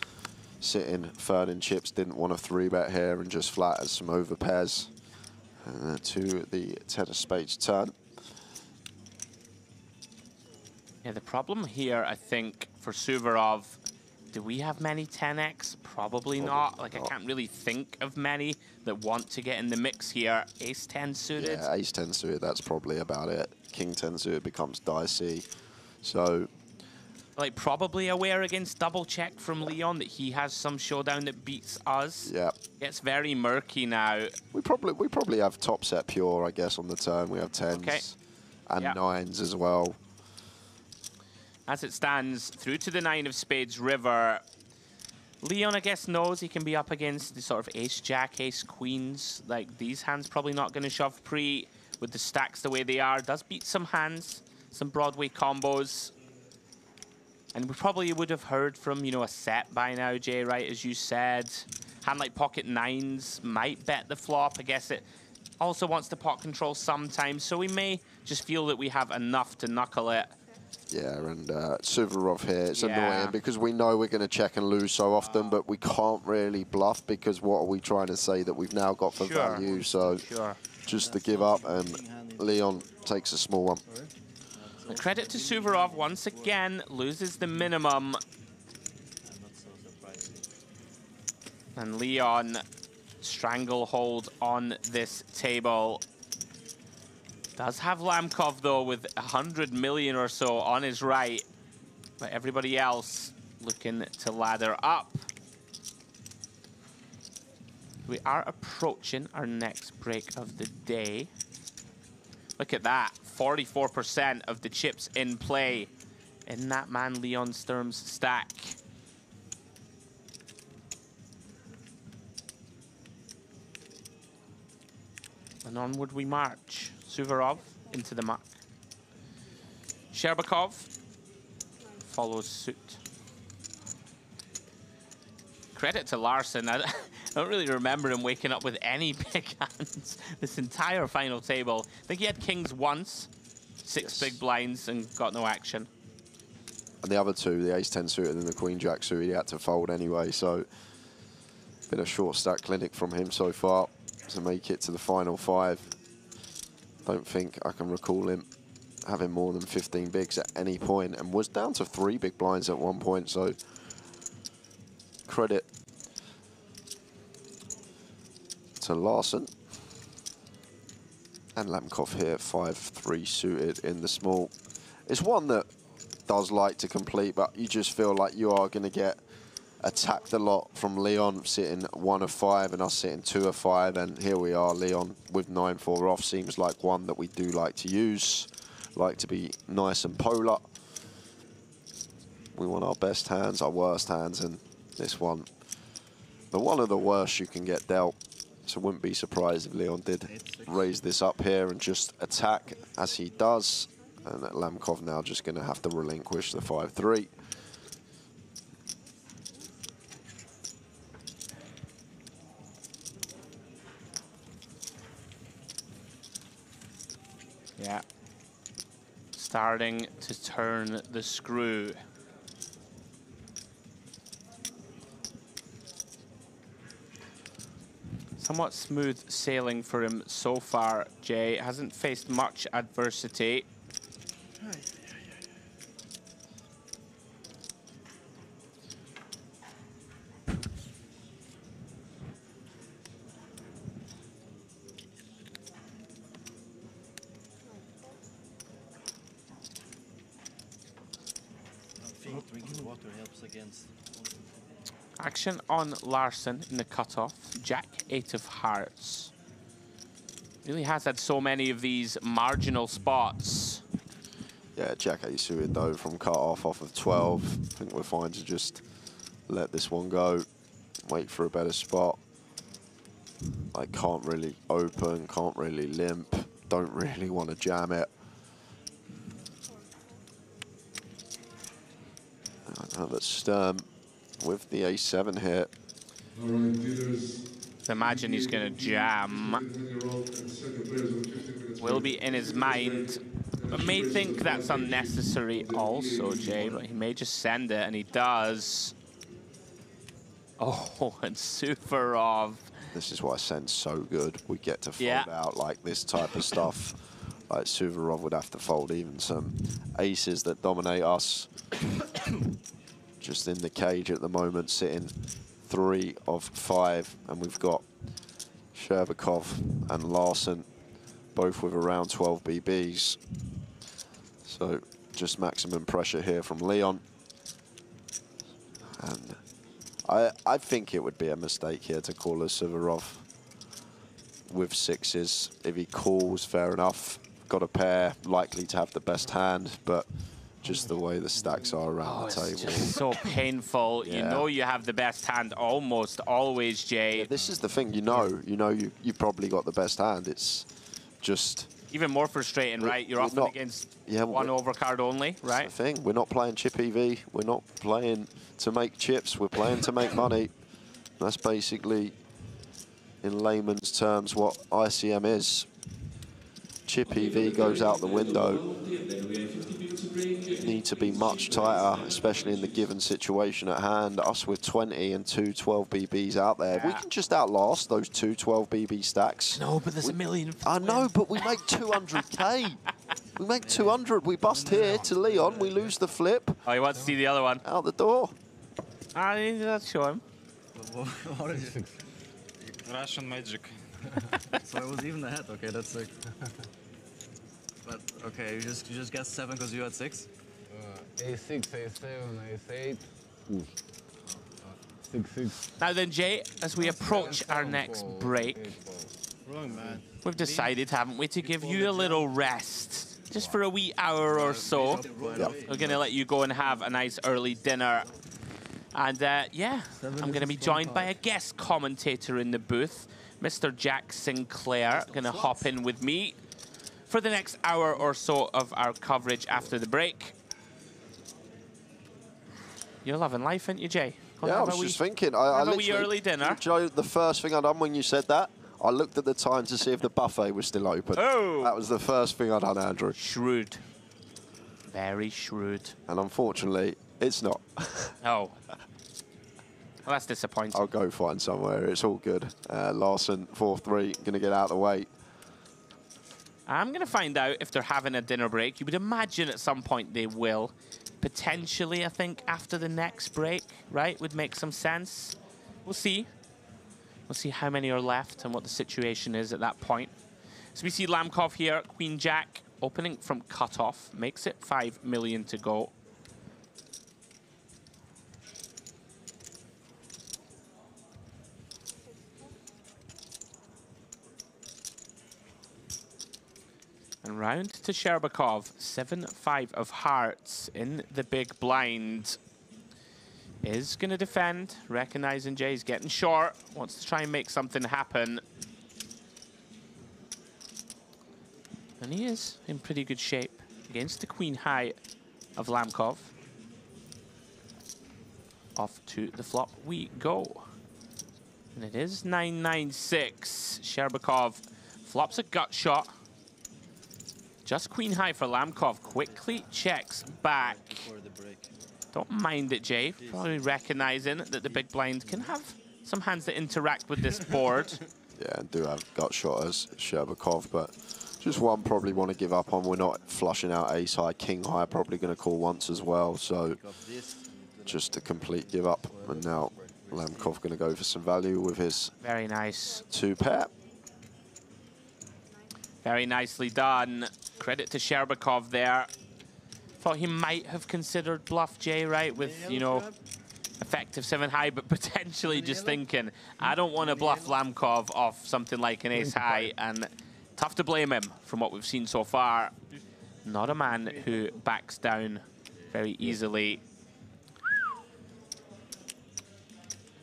sitting third in chips didn't want a 3-bet here and just flat as some overpairs to the 10 of spades turn. Yeah, the problem here, I think, for Suvorov, do we have many 10x? Probably not. Like, I can't really think of many that want to get in the mix here. Ace-10 suited. Yeah, ace-10 suited, that's probably about it. King-10 suited becomes dicey. So, like, probably aware against double check from Leon that he has some showdown that beats us. yeah. Gets very murky now. We probably have top set pure, I guess, on the turn. We have 10s and 9s as well. As it stands, through to the 9 of spades river. Leon, I guess, knows he can be up against the sort of ace-jack, ace-queens. Like, these hands probably not going to shove pre with the stacks the way they are. Does beat some hands, some Broadway combos. And we probably would have heard from, you know, a set by now, Jay, right, as you said. Hand like pocket 9s might bet the flop. I guess it also wants to pot control sometimes. So we may just feel that we have enough to knuckle it. Yeah, and Suvorov here, it's annoying because we know we're going to check and lose so often, but we can't really bluff because what are we trying to say that we've now got for value? So just to give up, and Leon takes a small one. Credit to Suvorov once again, loses the minimum. And Leon stranglehold on this table. Does have Lamkov, though, with 100 million or so on his right. But everybody else looking to ladder up. We are approaching our next break of the day. Look at that. 44% of the chips in play in that man Leon Sturm's stack. And onward we march. Suvorov into the mark. Sherbakov follows suit. Credit to Larson. I don't really remember him waking up with any big hands this entire final table. I think he had kings once, 6 big blinds, and got no action. And the other two, the ace-10 suited and the queen-jack suited, he had to fold anyway. So Been a short stack clinic from him so far to make it to the final 5. Don't think I can recall him having more than 15 bigs at any point, and was down to 3 big blinds at one point, so credit to Larson. And Lemkov here, 5-3 suited in the small. It's one that does like to complete, but you just feel like you are going to get attacked a lot from Leon sitting 1 of 5 and us sitting 2 of 5, and here we are. Leon with 9-4 off seems like one that we do like to use, like to be nice and polar. We want our best hands, our worst hands, and this one, the one of the worst you can get dealt. So wouldn't be surprised if Leon did raise this up here and just attack as he does. And Lemkov now just going to have to relinquish the 5-3. Yeah. Starting to turn the screw. Somewhat smooth sailing for him so far, Jay. Hasn't faced much adversity. I think drinking water helps against. Action on Larson in the cutoff. Jack 8 of hearts. Really has had so many of these marginal spots. Yeah, Jack 8 suited though from cutoff off of 12. I think we're fine to just let this one go. Wait for a better spot. I can't really open, can't really limp. Don't really want to jam it. Another Sturm with the A7 here. Imagine he's going to jam. Will be in his mind. But may think that's unnecessary also, Jay, but he may just send it, and he does. Oh, and Suvorov. This is why Send's so good. We get to fold out like this type of stuff. Like Suvorov would have to fold even some aces that dominate us. Just in the cage at the moment, sitting 3 of 5, and we've got Sherbakov and Larson both with around 12 BBs. So just maximum pressure here from Leon. And I think it would be a mistake here to call a Suvorov with 6s. If he calls, fair enough. Got a pair, likely to have the best hand, but just the way the stacks are around the table. It's just so painful. You know you have the best hand almost always, Jay. Yeah, this is the thing, you you've probably got the best hand. It's just... Even more frustrating, right? You're often against one overcard only, right? That's the thing. We're not playing chip EV. We're not playing to make chips. We're playing to make money. That's basically, in layman's terms, what ICM is. Chip EV goes out the window. Need to be much tighter, especially in the given situation at hand. Us with 20 and 2 12 BBs out there. If we can just outlast those 2 12 BB stacks. No, but there's a million. I know, but we make 200k. We make 200. We bust here to Leon. We lose the flip. Oh, you want to see the other one? Out the door. I need to show him. What is it? Russian magic. So I was even ahead. Okay, that's sick. But okay, you just guessed 7 because you had 6. A6, A7, A8. 6-6. Now then, Jay, as we approach our next break, Wrong, man. we've decided, haven't we, to give you a little rest, just for a wee hour or so. We're going to let you go and have a nice early dinner. And yeah, I'm going to be joined by a guest commentator in the booth, Mr. Jack Sinclair, going to hop in with me for the next hour or so of our coverage after the break. You're loving life, aren't you, Jay? Yeah, I was just thinking. I have a wee early dinner. Joe, the first thing I done when you said that, I looked at the time to see if the buffet was still open. Oh! That was the first thing I done, Andrew. Shrewd. Very shrewd. And unfortunately, it's not. Oh. Well, that's disappointing. I'll go find somewhere. It's all good. Larson, 4-3, going to get out of the way. I'm going to find out if they're having a dinner break. You would imagine at some point they will. Potentially, I think, after the next break, right? Would make some sense. We'll see. We'll see how many are left and what the situation is at that point. So we see Lamkov here, Queen Jack, opening from cutoff. Makes it 5 million to go. And round to Sherbakov, 7-5 of hearts in the big blind. Is going to defend, recognizing Jay's getting short, wants to try and make something happen. And he is in pretty good shape against the queen high of Lamkov. Off to the flop we go. And it is 9-9-6. Sherbakov flops a gut shot. Just queen high for Lamkov. Quickly checks back. Don't mind it, Jay. Probably recognizing that the big blind can have some hands that interact with this board. Yeah, and do have gut shot as Sherbakov, but just one probably want to give up on. We're not flushing out ace high, king high, probably going to call once as well. So just a complete give up. And now Lamkov going to go for some value with his very nice 2-pair. Very nicely done. Credit to Sherbakov there. Thought he might have considered bluff, Jay, right? With, you know, effective 7 high, but potentially just thinking, I don't want to bluff Lamkov off something like an ace high, and tough to blame him from what we've seen so far. Not a man who backs down very easily.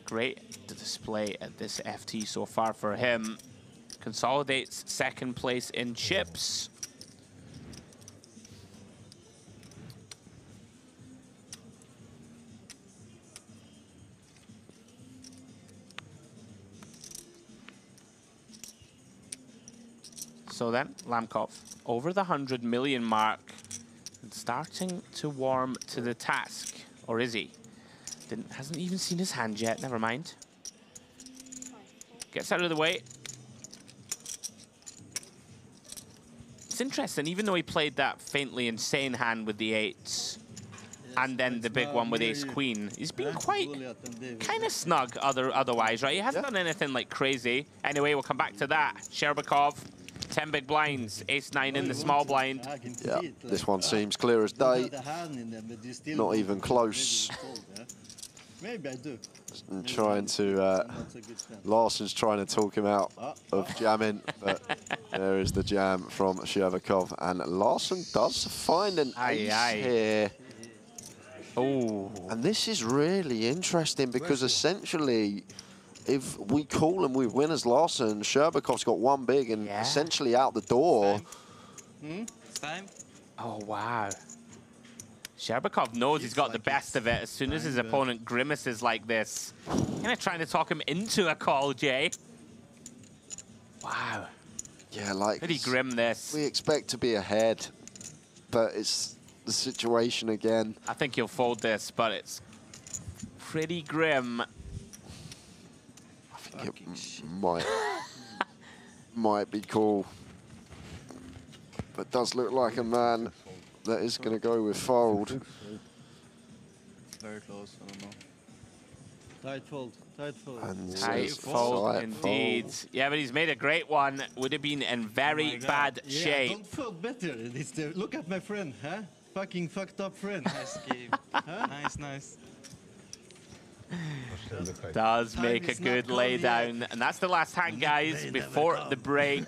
Great display at this FT so far for him. Consolidates second place in chips. So then, Lamkov over the 100 million mark and starting to warm to the task. Or is he? Hasn't even seen his hand yet, never mind. Gets out of the way. It's interesting, even though he played that faintly insane hand with the 8s, and then the big one with ace-queen, he's been quite kind of snug otherwise, right? He hasn't done anything like crazy. Anyway, we'll come back to that. Sherbakov, 10 big blinds, ace-9 in the small blind. Yeah, this one seems clear as day. Not even close. Maybe I do. And trying to, Larson's trying to talk him out of jamming, but there is the jam from Sherbakov, and Larson does find an ace here. Oh, and this is really interesting because essentially, if we call and we win as Larson, Sherbakov's got one big and essentially out the door. It's time. Oh, wow. Sherbakov knows he's got the best of it as soon as his opponent grimaces like this. Kind of trying to talk him into a call, Jay. Wow. Yeah, like... Pretty grim, this. We expect to be ahead, but it's the situation again. I think he'll fold this, but it's pretty grim. I think it might be cool. But does look like a man that is going to go with fold. Very close, I don't know. Tight fold, tight fold. And tight fold indeed. Yeah, but he's made a great one. Would have been in very bad shape. Don't fold better. Look at my friend, huh? Fucking fucked up friend. Nice game. Huh? Nice. Does make a good lay down, and that's the last hand, guys, before the break.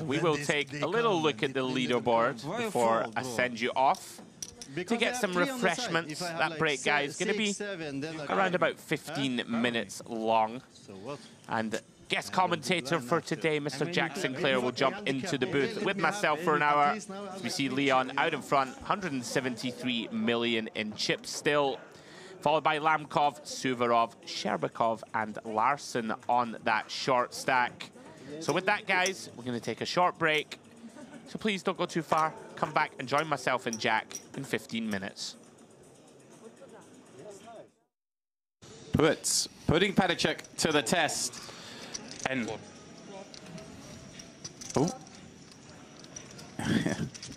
We will take a little look at the leaderboard before I send you off to get some refreshments. That break, guys, is going to be around about 15 minutes long. And guest commentator for today, Mr. Jack Sinclair, will jump into the booth with myself for an hour. We see Leon out in front, 173 million in chips still, followed by Lamkov, Suvorov, Sherbakov, and Larson on that short stack. So with that, guys, we're going to take a short break. So please don't go too far. Come back and join myself and Jack in 15 minutes. putting Padicek to the test. And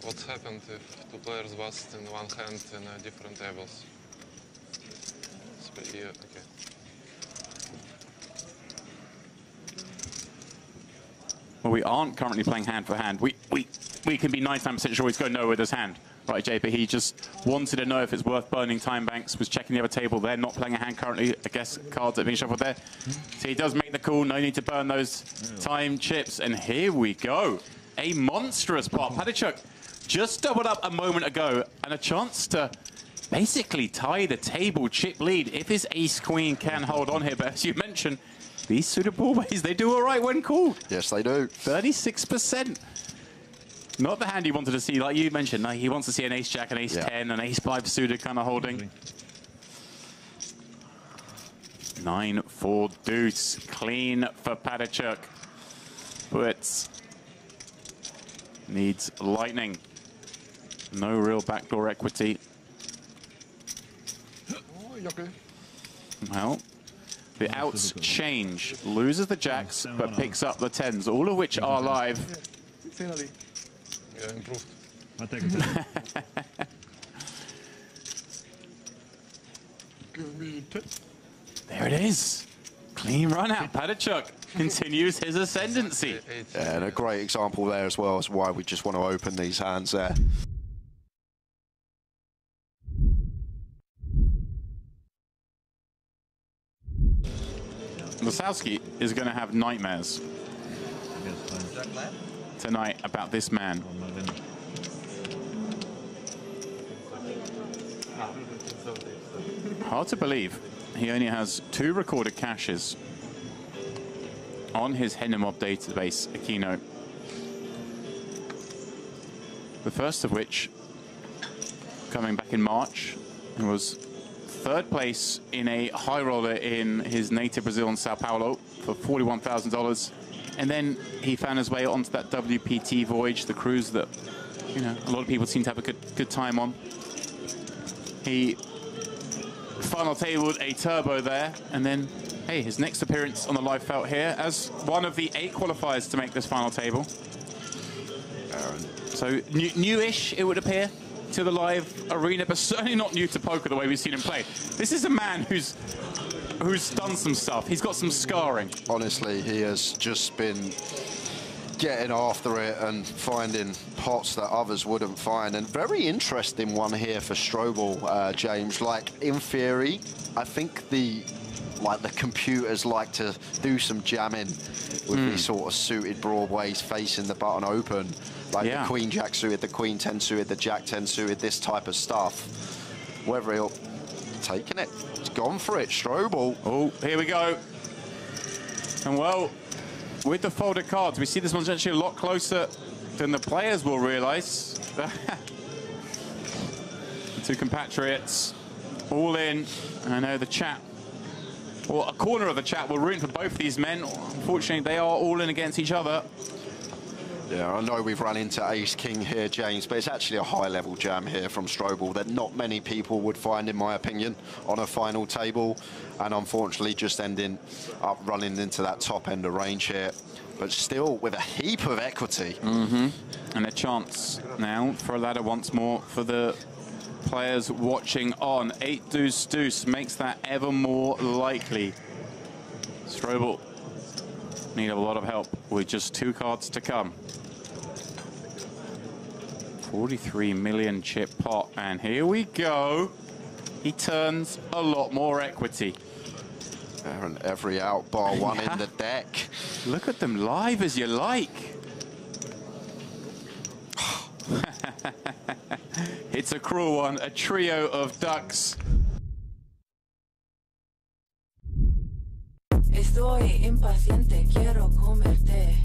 What happened if two players lost in one hand in different tables? Yeah, okay. Well, we aren't currently playing hand for hand. We can be 99% sure he's going nowhere with his hand. Right, JP, he just wanted to know if it's worth burning time banks, was checking the other table. They're not playing a hand currently. I guess cards are being shuffled there. So he does make the call. No need to burn those time chips. And here we go. A monstrous pot. Padicek just doubled up a moment ago and a chance to basically tie the table chip lead if his ace-queen can hold on here. But as you mentioned, these suited ballways, they do all right when called. Yes, they do. 36%. Not the hand he wanted to see, like you mentioned. No, he wants to see an ace-jack, an ace-10, an ace-5 suited kind of holding. 9-4 deuce. Clean for Padicek. But needs lightning. No real backdoor equity. Well, the outs change. Loses the jacks, but picks up the 10s, all of which are live. Finally. Yeah, improved. There it is. Clean run out. Padicek continues his ascendancy. Yeah, and a great example there as well as why we just want to open these hands there. Lisowski is going to have nightmares tonight about this man. Hard to believe he only has 2 recorded caches on his Hennemob database, Aquino. The first of which, coming back in March, was 3rd place in a high roller in his native Brazil in Sao Paulo for $41,000. And then he found his way onto that WPT voyage, the cruise that, you know, a lot of people seem to have a good time on. He final tabled a turbo there, and then, hey, his next appearance on the live felt here as one of the 8 qualifiers to make this final table. So newish, it would appear, to the live arena, but certainly not new to poker the way we've seen him play. This is a man who's done some stuff. He's got some scarring. Honestly, he has just been getting after it and finding pots that others wouldn't find. And very interesting one here for Strobel, James. Like, in theory, I think the computers like to do some jamming with these sort of suited broadways facing the button open. Like the Queen Jack suited, the Queen 10 suited, the Jack 10 suited, this type of stuff. Whether he'll taking it, he's gone for it, Strobel. Oh, here we go. And well, with the folded cards, we see this one's actually a lot closer than the players will realize. The 2 compatriots all in. I know the chat, or a corner of the chat, will root for both these men. Unfortunately, they are all in against each other. Yeah, I know we've run into ace-king here, James, but it's actually a high-level jam here from Strobel that not many people would find, in my opinion, on a final table, and unfortunately just ending up running into that top end of range here, but still with a heap of equity. And a chance now for a ladder once more for the players watching on. 8 deuce deuce makes that ever more likely. Strobel need a lot of help with just 2 cards to come. 43 million chip pot, and here we go. He turns a lot more equity. And every out bar 1 in the deck. Look at them live as you like. It's a cruel one, a trio of ducks. Estoy impaciente, quiero comerte.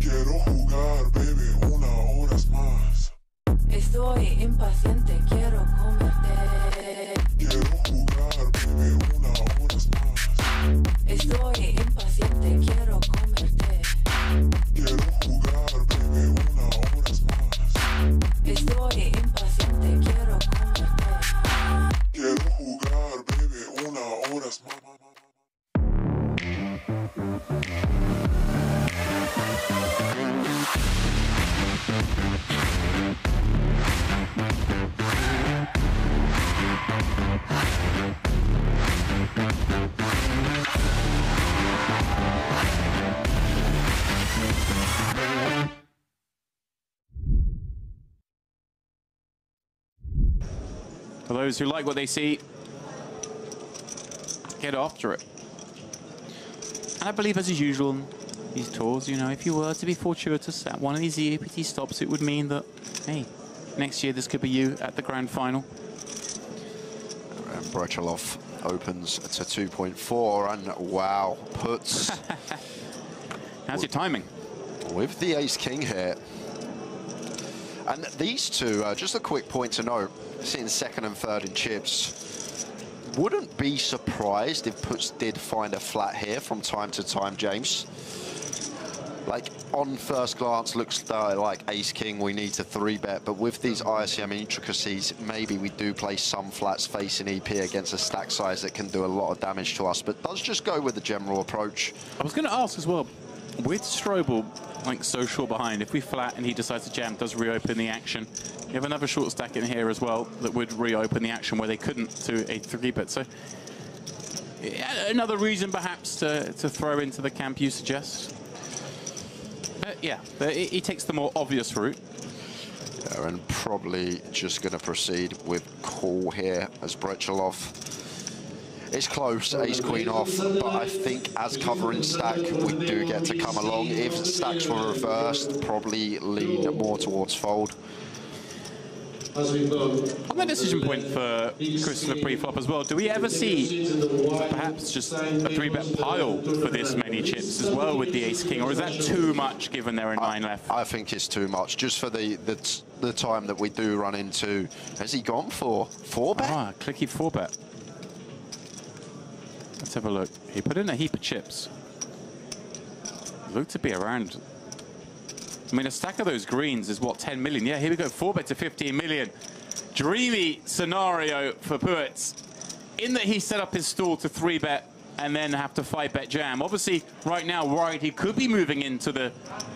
Quiero jugar, baby, 1 hora más. Estoy impaciente, quiero comerte. Quiero jugar, baby, 1 hora más. Estoy impaciente, quiero comerte. Quiero jugar, baby, 1 hora más. Estoy impaciente, quiero comerte. Quiero jugar, baby, 1 hora más. For those who like what they see, get after it. And I believe, as is usual on these tours, you know, if you were to be fortuitous at one of these EAPT stops, it would mean that, hey, next year this could be you at the grand final. And Brechalov opens to 2.4 and wow, puts... How's your timing? With the ace-king here. And these two, just a quick point to note, sitting second and third in chips. Wouldn't be surprised if puts did find a flat here from time to time, James. Like, on first glance, looks like ace-king, we need to 3-bet, but with these ICM intricacies, maybe we do play some flats facing EP against a stack size that can do a lot of damage to us, but does just go with the general approach. I was going to ask as well, with Strobel, like, so short behind, if we flat and he decides to jam, does reopen the action. You have another short stack in here as well that would reopen the action where they couldn't to a 3-bet. So yeah, another reason perhaps to throw into the camp you suggest. Yeah, he takes the more obvious route. Yeah, and probably just going to proceed with call here as Brechalov. It's close, ace-queen off, but I think as covering stack, we do get to come along. If stacks were reversed, probably lean more towards fold. On the decision point for Christopher pre-flop as well, do we ever see perhaps just a 3-bet pile for this many chips as well with the ace-king, or is that too much given there are 9 left? I think it's too much, just for the time that we do run into. Has he gone for 4-bet? Ah, clicky 4-bet. Let's have a look. He put in a heap of chips. Looked to be around... I mean, a stack of those greens is, what, 10 million? Yeah, here we go, 4-bet to 15 million. Dreamy scenario for Puets, in that he set up his stall to 3-bet and then have to 5-bet jam. Obviously, right now, worried he could be moving into the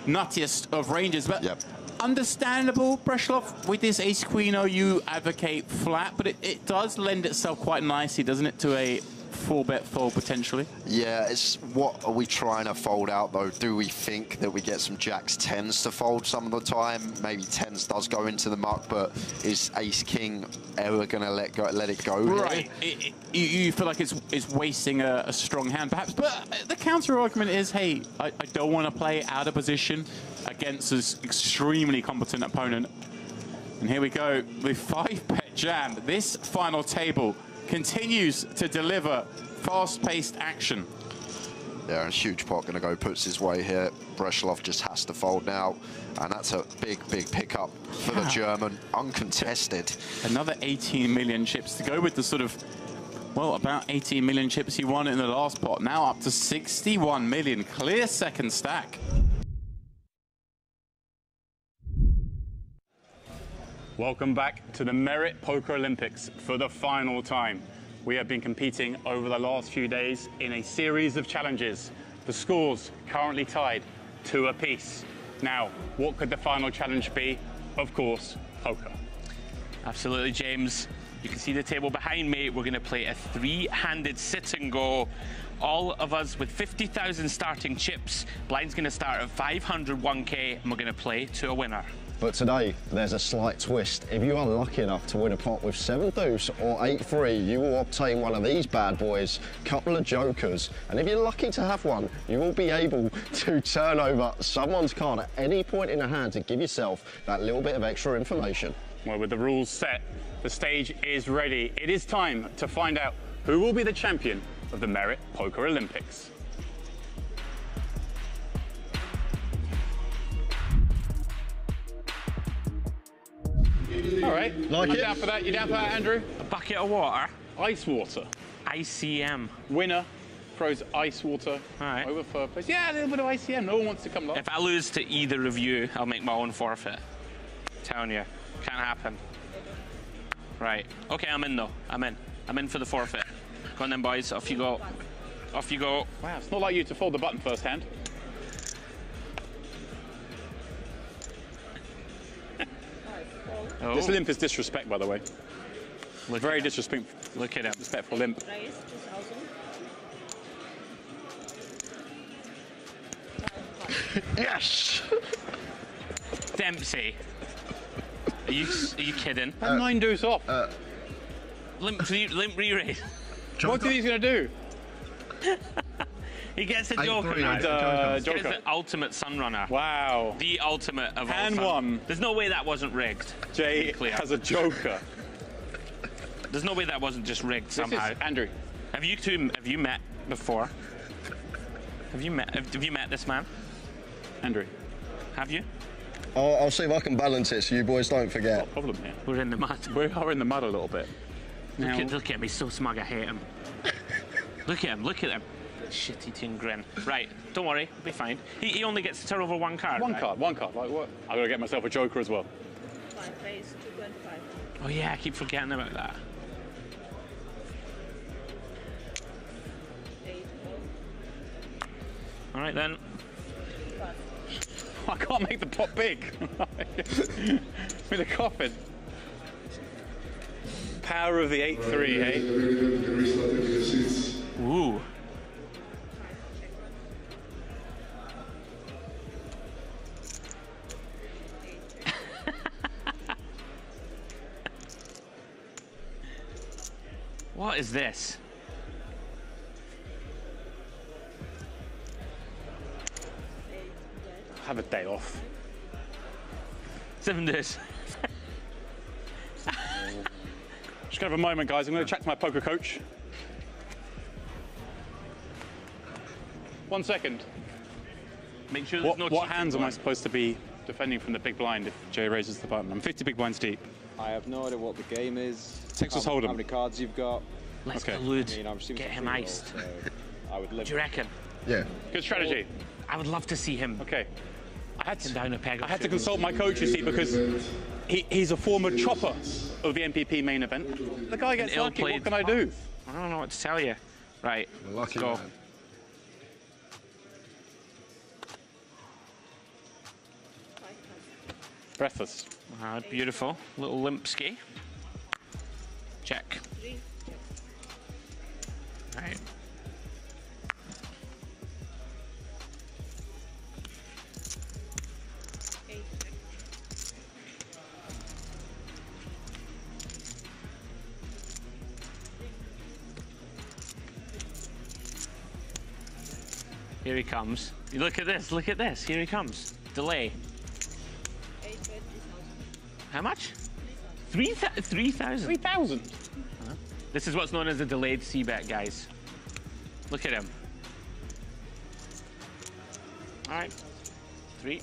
nuttiest of ranges, but understandable, Brechalov, with this ace-queen, you advocate flat, but it does lend itself quite nicely, doesn't it, to a 4-bet fold potentially? Yeah, it's what are we trying to fold out though? Do we think that we get some jacks 10s to fold some of the time? Maybe 10s does go into the muck, but is ace-king ever going to let it go? Right. You feel like it's wasting a strong hand perhaps, but the counter argument is, hey, I don't want to play out of position against this extremely competent opponent. And here we go with 5-bet jam. This final table continues to deliver fast-paced action. Yeah, and a huge pot going to go puts his way here. Brechalov just has to fold now, and that's a big, big pickup for the German, uncontested. Another 18 million chips to go with the sort of, well, about 18 million chips he won in the last pot. Now up to 61 million, clear second stack. Welcome back to the Merit Poker Olympics for the final time. We have been competing over the last few days in a series of challenges. The scores currently tied 2 apiece. Now, what could the final challenge be? Of course, poker. Absolutely, James. You can see the table behind me. We're going to play a 3-handed sit and go. All of us with 50,000 starting chips. Blind's going to start at 501k, and we're going to play to a winner. But today, there's a slight twist. If you are lucky enough to win a pot with 7 deuce or 8-3, you will obtain one of these bad boys, couple of jokers. And if you're lucky to have one, you will be able to turn over someone's card at any point in the hand to give yourself that little bit of extra information. Well, with the rules set, the stage is ready. It is time to find out who will be the champion of the Merit Poker Olympics. All right. Like I'm it? down for that. You down for that, Andrew? A bucket of water. Ice water. ICM. Winner throws ice water over third place. Yeah, a little bit of ICM. No one wants to come along. If I lose to either of you, I'll make my own forfeit. Telling you, can't happen. Right. Okay, I'm in though. I'm in for the forfeit. Go on then, boys. Off you go. Off you go. Wow, it's not like you to fold the button first hand. Oh. This limp is disrespect, by the way. Very disrespectful. Look at him. Disrespectful limp. Yes! Dempsey. Are you kidding? That 9 deuce off. Limp re-raise. What do you think he's going to do? He gets a 8-3, joker now. Joker. He gets the ultimate sunrunner. Wow. The ultimate of all And sun. one. There's no way that wasn't rigged. Jay has a joker. There's no way that wasn't just rigged This somehow. is Andrew. Have you met before? Have you met this man? Andrew. Have you? I'll see if I can balance it so you boys don't forget. No problem here. We're in the mud. We are in the mud a little bit. Now, Look at him, he's so smug, I hate him. Look at him. Shitty tin grin. Right, don't worry, we'll be fine. He only gets to turn over one card. One right? card. Like what? I've got to get myself a joker as well. Oh yeah, I keep forgetting about that. All right then. I can't make the pot big. With a coffin. Power of the 8-3, hey? Ooh. What is this? Have a day off. 7 days. Just gonna have a moment, guys. I'm gonna chat to my poker coach. 1 second. Make sure there's no What cheating hands am I going. supposed to be defending from the big blind if Jay raises the button? I'm 50 big blinds deep. I have no idea what the game is. Texas how Hold'em. many cards you've got. Let's Okay. collude. I mean, I'm receiving Get some him free iced. rolls, so I would live. Do you reckon? Yeah. Good strategy. I would love to see him. Okay. I had down a peg. I had to consult my coach, you see, because he's a former chopper of the MPP main event. The guy gets lucky. What can I do? I don't know what to tell you. Right, let's go. Man. Breathless. Beautiful. Little Limpski. Check. Right. Here he comes. You look at this, look at this. Here he comes. Delay. How much? 3,000. 3,000? This is what's known as a delayed c-bet, guys. Look at him. All right. 3.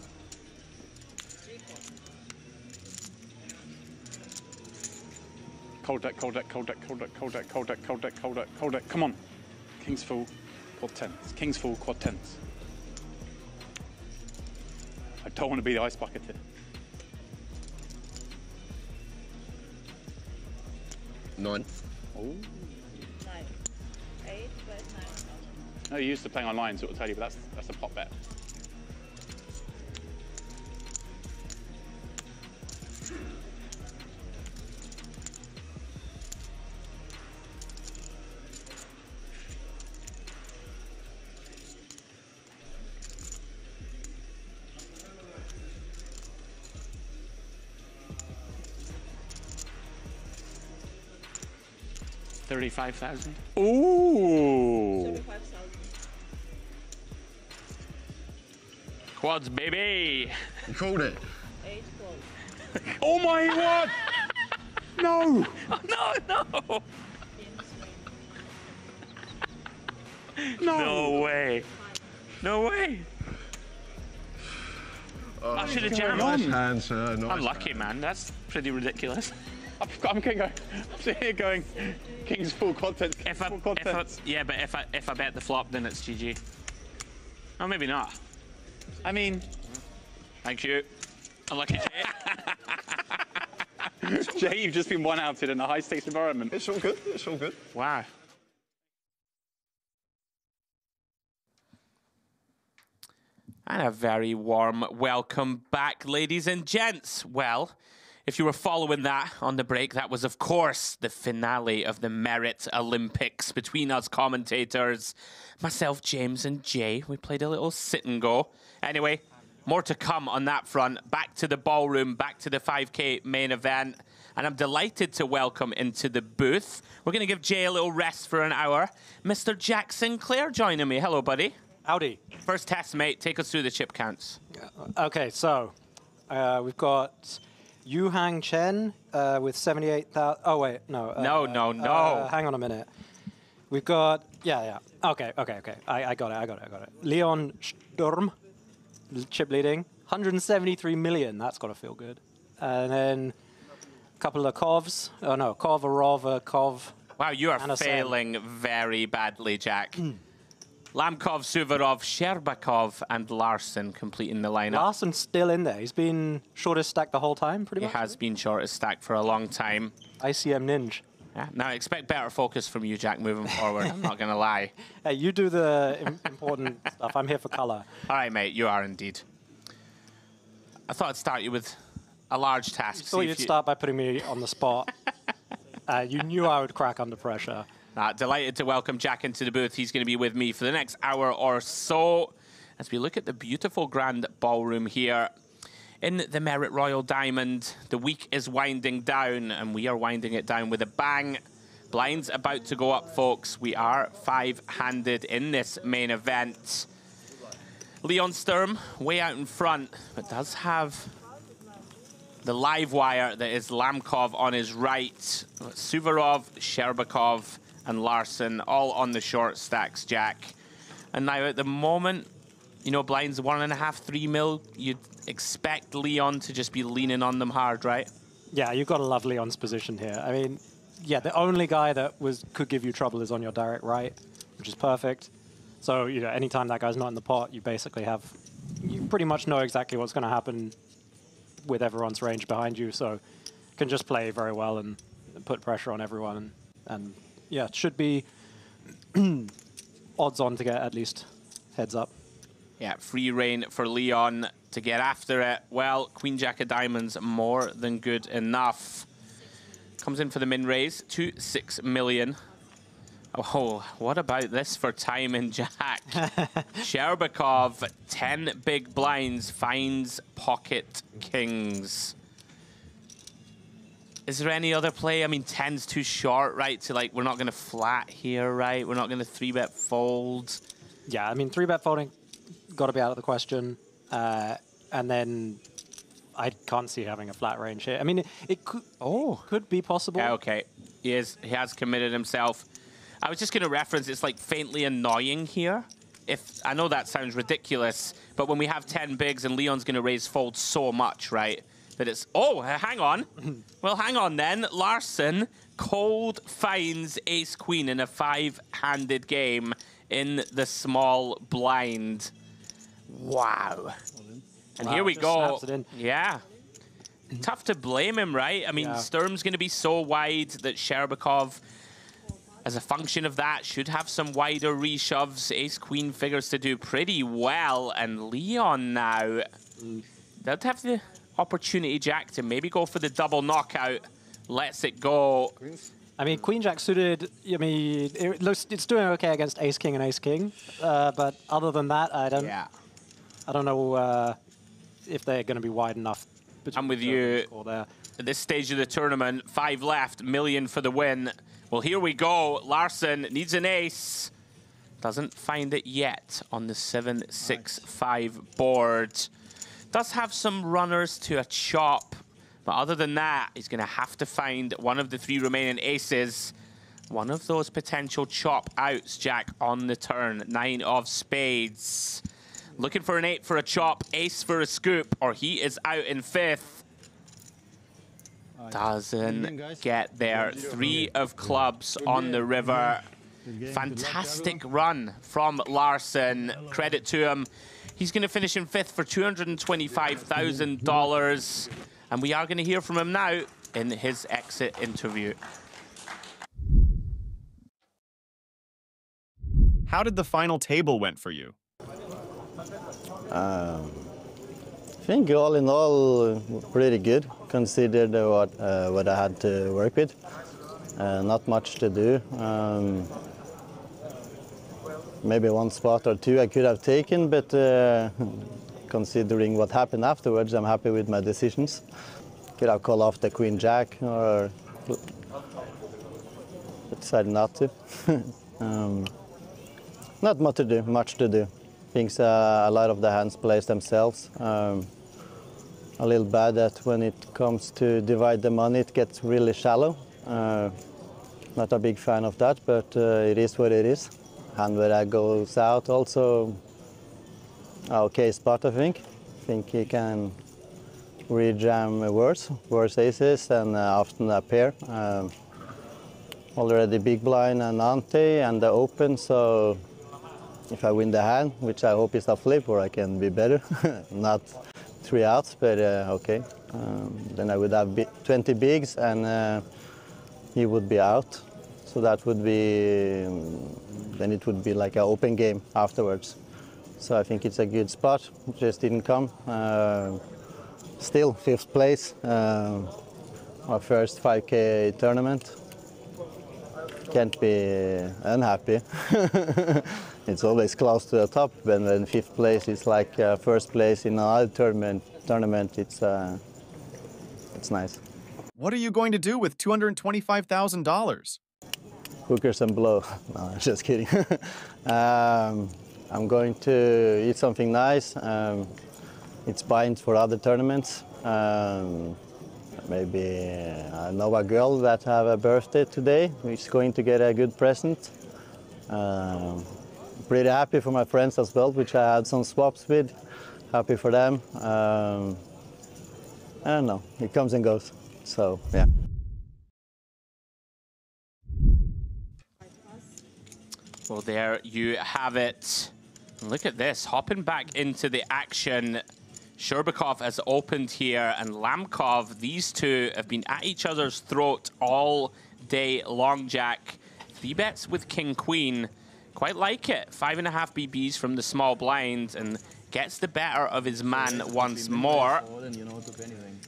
Cold deck, cold deck, cold deck, cold deck, cold deck, cold deck, cold deck, cold deck, cold deck. Come on. King's full, quad tens. King's full, quad tens. I don't want to be the ice bucket here. 9. Oh. 9. 8, 9. No, you're used to playing online, so it'll tell you, but that's a pot bet. $35,000. Ooh. Quads, baby. You called it. 8 calls. Oh my word! No! Oh, no! No! No way. No way. I should have jammed. Nice hands, sir. Nice Unlucky, hand. man. That's pretty ridiculous. I'm sitting here going, King's full content. Yeah, but if I bet the flop, then it's GG. Oh, maybe not. I mean, thank you. Unlucky Jay. Jay, you've just been one-outed in a high-stakes environment. It's all good. It's all good. Wow. And a very warm welcome back, ladies and gents. Well, If you were following that on the break, that was, of course, the finale of the Merit Olympics between us commentators. Myself, James, and Jay. We played a little sit and go. Anyway, more to come on that front. Back to the ballroom, back to the 5K main event. And I'm delighted to welcome into the booth. We're going to give Jay a little rest for an hour. Mr. Jack Sinclair joining me. Hello, buddy. Howdy. First test, mate. Take us through the chip counts. Okay, so we've got Yu Hang Chen with 78,000. Oh, wait, no. No. Hang on a minute. We've got, yeah. Okay. I got it. Leon Sturm, chip leading, 173 million. That's got to feel good. And then a couple of Kovs. Oh, no, Kov, Arova, Kov. Wow, you are failing very badly, Jack. Lamkov, Suvorov, Sherbakov, and Larson completing the lineup. Larson's still in there. He's been shortest stack the whole time, pretty much. He has been shortest stack for a long time. ICM Ninja. Yeah, now I expect better focus from you, Jack, moving forward. I'm not going to lie. Hey, you do the important stuff. I'm here for color. All right, mate, you are indeed. I thought I'd start you with a large task. So you'd start by putting me on the spot. You knew I would crack under pressure. Delighted to welcome Jack into the booth. He's going to be with me for the next hour or so as we look at the beautiful grand ballroom here in the Merit Royal Diamond. The week is winding down, and we are winding it down with a bang. Blinds about to go up, folks. We are five-handed in this main event. Leon Sturm way out in front, but does have the live wire that is Lamkov on his right. Suvorov, Sherbakov, and Larson all on the short stacks, Jack. And now at the moment, you know, blinds 1.5, 3 mil, you'd expect Leon to just be leaning on them hard, right? Yeah, you've got to love Leon's position here. I mean, yeah, the only guy that could give you trouble is on your direct right, which is perfect. So, you know, anytime that guy's not in the pot, you basically you pretty much know exactly what's going to happen with everyone's range behind you. So, can just play very well and put pressure on everyone. And yeah, it should be odds on to get at least heads up. Yeah, free reign for Leon to get after it. Well, Queen Jack of Diamonds, more than good enough. Comes in for the min raise, 2.6 million. Oh, what about this for timing, Jack? Sherbakov, 10 big blinds, finds pocket kings. Is there any other play? I mean, 10's too short, right? To like, we're not going to flat here, right? We're not going to 3-bet fold. Yeah, I mean, 3-bet folding, got to be out of the question. And then I can't see having a flat range here. I mean, it could be possible. Yeah, okay. He has committed himself. I was just going to reference, it's like faintly annoying here. I know that sounds ridiculous, but when we have 10 bigs and Leon's going to raise fold so much, right? That it's, oh, hang on. Well, hang on then. Larson cold finds ace-queen in a 5-handed game in the small blind. Wow. And here we go. Snaps it in. Yeah. Tough to blame him, right? I mean, Sturm's going to be so wide that Sherbakov, as a function of that, should have some wider reshoves. Ace-queen figures to do pretty well. And Leon now, they'll have the opportunity, Jack, to maybe go for the double knockout. Lets it go. I mean, Queen Jack suited, I mean, it's doing okay against Ace King and Ace King. But other than that, I don't know if they're going to be wide enough. I'm with you. There. At this stage of the tournament, 5 left, million for the win. Well, here we go. Larson needs an ace. Doesn't find it yet on the 7-6-5 board. Does have some runners to a chop. But other than that, he's going to have to find one of the 3 remaining aces. One of those potential chop outs, Jack, on the turn. 9 of spades. Looking for an 8 for a chop, ace for a scoop, or he is out in 5th. Doesn't get there. 3 of clubs on the river. Fantastic run from Larson. Credit to him. He's going to finish in 5th for $225,000. And we are going to hear from him now in his exit interview. How did the final table went for you? I think all in all, pretty good, considered what I had to work with. Not much to do. Maybe one spot or two I could have taken, but considering what happened afterwards, I'm happy with my decisions. Could have called off the Queen Jack, or decided not to. Not much to do. Thinks a lot of the hands plays themselves. A little bad that when it comes to divide the money, it gets really shallow. Not a big fan of that, but it is what it is. Hand where that goes out also, okay spot, I think. I think he can re-jam worse aces, and often a pair. Already big blind and ante and the open, so if I win the hand, which I hope is a flip, or I can be better, not 3 outs, but okay. Then I would have 20 bigs and he would be out. So that would be, then it would be like an open game afterwards. So I think it's a good spot, just didn't come. Still 5th place, our first 5K tournament. Can't be unhappy. It's always close to the top, but then 5th place is like first place in another tournament. It's nice. What are you going to do with $225,000? Hookers and blow. No, just kidding. I'm going to eat something nice. It's buying for other tournaments. Maybe I know a girl that have a birthday today, which is going to get a good present. Pretty happy for my friends as well, which I had some swaps with. Happy for them. I don't know, it comes and goes. So, yeah. Well, there you have it. Look at this, hopping back into the action. Sherbakov has opened here, and Lamkov, these two have been at each other's throat all day long, Jack. 3 bets with King Queen. Quite like it. 5.5 BBs from the small blind, and gets the better of his man once more.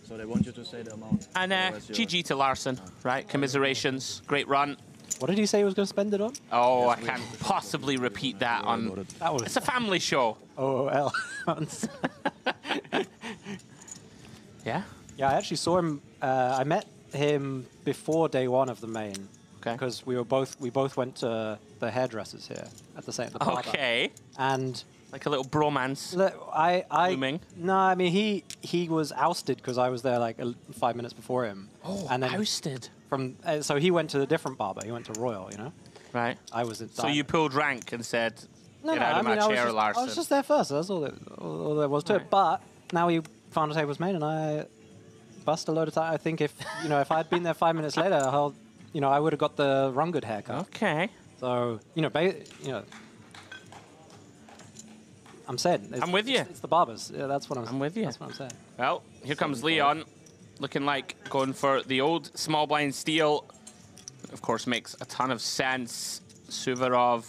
So they want you to say the amount. And GG to Larson, right? Commiserations. Great run. What did he say he was going to spend it on? Oh, I can't possibly repeat that on... It's a family show. Oh, well. Yeah? Yeah, I actually saw him. I met him before day 1 of the main. Okay. Because we both went to the hairdressers here at the barber. Okay. And like a little bromance. Blooming. No, I mean he was ousted because I was there like 5 minutes before him. Oh, and then ousted. From so he went to a different barber. He went to Royal, you know. Right. I was. So you pulled rank and said, "Get out of my chair, Larson." I was just there first. That's all there was to it. But now he found a table was made, and I bust a load of time. I think if I had been there 5 minutes later, I would have got the run good haircut. Okay. So I'm saying. I'm with you. It's the barbers. Yeah, that's what I'm with you. That's what I'm saying. Well, here comes Leon, looking like going for the old small blind steal. Of course, makes a ton of sense. Suvorov,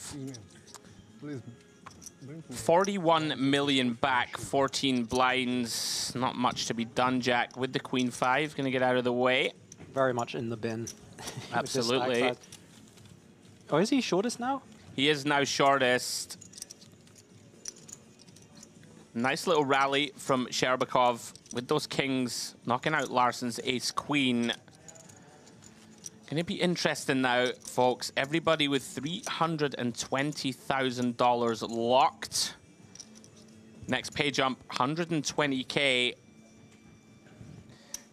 41 million back, 14 blinds. Not much to be done, Jack. With the Queen 5, going to get out of the way. Very much in the bin. Absolutely. Oh, is he shortest now? He is now shortest. Nice little rally from Sherbakov with those kings, knocking out Larson's ace-queen. Going to be interesting now, folks. Everybody with $320,000 locked. Next pay jump, 120K.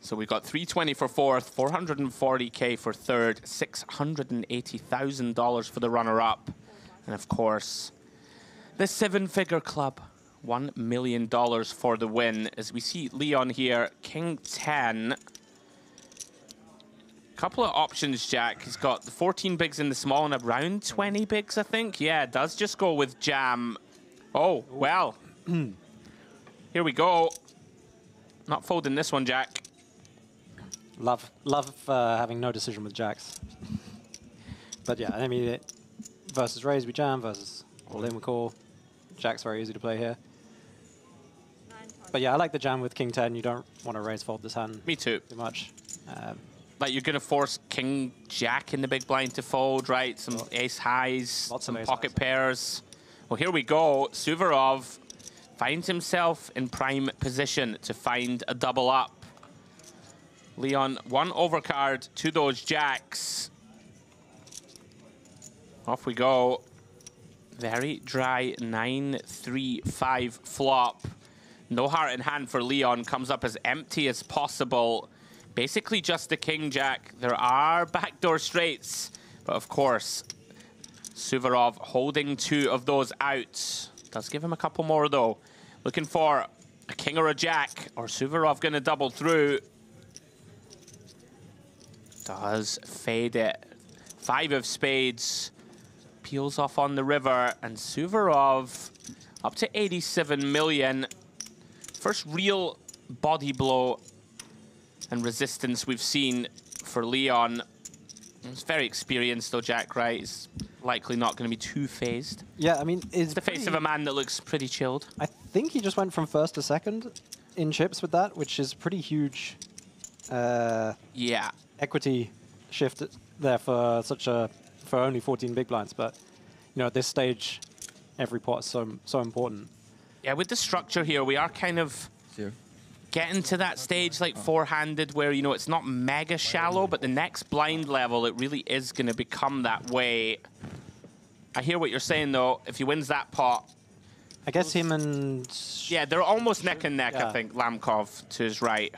So we've got 320 for 4th, 440K for 3rd, $680,000 for the runner-up. And of course, the 7-figure club. $1 million for the win. As we see Leon here, King 10. Couple of options, Jack. He's got the 14 bigs in the small and around 20 bigs, I think. Yeah, it does just go with jam. Oh, well. Here we go. Not folding this one, Jack. Love having no decision with jacks. But yeah, I mean, versus raise we jam, versus all in we call. Jack's very easy to play here. But yeah, I like the jam with King 10. You don't want to raise fold this hand. Me too. Too much. Like you're going to force King Jack in the big blind to fold, right? Some ace highs, some pocket pairs. Well, here we go. Suvorov finds himself in prime position to find a double up. Leon, one overcard to those jacks. Off we go. Very dry 9-3-5 flop. No heart in hand for Leon. Comes up as empty as possible. Basically just the King Jack. There are backdoor straights, but of course, Suvorov holding 2 of those out. Does give him a couple more though. Looking for a king or a jack, or Suvorov gonna double through. Does fade it. 5 of spades. Peels off on the river, and Suvorov up to 87 million. First real body blow and resistance we've seen for Leon. He's very experienced though, Jack, right? He's likely not going to be too phased. Yeah, I mean, it's the face of a man that looks pretty chilled. I think he just went from first to second in chips with that, which is pretty huge. Yeah, equity shift there for for only 14 big blinds. But you know, at this stage, every pot is so important. Yeah, with the structure here, we are kind of getting to that stage like four-handed where, you know, it's not mega shallow, but the next blind level, it really is going to become that way. I hear what you're saying, though. If he wins that pot... I guess him and... Yeah, they're almost neck and neck, I think, Lamkov to his right.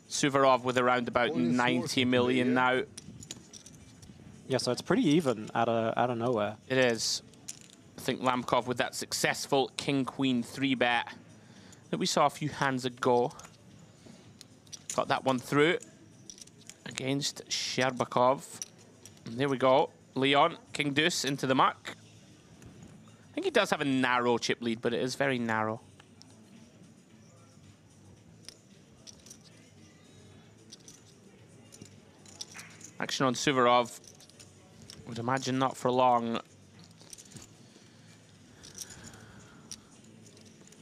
Suvorov with around about 90 million now. Yeah, so it's pretty even out of nowhere. It is. I think Lamkov with that successful King-Queen 3-bet that we saw a few hands ago. Got that one through against Sherbakov. And there we go. Leon, King Deuce into the muck. I think he does have a narrow chip lead, but it is very narrow. Action on Suvorov. Would imagine not for long.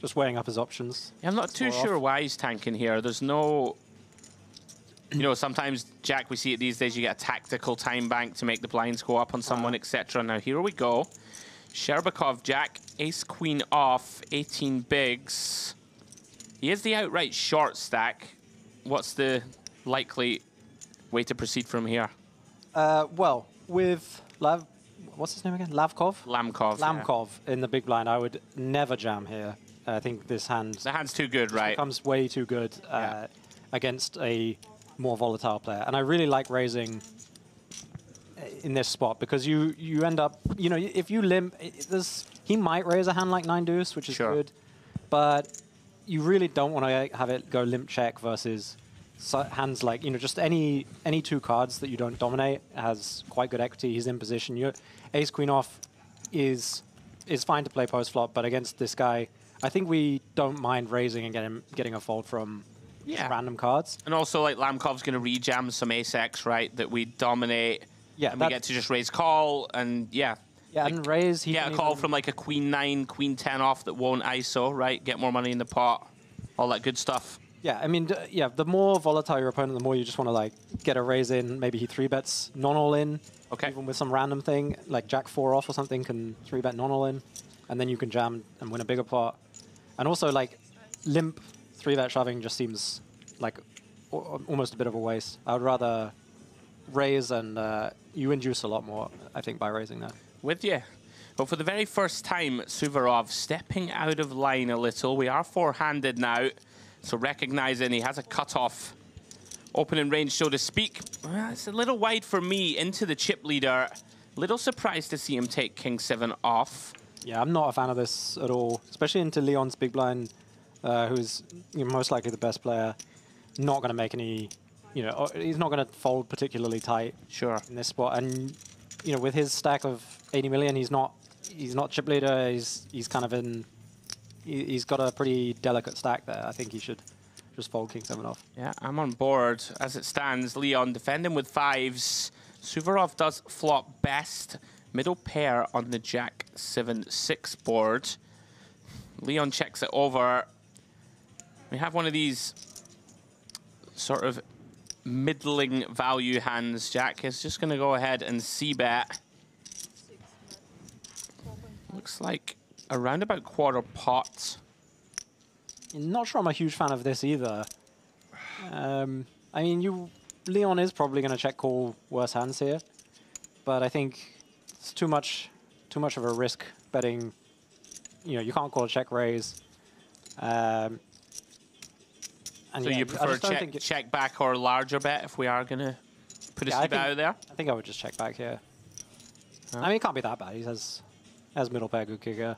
Just weighing up his options. Yeah, I'm not too sure why he's tanking here. There's no... You know, sometimes, Jack, we see it these days, you get a tactical time bank to make the blinds go up on someone, etc. Now, here we go. Sherbakov, Jack, Ace-Queen off, 18 bigs. He is the outright short stack. What's the likely way to proceed from here? Well, with what's his name again? Lamkov? Lamkov in the big blind, I would never jam here. I think this hand... The hand's too good, right? Becomes way too good against a more volatile player. And I really like raising in this spot because you end up... You know, if you limp... He might raise a hand like 9-deuce, which is good. But you really don't want to have it go limp check versus hands like, you know, just any 2 cards that you don't dominate has quite good equity. He's in position. Your Ace-Queen off is fine to play post-flop, but against this guy... I think we don't mind raising and getting a fold from random cards. And also, like, Lamkov's going to rejam some ace-x, right, that we dominate. Yeah, and we get to just raise call, and Yeah, like, and raise... Get a call from, like, a Queen 9, Queen 10 off that won't ISO, right? Get more money in the pot. All that good stuff. Yeah, I mean, the more volatile your opponent, the more you just want to, like, get a raise in. Maybe he 3-bets non-all-in. Okay. Even with some random thing, like Jack 4 off or something can 3-bet non-all-in. And then you can jam and win a bigger pot. And also, like, limp 3-bet shoving just seems like almost a bit of a waste. I would rather raise and you induce a lot more, I think, by raising that. With you. But for the very first time, Suvorov stepping out of line a little. We are four-handed now, so recognizing he has a cutoff opening range, so to speak. Well, it's a little wide for me into the chip leader. Little surprised to see him take King 7 off. Yeah, I'm not a fan of this at all, especially into Leon's big blind, who's most likely the best player. Not going to make any, he's not going to fold particularly tight. Sure. In this spot, and with his stack of 80 million, he's not chip leader. He's kind of in. He's got a pretty delicate stack there. I think he should just fold King 7 off. Yeah, I'm on board as it stands. Leon defending with 5s. Suvorov does flop best. Middle pair on the Jack 7-6 board. Leon checks it over. We have one of these sort of middling value hands. Jack is just going to go ahead and c-bet. Looks like around about quarter pot. Not sure I'm a huge fan of this either. I mean, Leon is probably going to check call worse hands here, but I think it's too much of a risk betting. You know, you can't call a check raise. And so yeah, you prefer check back or larger bet if we are going to put a c-bet out there? I think I would just check back here. I mean, it can't be that bad. He has middle pair, good kicker.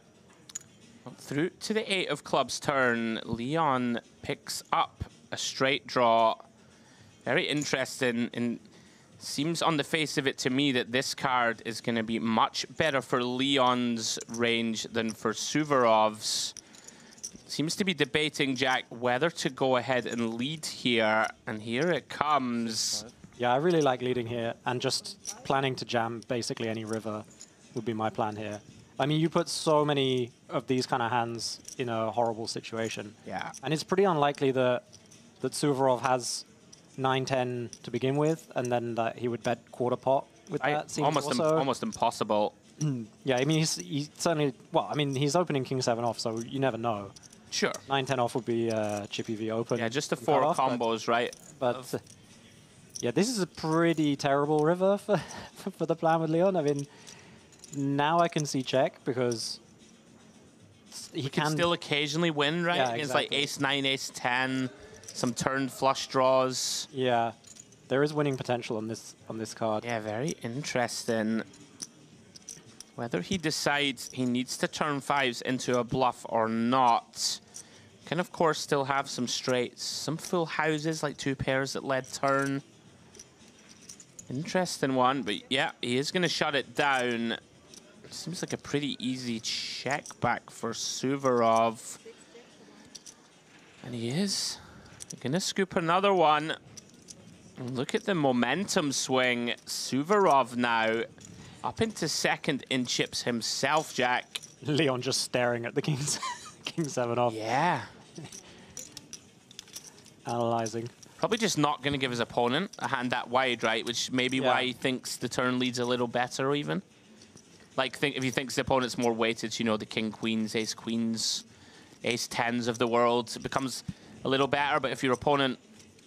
Through to the 8 of clubs turn, Leon picks up a straight draw. Very interesting, and seems on the face of it to me that this card is going to be much better for Leon's range than for Suvorov's. Seems to be debating, Jack, whether to go ahead and lead here, and here it comes. Yeah, I really like leading here, and just planning to jam basically any river would be my plan here. I mean, you put so many of these kind of hands in a horrible situation. Yeah. And it's pretty unlikely that Suvorov has 9-10 to begin with, and then that he would bet quarter pot with that. Seems almost impossible. Yeah, I mean, he's certainly... Well, I mean, he's opening King 7 off, so you never know. Sure. 9-10 off would be Chippy V open. Yeah, just the 4 combos, right? But yeah, this is a pretty terrible river for the plan with Leon. I mean, now I can see check because he can still occasionally win, right? Yeah, It's like ace-9, ace-10, some turn flush draws. Yeah, there is winning potential on this card. Yeah, very interesting. Whether he decides he needs to turn 5s into a bluff or not. Can, of course, still have some straights. Some full houses, like 2 pairs that led turn. Interesting one, but yeah, he is going to shut it down. Seems like a pretty easy check back for Suvorov. And he is going to scoop another one. And look at the momentum swing. Suvorov now up into second in chips himself, Jack. Leon just staring at the King 7 off. Yeah. Analyzing. Probably just not going to give his opponent a hand that wide, right? Which may be why he thinks the turn leads a little better even. Like, if he thinks the opponent's more weighted, you know, the king queens, ace queens, ace 10s of the world, it becomes a little better. But if your opponent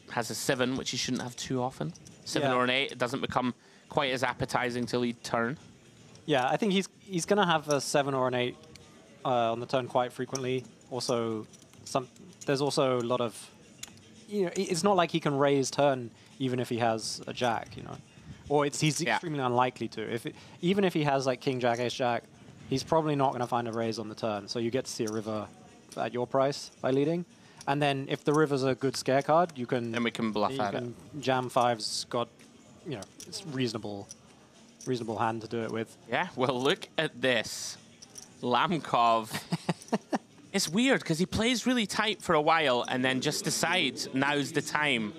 has a 7, which you shouldn't have too often, 7 or an 8, it doesn't become quite as appetizing to lead turn. Yeah, I think he's going to have a 7 or an 8 on the turn quite frequently. Also, there's also a lot of, you know, it's not like he can raise turn even if he has a jack, you know. Or he's extremely unlikely to. Even if he has like king, jack, ace, jack, he's probably not going to find a raise on the turn. So you get to see a river at your price by leading. And then if the river's a good scare card, you can... Then we can bluff at it. Jam 5's got, you know, it's reasonable hand to do it with. Yeah, well, look at this. Lamkov. It's weird because he plays really tight for a while and then just decides now's the time.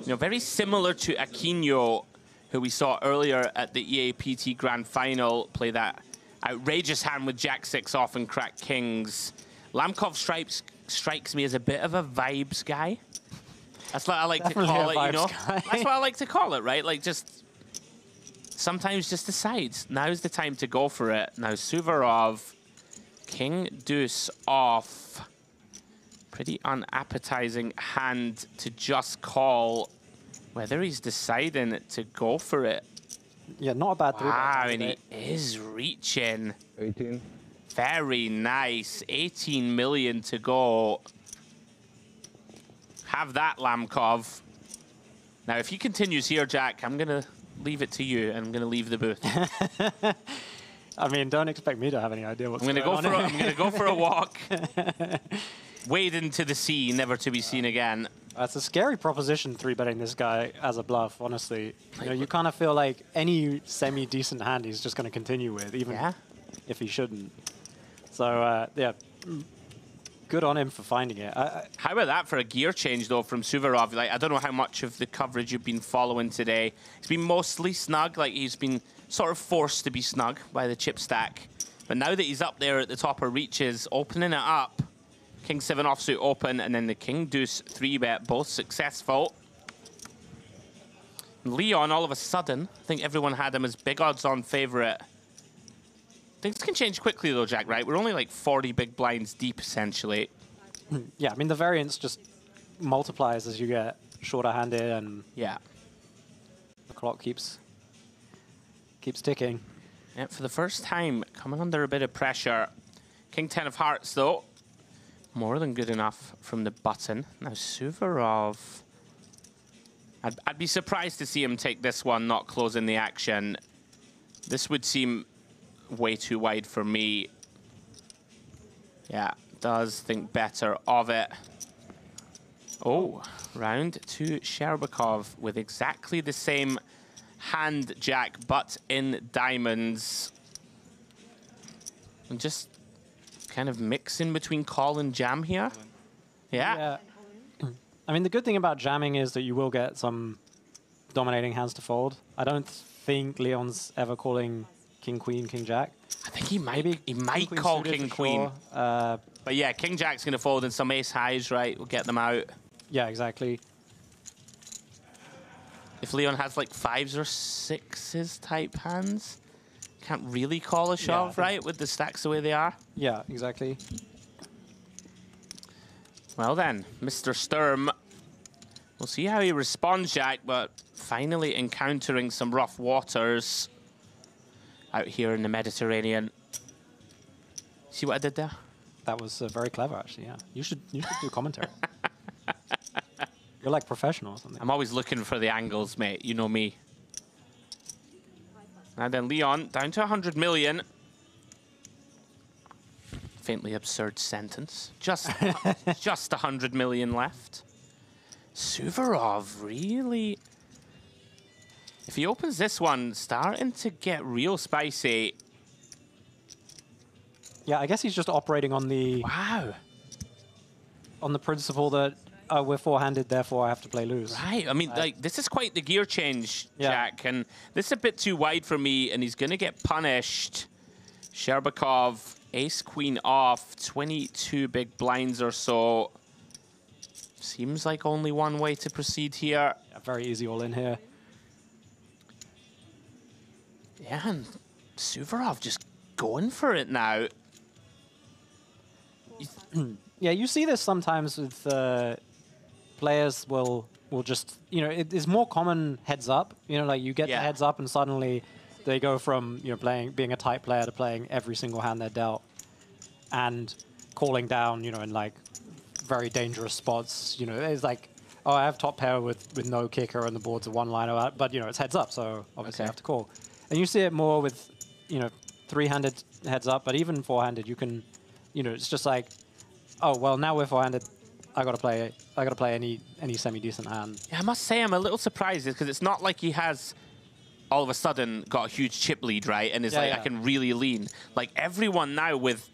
You know, very similar to Aquino, who we saw earlier at the EAPT Grand Final, play that outrageous hand with Jack 6 off and crack kings. Lamkov strikes me as a bit of a vibes guy. That's what I like to call it, you know? That's what I like to call it, right? Like, just sometimes just decides now's the time to go for it. Now, Suvorov, king deuce off. Pretty unappetizing hand to just call. Whether he's deciding to go for it. Yeah, not a bad three. Wow, and he is reaching. 18. Very nice. 18 million to go. Have that, Lamkov. Now, if he continues here, Jack, I'm going to leave it to you, and I'm going to leave the booth. I mean, don't expect me to have any idea what's I'm going on. I'm going to go for a walk. Wade into the sea, never to be seen again. It's a scary proposition, 3-betting this guy as a bluff, honestly. You know, you kind of feel like any semi-decent hand he's just going to continue with, even if he shouldn't. So, yeah, good on him for finding it. How about that for a gear change, though, from Suvorov? Like, I don't know how much of the coverage you've been following today. It's been mostly snug, like he's been sort of forced to be snug by the chip stack. But now that he's up there at the top of reaches, opening it up, King 7 offsuit open, and then the King Deuce 3-bet, both successful. Leon, all of a sudden, I think everyone had him as big odds-on favorite. Things can change quickly though, Jack, right? We're only like 40 big blinds deep, essentially. Yeah, I mean, the variance just multiplies as you get shorter-handed, and yeah, the clock keeps ticking. Yeah, for the first time, coming under a bit of pressure. King 10 of hearts, though. More than good enough from the button. Now, Suvorov... I'd be surprised to see him take this one, not closing the action. This would seem way too wide for me. Yeah, does think better of it. Oh, round to Sherbakov with exactly the same hand, Jack, but in diamonds. And just kind of mixing between call and jam here. Yeah. I mean, the good thing about jamming is that you will get some dominating hands to fold. I don't think Leon's ever calling King Queen, King Jack. I think he might call King Queen. Sure. But yeah, King Jack's going to fold and some ace highs, right? We'll get them out. Yeah, exactly. If Leon has like 5s or 6s type hands, can't really call a shove, right? With the stacks the way they are. Yeah, exactly. Well then, Mr. Sturm. We'll see how he responds, Jack, but finally encountering some rough waters out here in the Mediterranean. See what I did there? That was very clever, actually, yeah. You should do commentary. You're like professional or something. I'm always looking for the angles, mate. You know me. And then Leon, down to 100 million. Faintly absurd sentence. Just 100 million left. Suvorov, really? If he opens this one, starting to get real spicy. Yeah, I guess he's just operating on the... Wow. On the principle that we're four-handed, therefore I have to play loose. Right, I mean, like, this is quite the gear change, Jack, and this is a bit too wide for me, and he's going to get punished. Sherbakov, ace-queen off, 22 big blinds or so. Seems like only one way to proceed here. Yeah, very easy all-in here. Yeah, and Suvorov just going for it now. Yeah, you see this sometimes with players will just, you know, it is more common heads up. You know, like you get the heads up and suddenly they go from, you know, being a tight player to playing every single hand they're dealt and calling down, you know, in like very dangerous spots. You know, it's like, oh, I have top pair with no kicker and the board's a one-liner, but, you know, it's heads up, so obviously I have to call. And you see it more with, you know, three-handed heads up, but even four-handed, you can, you know, it's just like, oh, well, now we're four-handed. I gotta play any semi-decent hand. Yeah, I must say I'm a little surprised because it's not like he has all of a sudden got a huge chip lead, right? And it's I can really lean. Like everyone now with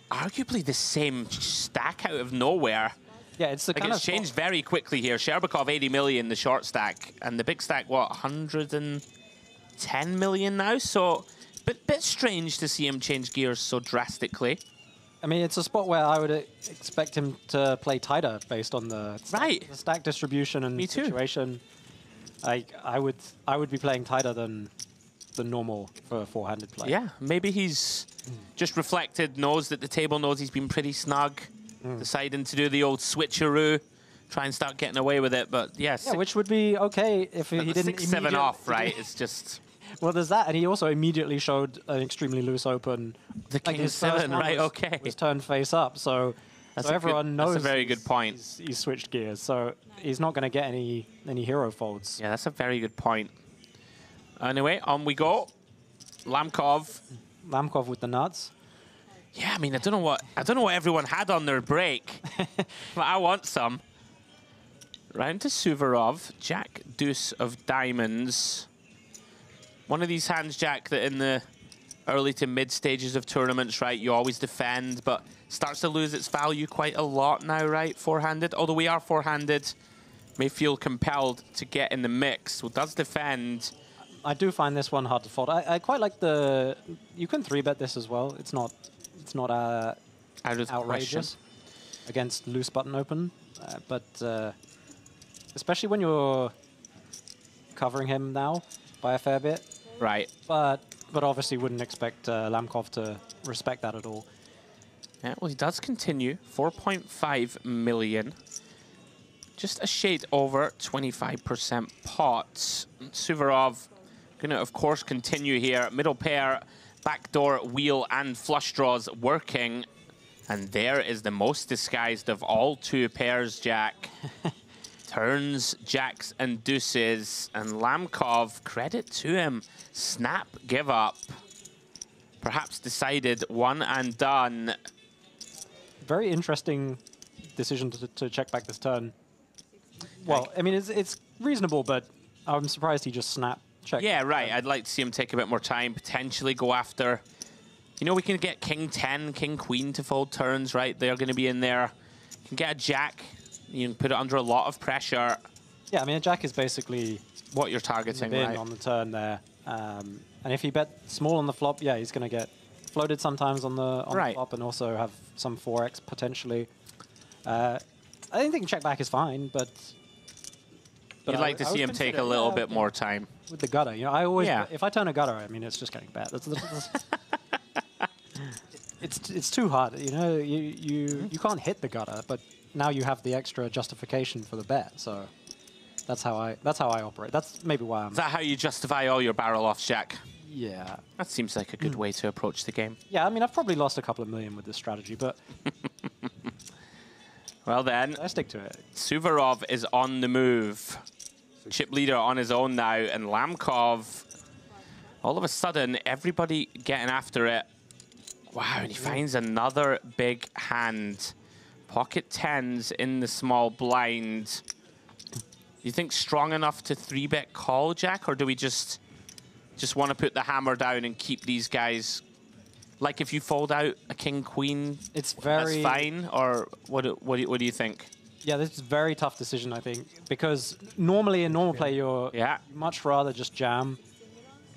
arguably the same stack out of nowhere. Yeah, it's the like kind it's changed very quickly here. Sherbakov 80 million, the short stack, and the big stack, what, 110 million now? So, bit strange to see him change gears so drastically. I mean, it's a spot where I would expect him to play tighter based on the stack distribution and situation. I would be playing tighter than normal for a four-handed play. Yeah, maybe he's just reflected, knows that the table knows he's been pretty snug, deciding to do the old switcheroo, try and start getting away with it. But yes, yeah, which would be okay if he didn't 6-7 off, right? It's just. Well, there's that, and he also immediately showed an extremely loose open. The King 7, right? Okay. Was turned face up, so everyone knows. That's a very good point. He's switched gears, so he's not going to get any hero folds. Yeah, that's a very good point. Anyway, on we go. Lamkov. Lamkov with the nuts. Yeah, I mean, I don't know what everyone had on their break, but I want some. Round to Suvorov. Jack Deuce of diamonds. One of these hands, Jack, that in the early to mid stages of tournaments, right, you always defend, but starts to lose its value quite a lot now, right, four-handed. Although we are four-handed, may feel compelled to get in the mix. Well, does defend. I do find this one hard to fold. I quite like the... You can 3-bet this as well. It's not outrageous. against loose button open, but especially when you're covering him now by a fair bit. Right. But obviously wouldn't expect Lamkov to respect that at all. Yeah, well, he does continue. 4.5 million. Just a shade over 25% pot. Suvorov going to, of course, continue here. Middle pair, backdoor, wheel, and flush draws working. And there is the most disguised of all two pairs, Jack. Turns, jacks, and deuces. And Lamkov, credit to him, snap, give up. Perhaps decided one and done. Very interesting decision to check back this turn. Well, I mean, it's reasonable, but I'm surprised he just snap checked. Yeah, right. I'd like to see him take a bit more time, potentially go after... You know, we can get King 10, King Queen to fold turns, right? They're going to be in there. You can get a Jack. You can put it under a lot of pressure. Yeah, I mean, a Jack is basically... what you're targeting, right? On the turn there. And if he bet small on the flop, yeah, he's going to get floated sometimes on the flop and also have some 4x potentially. I don't think check back is fine, but you'd like to see him take a little bit more time. With the gutter, you know, I always, if I turn a gutter, I mean, it's just getting bet. It's too hard, you know. You can't hit the gutter, but now you have the extra justification for the bet. So that's how I operate. That's maybe why I'm. Is that how you justify all your barrel offs, Jack? Yeah. That seems like a good way to approach the game. Yeah, I mean, I've probably lost a couple of million with this strategy, but. Well then, I stick to it. Suvorov is on the move. Chip leader on his own now, and Lamkov, all of a sudden, everybody getting after it. Wow, and he finds another big hand. Pocket tens in the small blind. You think strong enough to 3-bet call, Jack, or do we just want to put the hammer down and keep these guys? Like if you fold out a king queen, it's very that's fine, or what do you think? Yeah, this is a very tough decision, I think, because normally in normal play you'd much rather just jam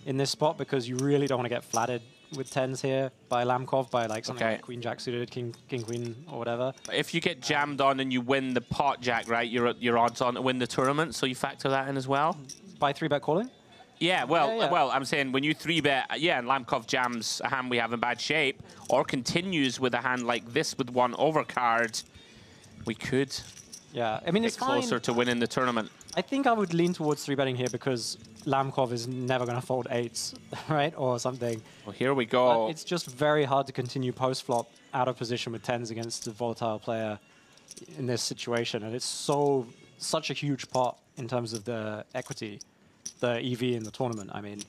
in this spot because you really don't want to get flatted with tens here by Lamkov, by like something like queen jack suited, king queen or whatever. If you get jammed on and you win the pot, Jack, right, you're odds on to win the tournament, so you factor that in as well. By 3-bet calling? Yeah, well, I'm saying when you 3-bet, and Lamkov jams a hand we have in bad shape, or continues with a hand like this with one overcard, we could I mean, it's closer to winning the tournament. I think I would lean towards 3-betting here because Lamkov is never going to fold 8s, right, or something. Well, here we go. But it's just very hard to continue post-flop out of position with 10s against a volatile player in this situation, and it's such a huge pot in terms of the equity. The EV in the tournament, I mean.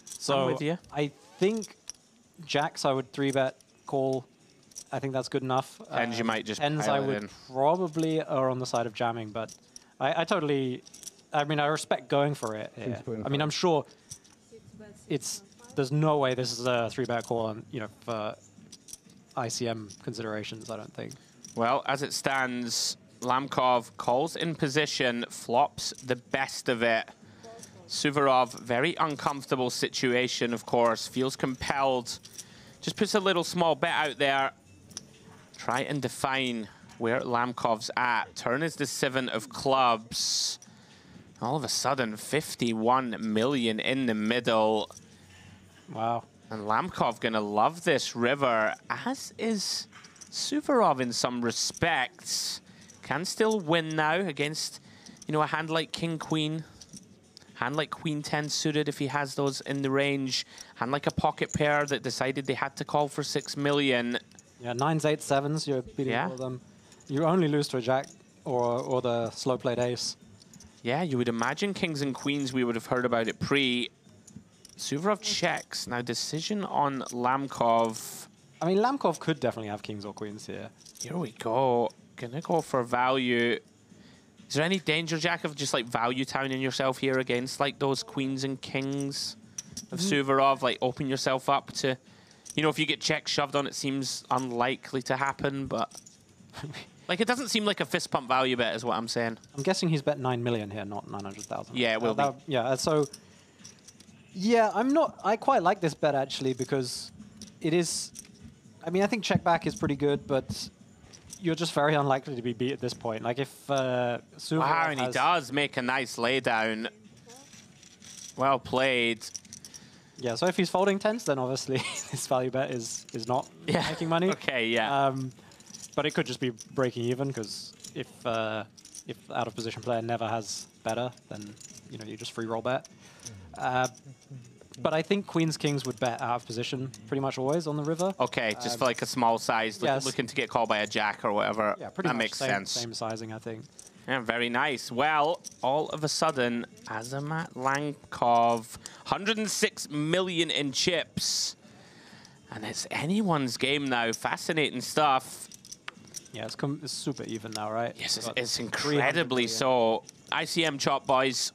So I'm with you. I think jacks I would 3-bet call. I think that's good enough. Tens you might just tens I would probably are on the side of jamming, but I totally, I mean, I respect going for it here. I mean, I'm sure there's no way this is a 3-bet call on, you know, for ICM considerations, I don't think. Well, as it stands, Lamkov calls in position, flops the best of it. Suvorov, very uncomfortable situation, of course, feels compelled. Just puts a little small bet out there. Try and define where Lamkov's at. Turn is the 7 of clubs. All of a sudden, 51 million in the middle. Wow. And Lamkov gonna love this river, as is Suvorov in some respects. Can still win now against, you know, a hand like King Queen. Hand like Queen 10 suited if he has those in the range. Hand like a pocket pair that decided they had to call for 6 million. Yeah, 9s, 8s, 7s, you're beating all of them. You only lose to a jack or the slow played ace. Yeah, you would imagine kings and queens, we would have heard about it pre. Suvorov checks. Now decision on Lamkov. I mean, Lamkov could definitely have kings or queens here. Here we go. Gonna go for value. Is there any danger, Jack, of just like value towning yourself here against like those queens and kings of Suvorov? Like open yourself up to, you know, if you get check shoved on, it seems unlikely to happen, but like it doesn't seem like a fist pump value bet is what I'm saying. I'm guessing he's bet 9 million here, not 900,000. Yeah, it will be. Yeah, so yeah, I quite like this bet actually because it is, I mean, I think check back is pretty good, but you're just very unlikely to be beat at this point. Like if Suvorov wow, and he has- does make a nice laydown. Well played. Yeah, so if he's folding tens, then obviously this value bet is not making money. Okay, yeah. But it could just be breaking even because if out of position player never has better, then you just free roll bet. But I think queens kings would bet out of position pretty much always on the river. Okay, just for like a small size, yes. looking to get called by a jack or whatever. Yeah, pretty that much makes same, sense. Same sizing, I think. Yeah, very nice. Well, all of a sudden, Azamat Lankov, 106 million in chips. And it's anyone's game now. Fascinating stuff. Yeah, it's super even now, right? Yes, it's incredibly so. ICM chop, boys.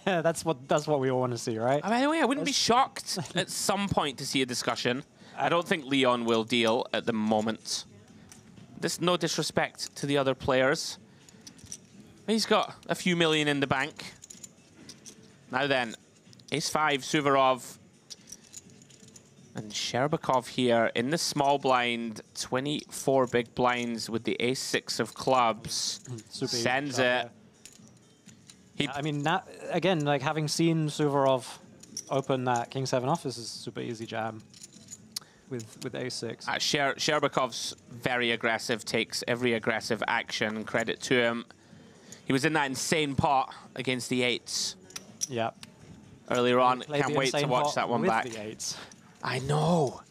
That's what we all want to see, right? By the way, I wouldn't be shocked at some point to see a discussion. I don't think Leon will deal at the moment. This no disrespect to the other players. He's got a few million in the bank. Now then, Ace-5, Suvorov, and Sherbakov here in the small blind. 24 big blinds with the Ace-6 of clubs. Sends it. I mean, again, like having seen Suvorov open that King-7 off, this is super easy jam with Ace-6. Sherbakov's very aggressive, takes every aggressive action. Credit to him. He was in that insane pot against the 8s. Yeah. Earlier on. Can't wait to watch that one back. The 8s. I know.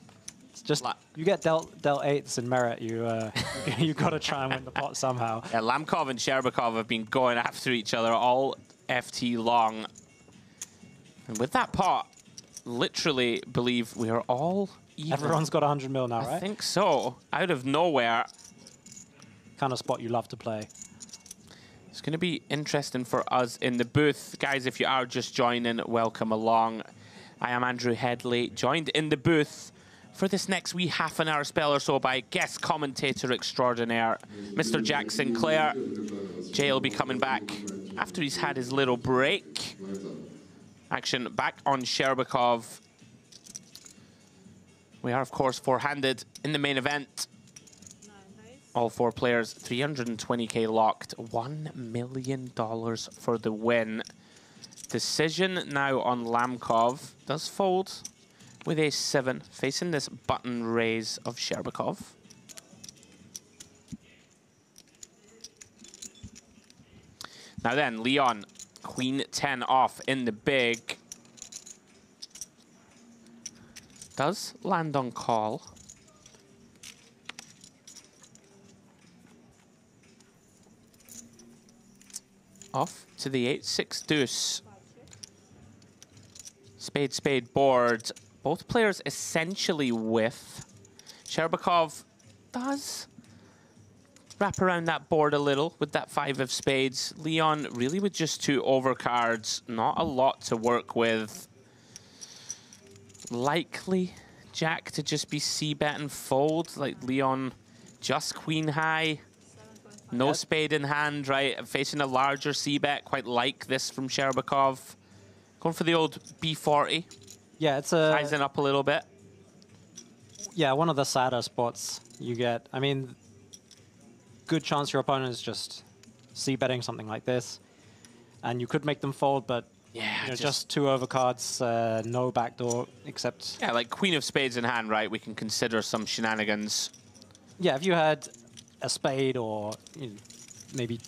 It's just, you get dealt 8s in merit, you got to try and win the pot somehow. Yeah, Lamkov and Sherbakov have been going after each other all FT long. And with that pot, literally believe we are all even. Everyone's got 100 mil now, right? I think so. Out of nowhere. Kind of spot you love to play. It's going to be interesting for us in the booth. Guys, if you are just joining, welcome along. I am Andrew Headley, joined in the booth for this next wee half an hour spell or so by guest commentator extraordinaire, Mr. Jack Sinclair. Jay will be coming back after he's had his little break. Action back on Sherbakov. We are, of course, four-handed in the main event. All four players, 320k locked, $1 million for the win. Decision now on Lamkov. Does fold with Ace-7, facing this button raise of Sherbakov. Now then, Leon, Queen-10 off in the big. Does land on call. Off to the 8-6 deuce. Spade, spade, board. Both players essentially with. Sherbakov does wrap around that board a little with that 5 of spades. Leon really with just 2 overcards. Not a lot to work with. Likely Jack to just be c-bet and fold. Like Leon just queen high. No spade in hand, right? Facing a larger c-bet, quite like this from Sherbakov. Going for the old B40. Yeah, it's a... Sizing up a little bit. Yeah, one of the sadder spots you get. I mean, good chance your opponent is just c-betting something like this. And you could make them fold, but yeah, just 2 overcards, no backdoor, except... Yeah, like queen of spades in hand, right? We can consider some shenanigans. Yeah, if you had a spade or maybe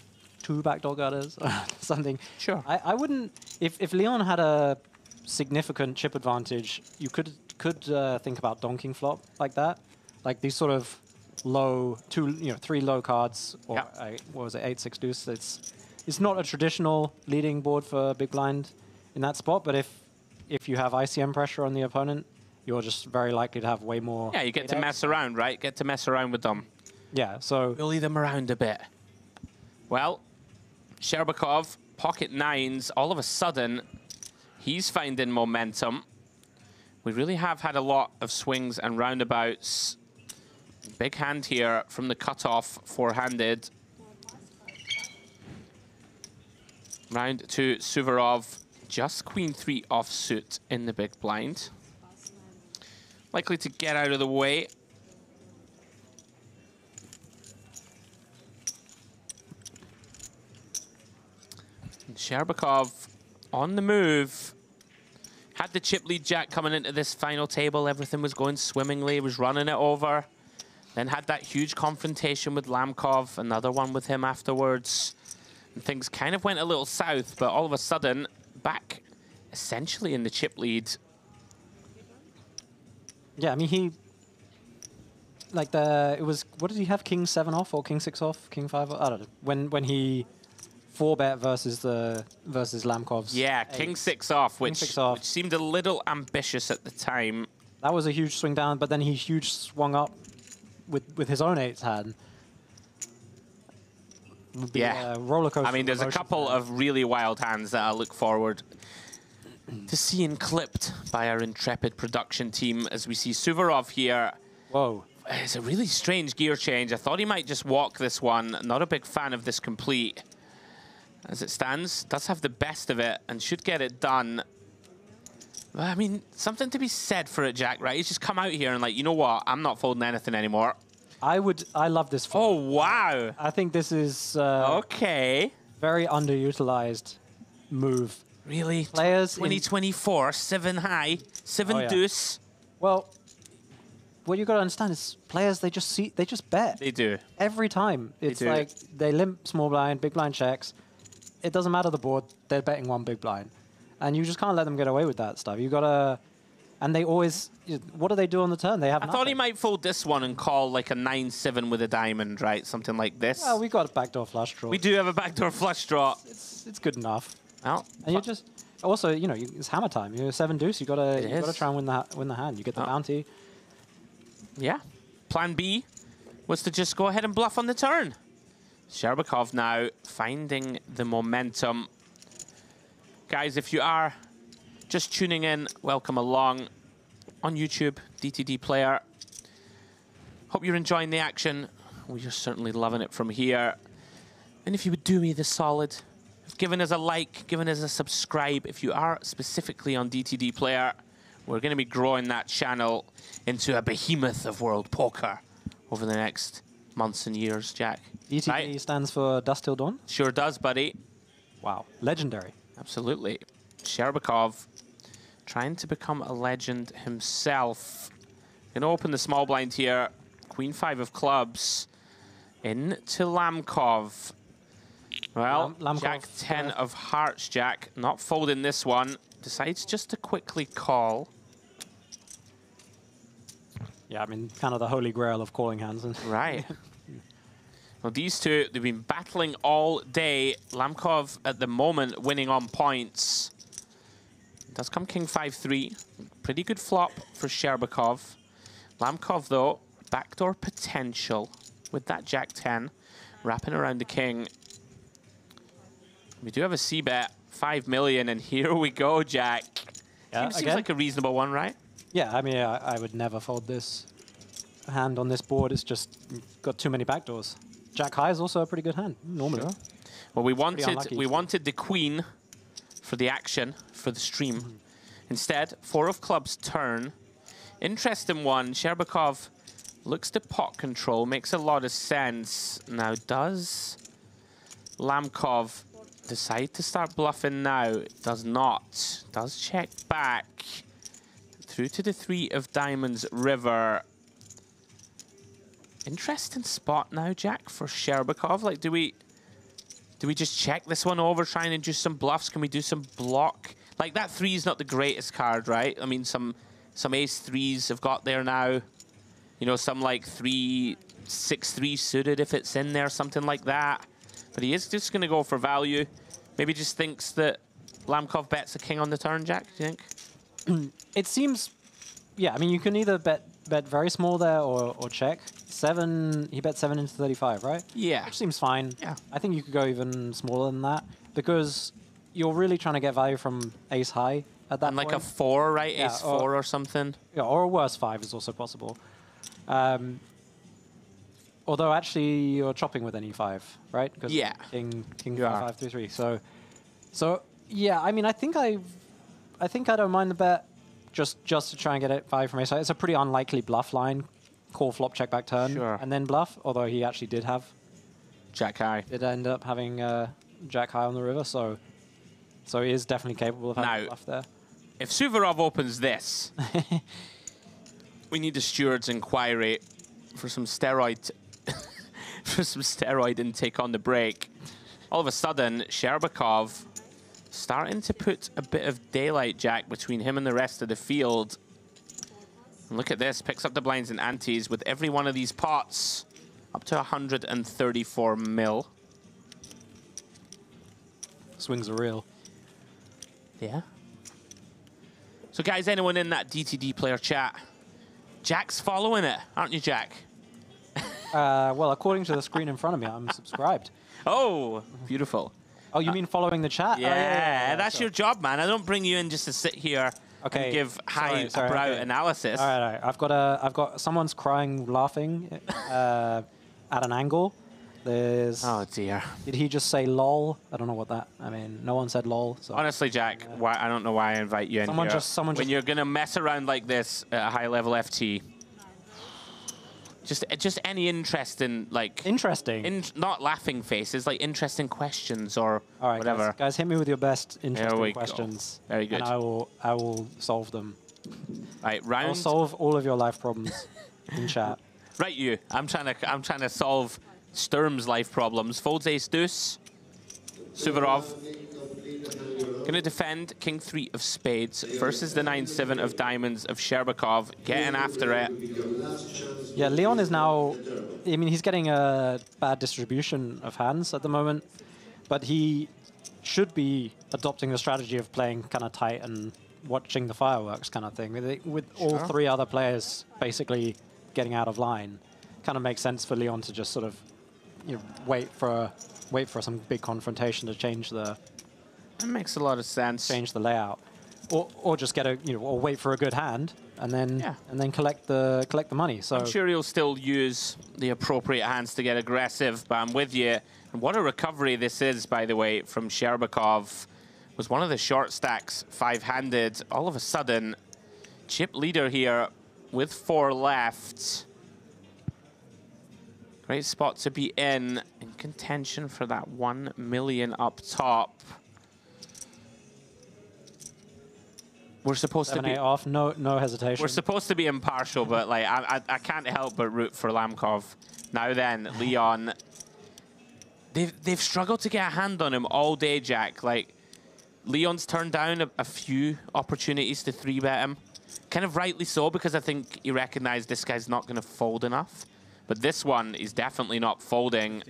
2 backdoor gutters or something. Sure. I wouldn't... If Leon had a significant chip advantage, you could think about donking flop like that. Like these sort of low, 3 low cards, or what was it, 8-6 deuce. It's not a traditional leading board for big blind in that spot, but if you have ICM pressure on the opponent, you're just very likely to have way more... Yeah, you get to mess around, right? Get to mess around with them. Yeah, so... Bully them around a bit. Well, Sherbakov, pocket 9s, all of a sudden, he's finding momentum. We really have had a lot of swings and roundabouts. Big hand here from the cutoff, four-handed. Round to Suvorov, just queen 3 offsuit in the big blind. Likely to get out of the way. Sherbakov on the move. Had the chip lead Jack coming into this final table. Everything was going swimmingly. Was running it over. Then had that huge confrontation with Lamkov. Another one with him afterwards. And things kind of went a little south, but all of a sudden, back essentially in the chip lead. Yeah, I mean, he... Like, it was... What did he have? King 7 off or King 6 off? King 5 off? I don't know. When he 4-bet versus Lamkov's... Yeah, King 6 off, which 6 off. which seemed a little ambitious at the time. That was a huge swing down, but then he huge swung up with his own 8's hand. Yeah. Roller coaster. I mean, there's a couple of really wild hands that I look forward to seeing clipped by our intrepid production team as we see Suvorov here. Whoa. It's a really strange gear change. I thought he might just walk this one. Not a big fan of this complete. As it stands, does have the best of it and should get it done. But, I mean, something to be said for it, Jack, right? He's just come out here and like, you know what? I'm not folding anything anymore. I love this fold. Oh, wow. I think this is... okay. Very underutilized move. Really? Players 2024, 7 high, 7 deuce. Well, what you got to understand is players, they just bet. They do. Every time. It's like they limp small blind, big blind checks. It doesn't matter the board, they're betting one big blind. And you just can't let them get away with that stuff. You got to... And they always... What do they do on the turn? They have I thought he might fold this one and call like a 9-7 with a diamond, right? Something like this. Well, we got a backdoor flush draw. We do have a backdoor flush draw. It's good enough. Well, and you just... Also, you know, it's hammer time. You're 7 deuce. You gotta try and win the hand. You get the bounty. Yeah. Plan B was to just go ahead and bluff on the turn. Sherbakov now finding the momentum. Guys, if you are just tuning in, welcome along on YouTube, DTD Player. Hope you're enjoying the action. We're certainly loving it from here. And if you would do me the solid, giving us a like, giving us a subscribe, if you are specifically on DTD Player, we're going to be growing that channel into a behemoth of world poker over the next months and years, Jack. DTD stands for Dust Till Dawn? Sure does, buddy. Wow. Legendary. Absolutely. Sherbakov trying to become a legend himself. Going to open the small blind here. Queen 5 of clubs. Into Lamkov. Well, Lamkov, Jack 10 of hearts, Jack. Not folding this one. Decides just to quickly call. Yeah, I mean, kind of the holy grail of calling hands. Right. Well, these two, they've been battling all day. Lamkov, at the moment, winning on points. Does come King 5-3. Pretty good flop for Sherbakov. Lamkov, though, backdoor potential with that Jack 10. Wrapping around the king. We do have a C-bet, 5 million, and here we go, Jack. Yeah, seems like a reasonable one, right? Yeah, I mean, I would never fold this hand on this board. It's just got too many backdoors. Jack high is also a pretty good hand, normally. Sure. Well, we wanted the queen for the action, for the stream. Instead, 4 of clubs turn. Interesting one. Sherbakov looks to pot control, makes a lot of sense. Now, does Lamkov decide to start bluffing now? Does not. Does check back. Through to the 3 of diamonds river. Interesting spot now, Jack, for Sherbakov. Like, do we just check this one over, try and induce some bluffs? Can we do some block? Like, that 3 is not the greatest card, right? I mean, some ace 3s have got there now. You know, some like 6-3 suited if it's in there, something like that. But he is just going to go for value. Maybe just thinks that Lamkov bets a king on the turn, Jack, do you think? It seems, yeah, I mean, you can either bet very small there or check. 7, he bet 7 into 35, right? Yeah. Which seems fine. Yeah. I think you could go even smaller than that because you're really trying to get value from ace high at that and like point. a 4, right? Yeah, Ace 4 or something. Yeah, or a worse 5 is also possible. Although actually you're chopping with an e5, right? Yeah. King 5, 3, 3. So yeah, I mean, I think I don't mind the bet just to try and get it value from ace high. It's a pretty unlikely bluff line. Call flop, check back turn, and then bluff. Although he actually did have Jack high. Did end up having Jack high on the river. So So he is definitely capable of having bluff there. If Suvorov opens this, we need a steward's inquiry for some steroid for some steroid intake on the break. All of a sudden, Sherbakov starting to put a bit of daylight, Jack, between him and the rest of the field. And look at this, picks up the blinds and antes with every one of these pots up to 134 mil. Swings are real. Yeah. So guys, anyone in that DTD player chat, Jack's following it, aren't you, Jack? Well, according to the screen in front of me, I'm subscribed. Oh, beautiful. Oh, you mean following the chat? Yeah, Oh, yeah, that's sure. your job, man. I don't bring you in just to sit here and give highbrow analysis. All right. I've got someone's crying, laughing at an angle. There's. Oh dear. Did he just say lol? I don't know what that. I mean, no one said lol. So. Honestly, Jack, why I don't know why I invite you in here. When you're gonna mess around like this at a high level FT. Just any interesting, like... Interesting? Not laughing faces, like interesting questions or whatever. Guys, hit me with your best interesting questions. Very good. And I will solve them. Right, round... I'll solve all of your life problems in chat. Right, you. I'm trying to solve Sturm's life problems. Folds ace deuce. Suvorov. Gonna defend king 3 of spades versus the 9-7 of diamonds of Sherbakov. Getting after it. Yeah, Leon is now... I mean, he's getting a bad distribution of hands at the moment, but he should be adopting the strategy of playing kind of tight and watching the fireworks kind of thing. With all three other players basically getting out of line, kind of makes sense for Leon to just sort of wait for some big confrontation to change the... That makes a lot of sense. Change the layout, or just get or wait for a good hand and then collect the money. So I'm sure he'll still use the appropriate hands to get aggressive, but I'm with you. And what a recovery this is, by the way, from Sherbakov. Was one of the short stacks 5-handed. All of a sudden, chip leader here with 4 left. Great spot to be in contention for that 1 million up top. We're supposed to be off, no hesitation. We're supposed to be impartial, but like I can't help but root for Lamkov. Now then, Leon. They've struggled to get a hand on him all day, Jack. Like Leon's turned down a few opportunities to 3-bet him. Kind of rightly so, because I think he recognized this guy's not going to fold enough. But this one is definitely not folding.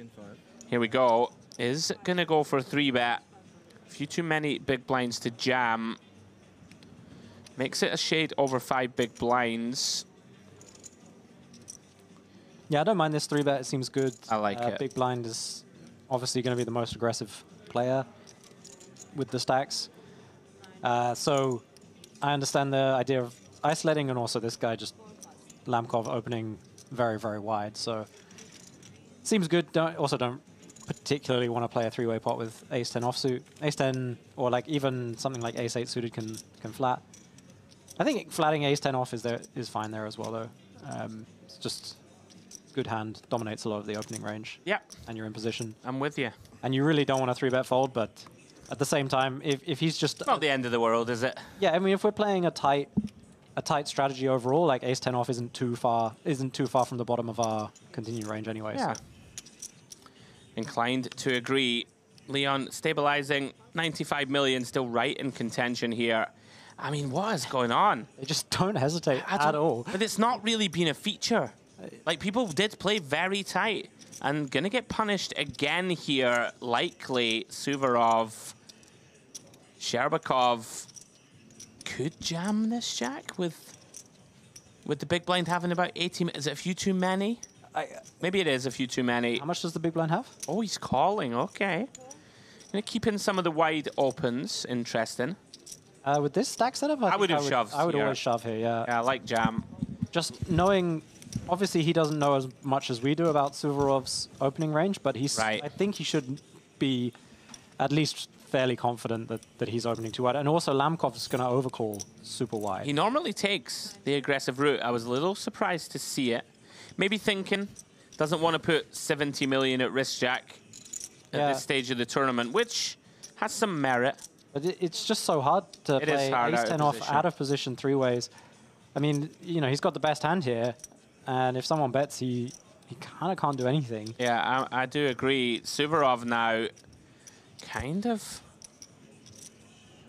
Here we go. Is going to go for a 3-bet. A few too many big blinds to jam. Makes it a shade over 5 big blinds. Yeah, I don't mind this 3-bet. It seems good. I like it. Big blind is obviously going to be the most aggressive player with the stacks. So I understand the idea of isolating, and also this guy just Lamkov opening very, very wide. So seems good. Also don't particularly want to play a 3-way pot with ace-10 offsuit. Ace-10 or like even something like ace-8 suited can flat. I think flatting ace-10 off is fine there as well, though. It's just good hand, dominates a lot of the opening range. Yeah. And you're in position. I'm with you. And you really don't want a 3-bet fold, but at the same time, if he's just... Not the end of the world, is it? Yeah, I mean, if we're playing a tight strategy overall, like ace-10 off isn't too far from the bottom of our continued range anyway. Yeah. So. Inclined to agree. Leon stabilizing, 95 million, still right in contention here. I mean, what is going on? They just don't hesitate at all. But it's not really been a feature. Like, people did play very tight. And gonna get punished again here, likely. Suvorov. Sherbakov could jam this, Jack, with the big blind having about 80. Is it a few too many? Maybe it is a few too many. How much does the big blind have? Oh, he's calling. Okay. Gonna keep in some of the wide opens. Interesting. With this stack setup, I would have shoved. I would always shove here, yeah. Yeah, I like jam. Just knowing, obviously he doesn't know as much as we do about Suvorov's opening range, but he's. Right. I think he should be at least fairly confident that he's opening too wide. And also Lamkov's going to overcall super wide. He normally takes the aggressive route. I was a little surprised to see it. Maybe thinking, doesn't want to put 70 million at risk, Jack, at this stage of the tournament, which has some merit. But it's just so hard to It is play hard out of ace-10 off position. out of position 3 ways. I mean, you know, he's got the best hand here, and if someone bets, he kind of can't do anything. Yeah, I do agree. Suvorov now kind of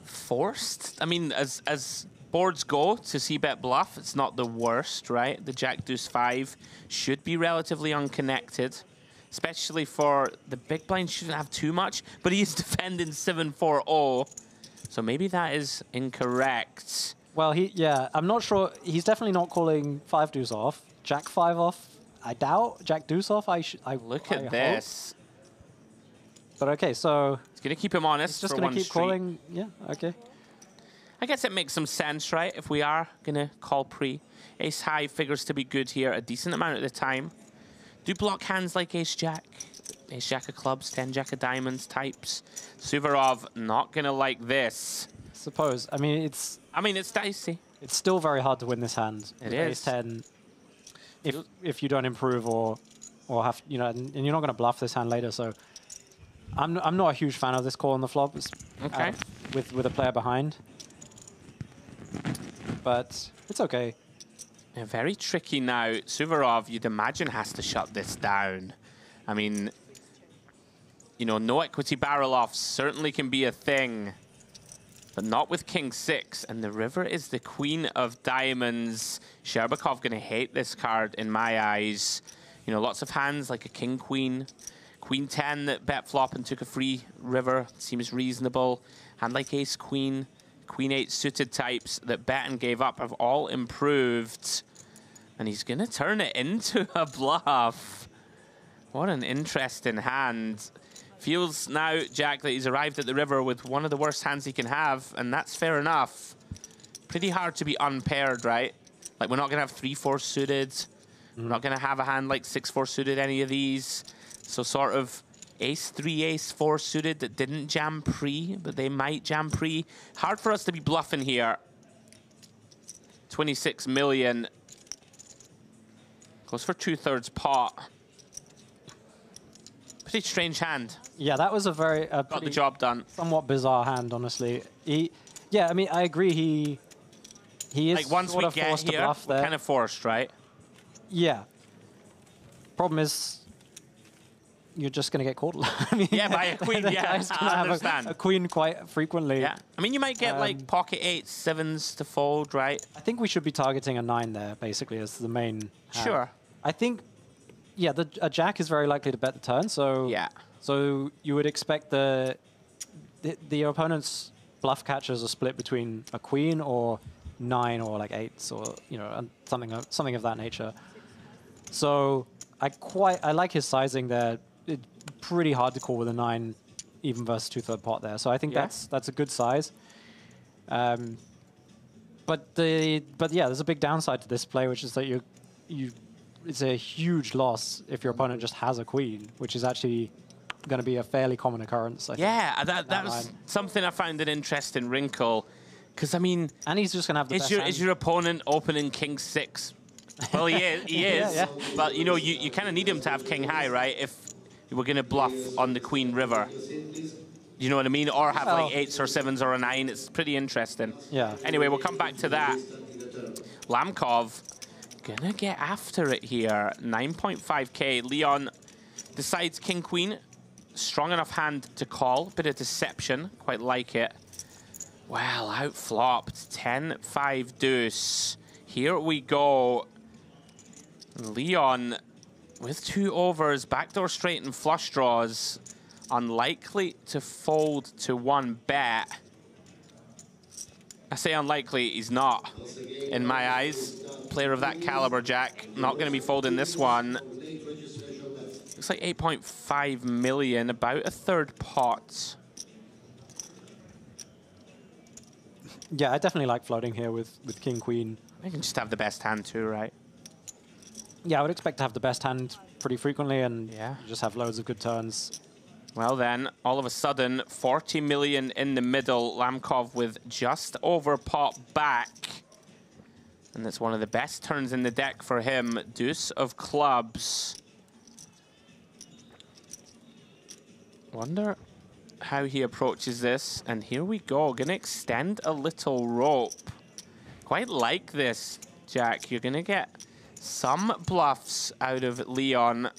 forced. I mean, as boards go to c-bet bluff, it's not the worst, right? The Jack Deuce 5 should be relatively unconnected, especially for the big blind shouldn't have too much, but he is defending 7-4-0, so maybe that is incorrect. Well, yeah, I'm not sure. He's definitely not calling 5 deuce off. Jack 5 off, I doubt. Jack deuce off, I Look at this. But okay, so it's gonna keep him honest. He's just for gonna one keep street. calling. Yeah, okay. I guess it makes some sense, right? If we are gonna call pre, ace high figures to be good here a decent amount of the time. Do block hands like ace jack of clubs, 10 jack of diamonds types. Suvorov not gonna like this. Suppose. I mean, it's dicey. It's still very hard to win this hand. It with is. Ace 10. If you don't improve or have, you know, and you're not going to bluff this hand later. So I'm not a huge fan of this call on the flop. It's, okay. With a player behind, but it's okay. Yeah, very tricky now. Suvorov, you'd imagine, has to shut this down. I mean, you know, no equity barrel offs certainly can be a thing, but not with King 6. And the river is the queen of diamonds. Sherbakov gonna hate this card in my eyes. You know, lots of hands like a King Queen. Queen 10 that bet flop and took a free river seems reasonable. Hand like Ace Queen, Queen 8 suited types that bet and gave up have all improved. And he's gonna turn it into a bluff. What an interesting hand. Feels now, Jack, that he's arrived at the river with one of the worst hands he can have, and that's fair enough. Pretty hard to be unpaired, right? Like, we're not gonna have 3-4 suited. We're not gonna have a hand like 6-4 suited, any of these. So sort of ace 3, ace 4 suited that didn't jam pre, but they might jam pre. Hard for us to be bluffing here. 26 million. Goes for 2/3 pot. Pretty strange hand. Yeah, that was a very got the job done. Somewhat bizarre hand, honestly. Yeah, I mean, I agree. He is like once sort we of get forced to here, bluff we're there. kind of forced, right? Yeah. Problem is, you're just going to get caught. I mean, Yeah, by a queen. the Yeah, guy's gonna I have understand. a queen quite frequently. Yeah, I mean, you might get like pocket 8s, 7s to fold, right? I think we should be targeting a 9 there, basically, as the main hand. Sure. I think, yeah, a jack is very likely to bet the turn, so yeah. So you would expect the opponent's bluff catchers are split between a queen or 9 or like 8s or, you know, something of that nature. So I like his sizing there. It's pretty hard to call with a 9 even versus 2/3 pot there. So I think that's a good size. But yeah, there's a big downside to this play, which is that it's a huge loss if your opponent just has a queen, which is actually going to be a fairly common occurrence. I think, Yeah, that was line. something I found an interesting wrinkle. Because, I mean... And he's just going to have the best hand. Is your opponent opening King 6? Well, he is. He is. Yeah. But, you know, you kind of need him to have King High, right? If you were going to bluff on the Queen River. You know what I mean? Or have like 8s or 7s or a 9. It's pretty interesting. Yeah. Anyway, we'll come back to that. Lamkov gonna get after it here. 9.5k. Leon decides King Queen. Strong enough hand to call. Bit of deception. Quite like it. Well, outflopped. 10-5 deuce. Here we go. Leon with 2 overs. Backdoor straight and flush draws. Unlikely to fold to 1 bet. I say unlikely, he's not. In my eyes, player of that caliber, Jack, not going to be folding this one. Looks like 8.5 million, about a 1/3 pot. Yeah, I definitely like floating here with King Queen. I can just have the best hand too, right? Yeah, I would expect to have the best hand pretty frequently and just have loads of good turns. Well then, all of a sudden, 40 million in the middle. Lamkov with just over pot back. And that's one of the best turns in the deck for him. Deuce of clubs. Wonder how he approaches this. And here we go. Gonna extend a little rope. Quite like this, Jack. You're gonna get some bluffs out of Leon.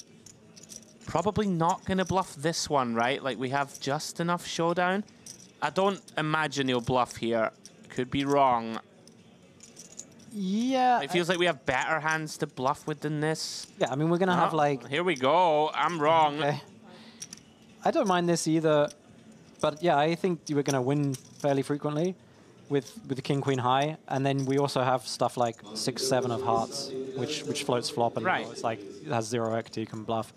Probably not gonna bluff this one, right? Like, we have just enough showdown. I don't imagine he'll bluff here. Could be wrong. Yeah. It feels like we have better hands to bluff with than this. Yeah, I mean, we're going to have, like... Here we go. I'm wrong. Okay. I don't mind this either. But, yeah, I think you were going to win fairly frequently with the king, queen high. And then we also have stuff like 6, 7 of hearts, which floats flop. And it's like, it has 0 equity, you can bluff.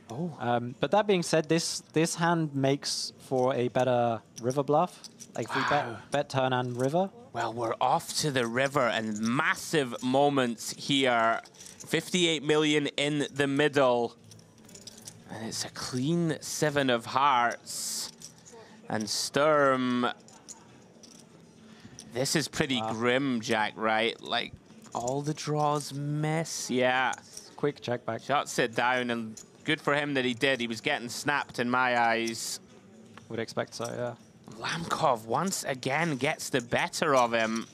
Oh. But that being said, this hand makes for a better river bluff. Like, if we bet turn and river. Well, we're off to the river and massive moments here. 58 million in the middle. And it's a clean 7 of hearts. And Sturm. This is pretty grim, Jack, right? Like, all the draws miss. Yeah. Quick check back. Shuts it down, and good for him that he did. He was getting snapped in my eyes. Would expect so, yeah. Lamkov once again gets the better of him.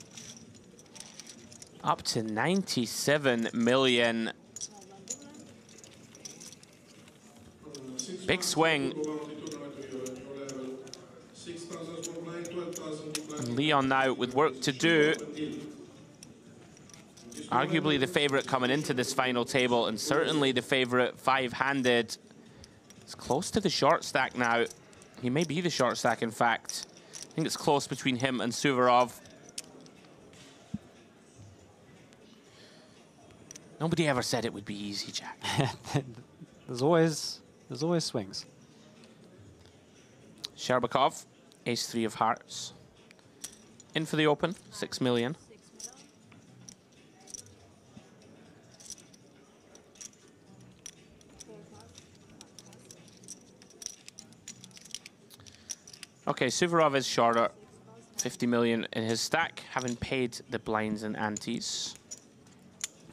Up to 97 million. Big swing. And Leon now with work to do. Arguably the favorite coming into this final table, and certainly the favorite 5-handed. It's close to the short stack now. He may be the short stack, in fact. I think it's close between him and Suvorov. Nobody ever said it would be easy, Jack. There's always swings. Sherbakov, ace-3 of hearts. In for the open, 6 million. Okay, Suvorov is shorter. 50 million in his stack, having paid the blinds and antes.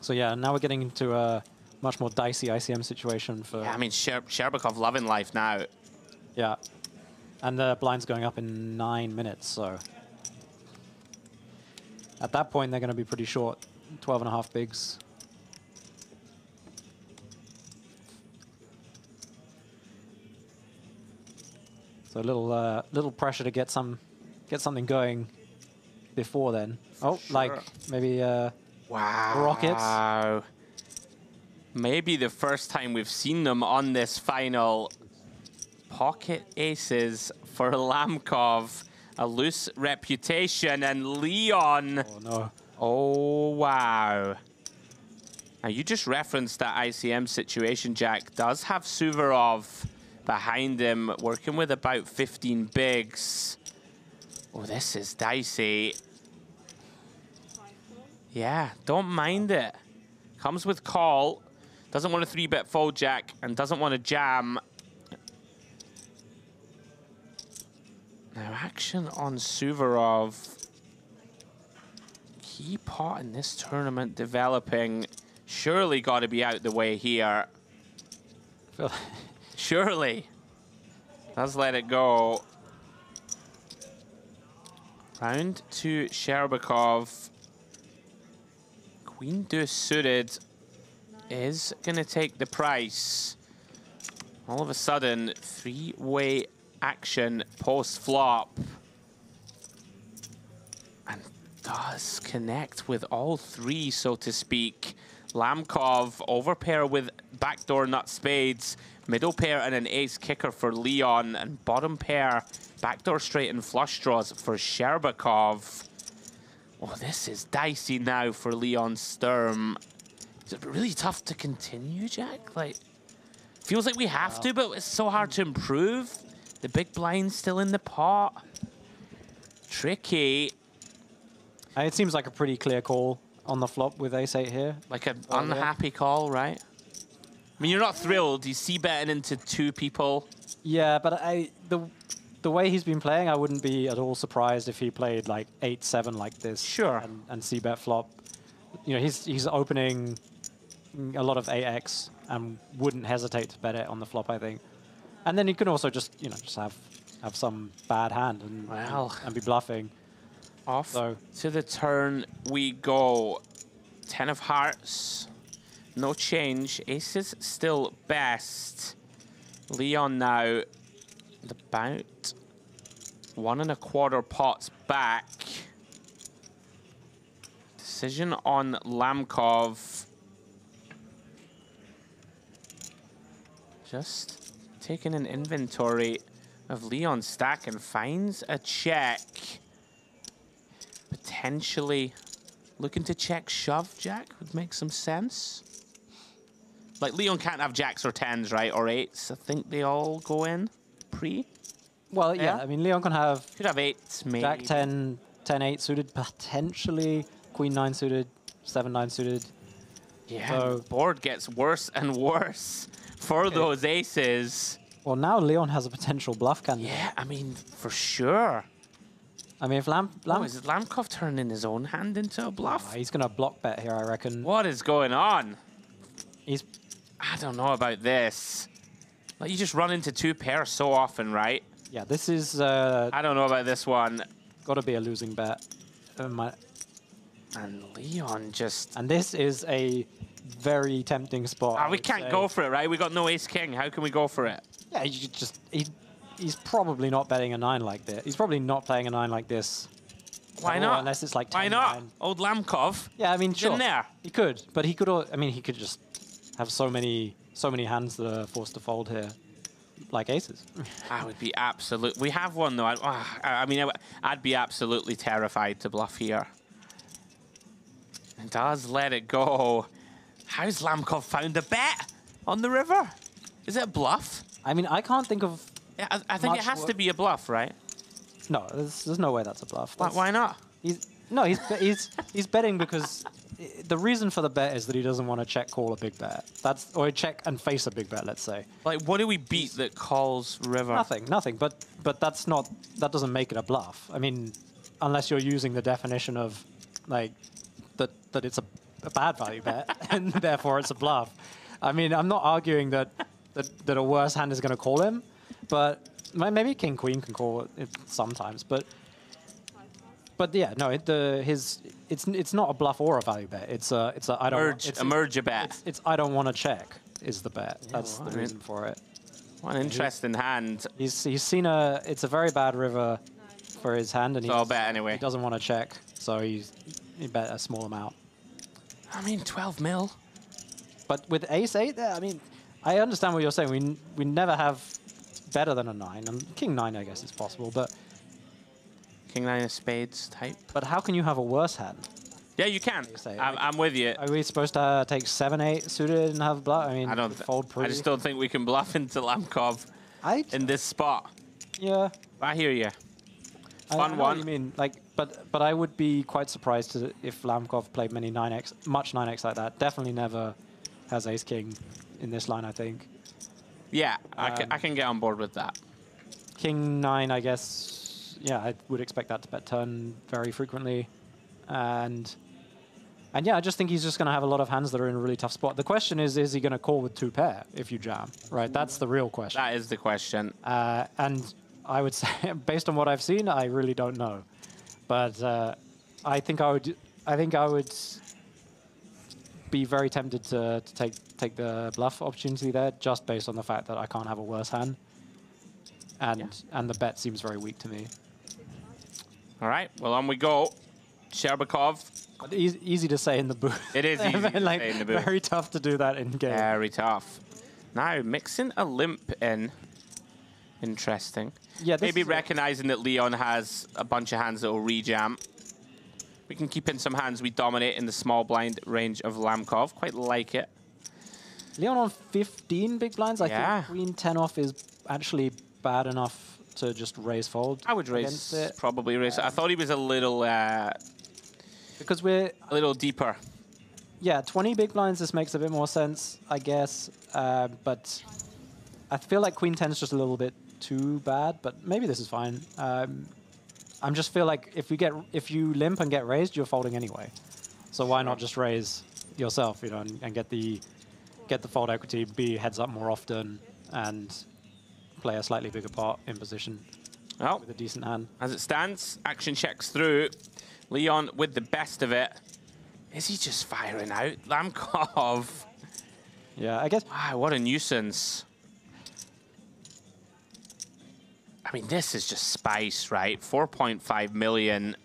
So yeah, now we're getting into a much more dicey ICM situation for... Yeah, I mean, Sherbakov loving life now. Yeah. And the blind's going up in 9 minutes, so... At that point, they're going to be pretty short. 12.5 bigs. So a little pressure to get something going before then. Oh, sure. Like maybe rockets. Wow. Maybe the first time we've seen them on this final. Pocket aces for Lamkov. A loose reputation, and Leon. Oh no. Oh wow. Now you just referenced that ICM situation, Jack. Does have Suvorov behind him, working with about 15 bigs. Oh, this is dicey. Yeah, don't mind it. Comes with call. Doesn't want a 3-bet fold, Jack, and doesn't want to jam. Now, action on Suvorov. Key pot in this tournament developing. Surely got to be out the way here. Surely. Let's let it go. Round to Sherbakov. Queen deuce suited is going to take the price. All of a sudden, 3-way action post-flop. And does connect with all 3, so to speak. Lamkov overpair with backdoor nut spades. Middle pair and an ace kicker for Leon. And bottom pair, backdoor straight and flush draws for Sherbakov. Oh, this is dicey now for Leon Sturm. Is it really tough to continue, Jack? Like, feels like we have to, but it's so hard to improve. The big blind's still in the pot. Tricky. It seems like a pretty clear call on the flop with ace-8 here. Like an unhappy call, right? I mean, you're not thrilled. You see betting into 2 people. Yeah, but the way he's been playing, I wouldn't be at all surprised if he played like 8-7 like this. Sure. And c-bet flop. You know, he's opening a lot of 8x and wouldn't hesitate to bet it on the flop, I think. And then you can also just, you know, just have have some bad hand and be bluffing. Off to the turn we go. 10 of hearts. No change. Aces still best. Leon now about 1 1/4 pots back. Decision on Lamkov. Just taking an inventory of Leon's stack and finds a check. Potentially looking to check shove jack would make some sense. Like, Leon can't have jacks or 10s, right? Or 8s. I think they all go in pre. Well, yeah. I mean, Leon can have... Could have 8s, maybe. Jack 10, 10-8 suited, potentially. Queen 9 suited, 7-9 suited. Yeah, So, the board gets worse and worse for those aces. well, now Leon has a potential bluff candidate. Yeah, I mean, for sure. I mean, if is Lamkov turning his own hand into a bluff? He's going to block bet here, I reckon. What is going on? He's... I don't know about this. Like, you just run into 2 pairs so often, right? Yeah, this is... I don't know about this one. Got to be a losing bet. And Leon just... And this is a very tempting spot. We can't go for it, right? We got no ace-king. How can we go for it? Yeah, you just... He's probably not betting a 9 like this. He's probably not playing a 9 like this. Why not? Unless it's like 10, Why not? 9. Old Lamkov. Yeah, I mean, He's sure. in there. He could, but he could. I mean, he could just have so many hands that are forced to fold here, like aces. I would be absolute. We have one though. I mean, I'd be absolutely terrified to bluff here. And does let it go. How's Lamkov found a bet on the river? Is it a bluff? I mean, I can't think of. Yeah, I think it has to be a bluff, right? No, there's no way that's a bluff. Why not? He's betting because the reason for the bet is that he doesn't want to check call a big bet. Or check and face a big bet, let's say. Like, what do we beat that calls river? Nothing. But that doesn't make it a bluff. I mean, unless you're using the definition of like that it's a bad value bet and therefore it's a bluff. I mean, I'm not arguing that a worse hand is going to call him, but maybe King Queen can call it sometimes, but yeah, no, it's not a bluff or a value bet. It's a I don't merge a bet. It's I don't want to check is the bet. That's the reason for it. What an interesting hand. He's seen it's a very bad river for his hand, and I'll bet anyway. He doesn't want to check, so he bet a small amount. I mean, 12 mil. But with ace-8 there, I mean, I understand what you're saying. We never have better than a 9, and king 9 I guess is possible, but king 9 of spades type. But how can you have a worse hand? Yeah, you can. I'm with you. Are we supposed to take 7-8 suited and have bluff? I mean, I fold pre. I just don't think we can bluff into Lamkov in this spot. Yeah. I hear you. I know what you mean, like, but I would be quite surprised if Lamkov played much 9x like that. Definitely never has ace king in this line, I think. Yeah, I can get on board with that. King 9, I guess. Yeah, I would expect that to bet turn very frequently, and yeah, I just think he's just going to have a lot of hands that are in a really tough spot. The question is he going to call with 2 pair if you jam? Right, that's the real question. That is the question. And I would say, based on what I've seen, I really don't know. But I think I would be very tempted to take the bluff opportunity there, just based on the fact that I can't have a worse hand, and the bet seems very weak to me. All right, well, on we go. Sherbakov. Easy to say in the booth. It is easy to say in the booth. Very tough to do that in game. Very tough. Now, mixing a limp in. Interesting. Yeah, maybe recognizing that Leon has a bunch of hands that will rejam. We can keep in some hands we dominate in the small blind range of Lamkov. Quite like it. Leon on 15 big blinds. I think Queen 10 off is actually bad enough to just raise fold. I would raise it. Probably raise. I thought he was a little because we're a little deeper. Yeah, 20 big blinds. This makes a bit more sense, I guess. But I feel like Queen 10 is just a little bit too bad. But maybe this is fine. I just feel like if you limp and get raised, you're folding anyway. So why not just raise yourself, you know, and get the fold equity, be heads up more often, and play a slightly bigger part in position. Well, with a decent hand. As it stands, action checks through. Leon with the best of it. Is he just firing out? Lamkov. Yeah, I guess. Wow, what a nuisance. I mean, this is just spice, right? 4.5 million.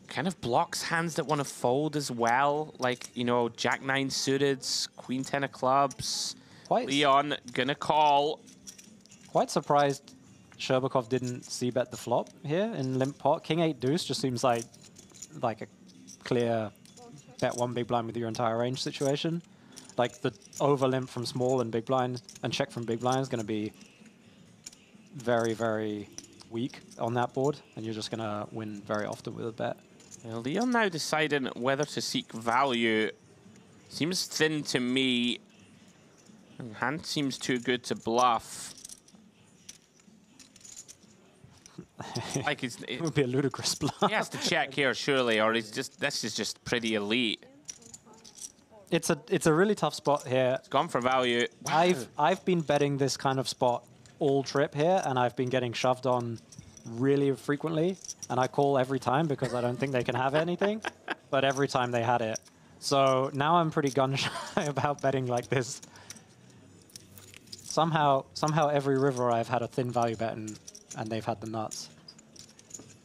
Kind of blocks hands that want to fold as well. Like, you know, Jack-9 suited, Queen-10 of clubs. Leon gonna call. Quite surprised Sherbakov didn't c-bet the flop here in limp pot. King-8 deuce just seems like a clear bet one big blind with your entire range situation. Like the over limp from small and big blind and check from big blind is going to be very, very weak on that board, and you're just going to win very often with a bet. Well, Leon now deciding whether to seek value. Seems thin to me. And hand seems too good to bluff. Like it would be a ludicrous bluff. He has to check here, surely, or he's just this is just pretty elite. It's a really tough spot here. It's gone for value. Wow. I've been betting this kind of spot all trip here, and I've been getting shoved on really frequently, and I call every time because I don't think they can have anything, but every time they had it. So now I'm pretty gun-shy about betting like this. Somehow every river I've had a thin value bet and they've had the nuts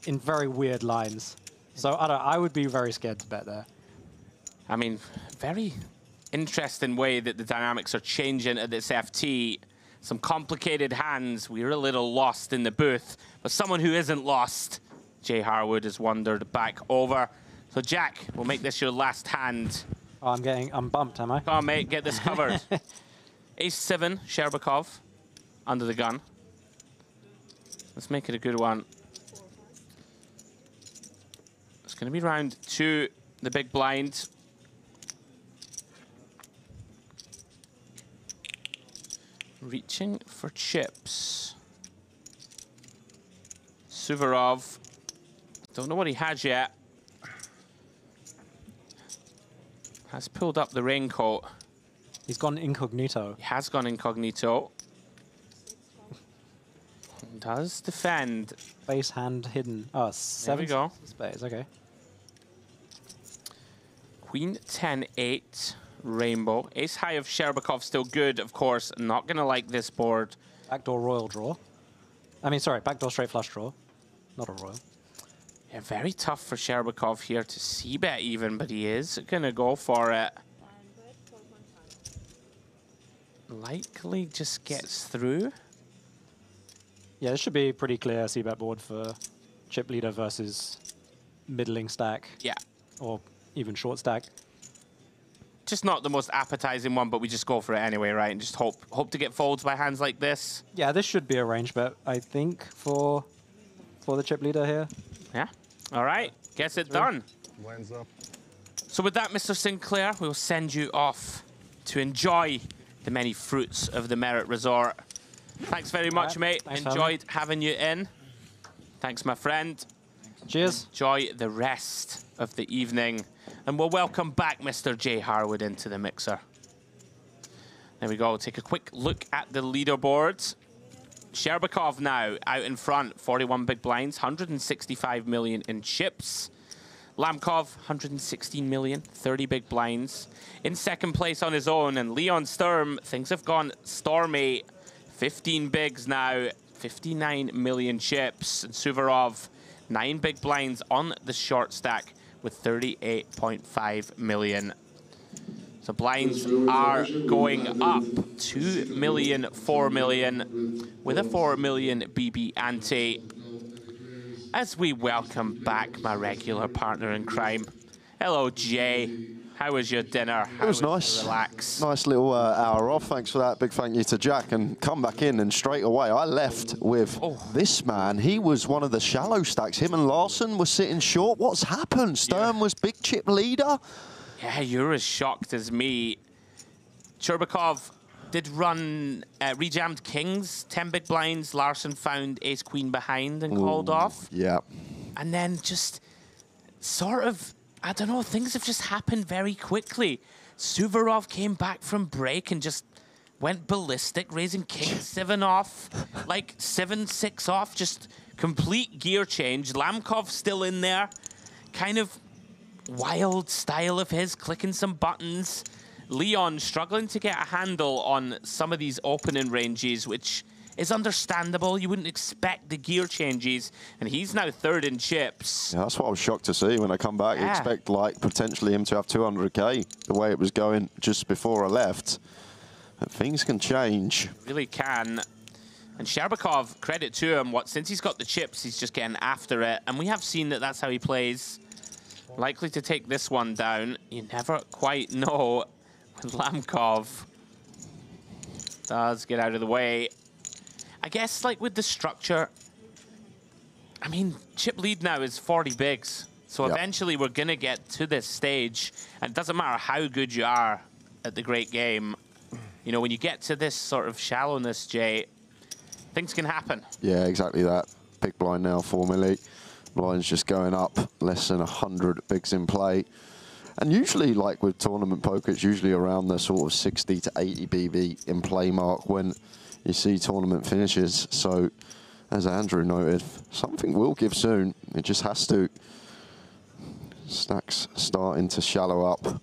in very weird lines. So I would be very scared to bet there. I mean, very interesting way that the dynamics are changing at this FT. Some complicated hands. We're a little lost in the booth, but someone who isn't lost, Jay Harwood, has wandered back over. So Jack, we'll make this your last hand. Oh, I'm bumped, am I? Come on, mate, get this covered. Ace-7, Sherbakov, under the gun. Let's make it a good one. It's going to be round 2, the big blind. Reaching for chips. Suvorov. Don't know what he has yet. Has pulled up the raincoat. He's gone incognito. He has gone incognito. Does defend. Base hand hidden. Oh, 7. There we go. Spades, okay. Queen 10-8. Rainbow. Ace high of Sherbakov still good, of course. Not going to like this board. Backdoor royal draw. I mean, sorry, backdoor straight flush draw. Not a royal. Yeah, very tough for Sherbakov here to c-bet even, but he is going to go for it. Likely just gets through. Yeah, this should be a pretty clear c-bet board for chip leader versus middling stack. Yeah. Or even short stack. Just not the most appetizing one, but we just go for it anyway, right? And just hope to get folds by hands like this. Yeah, this should be a range bet, I think, for the chip leader here. Yeah. All right. Gets it done. Blinds up. So with that, Mr. Sinclair, we'll send you off to enjoy the many fruits of the Merit Resort. Thanks very much, mate. Enjoyed having you in. Thanks, my friend. Cheers. Enjoy the rest of the evening. And we'll welcome back Mr. Jay Harwood into the mixer. There we go. Take a quick look at the leaderboards. Sherbakov now out in front, 41 big blinds, 165 million in chips. Lamkov, 116 million, 30 big blinds. In second place on his own, and Leon Sturm, things have gone stormy. 15 bigs now, 59 million chips. And Suvorov, 9 big blinds on the short stack with 38.5 million. So blinds are going up. 2 million, 4 million, with a 4 million BB ante. As we welcome back my regular partner in crime. Hello, Jay. How was your dinner? How It was nice. Relax. Nice little hour off. Thanks for that. Big thank you to Jack. And come back in, and straight away I left with this man. He was one of the shallow stacks. Him and Larson were sitting short. What's happened? Stern was big chip leader. Yeah, you're as shocked as me. Sherbakov did run rejammed kings, 10 big blinds. Larson found ace queen behind and called off. Yeah. And then just sort of, I don't know, things have just happened very quickly. Suvorov came back from break and just went ballistic, raising king 7 off, like 7-6 off, just complete gear change. Lamkov still in there, kind of wild style of his, clicking some buttons. Leon struggling to get a handle on some of these opening ranges, which is understandable. You wouldn't expect the gear changes, and he's now 3rd in chips. Yeah, that's what I was shocked to see when I come back. You expect, like, potentially him to have 200k, the way it was going just before I left. But things can change. Really can. And Sherbakov, credit to him, since he's got the chips, he's just getting after it. And we have seen that that's how he plays. Likely to take this one down. You never quite know when Lamkov does get out of the way. I guess, like, with the structure, I mean, chip lead now is 40 bigs. So eventually we're going to get to this stage. And it doesn't matter how good you are at the great game. You know, when you get to this sort of shallowness, Jay, things can happen. Yeah, exactly that. Big blind now, 4 milli. Blind's just going up, less than 100 bigs in play. And usually, like with tournament poker, it's usually around the sort of 60 to 80 BB in play mark when you see tournament finishes. So, as Andrew noted, something will give soon. It just has to. Stack's starting to shallow up.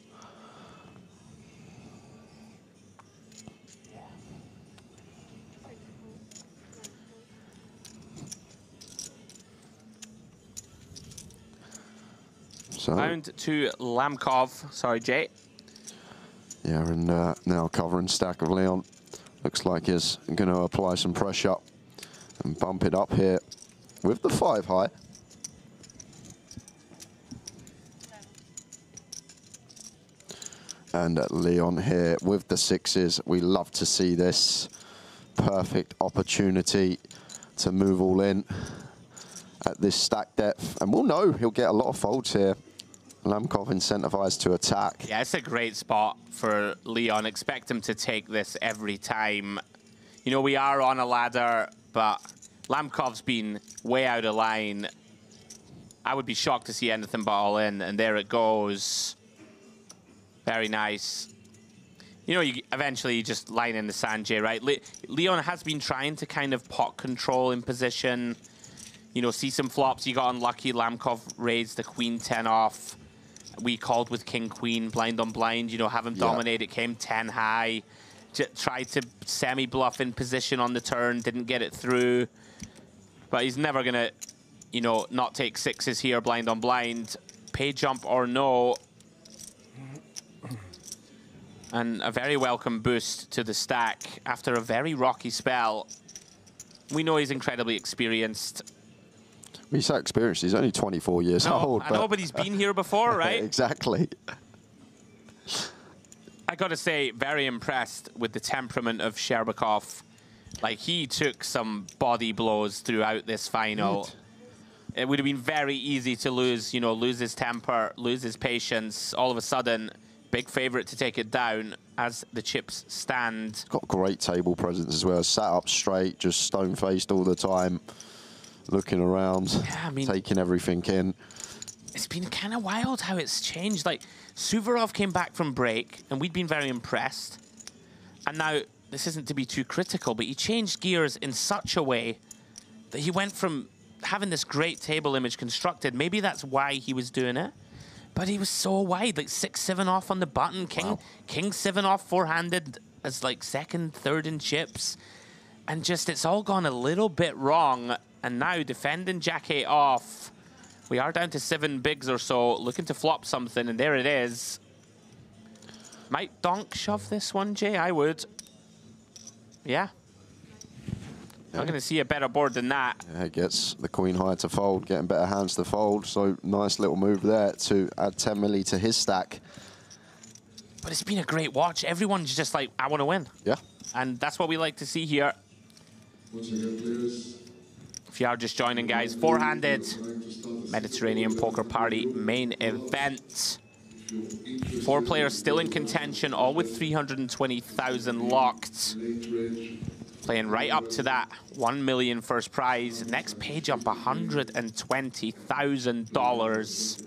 So, round to Lamkov. Sorry, Jay. Yeah, and now covering stack of Leon. Looks like he's going to apply some pressure and bump it up here with the 5 high. And Leon here with the 6s. We love to see this. Perfect opportunity to move all in at this stack depth. And we'll know he'll get a lot of folds here. Lamkov incentivized to attack. Yeah, it's a great spot for Leon. Expect him to take this every time. You know, we are on a ladder, but Lamkov's been way out of line. I would be shocked to see anything but all in, and there it goes. Very nice. You know, eventually you just line in the sand, Jay, right? Leon has been trying to kind of pot control in position. You know, see some flops. You got unlucky. Lamkov raised the queen 10 off. We called with king queen, blind on blind. You know, have him dominate. It came 10 high. Tried to semi-bluff in position on the turn. Didn't get it through. But he's never going to, you know, not take 6s here, blind on blind. Pay jump or no. And a very welcome boost to the stack after a very rocky spell. We know he's incredibly experienced. He's so experienced. He's only 24 years old. I know, but he's been here before, right? Exactly. I got to say, very impressed with the temperament of Sherbakov. Like, he took some body blows throughout this final. It would have been very easy to lose, you know, lose his temper, lose his patience. All of a sudden, big favorite to take it down as the chips stand. Got great table presence as well. Sat up straight, just stone-faced all the time. Looking around, yeah, I mean, taking everything in. It's been kind of wild how it's changed. Like, Suvorov came back from break, and we'd been very impressed. And now, this isn't to be too critical, but he changed gears in such a way that he went from having this great table image constructed. Maybe that's why he was doing it. But he was so wide, like 6-7 off on the button. King 7 off four-handed as like 2nd, 3rd in chips. And just, it's all gone a little bit wrong. And now defending Jack 8 off. We are down to 7 bigs or so, looking to flop something, and there it is. Might donk shove this one, Jay? I would. Yeah. Not going to see a better board than that. Yeah, gets the queen high to fold, getting better hands to fold. So nice little move there to add 10 milli to his stack. But it's been a great watch. Everyone's just like, I want to win. Yeah. And that's what we like to see here. Once again, please. If you are just joining, guys, four-handed Mediterranean Poker Party main event. 4 players still in contention, all with 320,000 locked. Playing right up to that 1 million first prize. Next page up $120,000.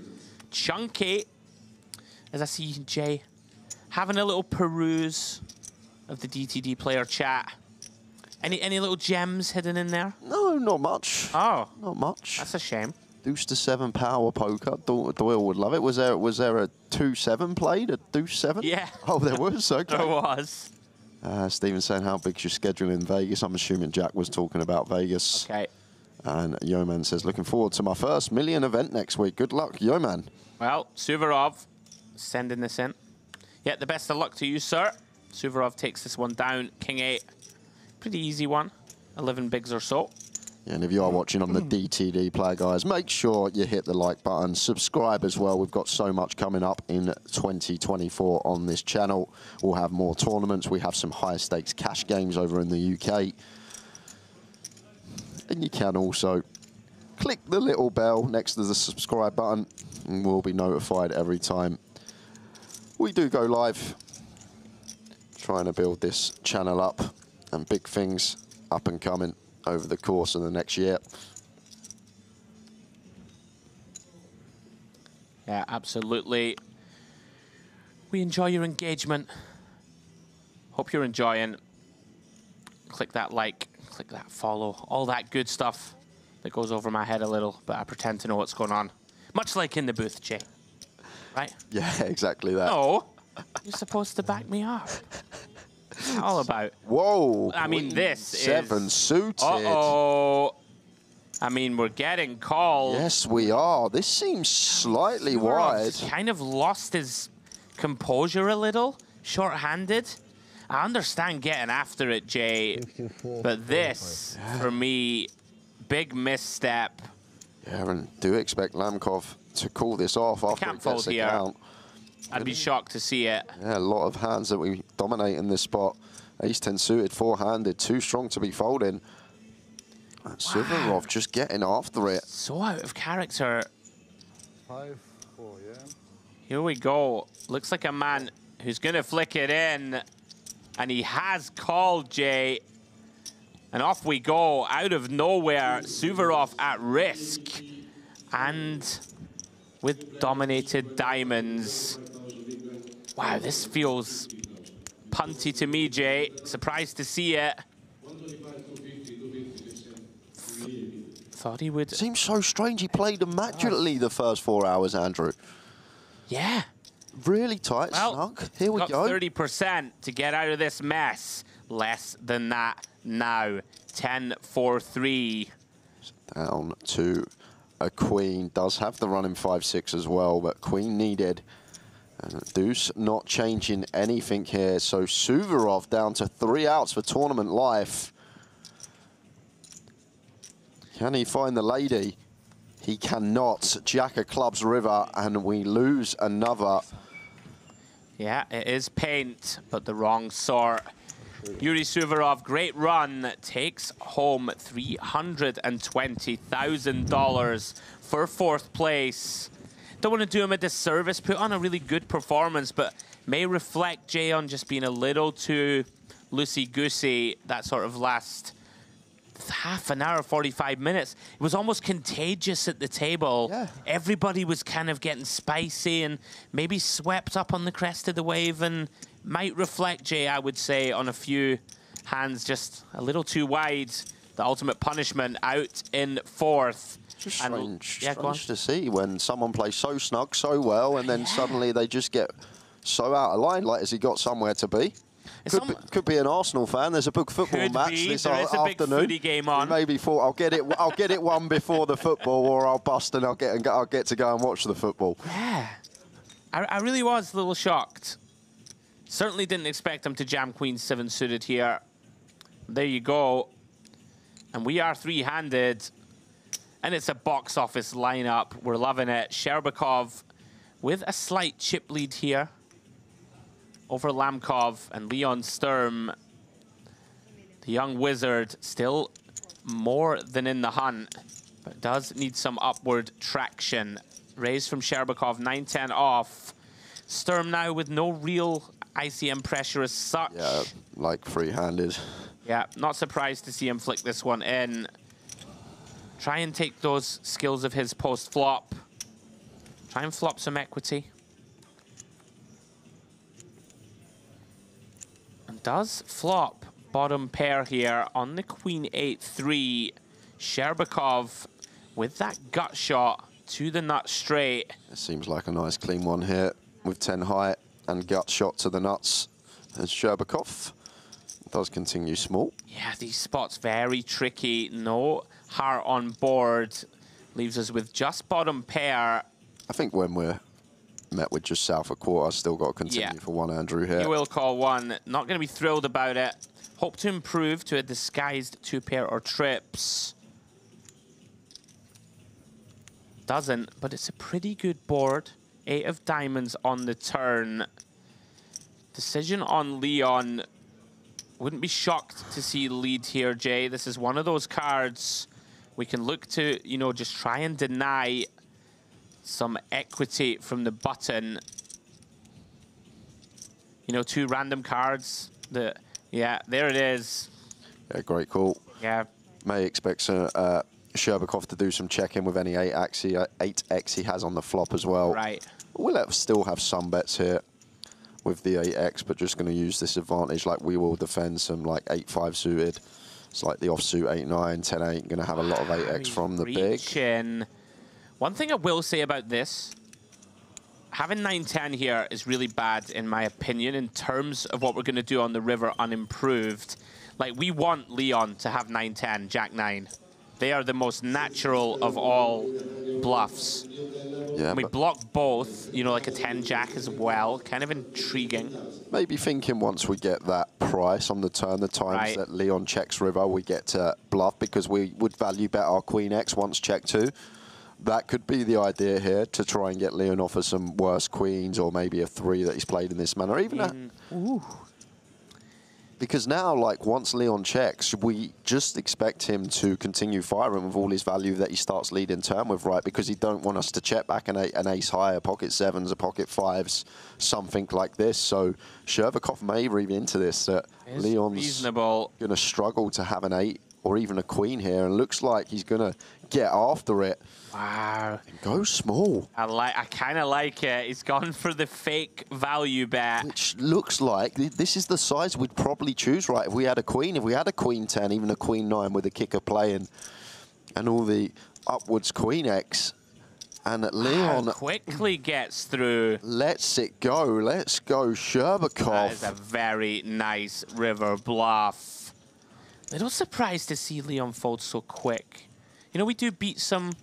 Chunky, as I see Jay having a little peruse of the DTD player chat. Any little gems hidden in there? No, not much. Oh. Not much. That's a shame. Deuce to 7 power poker. Doyle would love it. Was there a 2-7 played? A deuce 7? Yeah. Oh, there was? Okay. There was. Steven saying, how big's your schedule in Vegas? I'm assuming Jack was talking about Vegas. Okay. And Yoman says, looking forward to my first million event next week. Good luck, Yoman. Well, Suvorov sending this in. Yeah, the best of luck to you, sir. Suvorov takes this one down. King 8. Pretty easy one. 11 bigs or so. Yeah, and if you are watching on the DTD player, guys, make sure you hit the like button. Subscribe as well. We've got so much coming up in 2024 on this channel. We'll have more tournaments. We have some higher stakes cash games over in the UK. And you can also click the little bell next to the subscribe button and we'll be notified every time we do go live. Trying to build this channel up and big things up and coming over the course of the next year. Yeah, absolutely. We enjoy your engagement. Hope you're enjoying. Click that like, click that follow, all that good stuff that goes over my head a little, but I pretend to know what's going on. Much like in the booth, Jay. Right? Yeah, exactly that. No, you're supposed to back me up. What's that all about? Whoa. I mean, this 7 is... suited. Uh-oh. I mean, we're getting called. Yes, we are. This seems slightly wide. Kind of lost his composure a little, short-handed. I understand getting after it, Jay, but this, for me, big misstep. Yeah, and do expect Lamkov to call this off after Can't it fold gets a here. count. I'd be shocked to see it. Yeah, a lot of hands that we dominate in this spot. Ace-10 suited, four-handed, too strong to be folding. Suvorov just getting after it. So out of character. 5-4, yeah. Here we go. Looks like a man who's going to flick it in. And he has called, Jay. And off we go. Out of nowhere, Suvorov at risk. And with dominated diamonds. Wow, this feels punty to me, Jay. Surprised to see it. Thought he would. Seems so strange. He played immaculately the first 4 hours, Andrew. Yeah. Really tight, snug. Here we got go. 30% to get out of this mess. Less than that now. 10-4-3. Down to a queen. Does have the run in 5-6 as well, but queen needed. And deuce not changing anything here. So Suvorov down to 3 outs for tournament life. Can he find the lady? He cannot. Jack of clubs river, and we lose another. Yeah, it is paint, but the wrong sort. Yuri Suvorov, great run, takes home $320,000 for 4th place. Don't want to do him a disservice, put on a really good performance, but may reflect, Jay, on just being a little too loosey-goosey that sort of last half an hour, 45 minutes. It was almost contagious at the table. Yeah. Everybody was kind of getting spicy and maybe swept up on the crest of the wave, and might reflect, Jay, I would say, on a few hands just a little too wide. The ultimate punishment out in 4th. Just strange to see when someone plays so snug, so well, and then suddenly they just get so out of line. Like, has he got somewhere to be? Could be an Arsenal fan. There's a big football match this afternoon. Big footy game on. Maybe thought I'll get it one before the football, or I'll bust and I'll get to go and watch the football. Yeah, I really was a little shocked. Certainly didn't expect him to jam Queen 7 suited here. There you go. And we are 3-handed. And it's a box office lineup. We're loving it. Sherbakov with a slight chip lead here over Lamkov, and Leon Sturm, the young wizard, still more than in the hunt, but does need some upward traction. Raise from Sherbakov, 9-10 off. Sturm now with no real ICM pressure as such. Yeah, like free-handed. Yeah, not surprised to see him flick this one in. Try and take those skills of his post-flop. Try and flop some equity. Leon does flop bottom pair here on the queen 8-3. Sherbakov with that gut shot to the nut straight. It seems like a nice clean one here with 10 high and gut shot to the nuts. And Sherbakov does continue small. Yeah, these spots very tricky. No heart on board. Leaves us with just bottom pair. I think when we're met with just south of quarter, I've still got to continue for one Andrew here. You will call one. Not going to be thrilled about it. Hope to improve to a disguised 2-pair or trips. Doesn't, but it's a pretty good board. 8 of diamonds on the turn. Decision on Leon. Wouldn't be shocked to see lead here, Jay. This is one of those cards we can look to, you know, just try and deny some equity from the button. You know, 2 random cards. Yeah, there it is. Yeah, great call. Yeah. May expect Sherbakov to do some check-in with any 8x he has on the flop as well. Right. We'll still have some bets here with the 8x, but just going to use this advantage. Like, we will defend some like 8-5 suited. It's like the offsuit 8-9, 10-8. Going to have a lot of 8x from the big. One thing I will say about this, having 9-10 here is really bad, in my opinion, in terms of what we're going to do on the river unimproved. Like, we want Leon to have 9-10, Jack-9. They are the most natural of all bluffs. Yeah, and we block both, you know, like a 10-Jack as well. Kind of intriguing. Maybe thinking once we get that price on the turn, the times that Leon checks river, we get to bluff, because we would value bet our Queen X once check 2. That could be the idea here, to try and get Leon off of some worse queens, or maybe a 3 that he's played in this manner. Even because now, like, once Leon checks, we just expect him to continue firing with all his value that he starts leading turn with, right? Because he don't want us to check back an ace high, a pocket 7s, a pocket 5s, something like this. So Sherbakov may read into this, that Leon's going to struggle to have an 8 or even a queen here, and looks like he's going to get after it. Wow. And go small. I kind of like it. He's gone for the fake value bet. Which looks like this is the size we'd probably choose, right? If we had a queen, queen 10, even a queen 9 with a kicker playing, and all the upwards queen X. And Leon quickly gets through. Lets it go. Let's go, Sherbakov. That is a very nice river bluff. Little surprised to see Leon fold so quick. You know, we do beat some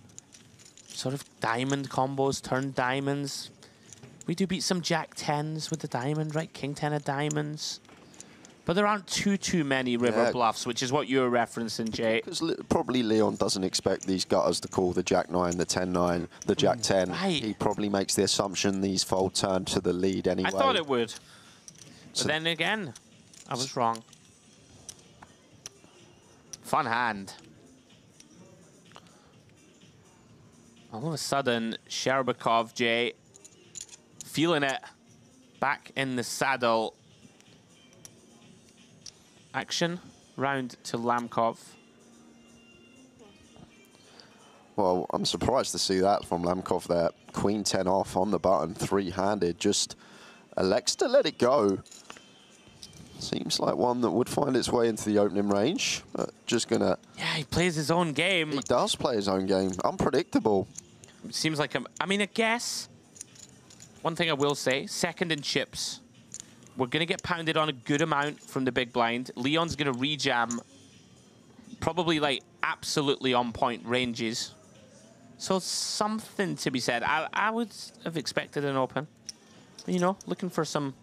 sort of diamond combos, turn diamonds. We do beat some Jack 10s with the diamond, right? King 10 of diamonds. But there aren't too many river bluffs, which is what you're referencing, Jay. Because probably Leon doesn't expect these gutters to call the Jack 9, the 10-9, the Jack 10. Right. He probably makes the assumption these fold turn to the lead anyway. I thought it would. But then again, I was wrong. Fun hand. All of a sudden, Sherbakov, Jay, feeling it, back in the saddle. Action, round to Lamkov. Well, I'm surprised to see that from Lamkov there. Queen 10 off on the button, 3-handed, just elects to let it go. Seems like one that would find its way into the opening range, but just gonna... Yeah, he plays his own game. He does play his own game. Unpredictable. Seems like I mean, I guess one thing I will say, second in chips. We're going to get pounded on a good amount from the big blind. Leon's going to rejam probably like absolutely on point ranges. So something to be said. I would have expected an open. You know, looking for some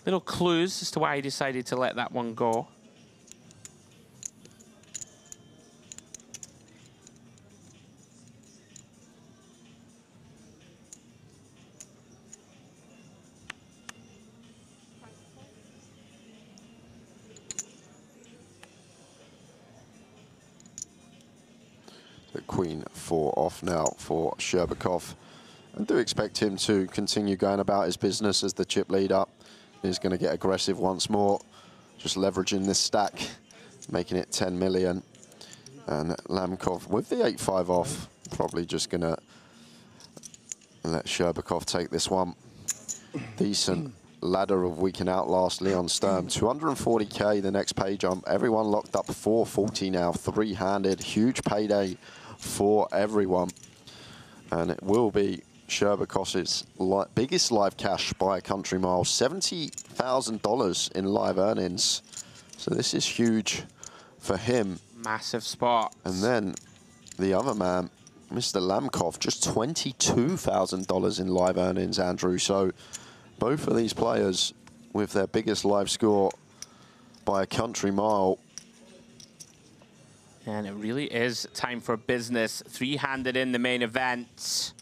little clues as to why he decided to let that one go. The Queen 4 off now for Sherbakov. I do expect him to continue going about his business as the chip leader. He's going to get aggressive once more, just leveraging this stack, making it 10 million. And Lamkov with the 8-5 off, probably just going to let Sherbakov take this one. Decent ladder of we can outlast Leon Sturm. 240k the next pay jump. Everyone locked up 440 now, three-handed. Huge payday for everyone. And it will be Sherbakov's biggest live cash by a country mile, $70,000 in live earnings. So this is huge for him. Massive spot. And then the other man, Mr. Lamkov, just $22,000 in live earnings, Andrew. So both of these players with their biggest live score by a country mile. And it really is time for business. Three-handed in the main event.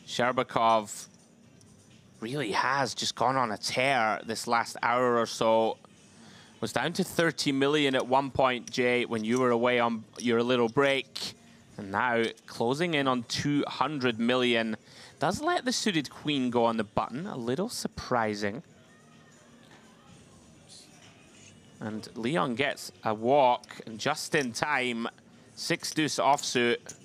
Sherbakov really has just gone on a tear this last hour or so. Was down to 30 million at one point, Jay, when you were away on your little break. And now closing in on 200 million. Does let the suited queen go on the button. A little surprising. And Leon gets a walk, and just in time, 6-deuce offsuit.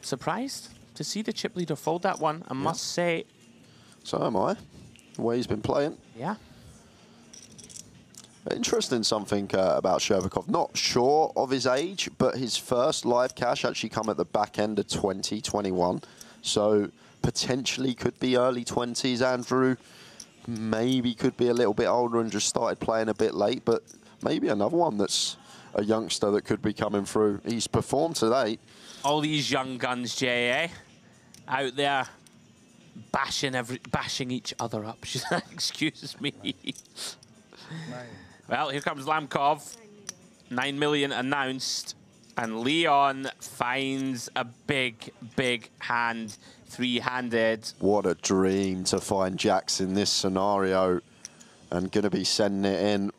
Surprised to see the chip leader fold that one, I must say. So am I, the way he's been playing. Yeah. Interesting something about Sherbakov. Not sure of his age, but his first live cash actually come at the back end of 2021. So potentially could be early 20s, Andrew. Maybe could be a little bit older and just started playing a bit late, but maybe another one that's a youngster that could be coming through. He's performed today. All these young guns, Jay, eh? Out there bashing each other up. Excuse me. Well, here comes Lamkov. 9 million announced. And Leon finds a big, big hand, three-handed. What a dream to find Jax in this scenario. And going to be sending it in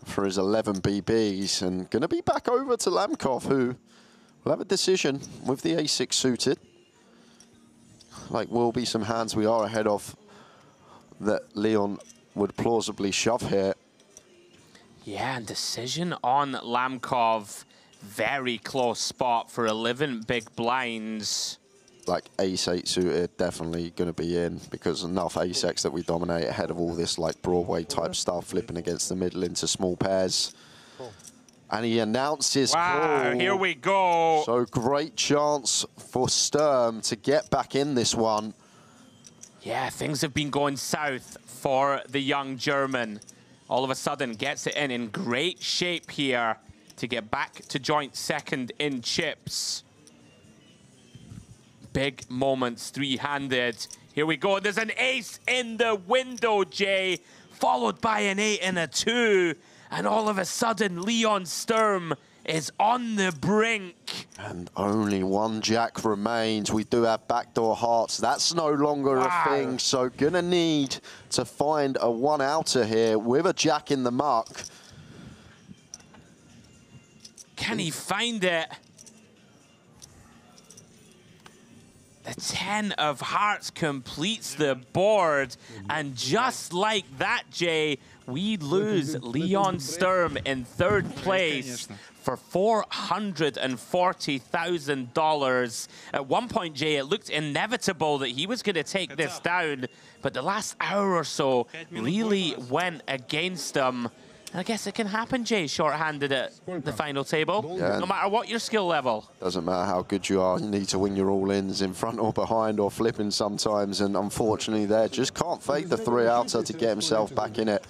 for his 11 BBs. And going to be back over to Lamkov, who will have a decision with the A6 suited. Like, will be some hands we are ahead of that Leon would plausibly shove here. Yeah, and decision on Lamkov. Very close spot for 11 big blinds. Like ace-8 suited, definitely going to be in, because enough ace-X that we dominate ahead of all this like Broadway type stuff, flipping against the middle into small pairs. Cool. And he announces wow, call. Here we go. So great chance for Sturm to get back in this one. Yeah, things have been going south for the young German. All of a sudden gets it in great shape here to get back to joint second in chips. Big moments, three-handed. Here we go. There's an ace in the window, Jay, followed by an 8 and a 2. And all of a sudden, Leon Sturm is on the brink. And only one jack remains. We do have backdoor hearts. That's no longer a thing. So gonna need to find a one-outer here with a jack in the muck. Can he find it? The 10 of hearts completes the board. And just like that, Jay, we lose Leon Sturm in third place for $440,000. At one point, Jay, it looked inevitable that he was going to take this down. But the last hour or so really went against him. I guess it can happen, Jay, short-handed at the final table, no matter what your skill level. Doesn't matter how good you are, you need to win your all-ins in front or behind or flipping sometimes, and unfortunately there, just can't fake the three-outer to get himself back in it.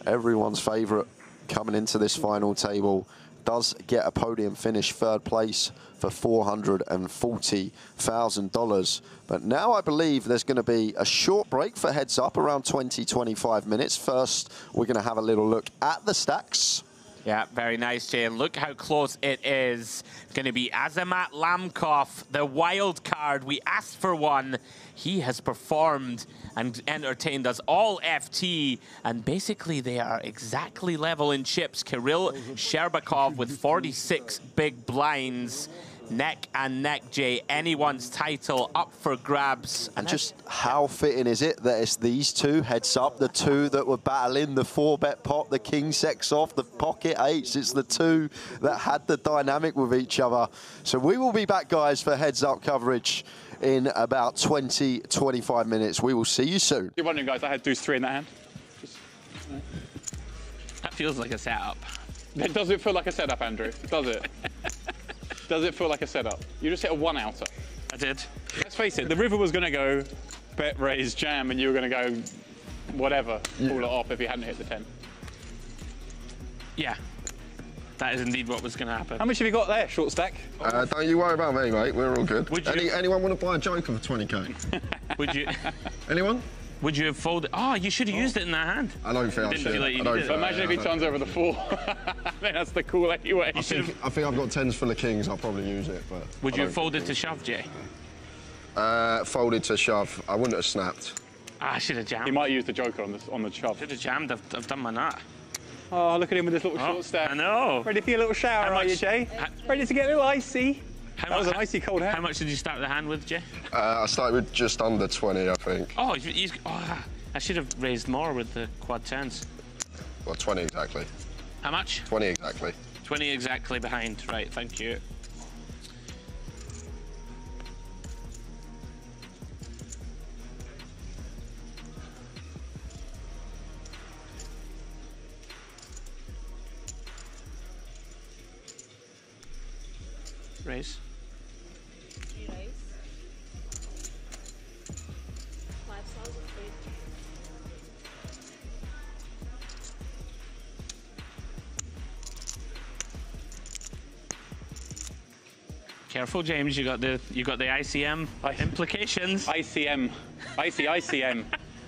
Everyone's favourite coming into this final table does get a podium finish, third place for $440,000. But now I believe there's going to be a short break for Heads Up, around 20-25 minutes. First, we're going to have a little look at the stacks. Yeah, very nice, Jay. And look how close it is. It's going to be Azamat Lamkov, the wild card. We asked for one. He has performed and entertained us all FT. And basically, they are exactly level in chips. Kirill Sherbakov with 46 big blinds. neck and neck, Jay. Anyone's title up for grabs. And just how fitting is it that it's these two, heads up, the two that were battling the 4-bet pot, the king sex off, the pocket eights. It's the two that had the dynamic with each other. So we will be back, guys, for heads up coverage in about 20, 25 minutes. We will see you soon. You're wondering, guys, I had deuce 3 in that hand. That feels like a setup. Does it feel like a setup, Andrew? Does it? Does it feel like a setup? You just hit a 1-outer. I did. Let's face it, the river was going to go bet, raise, jam, and you were going to go whatever, pull it off if you hadn't hit the 10. Yeah. That is indeed what was going to happen. How much have you got there, short stack? Don't you worry about me, mate. We're all good. Would you... Anyone want to buy a Joker for 20k? Would you? Anyone? Would you have folded? Oh, you should have used it in that hand. I don't think I should. Like Imagine if he turns over the 4. Then that's the call anyway. I think I've got 10s full of kings. I'll probably use it. But would you have folded to shove, Jay? Folded to shove. I wouldn't have snapped. Ah, I should have jammed. He might use the Joker on the shove. Should have jammed. I've done my nut. Oh, look at him with this little short stack. I know. Ready for your little shower, are you, Jay? Ready to get a little icy? That was an icy cold hand. How much did you start the hand with, Jay? I started with just under 20, I think. Oh, I should have raised more with the quad 10s. Well, 20 exactly. How much? 20 exactly. 20 exactly behind. Right, thank you. Raise. You raise. 5,000, please. Careful, James. You got the ICM implications. ICM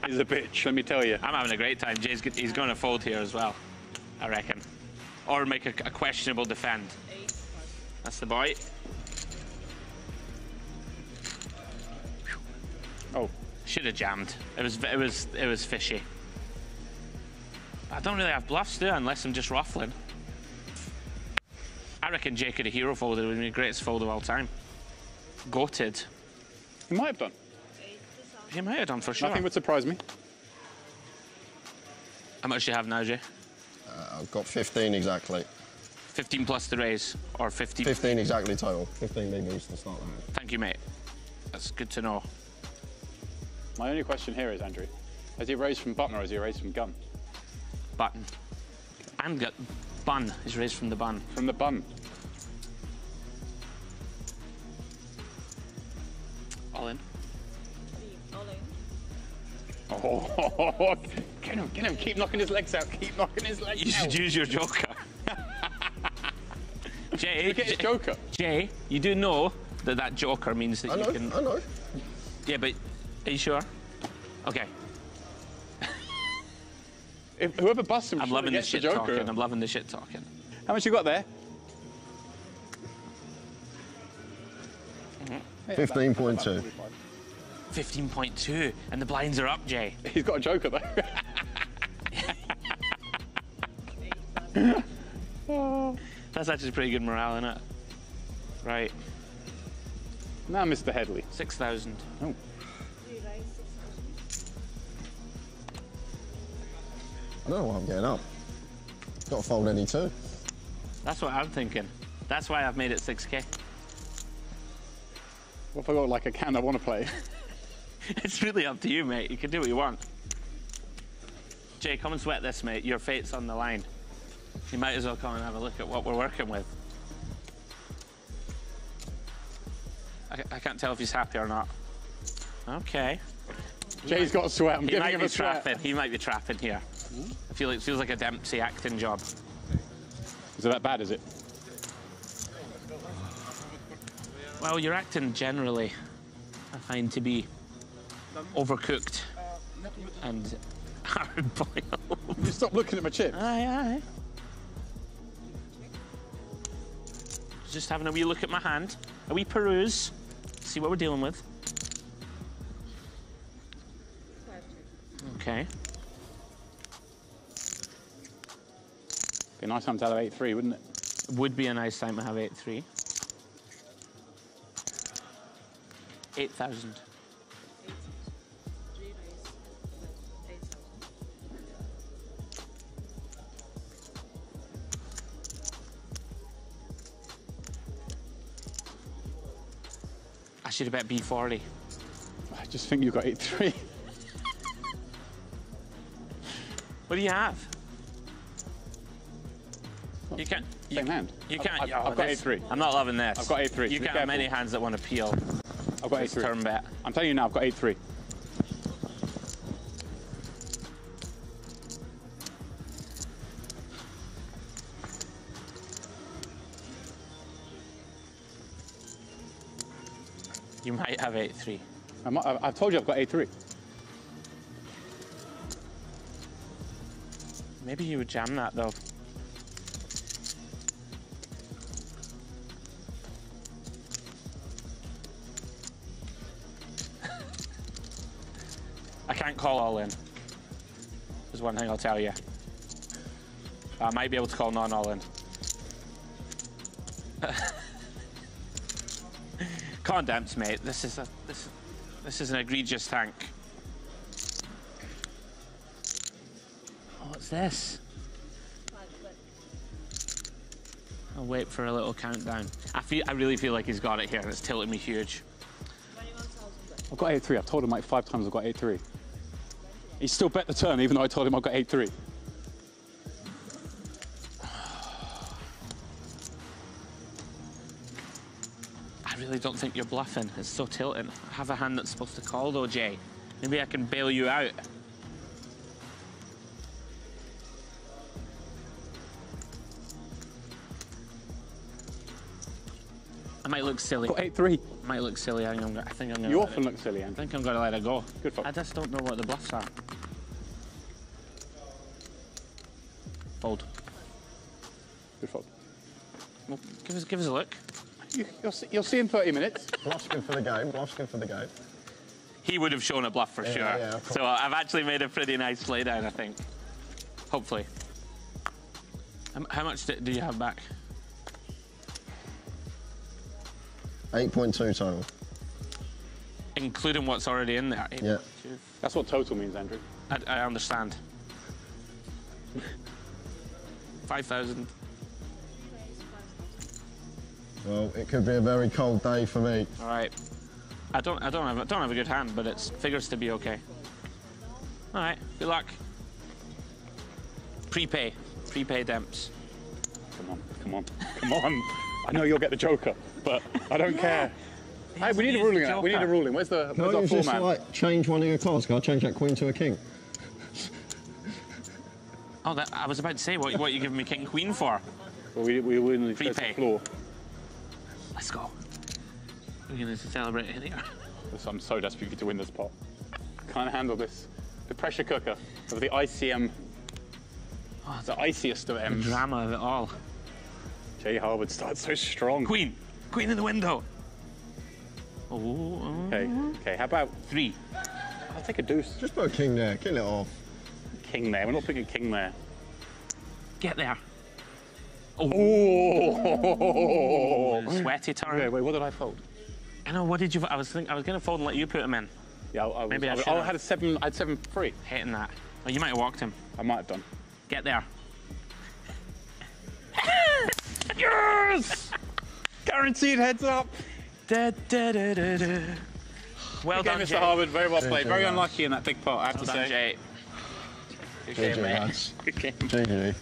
is a bitch. Let me tell you. I'm having a great time. He's going to fold here as well, I reckon, or make a questionable defend. That's the boy. Oh, should have jammed. It was fishy. I don't really have bluffs, do I? Unless I'm just ruffling. I reckon Jay could have hero folded. It would have been the greatest fold of all time. Goated. He might have done. He might have done for sure. Nothing would surprise me. How much do you have now, Jay? I've got 15 exactly. 15 plus the raise, or 15? 15 exactly total. 15 big moves to start that. Thank you, mate. That's good to know. My only question here is, Andrew, has he raised from button or has he raised from gun? Button. And got bun. He's raised from the bun. From the bun. All in. Oh, get him, keep knocking his legs out, keep knocking his legs out. You should use your Joker. Jay, look at his Joker. Jay, you do know that Joker means that you can... I know. Yeah, but are you sure? Okay. If whoever busts him, I'm loving the shit talking. I'm loving the shit talking. How much you got there? 15.2. 15.2, and the blinds are up, Jay. He's got a Joker though. That's actually pretty good morale, isn't it? Right. Now, Mr. Headley. 6,000. Oh. I don't know why I'm getting up. Got to fold any two. That's what I'm thinking. That's why I've made it 6k. What if I got like a can I want to play? It's really up to you, mate. You can do what you want. Jay, come and sweat this, mate. Your fate's on the line. You might as well come and have a look at what we're working with. I can't tell if he's happy or not. Okay. Jay's got a sweat. I'm giving him a sweat. He might be trapping here. I feel it feels like a Dempsey acting job. Is it that bad, is it? Well, your acting generally, I find to be overcooked and hard-boiled. You stop looking at my chips. Aye. Just having a wee look at my hand, a wee peruse, see what we're dealing with. Okay. Be a nice time to have 8-3, wouldn't it? Would be a nice time to have 8-3. 8,000. I should have bet B40. I just think you got 8-3. What do you have? You can't. Same hand. You can't. I've got 8-3. I'm not loving this. I've got 8-3. You so can't have many hands that want to peel. I've got This 8-3. turn bet. I'm telling you now, I've got 8-3. You might have 8-3. I've told you I've got 8-3. Maybe you would jam that though. I can't call all in. There's one thing I'll tell you. I might be able to call non all in. Condemns, mate. This is an egregious tank. What's this? I'll wait for a little countdown. I really feel like he's got it here, and it's tilting me huge. I've got 8-3. I've told him like 5 times I've got 8-3. He still bet the turn, even though I told him I've got 8-3. I really don't think you're bluffing. It's so tilting. I have a hand that's supposed to call though, Jay. Maybe I can bail you out. I might look silly. Got 8-3. I might look silly. I think I'm gonna. You often look silly, Andrew. I think I'm gonna let it go. Good fuck. I just don't know what the bluffs are. Fold. Good fold. Well, give us a look. You'll see in 30 minutes. Bluff's good for the game. Bluff's good for the game. He would have shown a bluff for sure. Yeah, so I've actually made a pretty nice play down, I think. Hopefully. How much do you have back? 8.2 total. Including what's already in there. Yeah. That's what total means, Andrew. I understand. 5,000. Well, it could be a very cold day for me. All right. I don't have a good hand, but it figures to be okay. All right. Good luck. Prepay Demps. Come on. I know you'll get the joker, but I don't care. Hey, we need a ruling. We need a ruling. Where's our Can't you just foreman? like change one of your cards? Can I change that queen to a king? Oh, I was about to say, what you giving me king queen for? Well, we win the prepay floor. Let's go. We're going to celebrate in here. I'm so desperate for you to win this pot. Can't handle this. The pressure cooker of the ICM. Oh, the iciest of M's. The drama of it all. Jay Harwood starts so strong. Queen in the window. Oh. Okay. How about 3? I'll take a deuce. Just put a king there. Kill it off. King there. We're not putting a king there. Get there. Oh. Sweaty turn. Wait, what did I fold? I know. What did you? I was going to fold and let you put him in. Yeah, maybe I had 7. I had 7-3. Hating that. Oh, you might have walked him. I might have done. Get there. Yes! Guaranteed heads up. Well done, Mr. Harwood. Very well played. Very unlucky in that big pot, I have to say. Jay. Good game, mate. Good game. GG.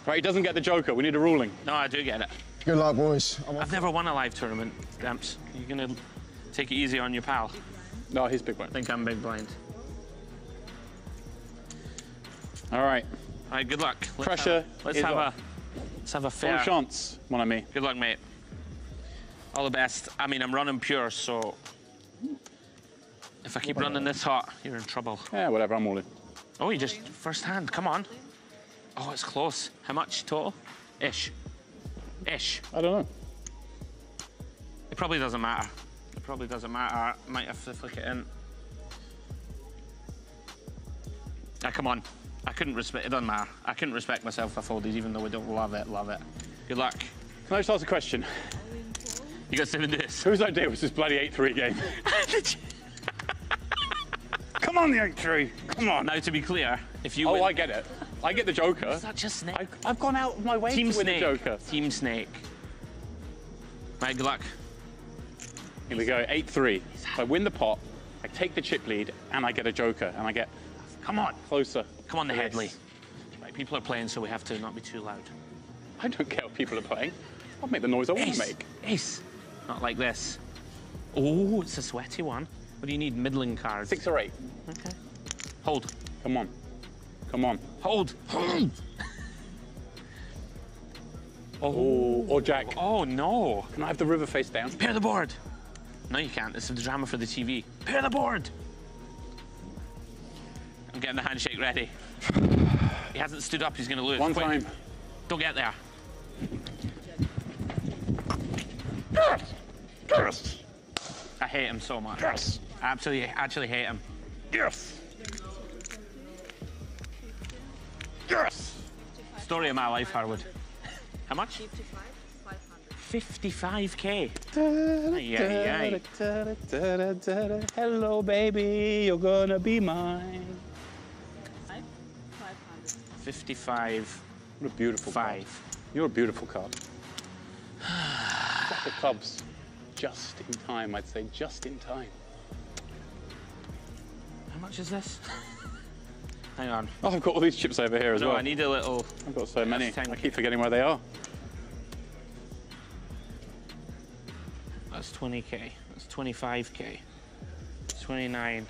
Right, he doesn't get the joker. We need a ruling. No, I do get it. Good luck, boys. I've never won a live tournament, Damps. You're going to take it easy on your pal. No, he's big blind. I think I'm big blind. All right. All right, good luck. Let's have a fair Full chance, mon ami. Good luck, mate. All the best. I mean, I'm running pure, so if I keep running this hot, you're in trouble. Yeah, whatever. I'm all in. Oh, you just first hand. Come on. Oh, it's close. How much total? Ish. I don't know. It probably doesn't matter. I might have to flick it in. Ah, come on. I couldn't respect. It doesn't matter. I couldn't respect myself if I folded, even though we don't love it. Good luck. Can I just ask a question? You got 7 days. Whose idea was this bloody 8-3 game? Come on, the 8-3. Come on. Now, to be clear, if you Oh, win... I get it. I get the Joker. Such a snake. I've gone out of my way Team to win the Snake. Joker. Team Snake. Right, good luck. Here we go, 8-3. If I win the pot, I take the chip lead, and I get a Joker, and I get... Come on. Closer. Come on, the Headley. Right, people are playing, so we have to not be too loud. I don't care what people are playing. I'll make the noise I want to make. Ace. Not like this. Oh, it's a sweaty one. What do you need? Middling cards. 6 or 8. Okay. Hold. Come on. Come on. Hold. Hold. Oh, or Jack. Oh, no. Can I have the river face down? Pair the board. No, you can't. This is the drama for the TV. Pair the board. I'm getting the handshake ready. He hasn't stood up. He's going to lose. One Quick. time. Don't get there. Yes. Yes. I hate him so much. Yes. I actually hate him. Yes. Yes. Story of my life, Harwood. How much? 55, 500. 55K. Hello, baby, you're gonna be mine. 500. 55. What a beautiful card. You're a beautiful card. Got the clubs just in time, I'd say, just in time. How much is this? Hang on. Oh, I've got all these chips over here as well. I need a little... I've got so many. I keep forgetting where they are. That's 20K. That's 25K. 29.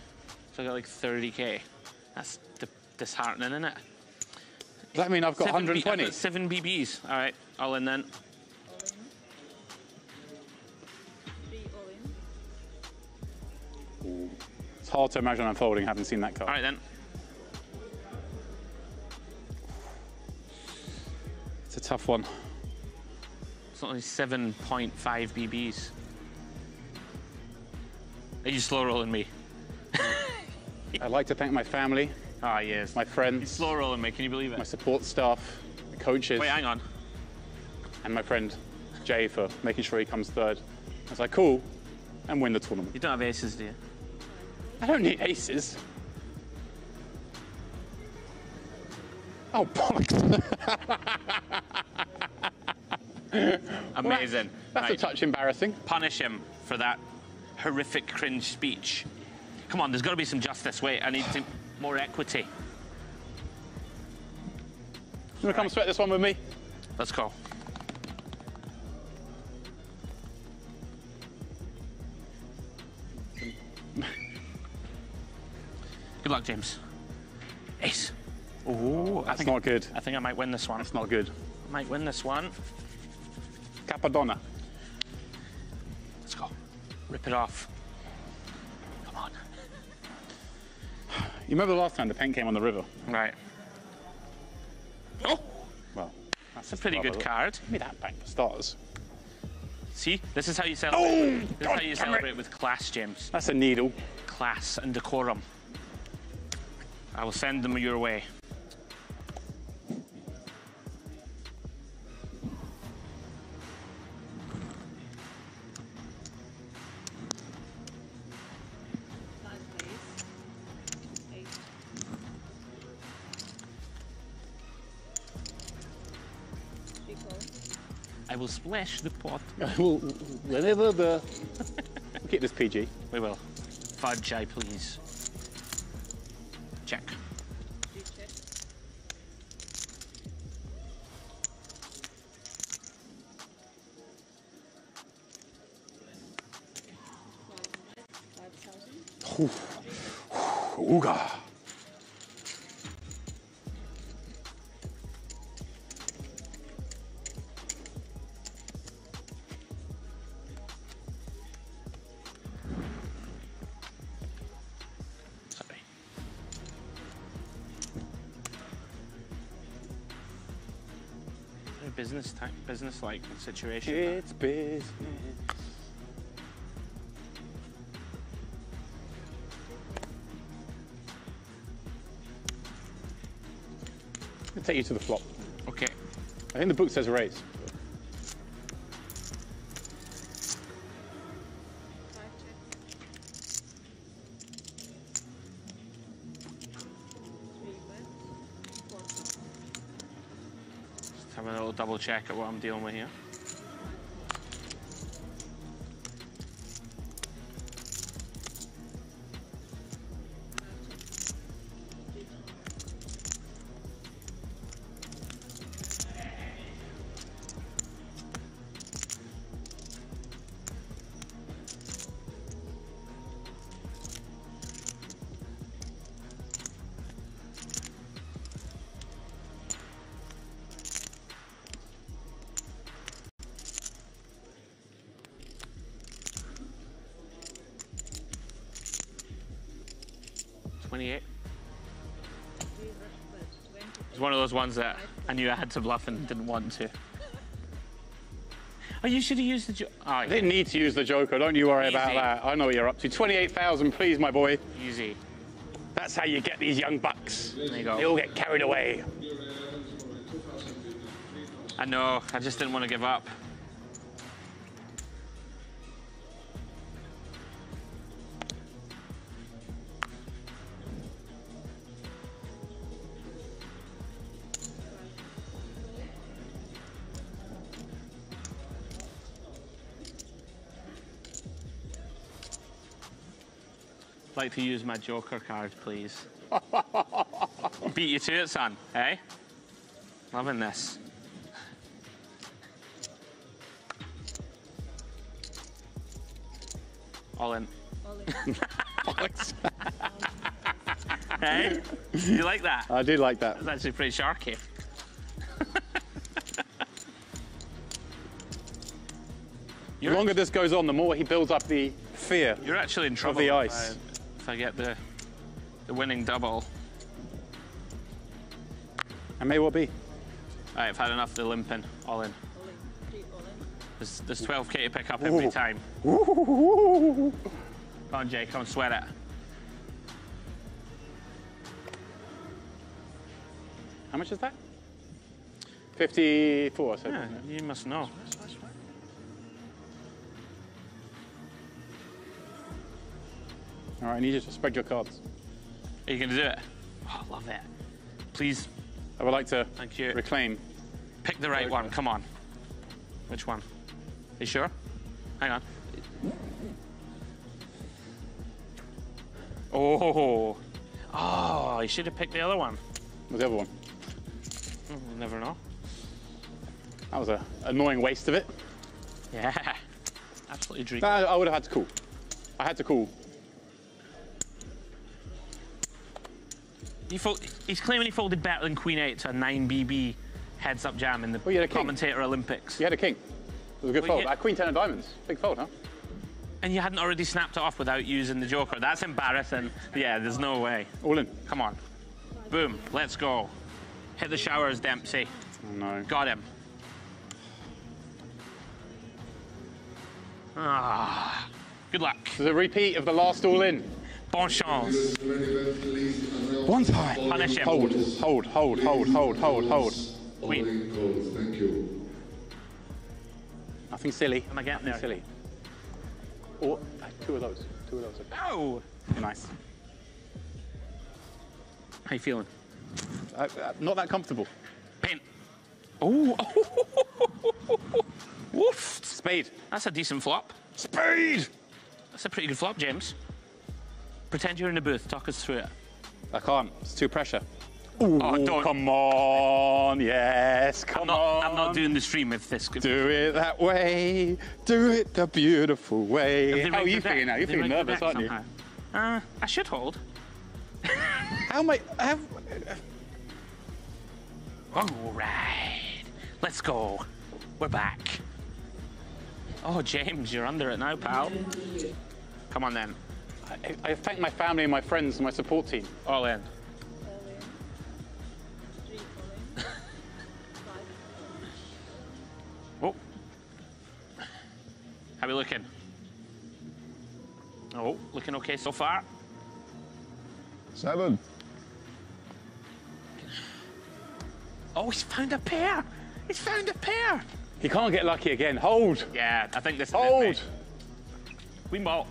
So I got like 30K. That's disheartening, isn't it? Does that mean I've got 120? I've got 7 BBs. All right, all in then. 3 all in. It's hard to imagine unfolding, having seen that card. All right then. It's a tough one. It's only 7.5 BBs. Are you slow rolling me? I'd like to thank my family. Ah, yes. My friends. He's slow rolling me, can you believe it? My support staff, my coaches. Wait, hang on. And my friend Jay for making sure he comes third. I was like, cool, and win the tournament. You don't have aces, do you? I don't need aces. Oh, bollocks. Amazing. That's a touch embarrassing. Punish him for that horrific cringe speech. Come on, there's got to be some justice. Wait, I need more equity. You want to come sweat this one with me? Let's go. Good luck, James. Ace. Oh, that's not good. I think I might win this one. That's not good. I might win this one. Capadonna. Let's go. Rip it off. Come on. You remember the last time the pen came on the river? Right. Oh! Well, that's a pretty good card. Give me that back for starters. See, this is how you celebrate. Oh, this is how you celebrate with class, James. That's a needle. Class and decorum. I will send them your way. I will splash the pot. Whenever the... Keep this PG. We will. Fudge, I please. Check. Ooga. Sorry. Business-like situation. It's business. I'll take you to the flop. Okay. I think the book says raise. Have a little double check at what I'm dealing with here. It's one of those ones that I knew I had to bluff and didn't want to. Oh, you should have used the joker. Oh, I didn't need to use the joker. Don't you worry about that. I know what you're up to. 28,000, please, my boy. Easy. That's how you get these young bucks. There you go. They all get carried away. I know. I just didn't want to give up. Like to use my joker card, please. Beat you to it, son. Eh? Loving this. All in. Hey? You like that? I do like that. That's actually pretty sharky. The longer this goes on, the more he builds up the fear. You're actually in trouble of the ice. if I get the winning double. I may well be. All right, I've had enough of the limping. All in. There's 12k to pick up every time. Come on, Jay, come and sweat it. How much is that? 54, I said. Yeah, you must know. All right, I need you to spread your cards. Are you going to do it? Oh, I love it. Please. I would like to Thank you. reclaim. Pick the right one, come on. Which one? Are you sure? Hang on. Oh. Oh, you should have picked the other one. What's the other one? We'll never know. That was an annoying waste of it. Yeah. Absolutely dreamy. I would have had to call. I had to call. He's claiming he folded better than Queen 8 to a 9BB heads-up jam in the Commentator Olympics. You had a king. It was a good fold. Queen 10 of diamonds. Big fold, huh? And you hadn't already snapped it off without using the joker. That's embarrassing. Yeah, there's no way. All in. Come on. Boom. Let's go. Hit the showers, Dempsey. Oh, no. Got him. Ah. Good luck. This is a repeat of the last all in. Bon chance. One time. Punish him. Hold, hold, hold, hold, hold, hold, hold. Queen. Thank you. Nothing silly. Am I getting there? Silly. Or two of those. Two of those. Oh. Nice. How you feeling? Not that comfortable. Pin. Oh. Woof. Spade. That's a decent flop. Spade. That's a pretty good flop, James. Pretend you're in the booth. Talk us through it. I can't. It's too pressure. Ooh, oh, don't. Come on. Yes, come on. I'm not doing the stream with this. Do it that way. Do it the beautiful way. How are you feeling now? You're feeling nervous, aren't you? I should hold. How am I? All right. Let's go. We're back. Oh, James, you're under it now, pal. Come on, then. I thank my family and my friends and my support team. All in. Oh. How we looking? Oh, looking okay so far. 7. Oh, he's found a pair. He's found a pair. He can't get lucky again. Hold. Yeah, I think this is Hold. it, Queen ball.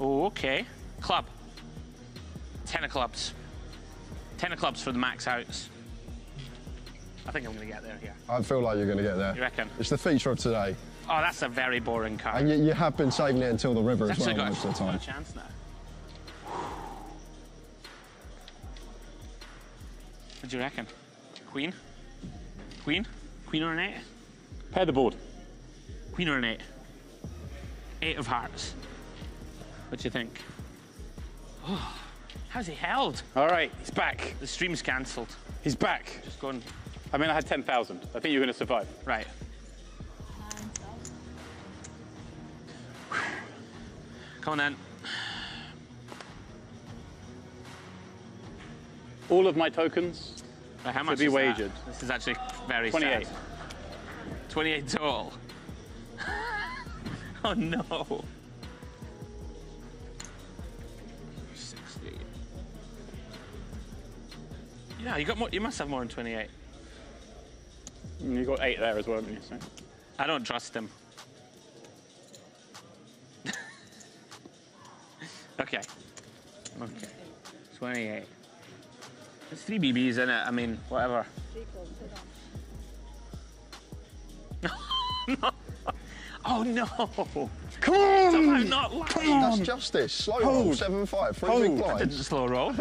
Oh, okay. Club. 10 of clubs. 10 of clubs for the max outs. I think I'm going to get there here. I feel like you're going to get there. You reckon? It's the feature of today. Oh, that's a very boring car. And you have been saving it until the river It's as well actually most of the got a time. chance now. What do you reckon? Queen? Queen? Queen or an 8? Pair the board. Queen or an 8? 8 of hearts. What do you think? Oh, how's he held? All right, he's back. The stream's cancelled. He's back. Just going. I mean, I had 10,000. I think you're going to survive. Right. Come on then. All of my tokens How much to be is that? wagered. This is actually very 28. sad. 28 total. Oh no. 60. Yeah, you got more. You must have more than 28. You got 8 there as well, haven't you? So. I don't trust him. Okay. Okay. 28. There's 3 BBs in it. I mean, whatever. No. Oh no! Come on! Somehow not lying. Come on! That's justice. Slow roll, 7-5, 3 big I blinds. didn't slow roll.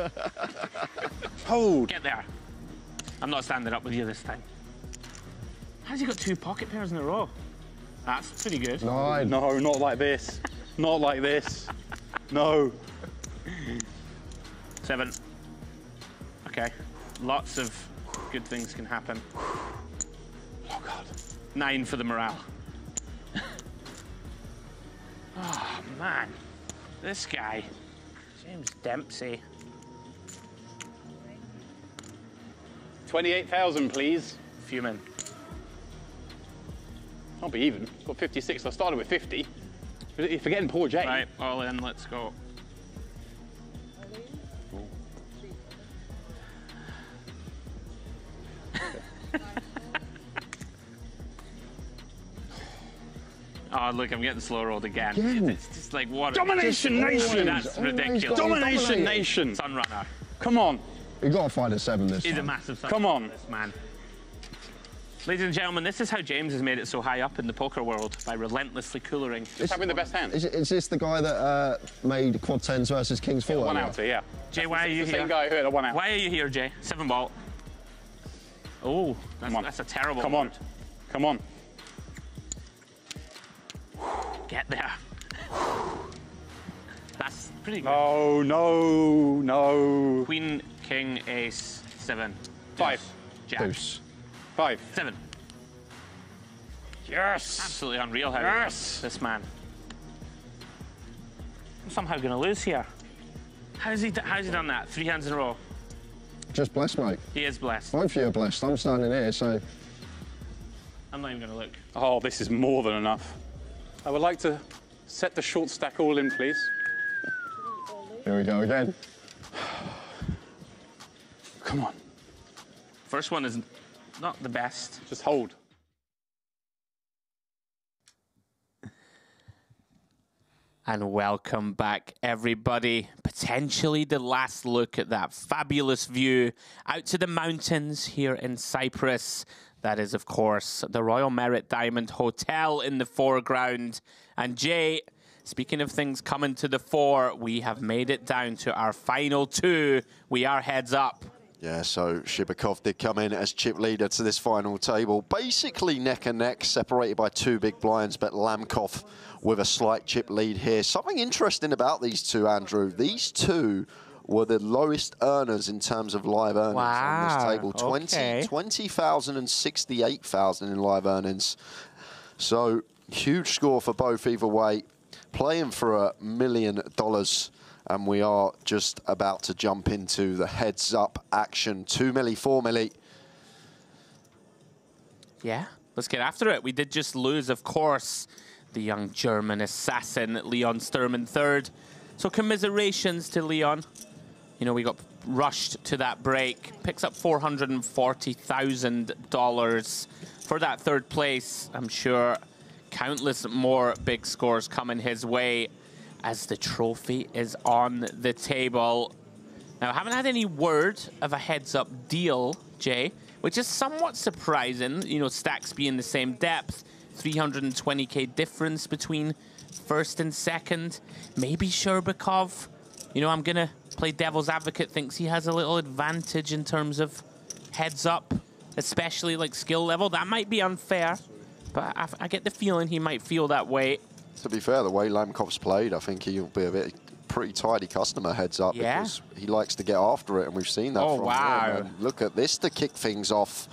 Hold. Get there. I'm not standing up with you this time. How's he got 2 pocket pairs in a row? That's pretty good. 9. No, not like this. Not like this. No. 7. Okay. Lots of good things can happen. Oh God. 9 for the morale. Oh man, this guy, James Dempsey. 28,000, please. Fuming. I'll be even. Got 56. I started with 50. You're forgetting poor Jay. Right, all in. Let's go. Oh, look, I'm getting slow rolled again. It's just like what? Domination Nation! That's ridiculous. Domination Nation! Sunrunner. Come on. You've got to find a 7 this He's time. a massive Sunrunner. Come on. This man. Ladies and gentlemen, this is how James has made it so high up in the poker world, by relentlessly coolering. Just having the best hand. Is this the guy that made quad 10s versus kings 4? 1 outer, yeah. Jay, why are you the here? same guy who had a 1 out. Why are you here, Jay? 7 ball. Oh, that's a terrible Come on. word. Come on. Get there. That's pretty good. No, no, no. Queen, king, ace, 7. 5. Jack. Deuce. 5. 7. Yes. Absolutely unreal how Yes. this man. I'm somehow going to lose here. How's he done that? 3 hands in a row. Just blessed, mate. He is blessed. Both of you are blessed. I'm standing here, so... I'm not even going to look. Oh, this is more than enough. I would like to set the short stack all in, please. Here we go again. Come on. First one is not the best. Just hold. And welcome back, everybody. Potentially the last look at that fabulous view out to the mountains here in Cyprus. That is, of course, the Royal Merit Diamond Hotel in the foreground. And Jay, speaking of things coming to the fore, we have made it down to our final 2. We are heads up. Yeah, so Shibakov did come in as chip leader to this final table. Basically neck and neck, separated by 2 big blinds, but Lamkov with a slight chip lead here. Something interesting about these two, Andrew. These two were the lowest earners in terms of live earnings on this table. 20,000 and 68,000 in live earnings. So huge score for both either way. Playing for $1 million. And we are just about to jump into the heads-up action. 2 milli, 4 milli. Yeah, let's get after it. We did just lose, of course, the young German assassin, Leon Sturm in 3rd. So commiserations to Leon. You know, we got rushed to that break. Picks up $440,000 for that 3rd place. I'm sure countless more big scores coming his way as the trophy is on the table. Now, I haven't had any word of a heads-up deal, Jay, which is somewhat surprising. You know, stacks being the same depth, 320k difference between first and second. Maybe Sherbakov, you know, I'm going to play devil's advocate, thinks he has a little advantage in terms of heads up, especially like skill level. That might be unfair, but I get the feeling he might feel that way. To be fair, the way Lamkov's played, I think he'll be a pretty tidy customer heads up, yeah, because he likes to get after it, and we've seen that from him. And look at this to kick things off.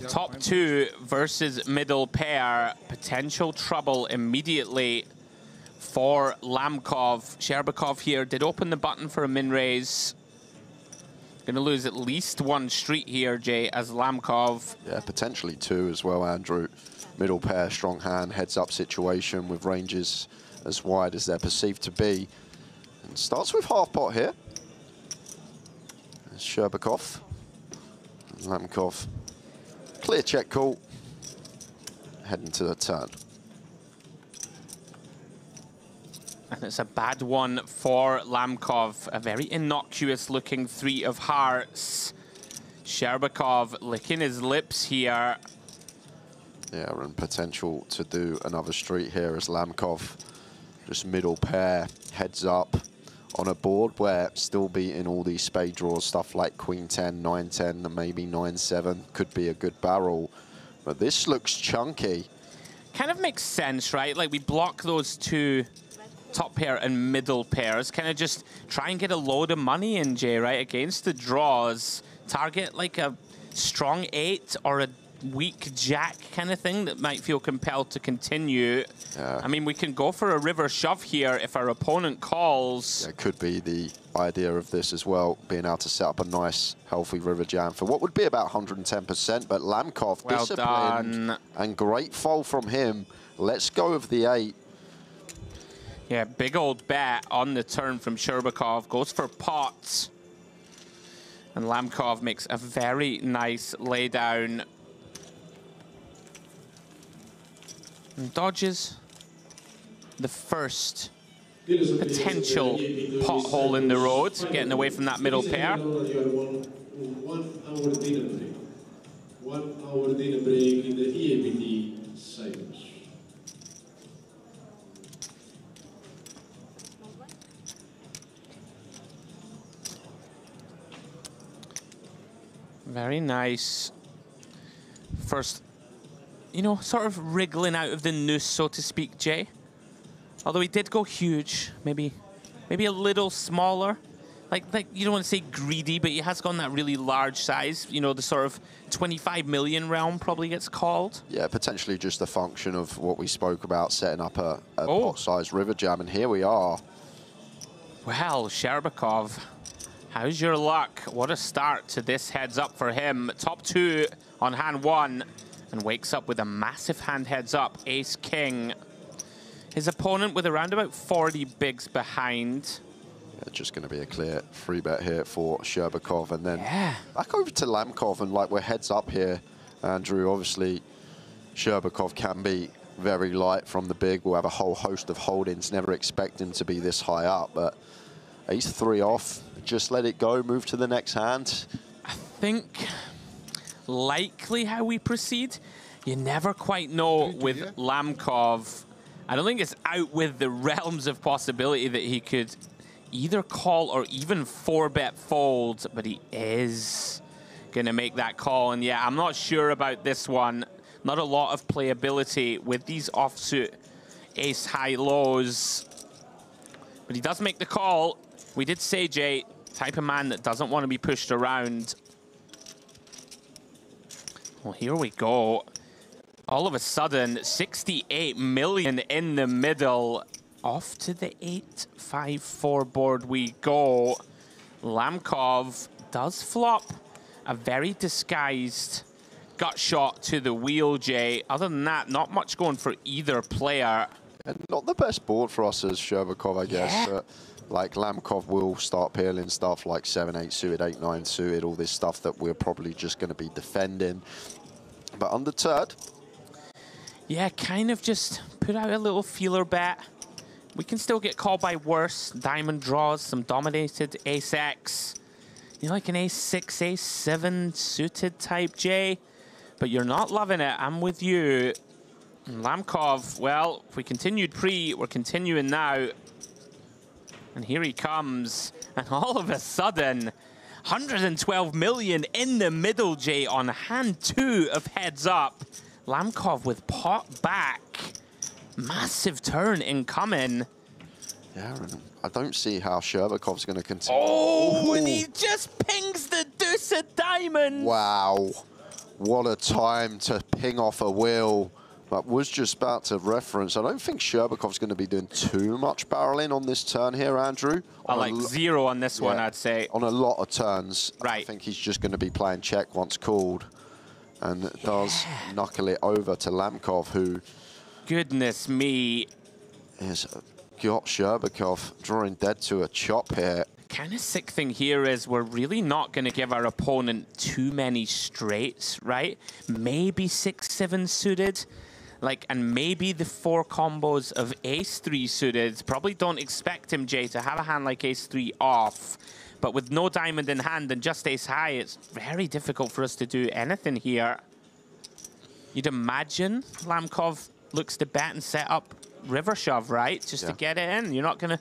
Top two versus middle pair. Potential trouble immediately for Lamkov. Sherbakov here did open the button for a min raise. Going to lose at least one street here, Jay, as Lamkov. Yeah, potentially two as well, Andrew. Middle pair, strong hand, heads up situation with ranges as wide as they're perceived to be. And starts with half pot here. There's Sherbakov. Lamkov. Clear check call. Heading to the turn. And it's a bad one for Lamkov. A very innocuous looking three of hearts. Sherbakov licking his lips here. Yeah, and potential to do another street here as Lamkov, just middle pair, heads up on a board where still beating all these spade draws, stuff like Queen 10, 9 10, and maybe 9 7 could be a good barrel. But this looks chunky. Kind of makes sense, right? Like we block those two top pair and middle pairs, kind of just try and get a load of money in, Jay, right? Against the draws, target like a strong 8 or a weak jack kind of thing that might feel compelled to continue. I mean, we can go for a river shove here if our opponent calls. It could be the idea of this as well, being able to set up a nice, healthy river jam for what would be about 110%, but Lamkov, well disciplined done. And great fold from him. Let's go of the 8. Yeah, big old bet on the turn from Sherbakov. Goes for pots. And Lamkov makes a very nice laydown. And dodges the first potential pothole in the road, getting away from that middle pair. 1 hour dinner break. 1 hour dinner break in the MPP Cyprus. Very nice. First, you know, sort of wriggling out of the noose, so to speak, Jay. Although he did go huge, maybe a little smaller. Like you don't want to say greedy, but he has gone that really large size. You know, the sort of 25 million realm probably gets called. Yeah, potentially just a function of what we spoke about, setting up a pot-sized river jam, and here we are. Well, Sherbakov, how's your luck? What a start to this heads up for him. Top 2 on hand 1, and wakes up with a massive hand heads up, ace-king. His opponent with around about 40 bigs behind. Yeah, just going to be a clear free bet here for Sherbakov, and then back over to Lamkov, and like we're heads up here, Andrew. Obviously, Sherbakov can be very light from the big. We'll have a whole host of holdings. Never expect him to be this high up, but ace 3 off. Just let it go. Move to the next hand. I think likely how we proceed. You never quite know with Lamkov. I don't think it's out with the realms of possibility that he could either call or even 4-bet fold, but he is going to make that call. And yeah, I'm not sure about this one. Not a lot of playability with these offsuit ace high lows. But he does make the call. We did say, Jay, type of man that doesn't want to be pushed around. Well, here we go. All of a sudden, 68 million in the middle. Off to the 8-5-4 board we go. Lamkov does flop a very disguised gut shot to the wheel, Jay. Other than that, not much going for either player. And not the best board for us as Sherbakov, I guess. But like Lamkov will start peeling stuff like 7-8 suited, 8-9 suited, all this stuff that we're probably just going to be defending. But undeterred. Yeah, kind of just put out a little feeler bet. We can still get called by worse. Diamond draws, some dominated ace-X. You like an ace-6, ace-7 suited type, Jay? But you're not loving it. I'm with you. And Lamkov, well, if we continued pre, we're continuing now. And here he comes. And all of a sudden, 112 million in the middle, Jay, on hand 2 of heads up. Lamkov with pot back. Massive turn incoming. Yeah, and I don't see how Sherbakov's going to continue. Oh, and he just pings the deuce of diamonds. Wow. What a time to ping off a wheel. But was just about to reference, I don't think Sherbakov's going to be doing too much barreling on this turn here, Andrew. I like 0 on this one, I'd say. On a lot of turns. Right. I think he's just going to be playing check once called. And does knuckle it over to Lamkov, who... Goodness me. Has got Sherbakov drawing dead to a chop here. Kind of sick thing here is we're really not going to give our opponent too many straights, right? Maybe 6-7 suited. Like, and maybe the 4 combos of ace-3 suited. Probably don't expect him, Jay, to have a hand like ace-3 off. But with no diamond in hand and just ace-high, it's very difficult for us to do anything here. You'd imagine Lamkov looks to bet and set up river shove, right? Just to get it in. You're not gonna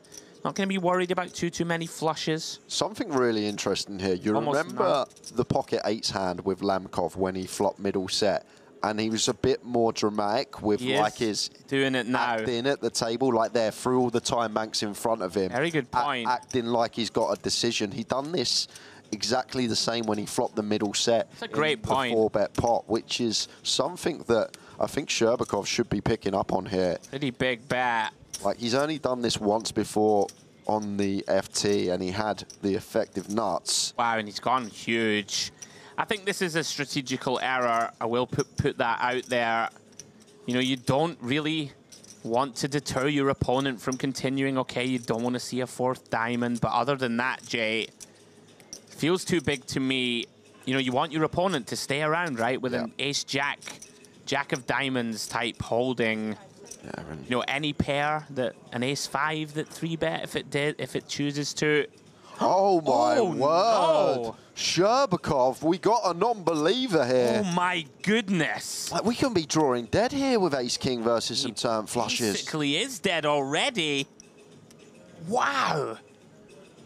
be worried about too many flushes. Something really interesting here. You remember the pocket 8's hand with Lamkov when he flopped middle set, and he was a bit more dramatic with like his doing it now, acting at the table, like there through all the time banks in front of him. Very good point. Acting like he's got a decision. He done this exactly the same when he flopped the middle set. That's a great point. The 4-bet pot, which is something that I think Sherbakov should be picking up on here. Pretty big bet. Like, he's only done this once before on the FT, and he had the effective nuts. Wow, and he's gone huge. I think this is a strategical error. I will put that out there. You know, you don't really want to deter your opponent from continuing. Okay, you don't want to see a 4th diamond, but other than that, Jay, feels too big to me. You know, you want your opponent to stay around, right? With an ace-jack, jack of diamonds type holding. You know, any pair that an ace-5 that 3-bet if it chooses to. Oh my word! No. Sherbakov, we got a non-believer here. Oh my goodness! Like, we can be drawing dead here with ace-king versus some turn flushes. Basically is dead already. Wow.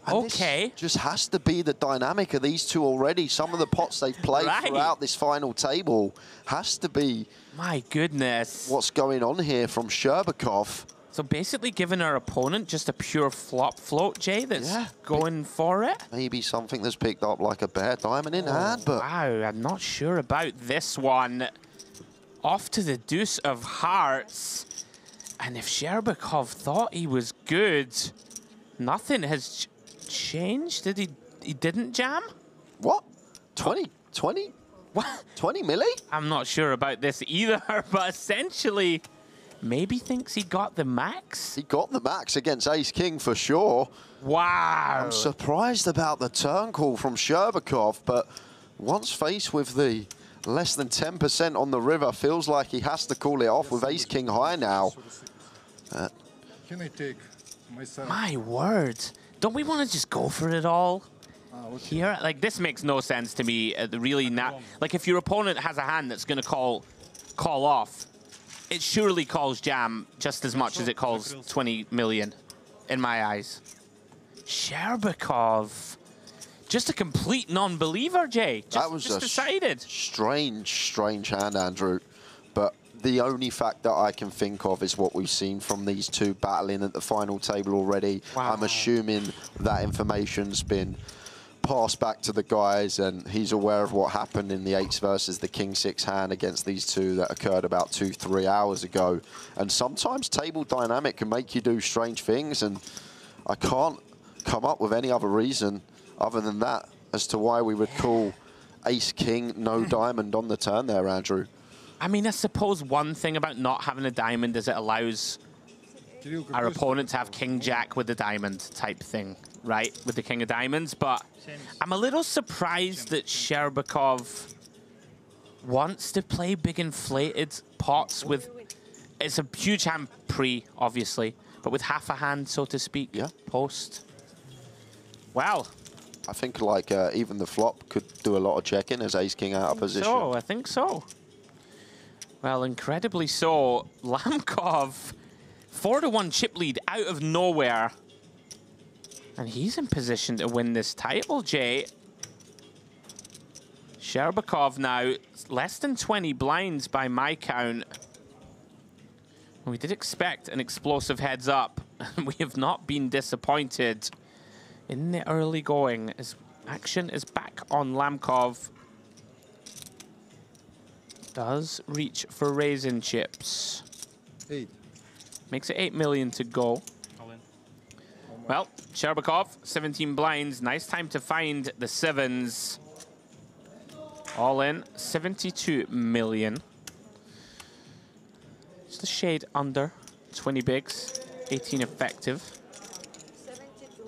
And okay. This just has to be the dynamic of these two already. Some of the pots they've played throughout this final table has to be... My goodness. What's going on here from Sherbakov. So basically giving our opponent just a pure flop float, Jay, that's going for it? Maybe something that's picked up like a bare diamond in hand, but... Wow, I'm not sure about this one. Off to the deuce of hearts. And if Sherbakov thought he was good, nothing has changed. Did he didn't jam? What? 20? What? 20 milli? I'm not sure about this either, but essentially... Maybe thinks he got the max? He got the max against ace-king for sure. Wow. I'm surprised about the turn call from Sherbakov, but once faced with the less than 10% on the river, feels like he has to call it off with ace-king high now. Can I take myself? My word. Don't we want to just go for it all? Here? Like, this makes no sense to me. Really not. Like, if your opponent has a hand that's going to call off, it surely calls jam just as much as it calls 20 million, in my eyes. Sherbakov. Just a complete non-believer, Jay. That was just decided. Strange hand, Andrew. But the only fact that I can think of is what we've seen from these two battling at the final table already. Wow. I'm assuming that information's been passed back to the guys, and he's aware of what happened in the 8s versus the king-6 hand against these two that occurred about 2-3 hours ago. And sometimes table dynamic can make you do strange things, and I can't come up with any other reason other than that as to why we would call ace-king no diamond on the turn there, Andrew. I mean, I suppose one thing about not having a diamond is it allows our opponent to have king-jack with the diamond type thing, right? With the king of diamonds. But I'm a little surprised that Sherbakov wants to play big inflated pots with... It's a huge hand pre, obviously, but with half a hand, so to speak, post. Well, I think like even the flop could do a lot of checking as ace-king out of position. I think so. Well, incredibly so. Lamkov, 4-1 chip lead out of nowhere. And he's in position to win this title, Jay. Sherbakov now, less than 20 blinds by my count. We did expect an explosive heads up, and we have not been disappointed in the early going, as action is back on Lamkov. Does reach for raisin chips. 8. Makes it 8 million to go. All in. Well, Sherbakov, 17 blinds. Nice time to find the sevens. All in, 72 million. Just a shade under, 20 bigs, 18 effective. 72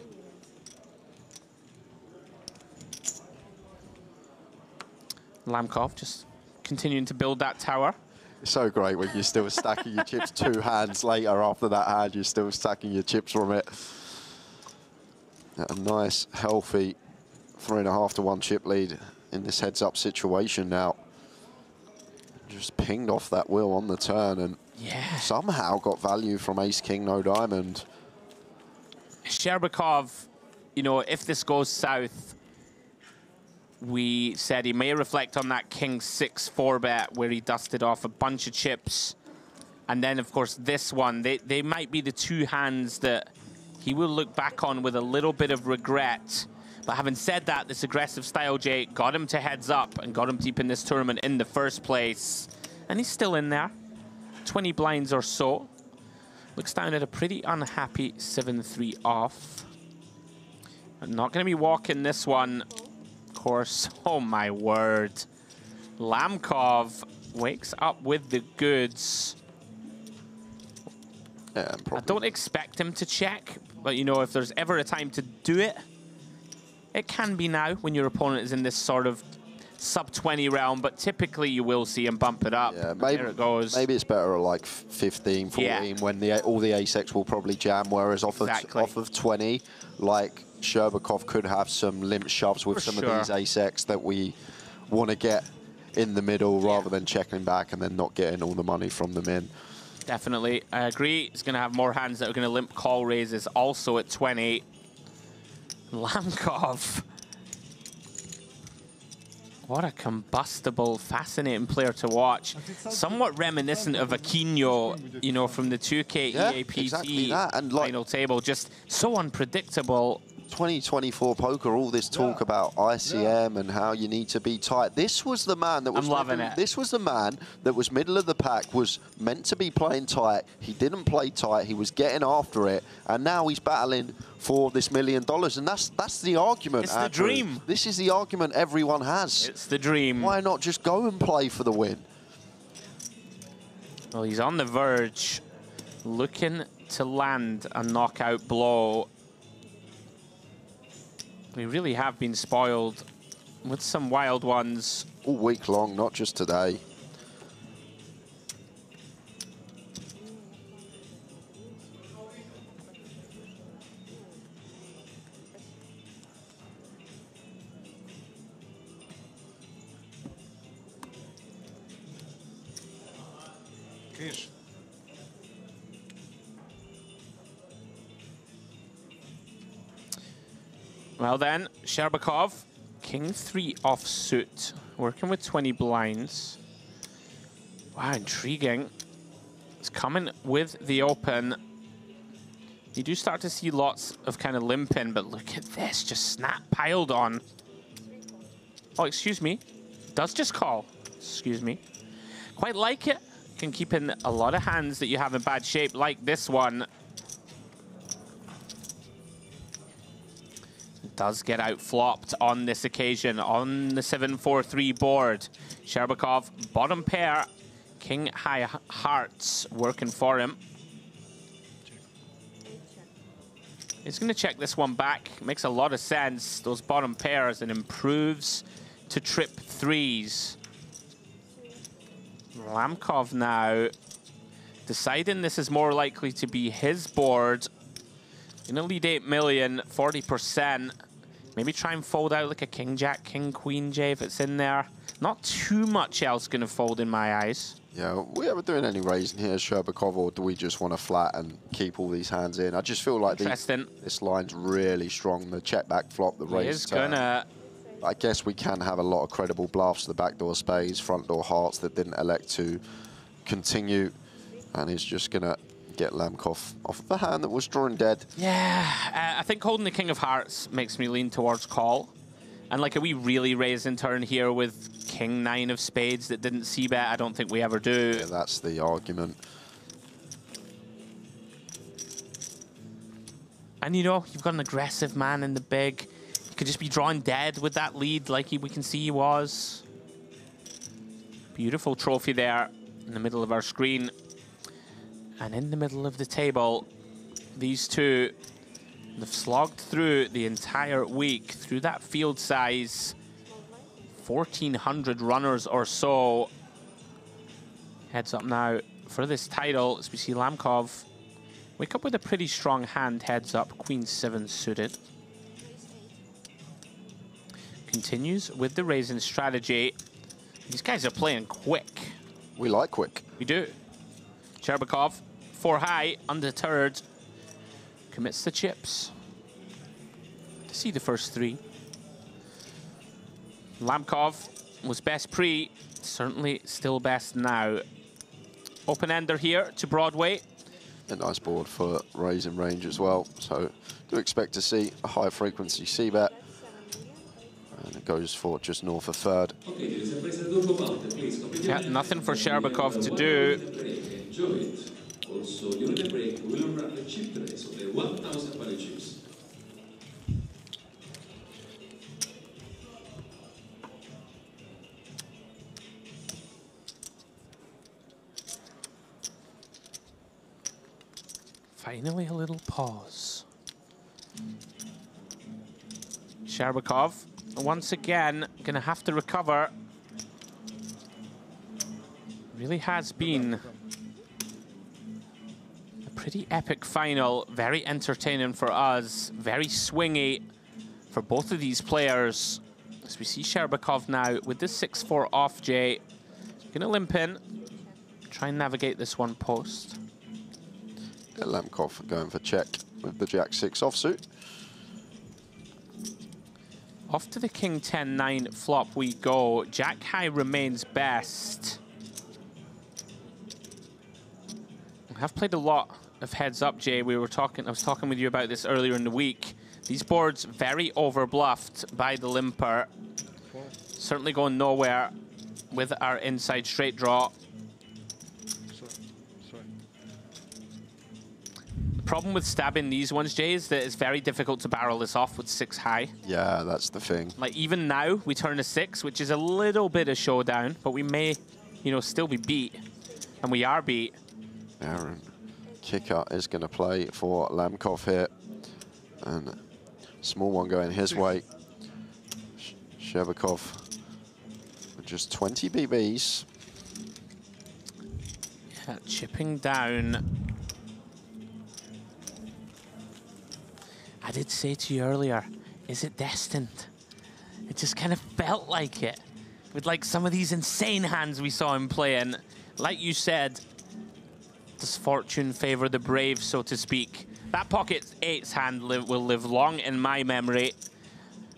million. Lamkov just continuing to build that tower. It's so great when you're still stacking your chips 2 hands later after that hand, you're still stacking your chips from it. A nice, healthy 3.5 to 1 chip lead in this heads-up situation now. Just pinged off that wheel on the turn and somehow got value from ace-king, no diamond. Sherbakov, you know, if this goes south, we said he may reflect on that king 6-4 bet where he dusted off a bunch of chips. And then, of course, this one, they might be the 2 hands that he will look back on with a little bit of regret. But having said that, this aggressive style, Jay, got him to heads up and got him deep in this tournament in the first place. And he's still in there, 20 blinds or so. Looks down at a pretty unhappy 7-3 off. I'm not going to be walking this one, of course. Oh, my word. Lamkov wakes up with the goods. Yeah, I don't expect him to check, but, you know, if there's ever a time to do it, it can be now when your opponent is in this sort of sub-20 realm, but typically you will see him bump it up. Yeah, maybe, there it goes. Maybe it's better at like 15, 14 when all the ace-x will probably jam, whereas off of 20, like Sherbakov could have some limp shoves with some of these ace-x that we want to get in the middle rather than checking back and then not getting all the money from them in. Definitely. I agree. He's going to have more hands that are going to limp call raises also at 20. Lamkov. What a combustible, fascinating player to watch. Somewhat reminiscent of Aquino, you know, from the 2K EAPT exactly that. And like, final table. Just so unpredictable. 2024 poker, all this talk about ICM and how you need to be tight. This was the man that was I'm loving it. This was the man that was middle of the pack, was meant to be playing tight. He didn't play tight. He was getting after it, and now he's battling for this $1 million. And that's the argument. It's the dream. This is the argument everyone has. It's the dream. Why not just go and play for the win? Well, he's on the verge, looking to land a knockout blow. We really have been spoiled with some wild ones. All week long, not just today. Kish. Well then, Sherbakov, king 3 offsuit, working with 20 blinds. Wow, intriguing. It's coming with the open. You do start to see lots of kind of limping, but look at this, just snap piled on. Oh, excuse me. Does just call. Excuse me. Quite like it. Can keep in a lot of hands that you have in bad shape, like this one. Does get out flopped on this occasion on the 7-4-3 board. Sherbakov, bottom pair, king high hearts working for him. He's going to check this one back. Makes a lot of sense. Those bottom pairs, and improves to trip 3s. Lamkov now deciding this is more likely to be his board. Gonna lead 8 million, 40%. Maybe try and fold out like a king, jack, king, queen, Jay, if it's in there. Not too much else going to fold in my eyes. Yeah, we ever doing any raising here, Sherbakov, or do we just want to flat and keep all these hands in? I just feel like this line's really strong. The check back flop, the raise turn. I guess we can have a lot of credible bluffs, the backdoor spades, front door hearts that didn't elect to continue. And he's just going to get Lamkov off of the hand that was drawing dead. Yeah, I think holding the king of hearts makes me lean towards call. And like, are we really raising turn here with king nine of spades that didn't see bet? I don't think we ever do. Yeah, that's the argument. And you know, you've got an aggressive man in the big. He could just be drawing dead with that lead like we can see he was. Beautiful trophy there in the middle of our screen. And in the middle of the table, these two, they've slogged through the entire week, through that field size, 1,400 runners or so. Heads up now for this title as we see Lamkov wake up with a pretty strong hand, heads up, Queen 7 suited. Continues with the raising strategy. These guys are playing quick. We like quick. We do. Sherbakov, 4 high, undeterred. Commits the chips to see the first 3. Lamkov was best pre, certainly still best now. Open-ender here to Broadway. A nice board for raising range as well. So do expect to see a high frequency C-bet. And it goes for just north of third. Yeah, nothing for Sherbakov to do. Also, during the break, we will unwrap the chip trays of the 1,000 value chips. Finally, a little pause. Sherbakov, once again, gonna have to recover. Really has been pretty epic final, very entertaining for us, very swingy for both of these players. As we see Sherbakov now with this 6-4 off, Jay. Gonna limp in, try and navigate this one post. Lamkov going for check with the Jack-6 offsuit. Off to the King 10-9 flop we go. Jack high remains best. We have played a lot of heads up, Jay. I was talking with you about this earlier in the week. These boards very overbluffed by the limper. Certainly going nowhere with our inside straight draw. The problem with stabbing these ones, Jay, is that it's very difficult to barrel this off with 6 high. Yeah, that's the thing. Like, even now, we turn a 6, which is a little bit of showdown, but we may, you know, still be beat. And we are beat. Aaron kicker is going to play for Lamkov here. And small one going his way. Sherbakov with just 20 BBs. Yeah, chipping down. I did say to you earlier, is it destined? It just kind of felt like it. With like some of these insane hands we saw him playing. Like you said, does fortune favor the brave, so to speak? That pocket 8's hand will live long in my memory.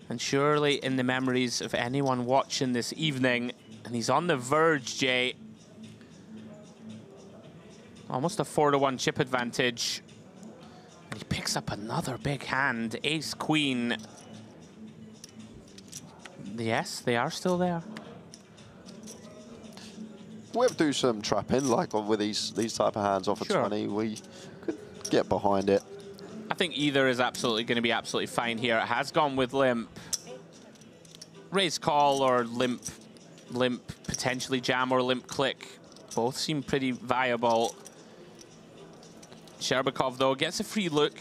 And surely in the memories of anyone watching this evening. And he's on the verge, Jay. Almost a 4-to-1 chip advantage. And he picks up another big hand, ace-queen. Yes, they are still there. We ever do some trapping, like with these type of hands off of 20, we could get behind it. I think either is absolutely going to be absolutely fine here. It has gone with limp. Raise call or limp, potentially jam or limp click. Both seem pretty viable. Sherbakov, though, gets a free look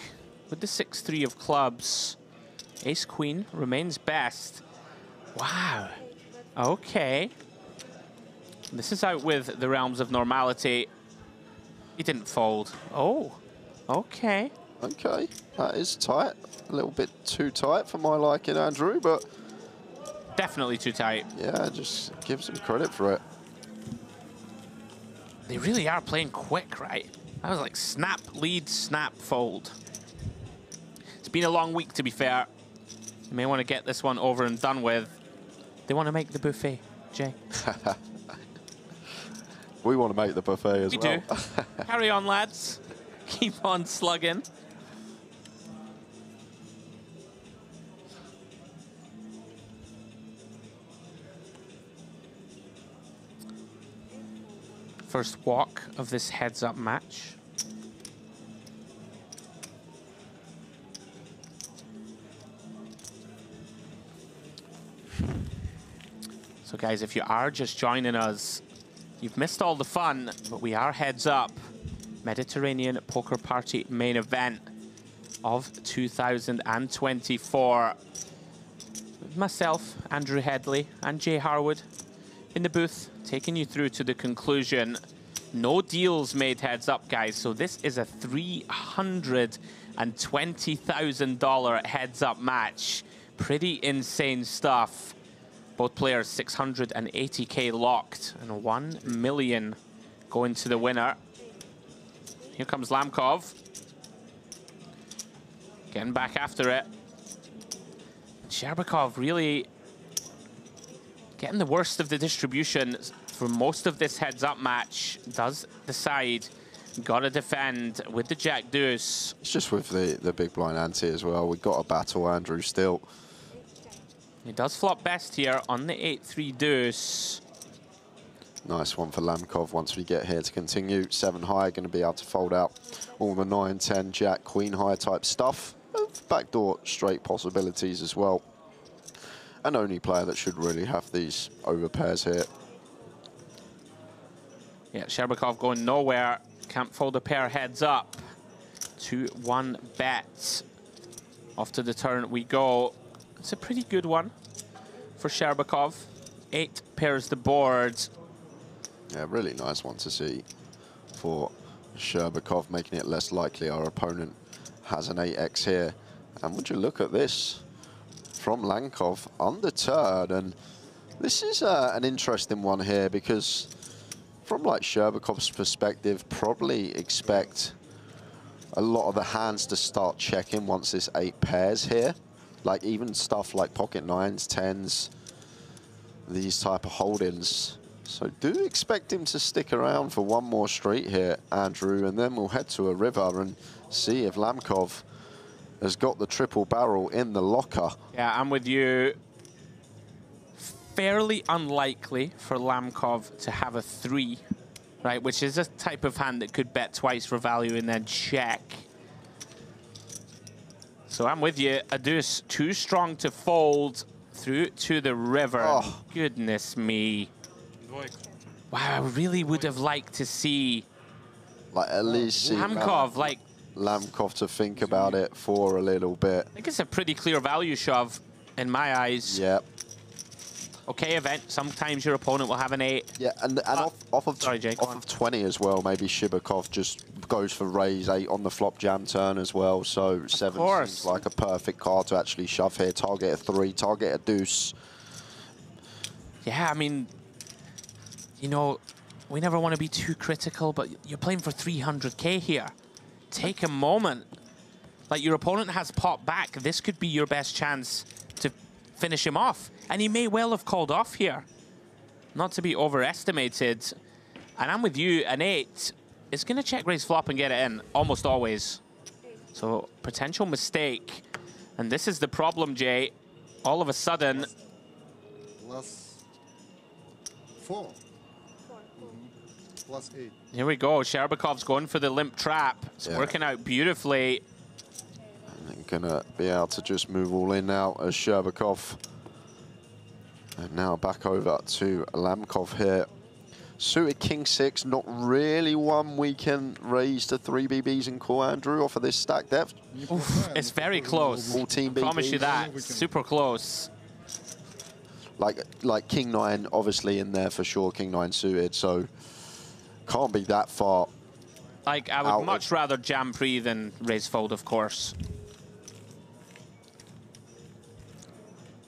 with the 6-3 of clubs. Ace-queen remains best. Wow. Okay. This is out with the realms of normality. He didn't fold. Oh, okay. Okay, that is tight. A little bit too tight for my liking, Andrew, but... Definitely too tight. Yeah, just give some credit for it. They really are playing quick, right? That was like snap, lead, snap, fold. It's been a long week, to be fair. You may want to get this one over and done with. They want to make the buffet, Jay. We want to make the buffet as well. We do. Carry on, lads. Keep on slugging. First walk of this heads-up match. So guys, if you are just joining us, you've missed all the fun, but we are heads up. Mediterranean Poker Party main event of 2024. With myself, Andrew Headley, and Jay Harwood in the booth, taking you through to the conclusion. No deals made heads up, guys. So this is a $320,000 heads up match. Pretty insane stuff. Both players 680K locked and 1 million going to the winner. Here comes Lamkov. Getting back after it. Sherbakov really getting the worst of the distribution for most of this heads-up match. Does decide, gotta defend with the Jack Deuce. It's just with the big blind ante as well. We've got a battle, Andrew, still. He does flop best here on the 8-3 Deuce. Nice one for Lamkov once we get here to continue. 7 high, going to be able to fold out all the 9, 10, Jack, Queen high type stuff. Backdoor straight possibilities as well. An only player that should really have these over pairs here. Yeah, Sherbakov going nowhere. Can't fold a pair heads up. 2-1 bet. Off to the turn we go. It's a pretty good one for Sherbakov. 8 pairs the board. Yeah, really nice one to see for Sherbakov, making it less likely our opponent has an 8x here. And would you look at this from Lamkov, undeterred. And this is an interesting one here because from like Sherbakov's perspective, probably expect a lot of the hands to start checking once this 8 pairs here. Like even stuff like pocket 9s, 10s, these type of holdings. So do expect him to stick around for one more straight here, Andrew, and then we'll head to a river and see if Lamkov has got the triple barrel in the locker. Yeah, I'm with you. Fairly unlikely for Lamkov to have a 3, right? Which is a type of hand that could bet twice for value and then check. So I'm with you. A deuce too strong to fold through to the river. Oh. Goodness me. Wow, I really would have liked to see like at least see Lamkov, like Lamkov to think about it for a little bit. I think it's a pretty clear value shove in my eyes. Yep. Okay, event. Sometimes your opponent will have an 8. Yeah, and off of 20 as well. Maybe Sherbakov just goes for raise 8 on the flop jam turn as well. So 7 seems like a perfect card to actually shove here. Target a 3, target a deuce. Yeah, I mean, you know, we never want to be too critical, but you're playing for 300K here. Take a moment. Like, your opponent has popped back. This could be your best chance to finish him off. And he may well have called off here. Not to be overestimated. And I'm with you, an 8 is going to check raise flop and get it in, almost always. So, potential mistake. And this is the problem, Jay. All of a sudden... Plus 4. Plus 8. Here we go. Sherbakov's going for the limp trap. It's working out beautifully. And gonna be able to just move all in now as Sherbakov. And now back over to Lamkov here. Suited King 6, not really one we can raise to 3 BBs and call, Andrew, off of this stack depth. Oof, it's very close. 14 BBs. I promise you that. Super close. Like King 9, obviously in there for sure, King 9 suited, so can't be that far Like, I would much rather jam pre than raise fold, of course.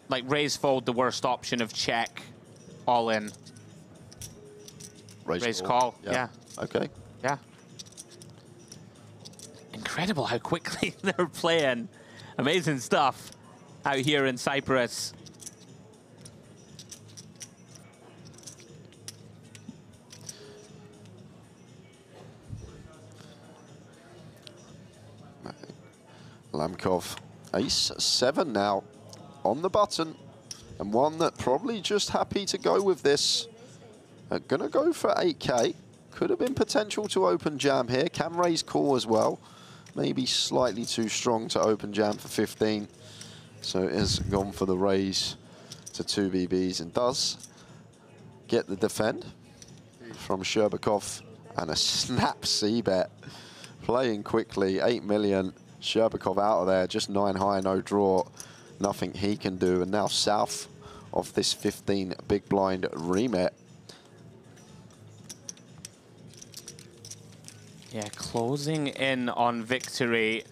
Like, raise fold, the worst option of check, all in. Raise call. Yeah. Okay. Yeah. Incredible how quickly they're playing. Amazing stuff out here in Cyprus. Lamkov, ace-7 now on the button, and one that probably just happy to go with this. Gonna go for 8K. Could have been potential to open jam here. Can raise call as well. Maybe slightly too strong to open jam for 15. So it has gone for the raise to 2 BBs and does get the defend from Sherbakov, and a snap C-bet. Playing quickly, 8 million. Sherbakov out of there, just 9 high, no draw. Nothing he can do. And now south of this 15 big blind remit. Yeah, closing in on victory.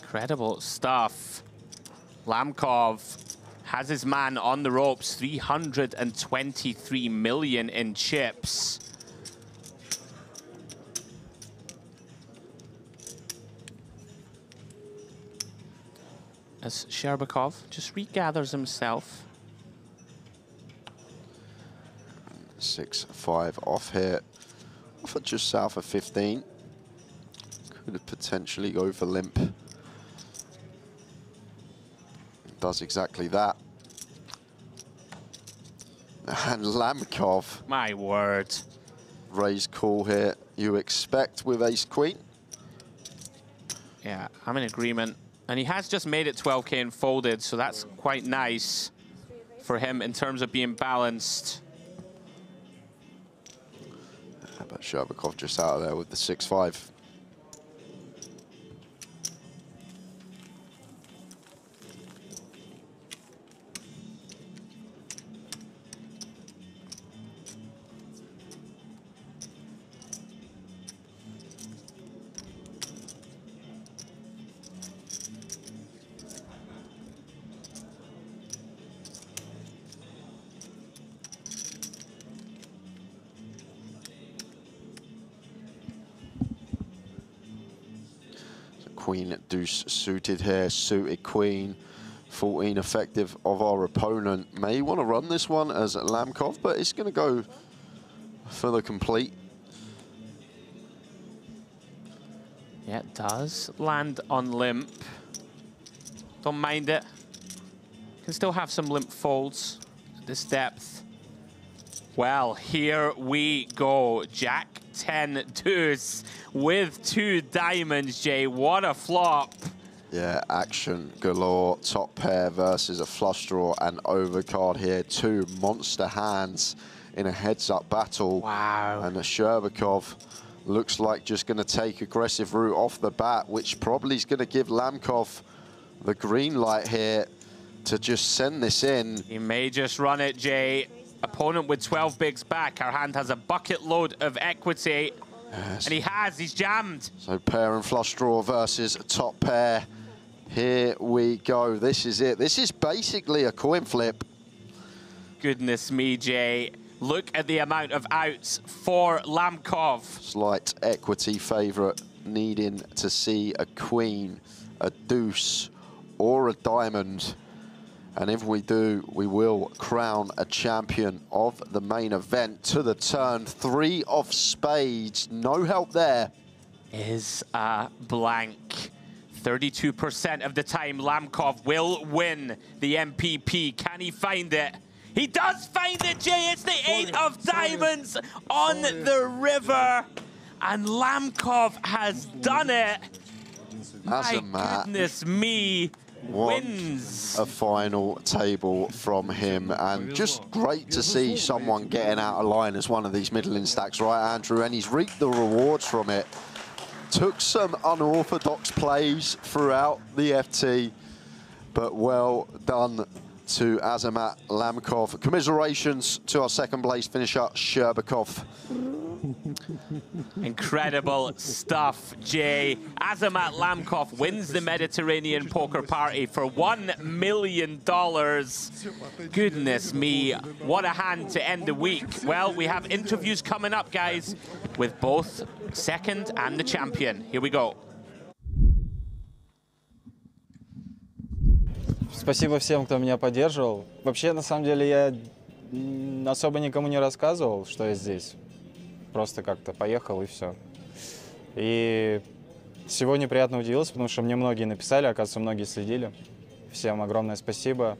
Incredible stuff. Lamkov has his man on the ropes, 323 million in chips. As Sherbakov just regathers himself. 6-5 off here. Off at just south of 15. Could potentially go for limp. Does exactly that. And Lamkov. My word. Raise call here. You expect with ace-queen. Yeah, I'm in agreement. And he has just made it 12K and folded, so that's quite nice for him in terms of being balanced. But Sherbakov just out of there with the 6-5. Queen deuce suited here, suited queen, 14 effective of our opponent. May want to run this one as Lamkov, but it's going to go for the complete. Yeah, it does land on limp. Don't mind it. Can still have some limp folds at this depth. Well, here we go. Jack 10 deuce with 2 diamonds, Jay. What a flop. Yeah, action galore. Top pair versus a flush draw and overcard here. 2 monster hands in a heads-up battle. Wow. And a Sherbakov looks like just going to take aggressive route off the bat, which probably is going to give Lamkov the green light here to just send this in. He may just run it, Jay. Opponent with 12 bigs back. Our hand has a bucket load of equity. Yes. And he's jammed. So pair and flush draw versus top pair. Here we go. This is it. This is basically a coin flip. Goodness me, Jay. Look at the amount of outs for Lamkov. Slight equity favourite, needing to see a queen, a deuce, or a diamond. And if we do, we will crown a champion of the main event. To the turn, 3 of spades. No help there. Is a blank. 32% of the time, Lamkov will win the MPP. Can he find it? He does find it, Jay. It's the 8 of diamonds on the river. And Lamkov has done it. As My a mat. goodness me. Wins a final table from him, and just great to see someone getting out of line as one of these middling stacks, right, Andrew? And he's reaped the rewards from it. Took some unorthodox plays throughout the FT, but well done to Azamat Lamkov. Commiserations to our second place finisher, Sherbakov. Incredible stuff, Jay. Azamat Lamkov wins the Mediterranean Poker Party for $1 million. Goodness me, what a hand to end the week. Well, we have interviews coming up, guys, with both second and the champion. Here we go. Спасибо всем, кто меня поддерживал. Вообще, на самом деле, я особо никому не рассказывал, что я здесь. Просто как-то поехал и все. И сегодня приятно удивился, потому что мне многие написали, оказывается, многие следили. Всем огромное спасибо.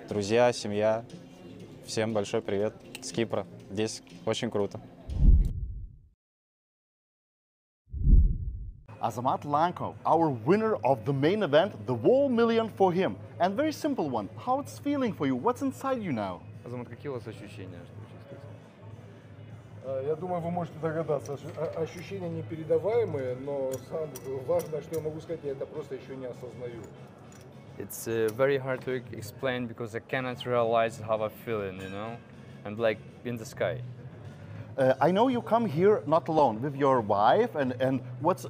Друзья, семья. Всем большой привет с Кипра. Здесь очень круто. Azamat Lamkov, our winner of the main event, the $1 million for him. And very simple one, how it's feeling for you? What's inside you now? Азамат, какие у вас ощущения, что вы чувствуете? Я думаю, вы можете догадаться. Ощущения непередаваемые, но важное, что я могу сказать, я это просто еще не осознаю. It's very hard to explain because I cannot realize how I feel, you know? I'm like in the sky. I know you come here not alone, with your wife, and what's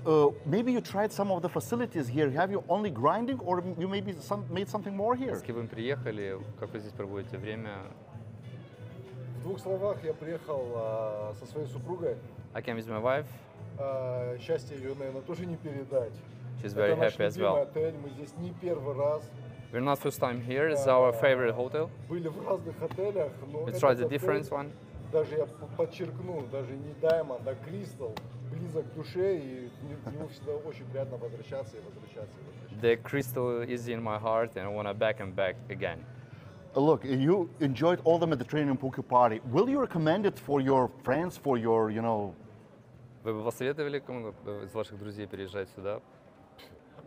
maybe you tried some of the facilities here. Have you only grinding, or you maybe made something more here? С кем вы приехали? Как вы здесь проводите время? В двух словах, я приехал со своей супругой. I came with my wife. Счастье ее, наверное, тоже не передать. She's very happy as well. Это наш любимый отель, мы здесь не первый раз. We're not first time here. It's our favorite hotel. Были в разных отелях, но we tried the different one. Даже я подчеркну, даже не Diamond, а Crystal, близок к душе, и к нему всегда очень приятно возвращаться и возвращаться. The Crystal is in my heart, and I want to back and back again. Look, you enjoyed all the Mediterranean Poker Party. Will you recommend it for your friends, for your, you know? Вы бы посоветовали кому-то из ваших друзей переезжать сюда?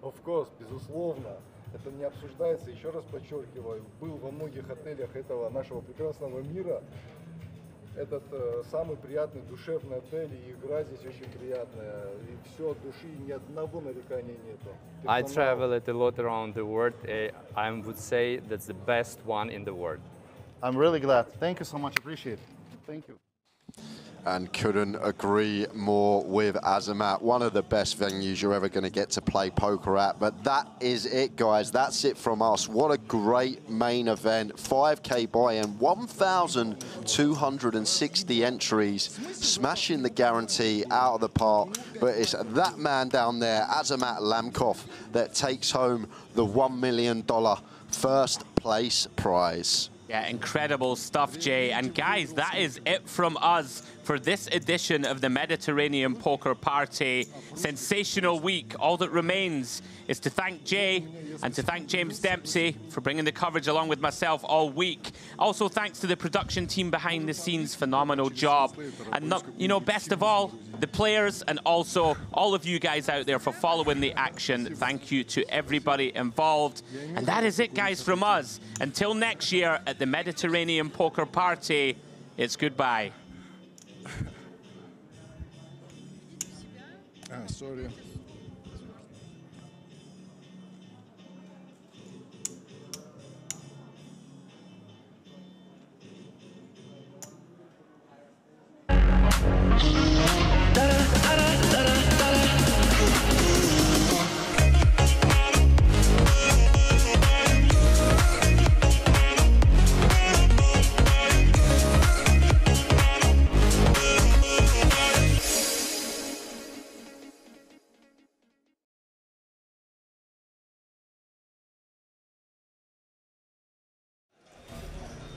Of course, безусловно. Это не обсуждается. Еще раз подчеркиваю, был во многих отелях этого нашего прекрасного мира. Этот самый приятный, душевный отель, и игра здесь очень приятная. И все от души, ни одного нарекания нету. I traveled a lot around the world. I would say that's the best one in the world. I'm really glad. Thank you so much. Appreciate it. Thank you. And couldn't agree more with Azamat. One of the best venues you're ever going to get to play poker at. But that is it, guys. That's it from us. What a great main event. 5K buy-in, 1,260 entries, smashing the guarantee out of the park. But it's that man down there, Azamat Lamkov, that takes home the $1 million first place prize. Yeah, incredible stuff, Jay. And guys, that is it from us for this edition of the Mediterranean Poker Party. Sensational week. All that remains is to thank Jay and to thank James Dempsey for bringing the coverage along with myself all week. Also, thanks to the production team behind the scenes. Phenomenal job. And, not, you know, best of all, the players and also all of you guys out there for following the action. Thank you to everybody involved. And that is it, guys, from us. Until next year at the Mediterranean Poker Party, it's goodbye. Sorry.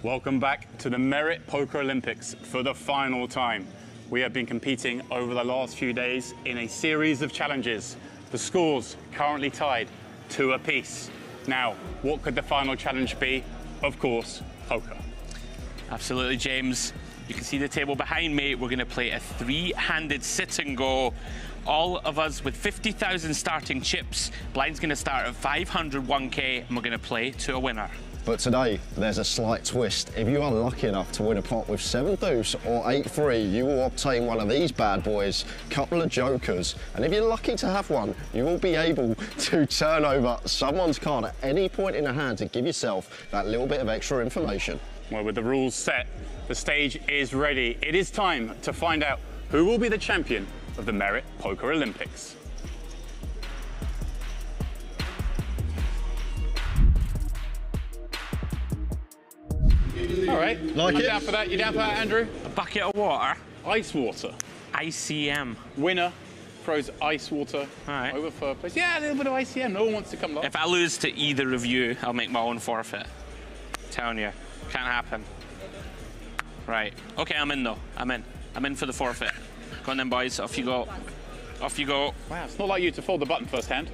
Welcome back to the Merit Poker Olympics for the final time. We have been competing over the last few days in a series of challenges. The scores currently tied 2 apiece. Now, what could the final challenge be? Of course, poker. Absolutely, James. You can see the table behind me. We're going to play a 3-handed sit and go. All of us with 50,000 starting chips. Blind's going to start at 501K, and we're going to play to a winner. But today, there's a slight twist. If you are lucky enough to win a pot with 7 deuce or 8-3, you will obtain one of these bad boys, couple of jokers. And if you're lucky to have one, you will be able to turn over someone's card at any point in the hand to give yourself that little bit of extra information. Well, with the rules set, the stage is ready. It is time to find out who will be the champion of the Merit Poker Olympics. All right. Like you it? Down for that? You down for that, Andrew? A bucket of water. Ice water. ICM. Winner throws ice water over third place. Yeah, a little bit of ICM. No one wants to come along. If I lose to either of you, I'll make my own forfeit. Telling you, can't happen. Right. Okay, I'm in though. I'm in. I'm in for the forfeit. Go on then, boys. Off you go. Off you go. Wow, it's not like you to fold the button first hand.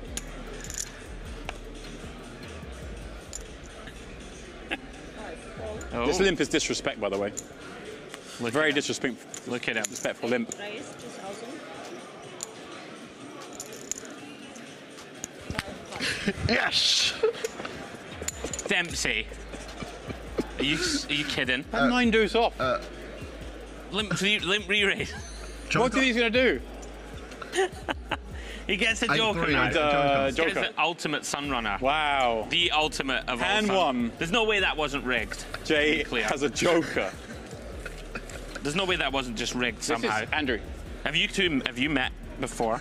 Oh. This limp is disrespect, by the way. Very disrespectful. Look at him. Respectful limp. Yes! Dempsey. Are you kidding? Have 9 deuce off. Limp re-raise. What do you think he's going to do? He gets a joker. He gets the ultimate sunrunner. Wow. The ultimate of all Hand sun. one. There's no way that wasn't rigged. Jay has a joker. There's no way that wasn't just rigged somehow. Andrew. Have you met before?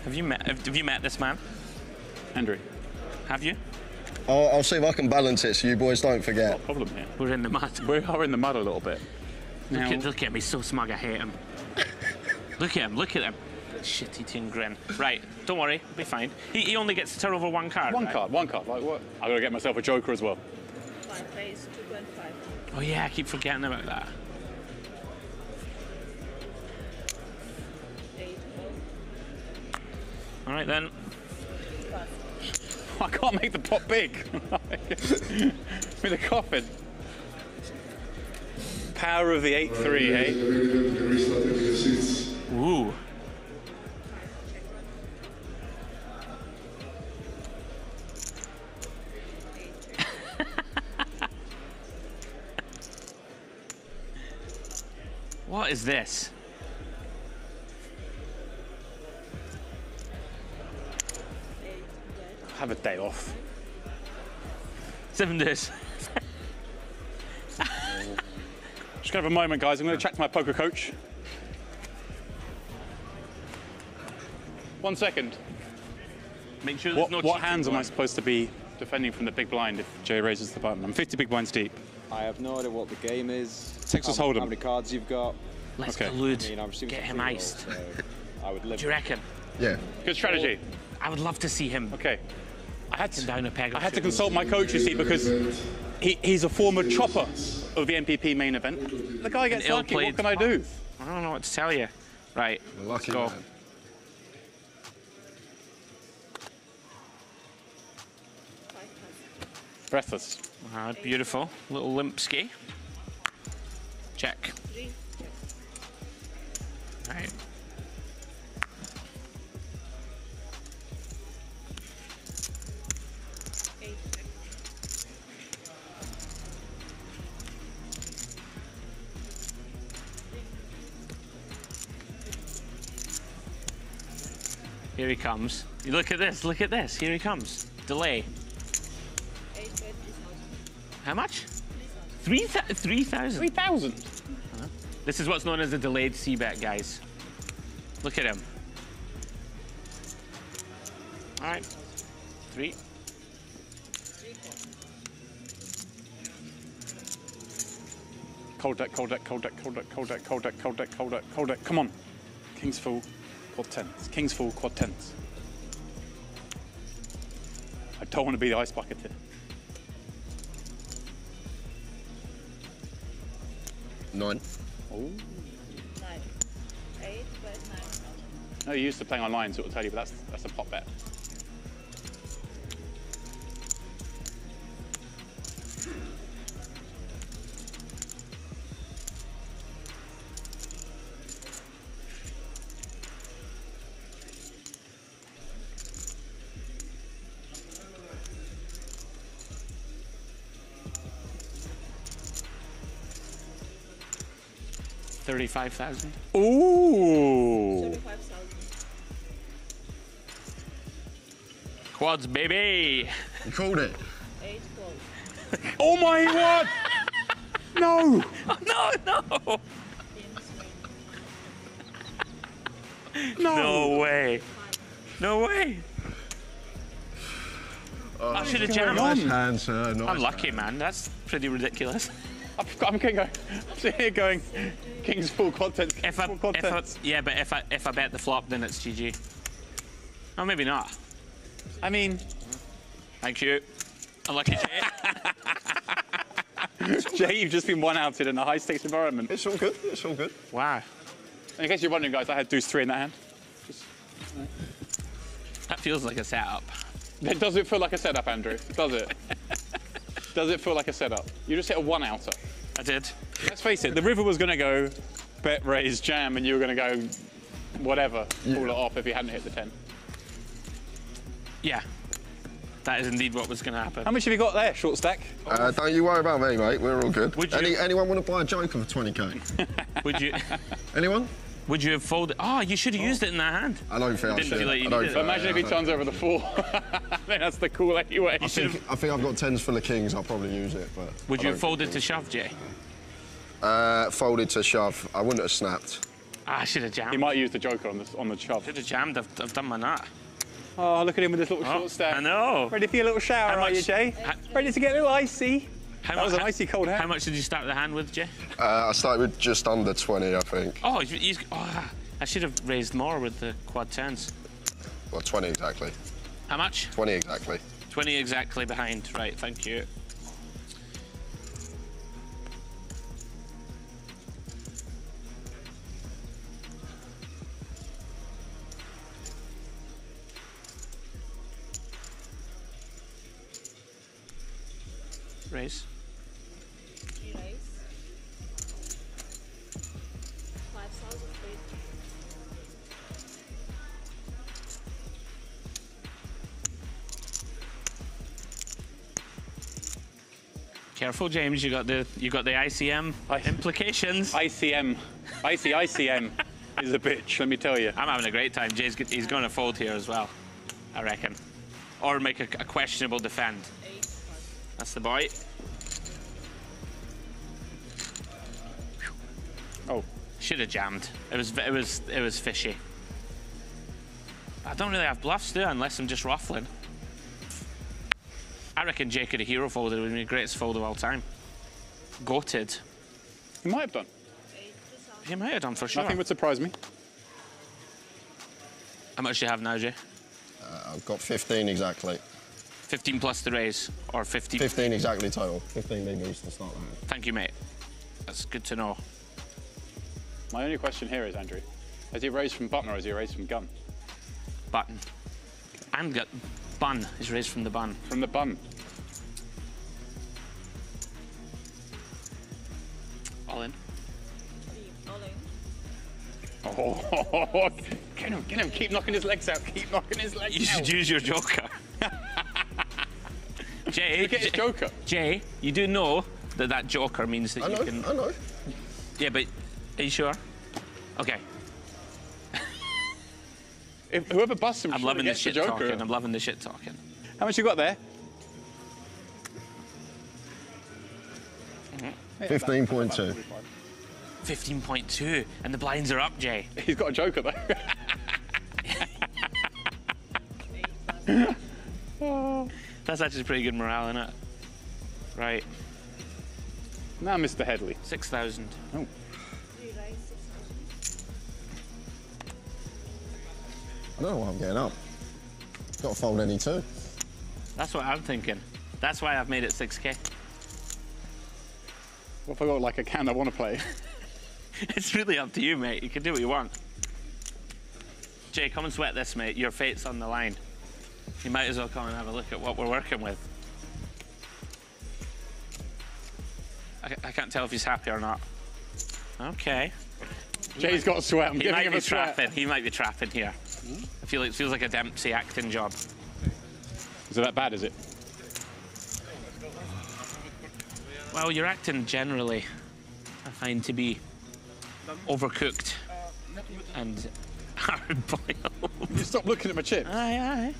Have you met this man? Andrew. Have you? I'll see if I can balance it so you boys don't forget. No problem here. We're in the mud. We are in the mud a little bit. Look at me, so smug, I hate him. Look at him, look at him. Shit-eating grin. Right, don't worry, it'll be fine. He only gets to turn over one card. One card. Like what? I've got to get myself a joker as well. 5 base, 2.5. Oh yeah, I keep forgetting about that. 8. All right then. I can't make the pot big. With a coffin. Power of the 8-3, eh? Ooh. What is this? Have a day off. 7 days. Just gonna have a moment, guys. I'm gonna chat to my poker coach. 1 second. Make sure there's what hands am I supposed to be defending from the big blind if Jay raises the button? I'm 50 big blinds deep. I have no idea what the game is. Texas Hold'em. How many cards you've got. Let's Okay. collude. I mean, I'm Get him iced. So I would live. Do you reckon? Yeah. Good strategy. I would love to see him. Okay. I had down a peg. I had to consult my coach, you see, because he's a former chopper of the MPP main event. The guy gets lucky. What can I do? I don't know what to tell you. Right, let's go. Man. Breathless. Beautiful. Little limp ski. Check. Right. Here he comes. You look at this, look at this. Here he comes. Delay. How much? 3,000. 3,000? This is what's known as a delayed c-bet, guys. Look at him. All right. 3. Cold deck, cold deck, cold deck, cold deck, cold deck, cold deck, cold deck, cold deck, cold deck. Come on. King's full, quad tens. King's full, quad tens. I don't want to be the ice bucket here. 9. Oh. 9. 8, but 9. No, you're used to playing online, so it'll tell you, but that's a pot bet. 35,000. Ooh. 35,000. Quads, baby. You called it. 8 gold. Oh my word! No! No, no! No way. No way. I should have jammed. Nice hand, sir. Nice Unlucky, hand. man. That's pretty ridiculous. I'm sitting here going, King's full content. Yeah, but if I bet the flop, then it's GG. Oh, maybe not. I mean, thank you. Unlucky Jay. Jay, you've just been one-outed in a high-stakes environment. It's all good. It's all good. Wow. In case you're wondering, guys, I had deuce 3 in that hand. That feels like a setup. Does it feel like a setup, Andrew? Does it? Does it feel like a setup? You just hit a one-outer. I did. Let's face it, the river was going to go bet, raise, jam, and you were going to go whatever, pull it off if you hadn't hit the 10. Yeah. That is indeed what was going to happen. How much have you got there, short stack? Don't you worry about me, mate. We're all good. Would you- Anyone want to buy a Joker for 20k? Would you? Anyone? Would you have folded? Oh, you should have used it in that hand. I don't think I Didn't should. feel like you I don't needed think- it. Imagine if he turns over the 4. I think that's the cool anyway. I think I've got 10s full of kings. I'll probably use it, but. Would you have folded to shove, Jay? Folded to shove. I wouldn't have snapped. Ah, I should have jammed. He might use the Joker on the shove. Should have jammed. I've done my nut. Oh, look at him with his little short stack. I know. Ready for your little shower, are you, Jay? Ready to get a little icy? That was an icy cold hand. How much did you start the hand with, Jay? I started with just under 20, I think. Oh, I should have raised more with the quad 10s. Well, 20 exactly. How much? 20 exactly. 20 exactly behind. Right, thank you. Raise. Raise. 5,000, please. Careful, James. You got the ICM implications. ICM is a bitch. Let me tell you. I'm having a great time. He's going to fold here as well, I reckon, or make a questionable defend. That's the boy. Oh, should have jammed. It was fishy. I don't really have bluffs, do I? Unless I'm just ruffling. I reckon Jay could have hero folded. It would have been the greatest fold of all time. Goated. He might have done. He might have done for sure. Nothing would surprise me. How much do you have now, Jay? I've got 15 exactly. 15 plus the raise, or 15? 15 exactly total. 15 big moves to start the hand. Thank you, mate. That's good to know. My only question here is, Andrew, has he raised from button or has he raised from gun? Button. And got bun is raised from the bun. From the bun. All in. Oh, get him, keep knocking his legs out, keep knocking his legs out. You should use your joker. Jay, Look at his joker. Jay, you do know that joker means that you can... I know. Yeah, but are you sure? Okay. If whoever busts him, I'm loving the gets shit the joker. talking. I'm loving the shit talking. How much you got there? 15.2. 15.2, and the blinds are up, Jay. He's got a joker though. That's actually pretty good morale, isn't it? Right. Now, Mr. Headley. 6,000. Oh. I don't know why I'm getting up. Got to fold any two. That's what I'm thinking. That's why I've made it 6k. What if I got like a can I want to play? It's really up to you, mate. You can do what you want. Jay, come and sweat this, mate. Your fate's on the line. You might as well come and have a look at what we're working with. I can't tell if he's happy or not. Okay. Jay's got a sweat. I'm He giving might him be a sweat. trapping. He might be trapping here. I feel it feels like a Dempsey acting job. Is it that bad, is it? Well, your acting generally, I find to be overcooked and hard boiled. You stop looking at my chips. Aye.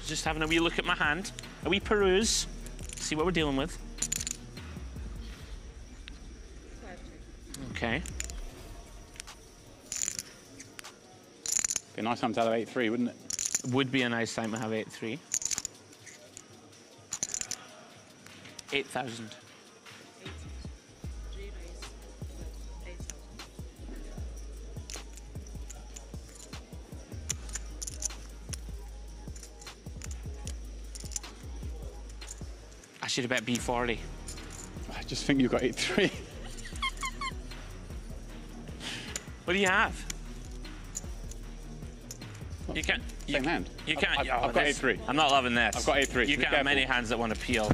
Just having a wee look at my hand, a wee peruse, see what we're dealing with. Okay. Be a nice time to have 8-3, wouldn't it? Would be a nice time to have 8-3. 8,000. I should have bet B40. I just think you've got 8-3. What do you have? You can't. Same hand. You can't. I've got 8-3. I'm not loving this. I've got 8-3. You can't have many hands that want to peel.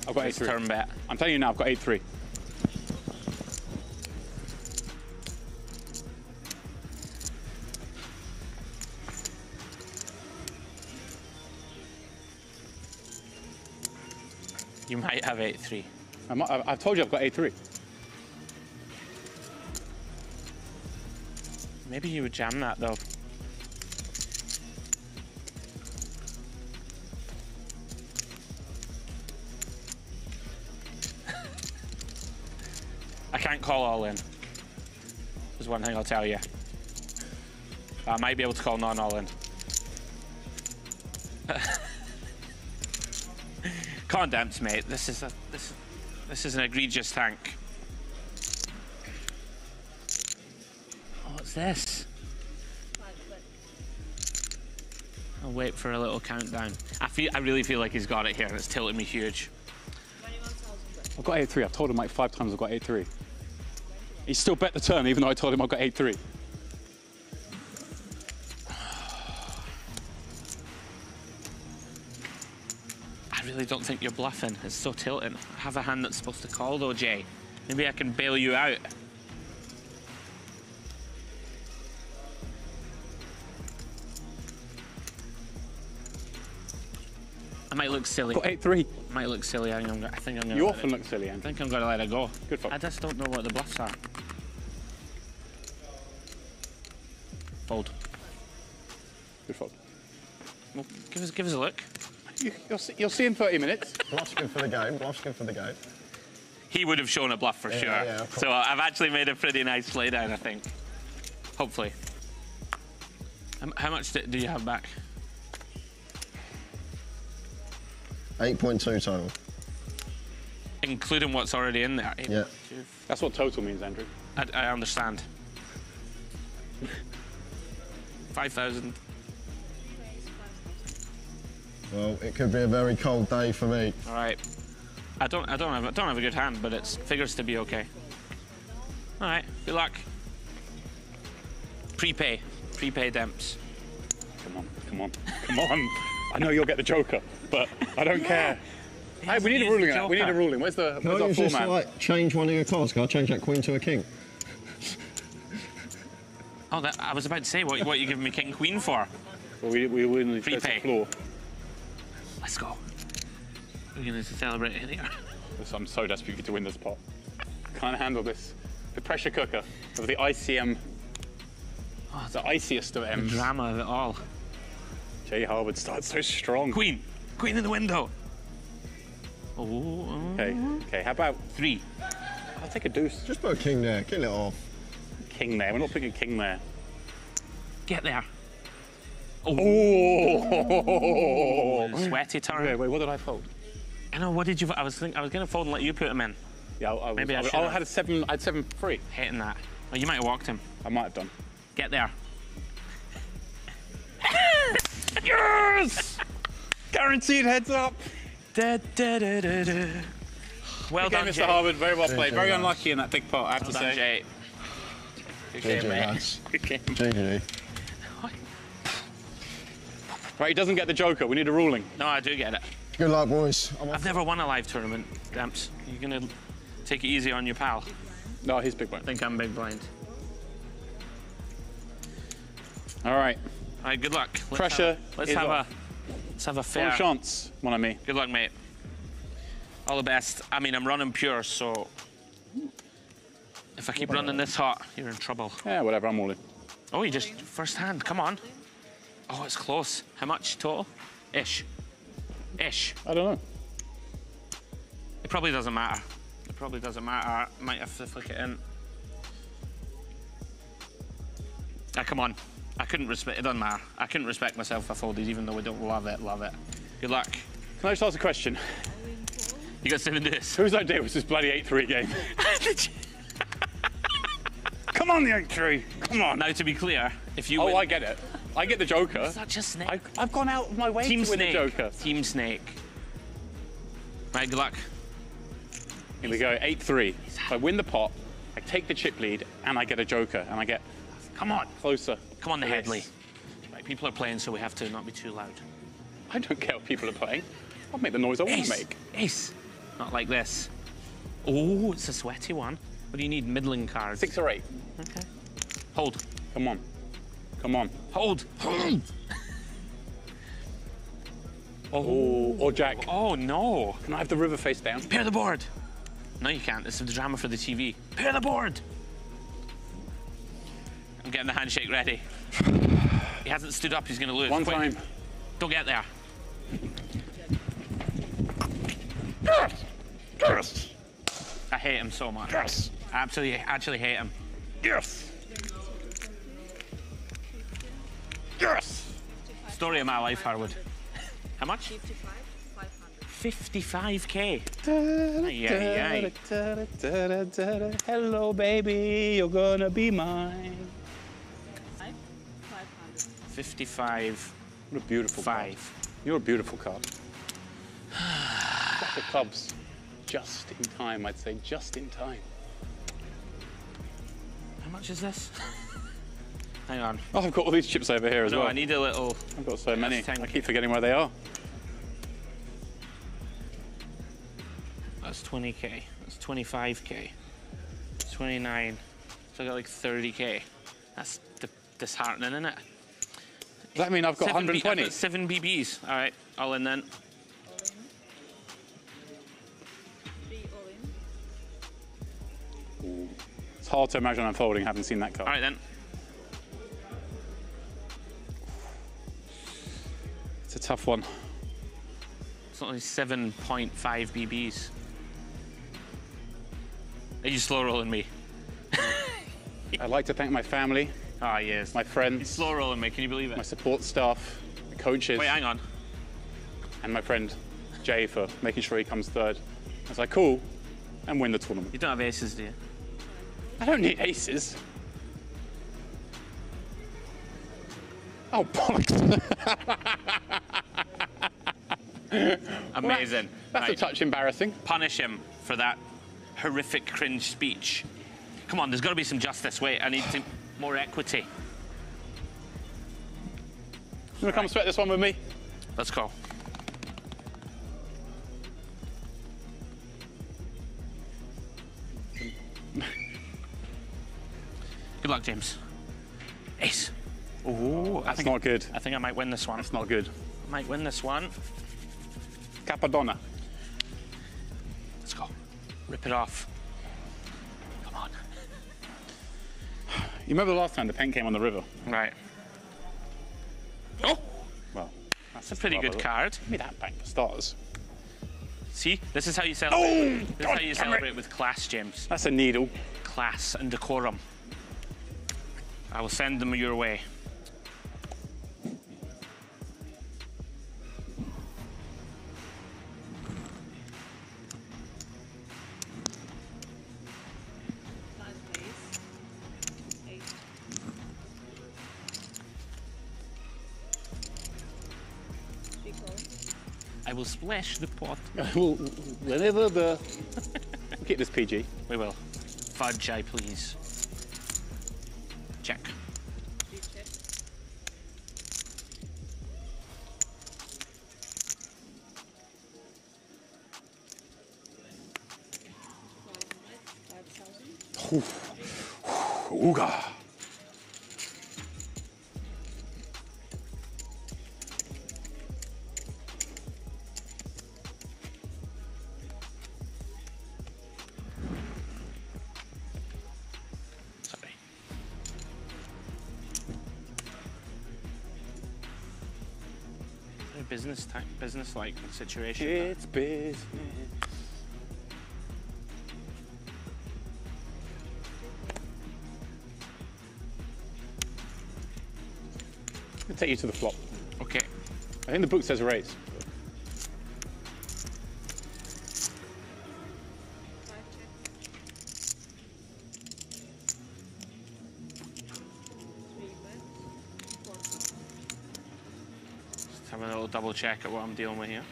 I've got 8-3. Turn bet. I'm telling you now, I've got 8-3. You might have 8-3. I've told you I've got 8-3. Maybe you would jam that though. I can't call all in. There's one thing I'll tell you. I might be able to call non-all in. Condemns, mate. This is an egregious tank. Oh, what's this? I'll wait for a little countdown. I really feel like he's got it here, and it's tilting me huge. I've got 8-3. I've told him like 5 times I've got 8-3. He still bet the turn, even though I told him I've got 8-3. I really don't think you're bluffing. It's so tilting. I have a hand that's supposed to call though, Jay. Maybe I can bail you out. I might look silly. Got 8-3. Might look silly. I think I'm gonna. You often look silly, Andrew. I think I'm gonna let it go. Good fuck. I just don't know what the bluffs are. Fold. Good fold. Well, give us a look. You'll see in 30 minutes. Bluff's good for the game. Bluff's good for the game. He would have shown a bluff for sure. Yeah, so I've actually made a pretty nice play down, I think. Hopefully. How much do you have back? 8.2 total. Including what's already in there. Yeah. That's what total means, Andrew. I understand. 5,000. Well, it could be a very cold day for me. All right. I don't have a good hand, but it figures to be okay. All right. Good luck. Prepay demps. Come on. I know you'll get the joker, but I don't care. Hey, we need a ruling. We need a ruling. Where's our Can't you just format? like change one of your cards? Can I change that queen to a king? Oh, I was about to say, what you giving me king queen for? Well, we win the prepay floor. Let's go. We're going to celebrate in here. I'm so desperate for you to win this pot. Can't handle this. The pressure cooker of the ICM. Oh, the iciest of M's. The drama of it all. Jay Harwood starts so strong. Queen in the window. Oh. Okay. How about 3? I'll take a deuce. Just put a king there. Kill it off. King there. We're not putting a king there. Get there. Oh. Sweaty turn. Wait, what did I fold? I know. What did you? I was going to fold and let you put him in. Yeah, I had 7. I had 7-3. Hating that. Oh, you might have walked him. I might have done. Get there. Yes! Guaranteed heads up. Well done, Mr. Jay. Harwood. Very well played. Very unlucky in that big pot, I have to say. Jay. Good game, mate. Good game. GG. Right, he doesn't get the joker. We need a ruling. No, I do get it. Good luck, boys. I've never won a live tournament, Damps. You're going to take it easy on your pal. No, he's big blind. I think I'm big blind. All right. All right, good luck. Pressure Let's have a fair Bonne chance, mon ami. Good luck, mate. All the best. I mean, I'm running pure, so If I keep running this hot, you're in trouble. Yeah, whatever, I'm all in. Oh, you just first hand, come on. Oh, it's close. How much total? Ish. Ish. I don't know. It probably doesn't matter. It probably doesn't matter. I might have to flick it in. Ah, come on. I couldn't respect, it doesn't matter. I couldn't respect myself if I folded, even though we don't love it, love it. Good luck. Can I just ask a question? You got 7 days. Whose idea was this bloody 8-3 game? Come on, the 8-3. Come on. Now, to be clear, if you Oh, win... I get it. I get the Joker. Such a snake. I've gone out of my way Team to win Snake. the Joker. Team Snake. Right, good luck. Here we go, 8-3. If I win the pot, I take the chip lead, and I get a Joker, and I get... Come on. Closer. Come on, the Headley. Right, people are playing, so we have to not be too loud. I don't care what people are playing. I'll make the noise I want to make. Ace. Not like this. Oh, it's a sweaty one. What do you need? Middling cards. 6 or 8. Okay. Hold. Come on. Come on. Hold. Hold. Oh, or Jack. Oh, no. Can I have the river face down? Pair the board. No, you can't. This is the drama for the TV. Pair the board. I'm getting the handshake ready. He hasn't stood up. He's going to lose. One Quick. time. Don't get there. Yes. I hate him so much. Yes. I actually hate him. Yes. Yes. Story of my life, Harwood. How much? 55k. Hello, baby, you're gonna be mine. 55. What a beautiful 5. card. You're a beautiful card. Got the clubs just in time, I'd say, just in time. How much is this? Hang on. Oh, I've got all these chips over here as well. I need a little... I've got so many. That's 10. I keep forgetting where they are. That's 20k. That's 25k. 29. So I got like 30k. That's disheartening, isn't it? Does that mean I've got 120? 7 BBs. All right, all in then. Ooh. It's hard to imagine unfolding. I haven't seen that card. All right then. It's a tough one. It's only 7.5 BBs. Are you slow rolling me? I'd like to thank my family. Ah, yes. My friends. He's slow rolling me, can you believe it? My support staff, the coaches. Wait, hang on. And my friend Jay for making sure he comes third. I was like, cool, and win the tournament. You don't have aces, do you? I don't need aces. Oh, bollocks. Amazing. That's a touch embarrassing. Punish him for that horrific cringe speech. Come on, there's got to be some justice. Wait, I need more equity. You want to come sweat this one with me? Let's go. Good luck, James. Ace. Ooh, That's not good. I think I might win this one. That's not good. Might win this one. Capadonna. Let's go. Rip it off. Come on. You remember the last time the pen came on the river? Right. Oh! Well, that's a pretty good card. Give me that back for starters. See? This is how you celebrate. Oh, this is how you celebrate with class, James. That's a needle. Class and decorum. I will send them your way. I will splash the pot. Whenever the... We'll keep this PG. We will. Fudge, I please. Check. Ooga. Very business-like situation. It's business. I'll take you to the flop. Okay. I think the book says raise. Just having a little double check at what I'm dealing with here.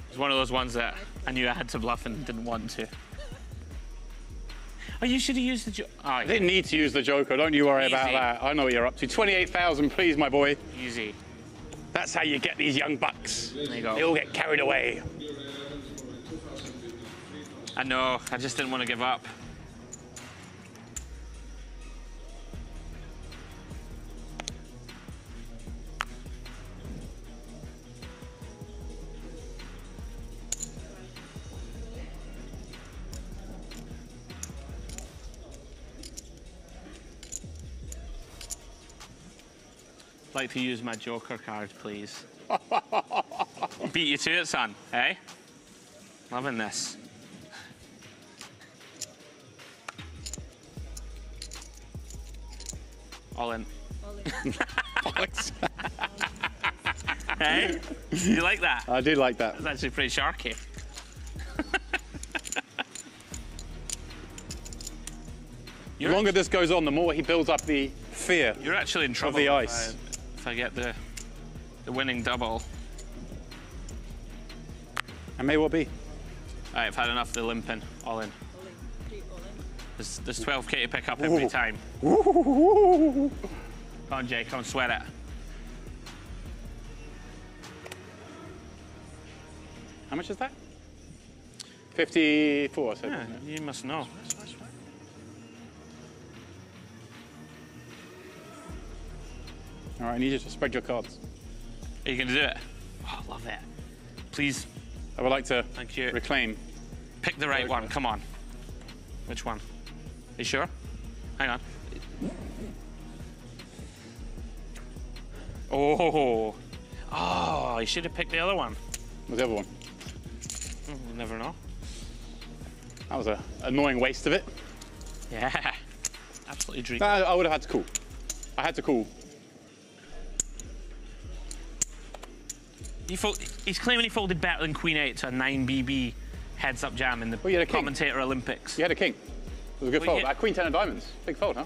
It's one of those ones that I knew I had to bluff and didn't want to. Oh, you should have used the joker. Oh, I didn't need to use the joker. Don't you worry about that. I know what you're up to. 28,000, please, my boy. Easy. That's how you get these young bucks. There you go. They all get carried away. I know. I just didn't want to give up. Like to use my joker card, please. Beat you to it, son. Hey? Loving this. All in. Hey? You like that? I did like that. That's actually pretty sharky. The longer this goes on, the more he builds up the fear. You're actually in trouble of the ice. if I get the winning double. I may well be. All right, I've had enough of the limping. All in. There's 12k to pick up every time. Come on, Jay, come and sweat it. How much is that? 54, I said. Yeah, you must know. All right, I need you to spread your cards. Are you going to do it? Oh, I love it. Please. I would like to Thank you. reclaim. Pick the right one, come on. Which one? You sure? Hang on. Oh. Oh, you should have picked the other one. What's the other one? You never know. That was an annoying waste of it. Yeah. Absolutely dreamy. No, I would have had to call. I had to call. He's claiming he folded better than Queen 8 to a 9BB heads-up jam in the Commentator Olympics. You had a king. It was a good fold. Queen 10 of diamonds. Big fold, huh?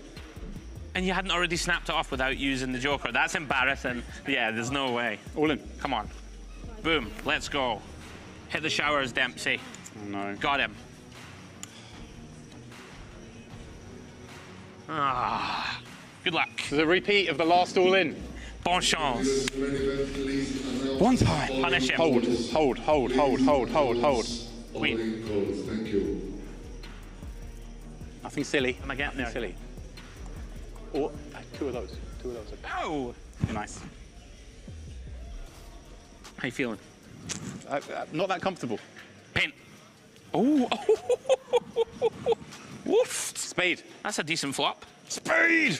And you hadn't already snapped it off without using the joker. That's embarrassing. Yeah, there's no way. All in. Come on. Boom. Let's go. Hit the showers, Dempsey. Oh, no. Got him. Ah. Good luck. This is a repeat of the last all in. Bon chance. One time. Punish him. Hold, hold, hold, hold, hold, hold, hold. Queen. Thank you. Nothing silly. Am I getting there? Silly. Or two of those. Two of those. Oh. Nice. How you feeling? Not that comfortable. Pin. Oh. Woof. Spade. That's a decent flop. Spade.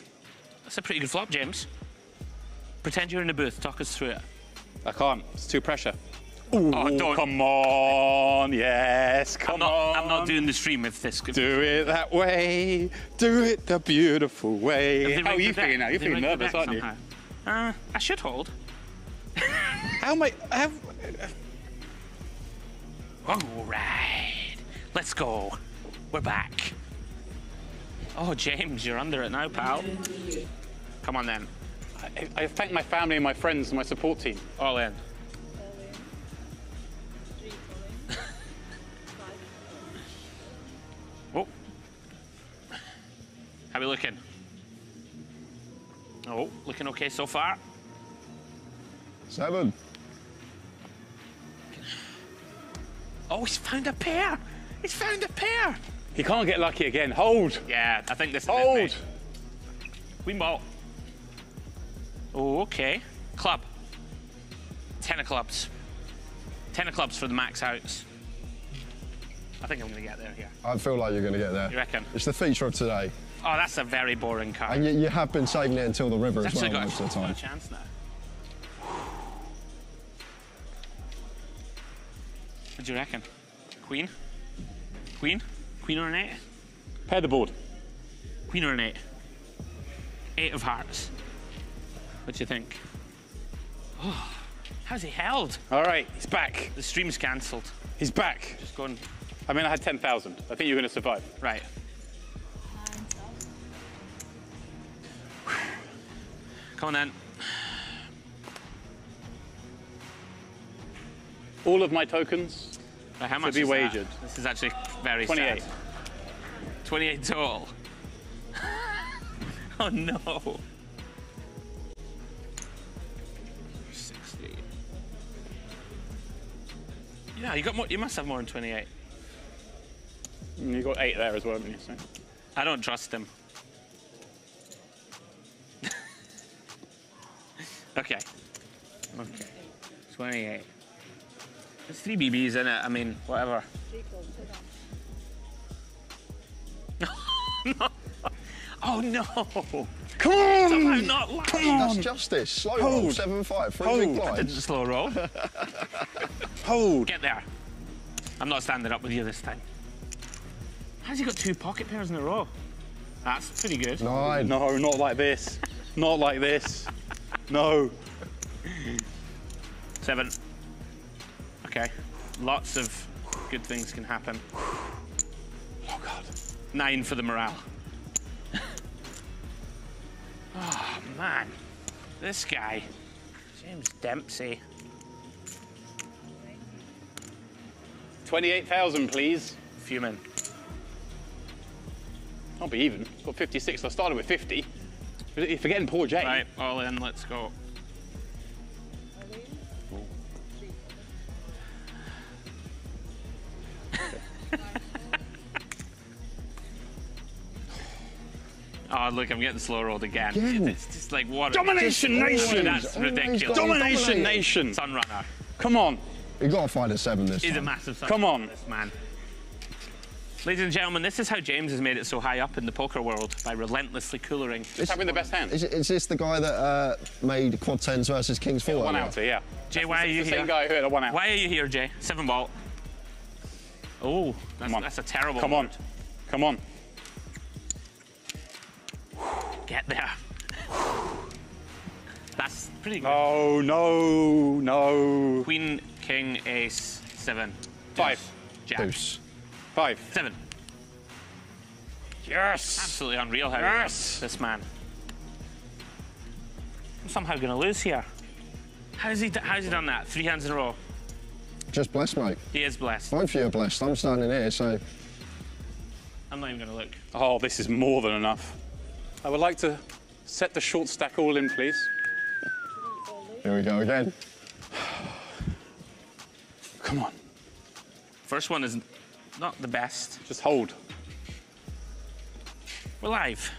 That's a pretty good flop, James. Pretend you're in the booth. Talk us through it. I can't. It's too pressure. Ooh, oh, don't. Come on. Yes, come on. I'm not doing the stream with this. Do it that way. Do it the beautiful way. How are you feeling now? You're feeling nervous, aren't you? I should hold. How am I... All right. Let's go. We're back. Oh, James, you're under it now, pal. Come on, then. I thank my family and my friends and my support team. All in. How we looking? Oh, looking okay so far. 7. Oh, he's found a pair. He's found a pair. He can't get lucky again. Hold. Yeah, I think this is Hold. it, mate. Queen ball. Oh, okay. Club. 10 of clubs. 10 of clubs for the max outs. I think I'm going to get there here. I feel like you're going to get there. You reckon? It's the feature of today. Oh, that's a very boring card. And you have been saving it until the river He's as well actually most of the got time. a chance now. What do you reckon? Queen? Queen? Queen or an 8? Pair the board. Queen or an 8? 8 of hearts. What do you think? Oh, how's he held? All right, he's back. The stream's cancelled. He's back. Just going. I mean, I had 10,000. I think you're going to survive. Right. Come on then. All of my tokens Right, how much should be is wagered. That? This is actually very 28. sad. 28 total. Oh no. 60. Yeah, you got more. You must have more than 28. You got 8 there as well, haven't you? So. I don't trust him. Okay. Okay. 28. There's 3 BBs in it. I mean, whatever. No. Oh no! Come on! Somehow not lying. Come on! That's justice. Slow roll, 7-5, 3 big I blinds. didn't slow roll. Hold. Get there. I'm not standing up with you this time. How's he got 2 pocket pairs in a row? That's pretty good. 9. No, not like this. Not like this. No. 7. Okay. Lots of good things can happen. Oh God. 9 for the morale. Oh man, this guy, James Dempsey. 28,000, please. Fuming. I'll be even. Got 56. I started with 50. You're forgetting poor Jay. Right, all in. Let's go. Oh, look, I'm getting slow rolled again. It's just like what? Domination Nation! That's ridiculous. Domination Nation! Sunrunner. Come on. You've got to find a 7 this He's time. a massive Sunrunner. Come on. This man. Ladies and gentlemen, this is how James has made it so high up in the poker world, by relentlessly coolering. Just having the best hand. Is this the guy that made quad 10s versus kings 4? One outer, yeah. Jay, why are you the here? same guy who had a 1 out. Why are you here, Jay? 7 ball. Oh, that's a terrible Come on. board. Come on. Get there. That's pretty good. Oh, no, no. Queen, king, ace, 7. 5. Jack. Deuce. 5. 7. Yes. Absolutely unreal how Yes. this man. I'm somehow going to lose here. How's he done that? 3 hands in a row. Just blessed, mate. He is blessed. Both of you are blessed. I'm standing here, so... I'm not even going to look. Oh, this is more than enough. I would like to set the short stack all in, please. Here we go again. Come on. First one is not the best. Just hold. We're live.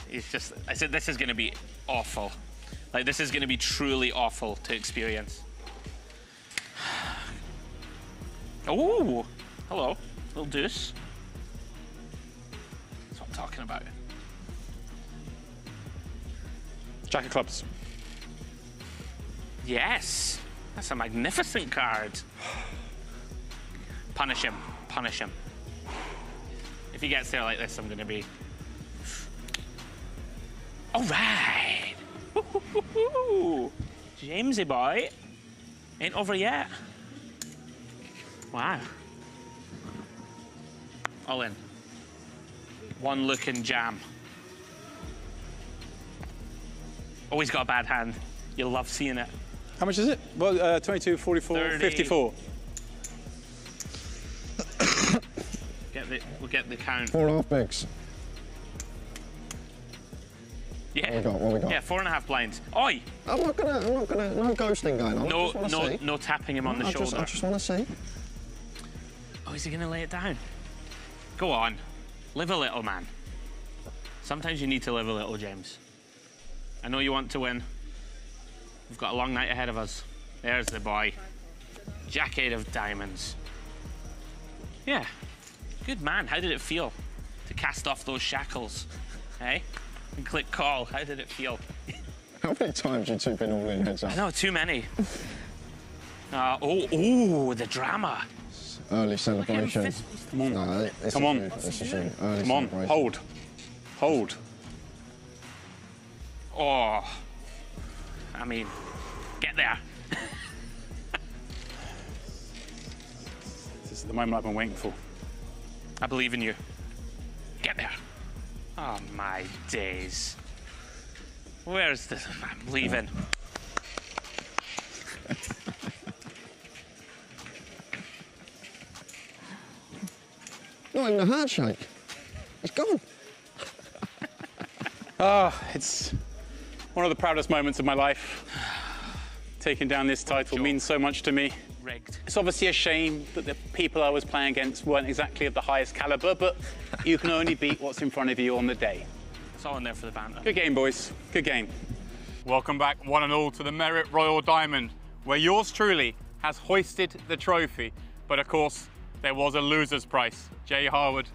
It's just, I said this is going to be awful. Like, this is going to be truly awful to experience. Oh, hello, little deuce. That's what I'm talking about. Jack of clubs. Yes, that's a magnificent card. Punish him, punish him. If he gets there like this, I'm going to be... All right. Jamesy boy. Ain't over yet. Wow. All in. One look and jam. Always got a bad hand. You'll love seeing it. How much is it? Well, 22, 44, 30. 54. Get We'll get the count. 4.5 bigs. Yeah. What we got? Yeah, 4.5 blinds. Oi! I'm not gonna, no ghosting going on. No tapping him on the shoulder. I just want to see. Oh, is he gonna lay it down? Go on. Live a little, man. Sometimes you need to live a little, James. I know you want to win. We've got a long night ahead of us. There's the boy. Jack 8 of diamonds. Yeah. Good man. How did it feel to cast off those shackles? Hey? And click call. How did it feel? How many times you two been all in heads up? No, too many. The drama. Early celebration. Come on. No, Come on. This is you. Early Come on. celebration. Hold. Hold. Oh. I mean, get there. This is the moment I've been waiting for. I believe in you. Get there. Oh, my days. Where's this? I'm leaving. Not even a handshake. It's gone. It's one of the proudest moments of my life. Taking down this title means so much to me. Rigged. It's obviously a shame that the people I was playing against weren't exactly of the highest caliber, but you can only beat what's in front of you on the day. It's all in there for the banter. Good game, boys. Good game. Welcome back, one and all, to the Merit Royal Diamond, where yours truly has hoisted the trophy. But of course, there was a loser's prize. Jay Harwood,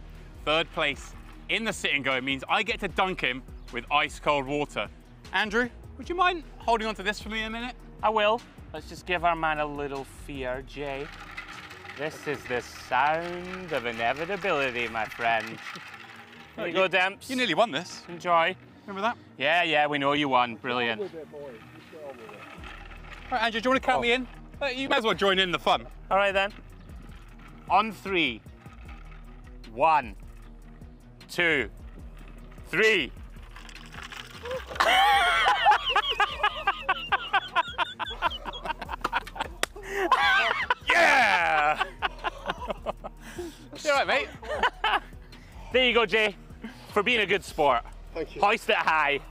third place in the sit and go. It means I get to dunk him with ice cold water. Andrew, would you mind holding on to this for me a minute? I will. Let's just give our man a little fear, Jay. This is the sound of inevitability, my friend. There you go, Demps. You nearly won this. Enjoy. Remember that? Yeah, we know you won. Brilliant. All right, Andrew, do you want to count me in? You might as well join in the fun. All right, then. On 3. 1, 2, 3. Yeah! You all right, mate? There you go, Jay. For being a good sport. Thank you. Hoist it high.